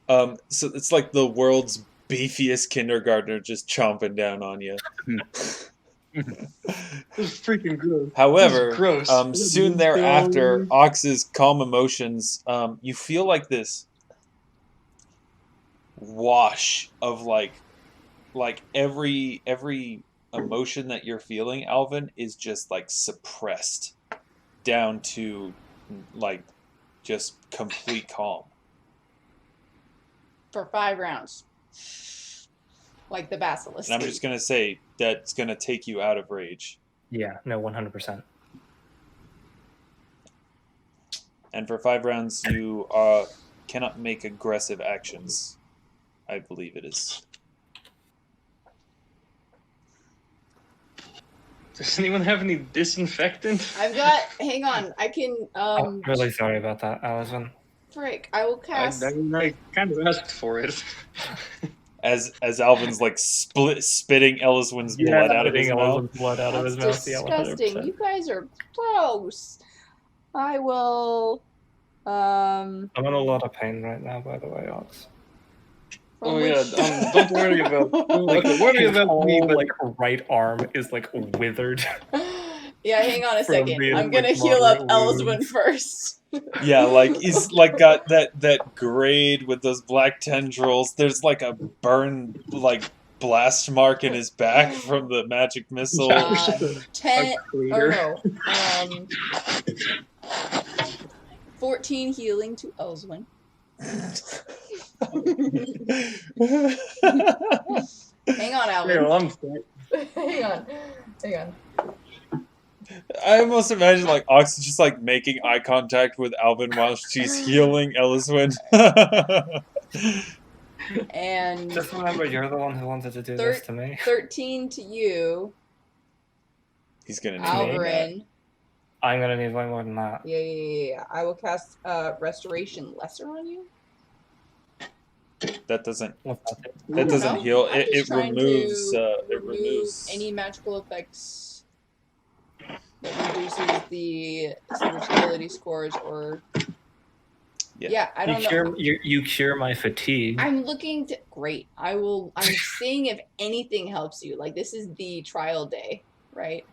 Mhm. So it's like the world's beefiest kindergartner just chomping down on you. This is freaking gross. However, This is gross. soon thereafter, Ox's calm emotions, you feel like this wash of like every emotion that you're feeling, Alvin, is just like suppressed down to like just complete calm. For 5 rounds. Like the basilisk. And I'm just gonna say that's gonna take you out of rage. Yeah, no, 100%. And for 5 rounds, you cannot make aggressive actions. I believe it is. Does anyone have any disinfectant? I've got. Hang on. I can. I'm really sorry about that, Alyswen. Frick. I will cast. I kind of asked for it. As Alvin's like spitting Elyswen's blood out of his mouth. Blood out of his That's mouth. Yeah, disgusting. 100%. You guys are gross. I will. I'm in a lot of pain right now, by the way, Ox. from Oh which- yeah, don't worry about. Don't worry His about whole, me. But like right arm is like withered. Yeah, hang on a From second. being, I'm gonna like, heal up moderate Elyswen wounds. first. Yeah, like he's like got that grade with those black tendrils. There's like a burn like blast mark in his back from the magic missile. 10 or cleaner. no. 14 healing to Elyswen. Hang on, Yeah, Alvin. well, I'm sick. Hang on. Hang on. I almost imagine like Ox just like making eye contact with Alvin while she's healing Elyswen. And Just remember, you're the one who wanted to do this to me. 13 to you, He's gonna need Alvyn. I'm gonna need way more than that. Yeah. I will cast Restoration Lesser on you. That doesn't. What's that? That doesn't No, heal. I'm It just trying removes. to It removes any magical effects that reduces the silver's ability scores or. Yeah, I don't know. You cure my fatigue. I'm looking to. Great. I'm seeing if anything helps you. Like, this is the trial day, right?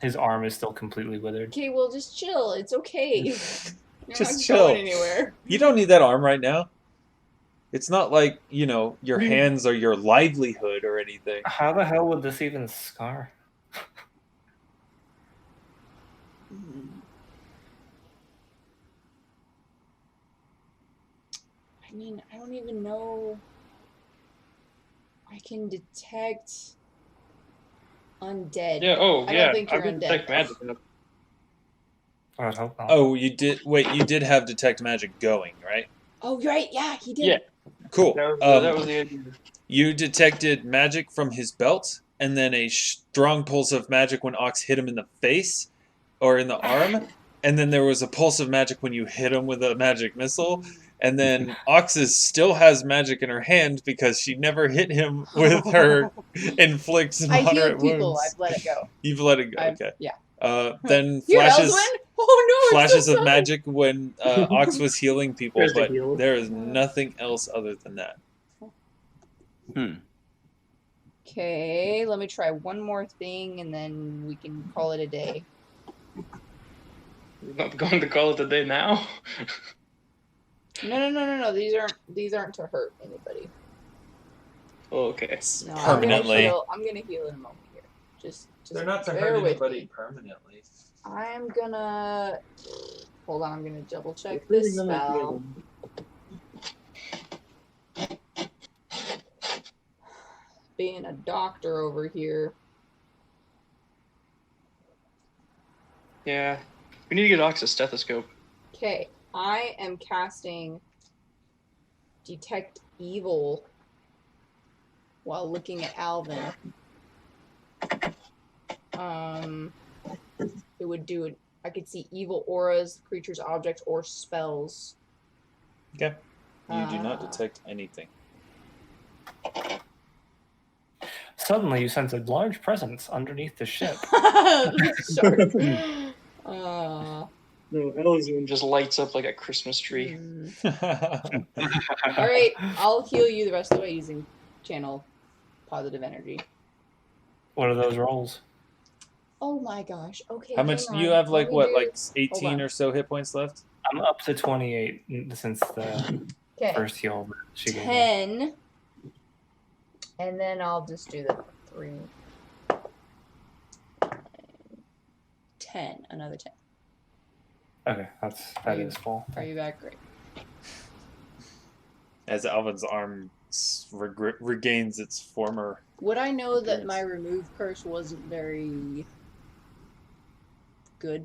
His arm is still completely withered. Okay, well, just chill. It's okay. You're Just not chill. going anywhere. You don't need that arm right now. It's not like, your hands are your livelihood or anything. How the hell would this even scar? I mean, I don't even know. I can detect undead. Yeah. Oh, I yeah. don't think you're I would undead. detect magic. I would hope not. Oh, you did. Wait, you did have detect magic going, right? Oh, right. Yeah, he did. Yeah. Cool. That was the idea. You detected magic from his belt, and then a strong pulse of magic when Ox hit him in the face or in the arm, and then there was a pulse of magic when you hit him with a magic missile, and then Ox's still has magic in her hand because she never hit him with her inflicts I moderate healed people. wounds. I've let it go. You've let it go. Okay. Yeah. Then Here, flashes. Elyswen? Oh no! Flashes so of magic when Ox was healing people, There's the but heal. there is nothing else other than that. Okay, let me try one more thing, and then we can call it a day. You're not going to call it a day now? No. These aren't to hurt anybody. Oh, okay. No, Permanently. I'm gonna heal in a moment here. Just They're not to bear hurt with anybody me. permanently. I'm gonna hold on. I'm gonna double check this spell. Being a doctor over here. Yeah. We need to get Ox a stethoscope. Okay, I am casting Detect Evil while looking at Alvyn. It would do it. I could see evil auras, creatures, objects, or spells. Okay. You do not detect anything. Suddenly, you sense a large presence underneath the ship. Shark. No, Elyswen just lights up like a Christmas tree. Alright, I'll heal you the rest of the way using channel positive energy. What are those rolls? Oh my gosh. Okay. How much? hang You on. have Let me like do- 18 or so hit points left? I'm up to 28 since the Okay. first heal that she gave me. 10. And then I'll just do the 3. 10. Another 10. Okay, that is full. Are you back? Great. As Alvin's arm regains its former. Would I know that Yes. my remove curse wasn't very good?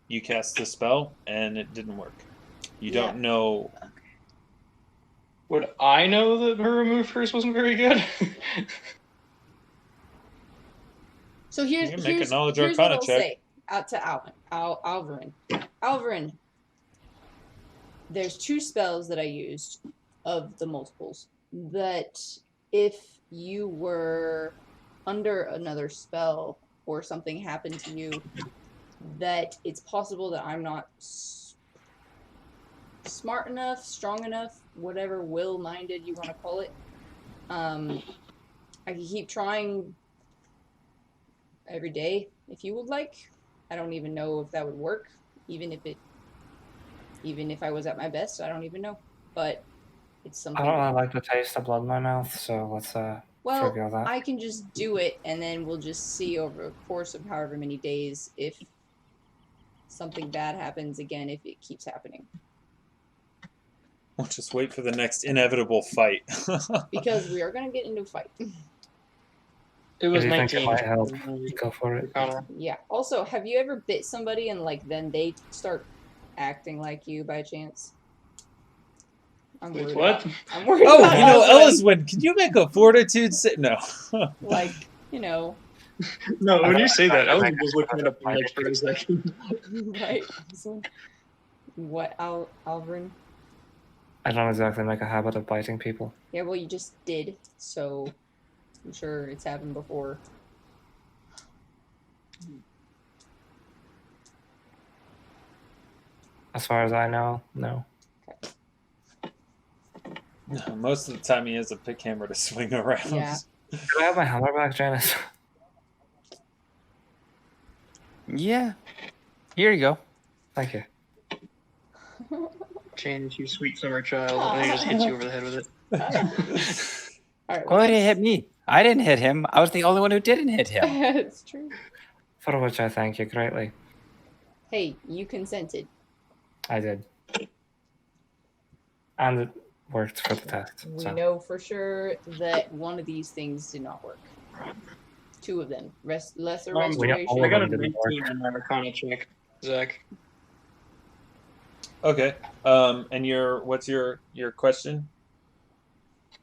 You cast the spell and it didn't work. You Yeah. don't know. Would I know that her remove curse wasn't very good? So here's You can make a here's, knowledge here's arcana what I'll check. say out to Alvyn. Alvyn, there's 2 spells that I used of the multiples that if you were under another spell or something happened to you, that it's possible that I'm not smart enough, strong enough, whatever will-minded you want to call it. I can keep trying every day if you would like. I don't even know if that would work, even if I was at my best. I don't even know, but it's something. I don't really like the taste of blood in my mouth, so let's forego that. I can just do it, and then we'll just see over the course of however many days if something bad happens again, if it keeps happening. We'll just wait for the next inevitable fight. Because we are going to get into a fight. It was If you think it 19. might help, go for it. Connor. Yeah. Also, have you ever bit somebody and then they start acting like you by chance? I'm Wait, worried what? about- I'm worried Oh, about you know, Elyswen. Elyswen, can you make a fortitude save? No. Like, you know, No, when you say that, I was Like, just looking it up like for a second. right? So, what, Alvyn? I don't exactly make a habit of biting people. Yeah, well, you just did, so I'm sure it's happened before. As far as I know, no. Most of the time he has a pick hammer to swing around. Yeah. Do I have my hammer back, Janus? Yeah. Here you go. Thank you. Janus, you sweet summer child. And he just hits you over the head with it. All right. Why would he hit me? I didn't hit him. I was the only one who didn't hit him. It's true. For which I thank you greatly. Hey, you consented. I did. And it worked for the test. We So. know for sure that one of these things did not work. Two of them. Lesser We restoration. all I got a of them didn't 19 on my Arcana check, Zach. Okay. And what's your question?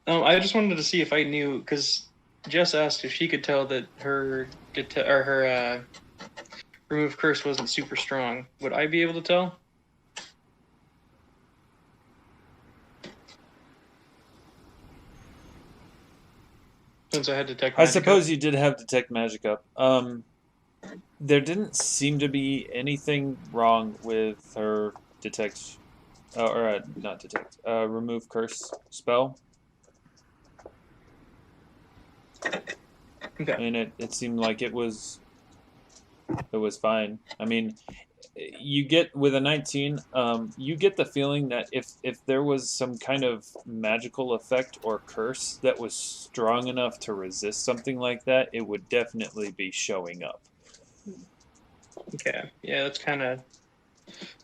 I just wanted to see if I knew, because Jess asked if she could tell that her remove curse wasn't super strong. Would I be able to tell? Since I had detect I magic suppose up. you did have detect magic up. There didn't seem to be anything wrong with her detect, not detect, remove curse spell. Okay. I mean, it seemed like it was fine. I mean, you get with a 19, you get the feeling that if there was some kind of magical effect or curse that was strong enough to resist something like that, it would definitely be showing up. Okay. Yeah,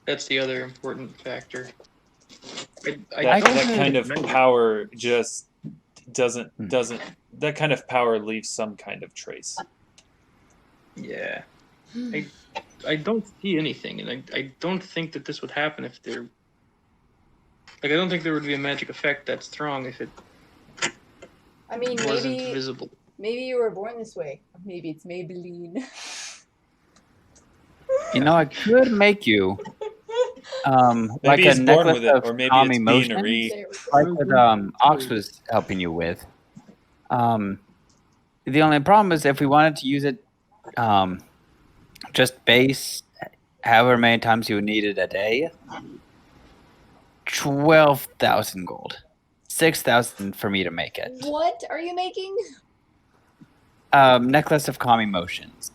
that's the other important factor. That kind of power just doesn't that kind of power leaves some kind of trace. Yeah. I don't see anything, and I don't think that this would happen if there. Like, I don't think there would be a magic effect that strong if it I mean, wasn't maybe visible. maybe you were born this way. Maybe it's Maybelline. You know, I could make you Maybe like a he's born necklace with it, of or maybe calm it's emotions, Beanery. There we go. like what Ox was helping you with. The only problem is if we wanted to use it just base however many times you would need it a day, 12,000 gold. 6,000 for me to make it. What are you making? Necklace of calm emotions.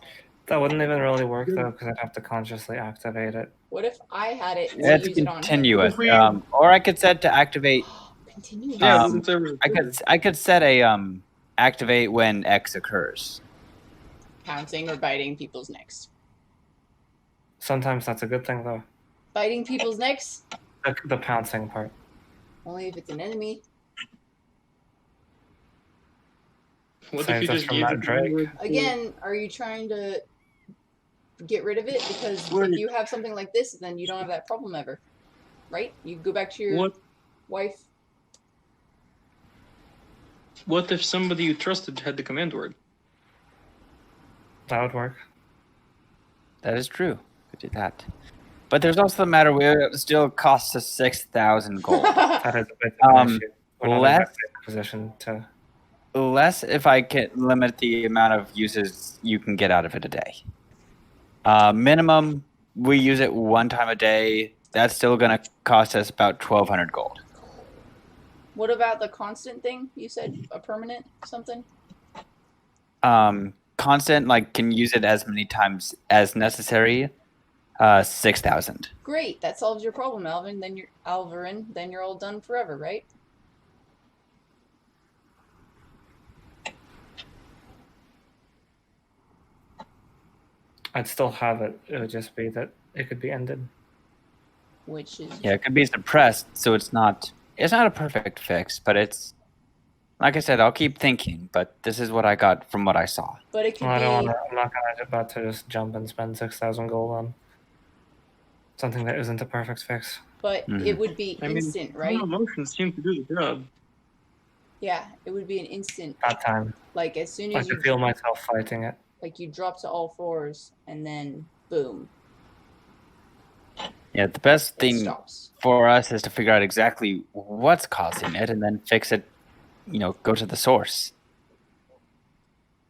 That wouldn't even really work though, because I'd have to consciously activate it. What if I had it? and It's use it on him? continuous. If we- Or I could set to activate. Continue. Yeah, Um, if there was a I could set a activate when X occurs. Pouncing or biting people's necks. Sometimes that's a good thing though. Biting people's necks? The pouncing part. Only if it's an enemy. What if Saves you us just from gave that it Drake. Again, are you trying to get rid of it? Because Right. if you have something like this, then you don't have that problem ever. Right? You go back to your wife. What if somebody you trusted had the command word? That would work. That is true. Could do that. But there's also the matter where it still costs us 6,000 gold. That is a bit of an issue. We're not in less- that big position to. Less if I can limit the amount of uses you can get out of it a day. Minimum, we use it one time a day. That's still going to cost us about 1,200 gold. What about the constant thing? You said a permanent something? Constant, like, can use it as many times as necessary. 6,000. Great, that solves your problem, Alvin. Then you're Alvarin. Then you're all done forever, right? I'd still have it. It would just be that it could be ended. Which is Yeah, it could be suppressed, so it's not a perfect fix, but it's, like I said, I'll keep thinking, but this is what I got from what I saw. but it could Well, be I'm not about to just jump and spend 6,000 gold on something that isn't a perfect fix. But it would be I mean, instant, right? emotions seem to do the job. Yeah, it would be an instant. That time, Like as soon I as you could feel myself fighting it. like you drop to all fours and then boom, Yeah, the best it thing stops. for us is to figure out exactly what's causing it and then fix it, go to the source.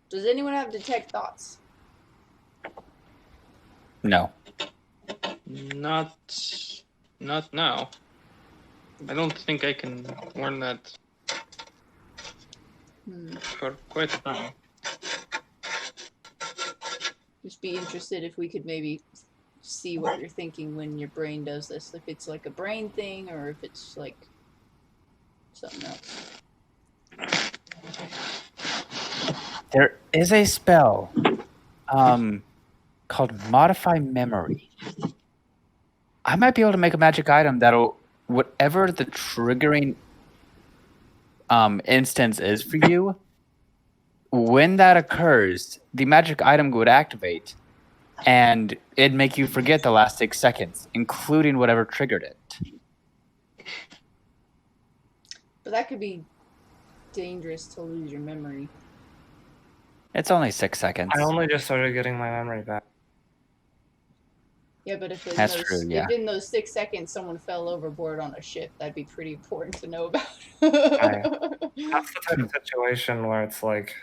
Does anyone have detect thoughts? No. Not now. I don't think I can learn that for quite a time. Just be interested if we could maybe see what you're thinking when your brain does this. If it's like a brain thing or if it's like something else. There is a spell called Modify Memory. I might be able to make a magic item that'll, whatever the triggering instance is for you, when that occurs, the magic item would activate, and it'd make you forget the last 6 seconds, including whatever triggered it. But that could be dangerous to lose your memory. It's only 6 seconds. I only just started getting my memory back. Yeah, but if That's true, yeah. if in those 6 seconds someone fell overboard on a ship, that'd be pretty important to know about. That's the type of situation where it's like,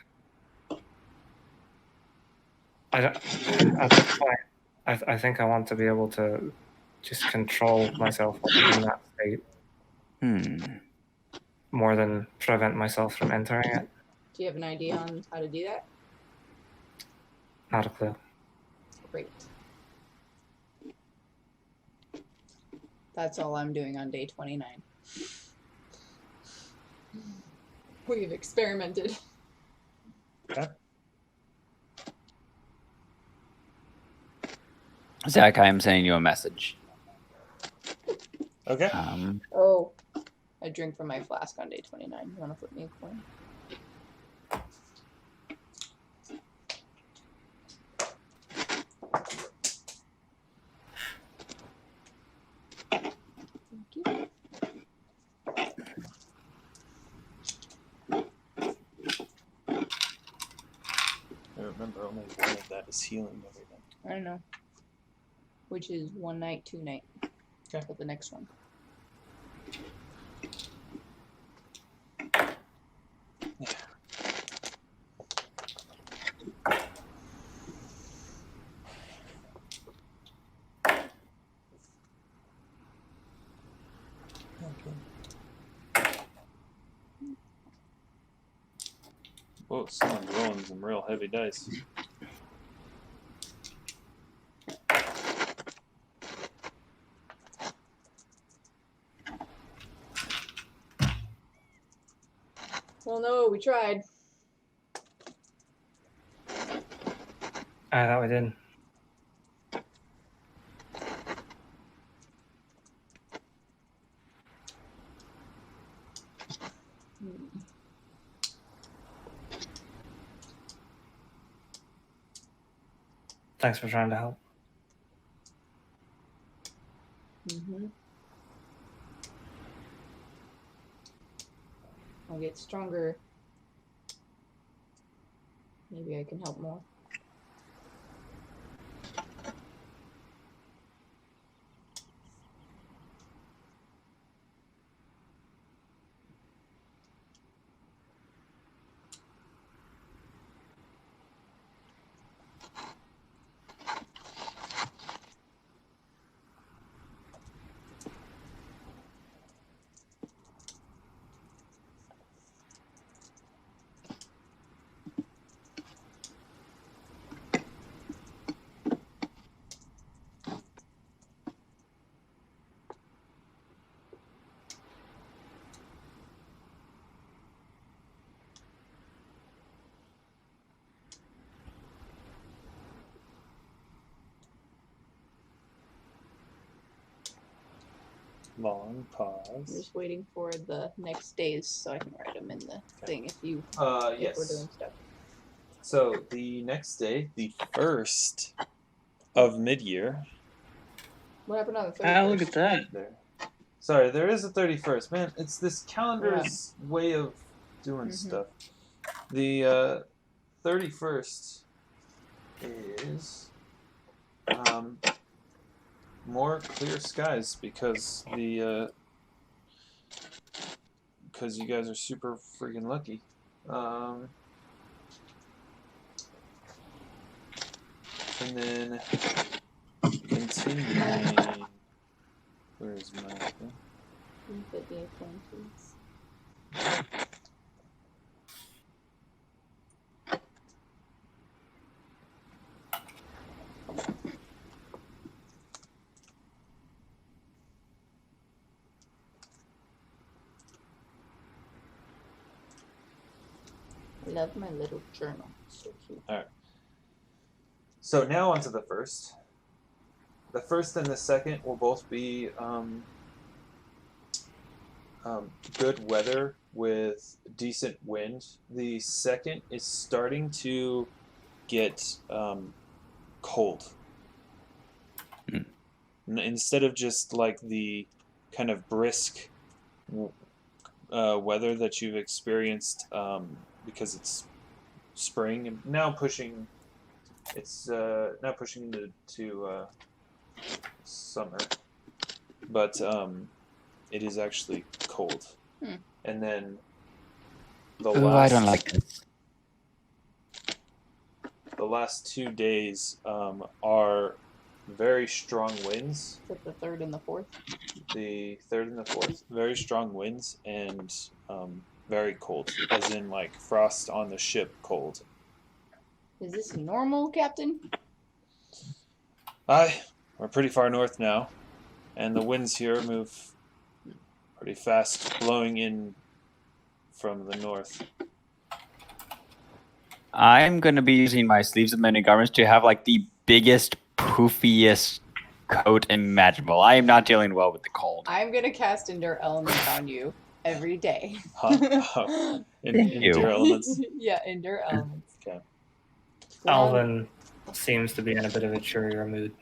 at this point, I think I want to be able to just control myself in that state more than prevent myself from entering it. Do you have an idea on how to do that? Not a clue. Great. That's all I'm doing on day 29. We've experimented. Okay. Zach, I am sending you a message. Okay. Oh, I drink from my flask on day 29. You want to flip me a coin? Thank you. I remember only one of that is healing everything. I don't know. Which is 1 night, 2 night. Okay. For the next one. Whoa, someone's rolling some real heavy dice. Well, no, we tried. I thought we did. Thanks for trying to help. I'll get stronger. Maybe I can help more. Long I'm pause. just waiting for the next days so I can write them in the thing if we're Yes. doing stuff. So the next day, the 1st of mid-year, What happened on the 31st? Ah, look at that. There. Sorry, there is a 31st. Man, it's this calendar's way of doing stuff. The 31st is more clear skies because you guys are super freaking lucky. And then continuing. Where is my thing? I love my little journal. So cute. Alright. So now onto the first. The first and the second will both be good weather with decent wind. The second is starting to get cold. Instead of just like the kind of brisk weather that you've experienced because it's spring and now pushing. It's now pushing into summer, but it is actually cold. And then I don't like this. The last 2 days are very strong winds. Is it the 3rd and the 4th? The 3rd and the 4th, very strong winds and very cold, as in like frost on the ship cold. Is this normal, Captain? We're pretty far north now, and the winds here move pretty fast, blowing in from the north. I'm going to be using my sleeves of many garments to have like the biggest, poofiest coat imaginable. I am not dealing well with the cold. I'm going to cast Endure Elements on you every day. Endure Elements? Yeah, Endure Elements. Okay. Alvyn seems to be in a bit of a cheerier mood.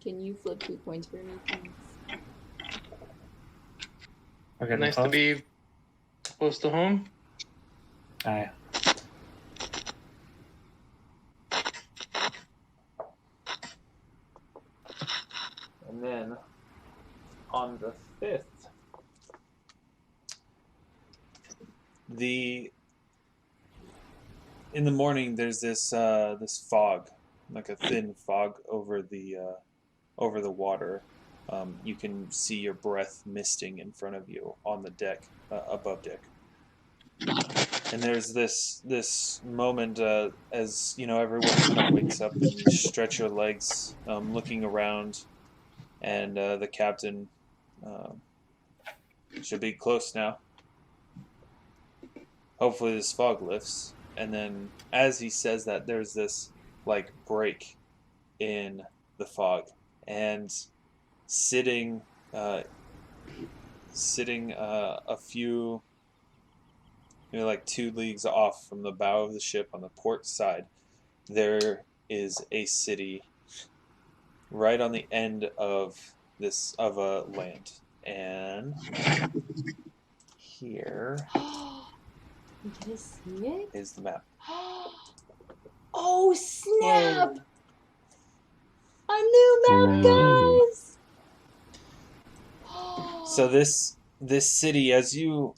Can you flip 2 points for me, please? Okay, Nice to be close to home. Aye. And then on the 5th, in the morning there's this this fog, like a thin fog over the water. You can see your breath misting in front of you on the deck, above deck. And there's this moment as everyone kind of wakes up and you stretch your legs, looking around, and the captain should be close now. Hopefully this fog lifts. And then as he says that, there's this like break in the fog, and sitting a few, like 2 leagues off from the bow of the ship on the port side, there is a city right on the end of a land. And here You get to see it? is the map. Oh, snap! A new map, guys! So this city, as you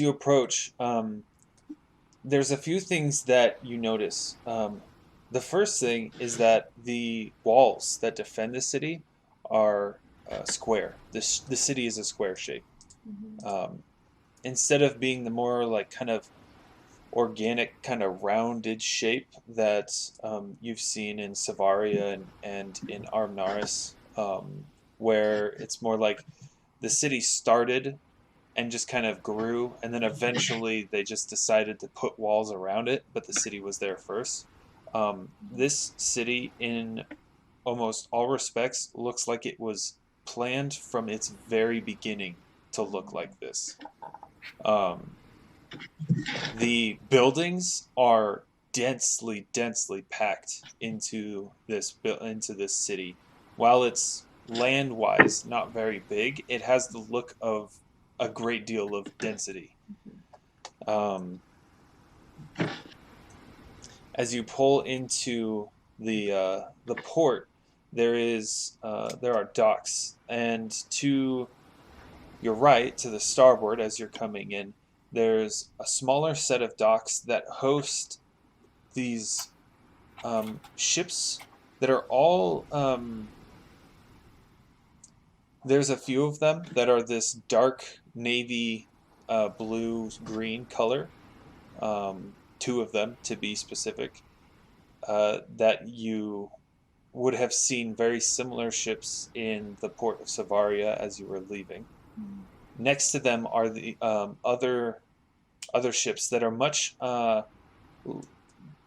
approach, there's a few things that you notice. The first thing is that the walls that defend the city are square. The city is a square shape. Instead of being the more like kind of organic, kind of rounded shape that you've seen in Savaria and in Armnaris, where it's more like the city started and just kind of grew, and then eventually they just decided to put walls around it, but the city was there first. This city, in almost all respects, looks like it was planned from its very beginning to look like this. The buildings are densely packed into this city. While it's land-wise not very big, it has the look of a great deal of density. As you pull into the port, there are docks, and to your right, to the starboard, as you're coming in, there's a smaller set of docks that host these ships that are all. There's a few of them that are this dark navy, blue green color. Two of them, to be specific, that you would have seen very similar ships in the port of Savaria as you were leaving. Next to them are the other ships that are much.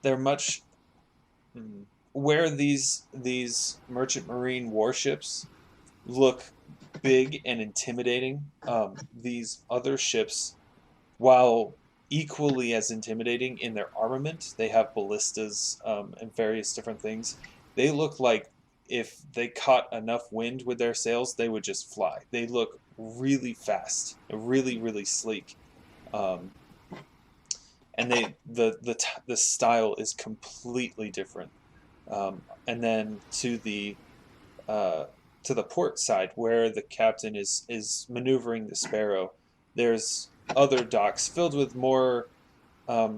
They're much where these merchant marine warships look big and intimidating. These other ships, while equally as intimidating in their armament, they have ballistas and various different things. They look like if they caught enough wind with their sails, they would just fly. They look really fast, really sleek, and the style is completely different. And then to the port side, where the captain is maneuvering the Sparrow, there's other docks filled with more a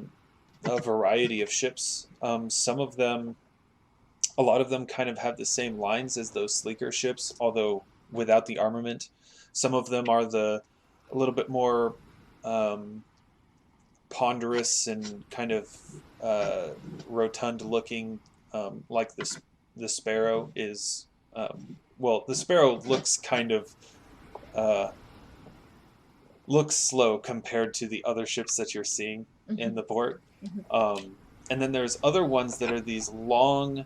variety of ships. Some of them, a lot of them kind of have the same lines as those sleeker ships, although without the armament. Some of them are a little bit more ponderous and kind of rotund looking, like the Sparrow is. The Sparrow looks kind of looks slow compared to the other ships that you're seeing in the port. And then there's other ones that are these long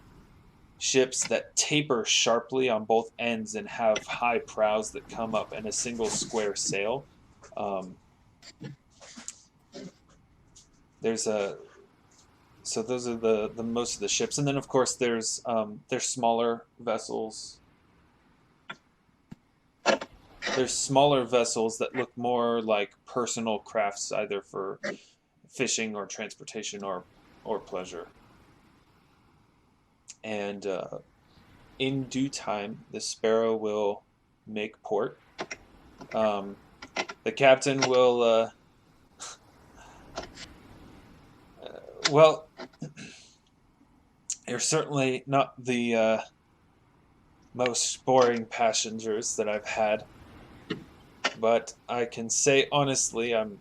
ships that taper sharply on both ends and have high prows that come up and a single square sail. So those are the most of the ships, and then of course there's smaller vessels. There's smaller vessels that look more like personal crafts, either for fishing or transportation or pleasure. And in due time, the Sparrow will make port. The captain will. Well, you're certainly not the most boring passengers that I've had, but I can say honestly, I'm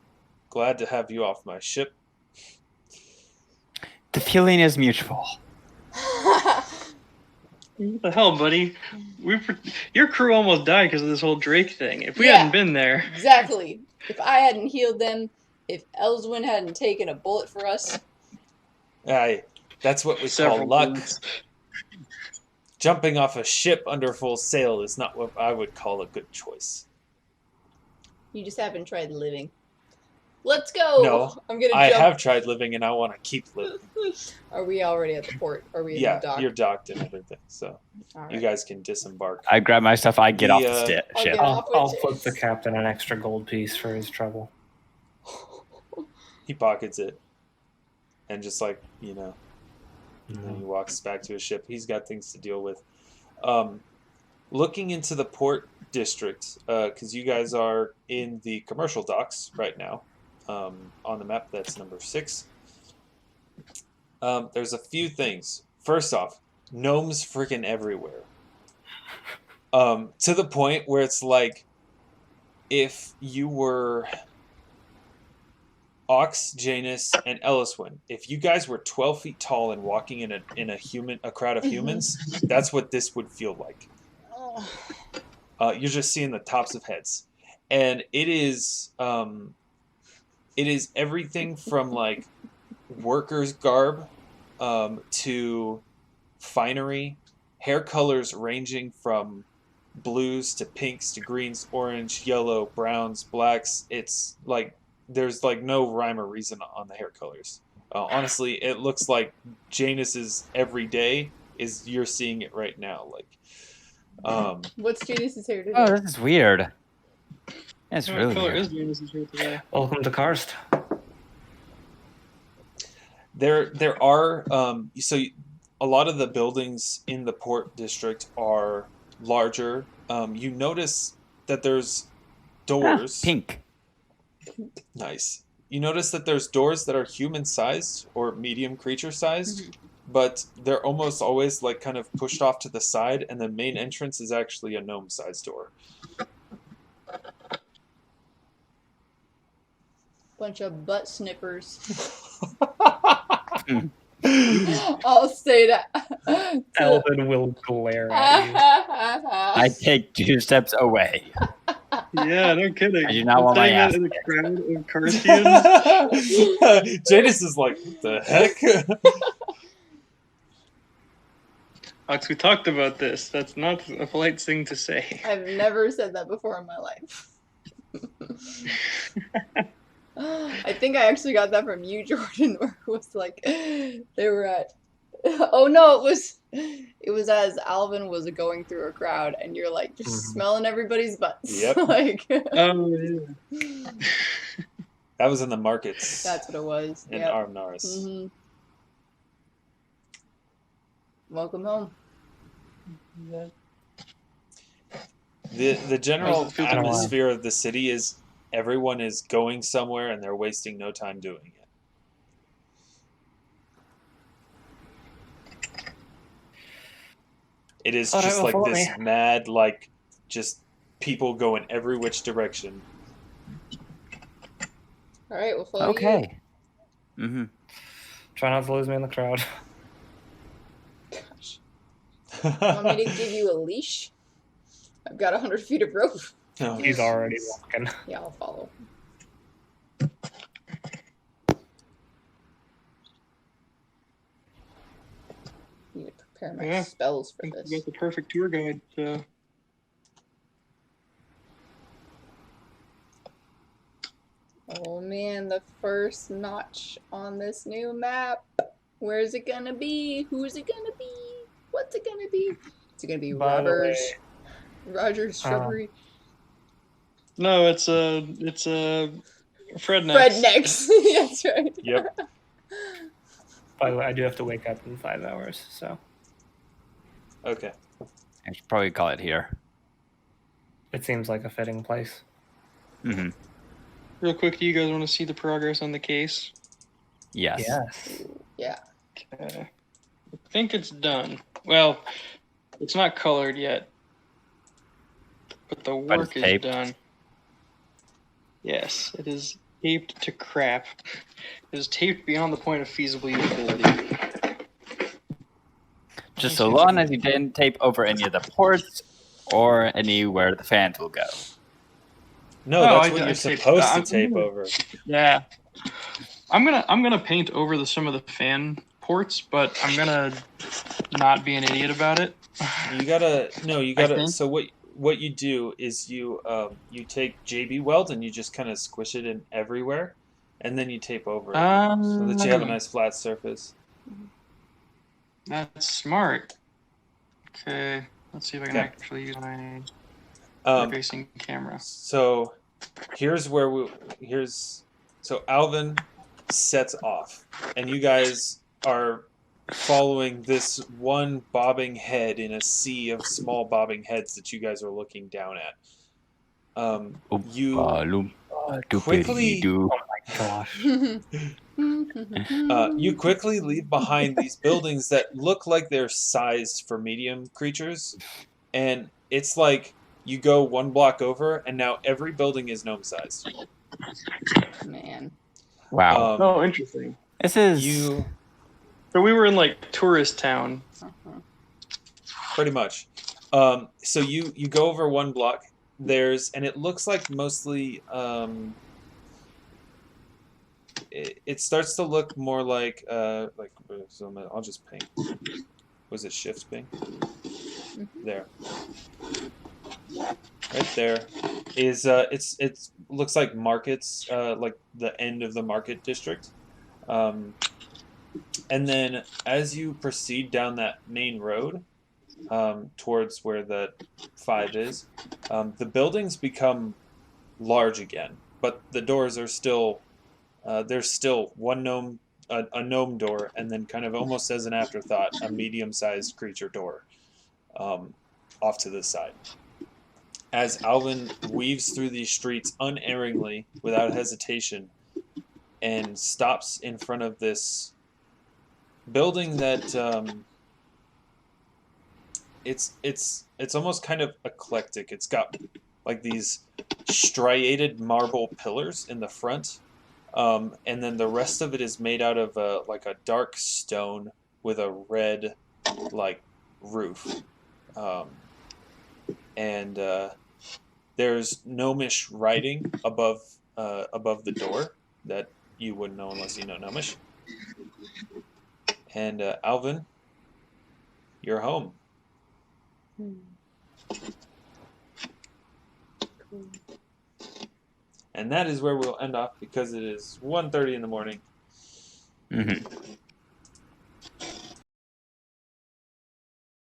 glad to have you off my ship. The feeling is mutual. What the hell, buddy? Your crew almost died because of this whole Drake thing. If we hadn't been there... Exactly. If I hadn't healed them, if Elyswen hadn't taken a bullet for us... That's what we call luck. Jumping off a ship under full sail is not what I would call a good choice. You just haven't tried living. Let's go! No, I have tried living and I want to keep living. Are we already at the port? Are we in the dock? Yeah, you're docked and everything, so right. You guys can disembark. I grab my stuff, I get off the ship. I'll flip the captain an extra gold piece for his trouble. He pockets it. And just like, and then he walks back to his ship. He's got things to deal with. Looking into the port district, because you guys are in the commercial docks right now, on the map, that's number 6. There's a few things. First off, gnomes freaking everywhere. To the point where it's like, if you were Aux, Janus, and Elyswen, if you guys were 12 feet tall and walking in a crowd of humans, that's what this would feel like. You're just seeing the tops of heads, and it is everything from like workers' garb to finery, hair colors ranging from blues to pinks to greens, orange, yellow, browns, blacks. It's like there's like no rhyme or reason on the hair colors. Honestly, it looks like Janus's every day is you're seeing it right now. Like, What's Janus's hair today? Oh, this is weird. It's What really color weird. is Janus's hair today? Welcome to Karst. there are a lot of the buildings in the port district are larger. You notice that there's doors. Pink. Nice. You notice that there's doors that are human-sized or medium creature-sized, but they're almost always like kind of pushed off to the side, and the main entrance is actually a gnome-sized door. Bunch of butt snippers. I'll say that. Alvyn will glare at you. I take 2 steps away. Yeah, no kidding. I do not want my Saying ass that in a crowd of Karstians. Janus is like, what the heck? Ox, we talked about this. That's not a polite thing to say. I've never said that before in my life. I think I actually got that from you, Jordan, where it was like they were at. Oh no, it was as Alvyn was going through a crowd, and you're like just smelling everybody's butts. Yep. Like. Oh yeah. That was in the markets. That's what it was. in Yep. Armnaris. Mm-hmm. Welcome home. The general How's it feel to atmosphere of the city is everyone is going somewhere and they're wasting no time doing it. It is Alright, just well, like follow this me. mad, like, just people go in every which direction. All right, we'll follow you. Okay. Mm-hmm. Try not to lose me in the crowd. Gosh. Want me to give you a leash? I've got 100 feet of rope. Oh, He's already walking. Yeah, I'll follow. Need to prepare my Yeah. spells I for think this. you got the perfect tour guide. So. Oh man, the first notch on this new map. Where's it gonna be? Who's it gonna be? What's it gonna be? Is it gonna be By the Roger's? way, Roger's shrubbery? No, it's a FredNeck. FredNeck's. That's right. Yep. by the way, I do have to wake up in 5 hours, so Okay. I should probably call it here. it seems like a fitting place. Mm-hmm. Real quick, do you guys want to see the progress on the case? Yes. Yes. Yeah. Okay. I think it's done. Well, it's not colored yet, but the But it's work is taped. done. Yes, it is taped to crap. It is taped beyond the point of feasible utility. Just so long as you didn't tape over any of the ports or anywhere the fans will go. No, No, that's I what you're taped- supposed I'm to tape gonna- over. Yeah. I'm gonna paint over some of the fan ports, but I'm gonna not be an idiot about it. You gotta think. so what you do is you take JB weld and you just kind of squish it in everywhere, and then you tape over it so that you have a nice flat surface. That's smart. Okay, let's see if I can Okay. actually use my Um, facing camera. so here's so Alvyn sets off, and you guys are following this one bobbing head in a sea of small bobbing heads that you guys are looking down at. You quickly Gosh. you quickly leave behind these buildings that look like they're sized for medium creatures, and it's like you go one block over, and now every building is gnome sized. Man. Wow. Oh, interesting. This is You So we were in like tourist town. Uh-huh. pretty much. So you go over one block. And it looks like mostly. It starts to look more like. So I'll just paint. Was it shift ping? There. Right there is it looks like markets, like the end of the market district. And then as you proceed down that main road towards where the 5 is, the buildings become large again, but the doors are still there's still one gnome, a gnome door, and then kind of almost as an afterthought, a medium-sized creature door off to the side. As Alvyn weaves through these streets unerringly, without hesitation, and stops in front of this building that it's almost kind of eclectic. It's got like these striated marble pillars in the front, and then the rest of it is made out of like a dark stone with a red like roof, and there's gnomish writing above the door that you wouldn't know unless you know gnomish. And Alvyn, you're home. Cool. And that is where we'll end off because it is 1:30 in the morning. Mm-hmm.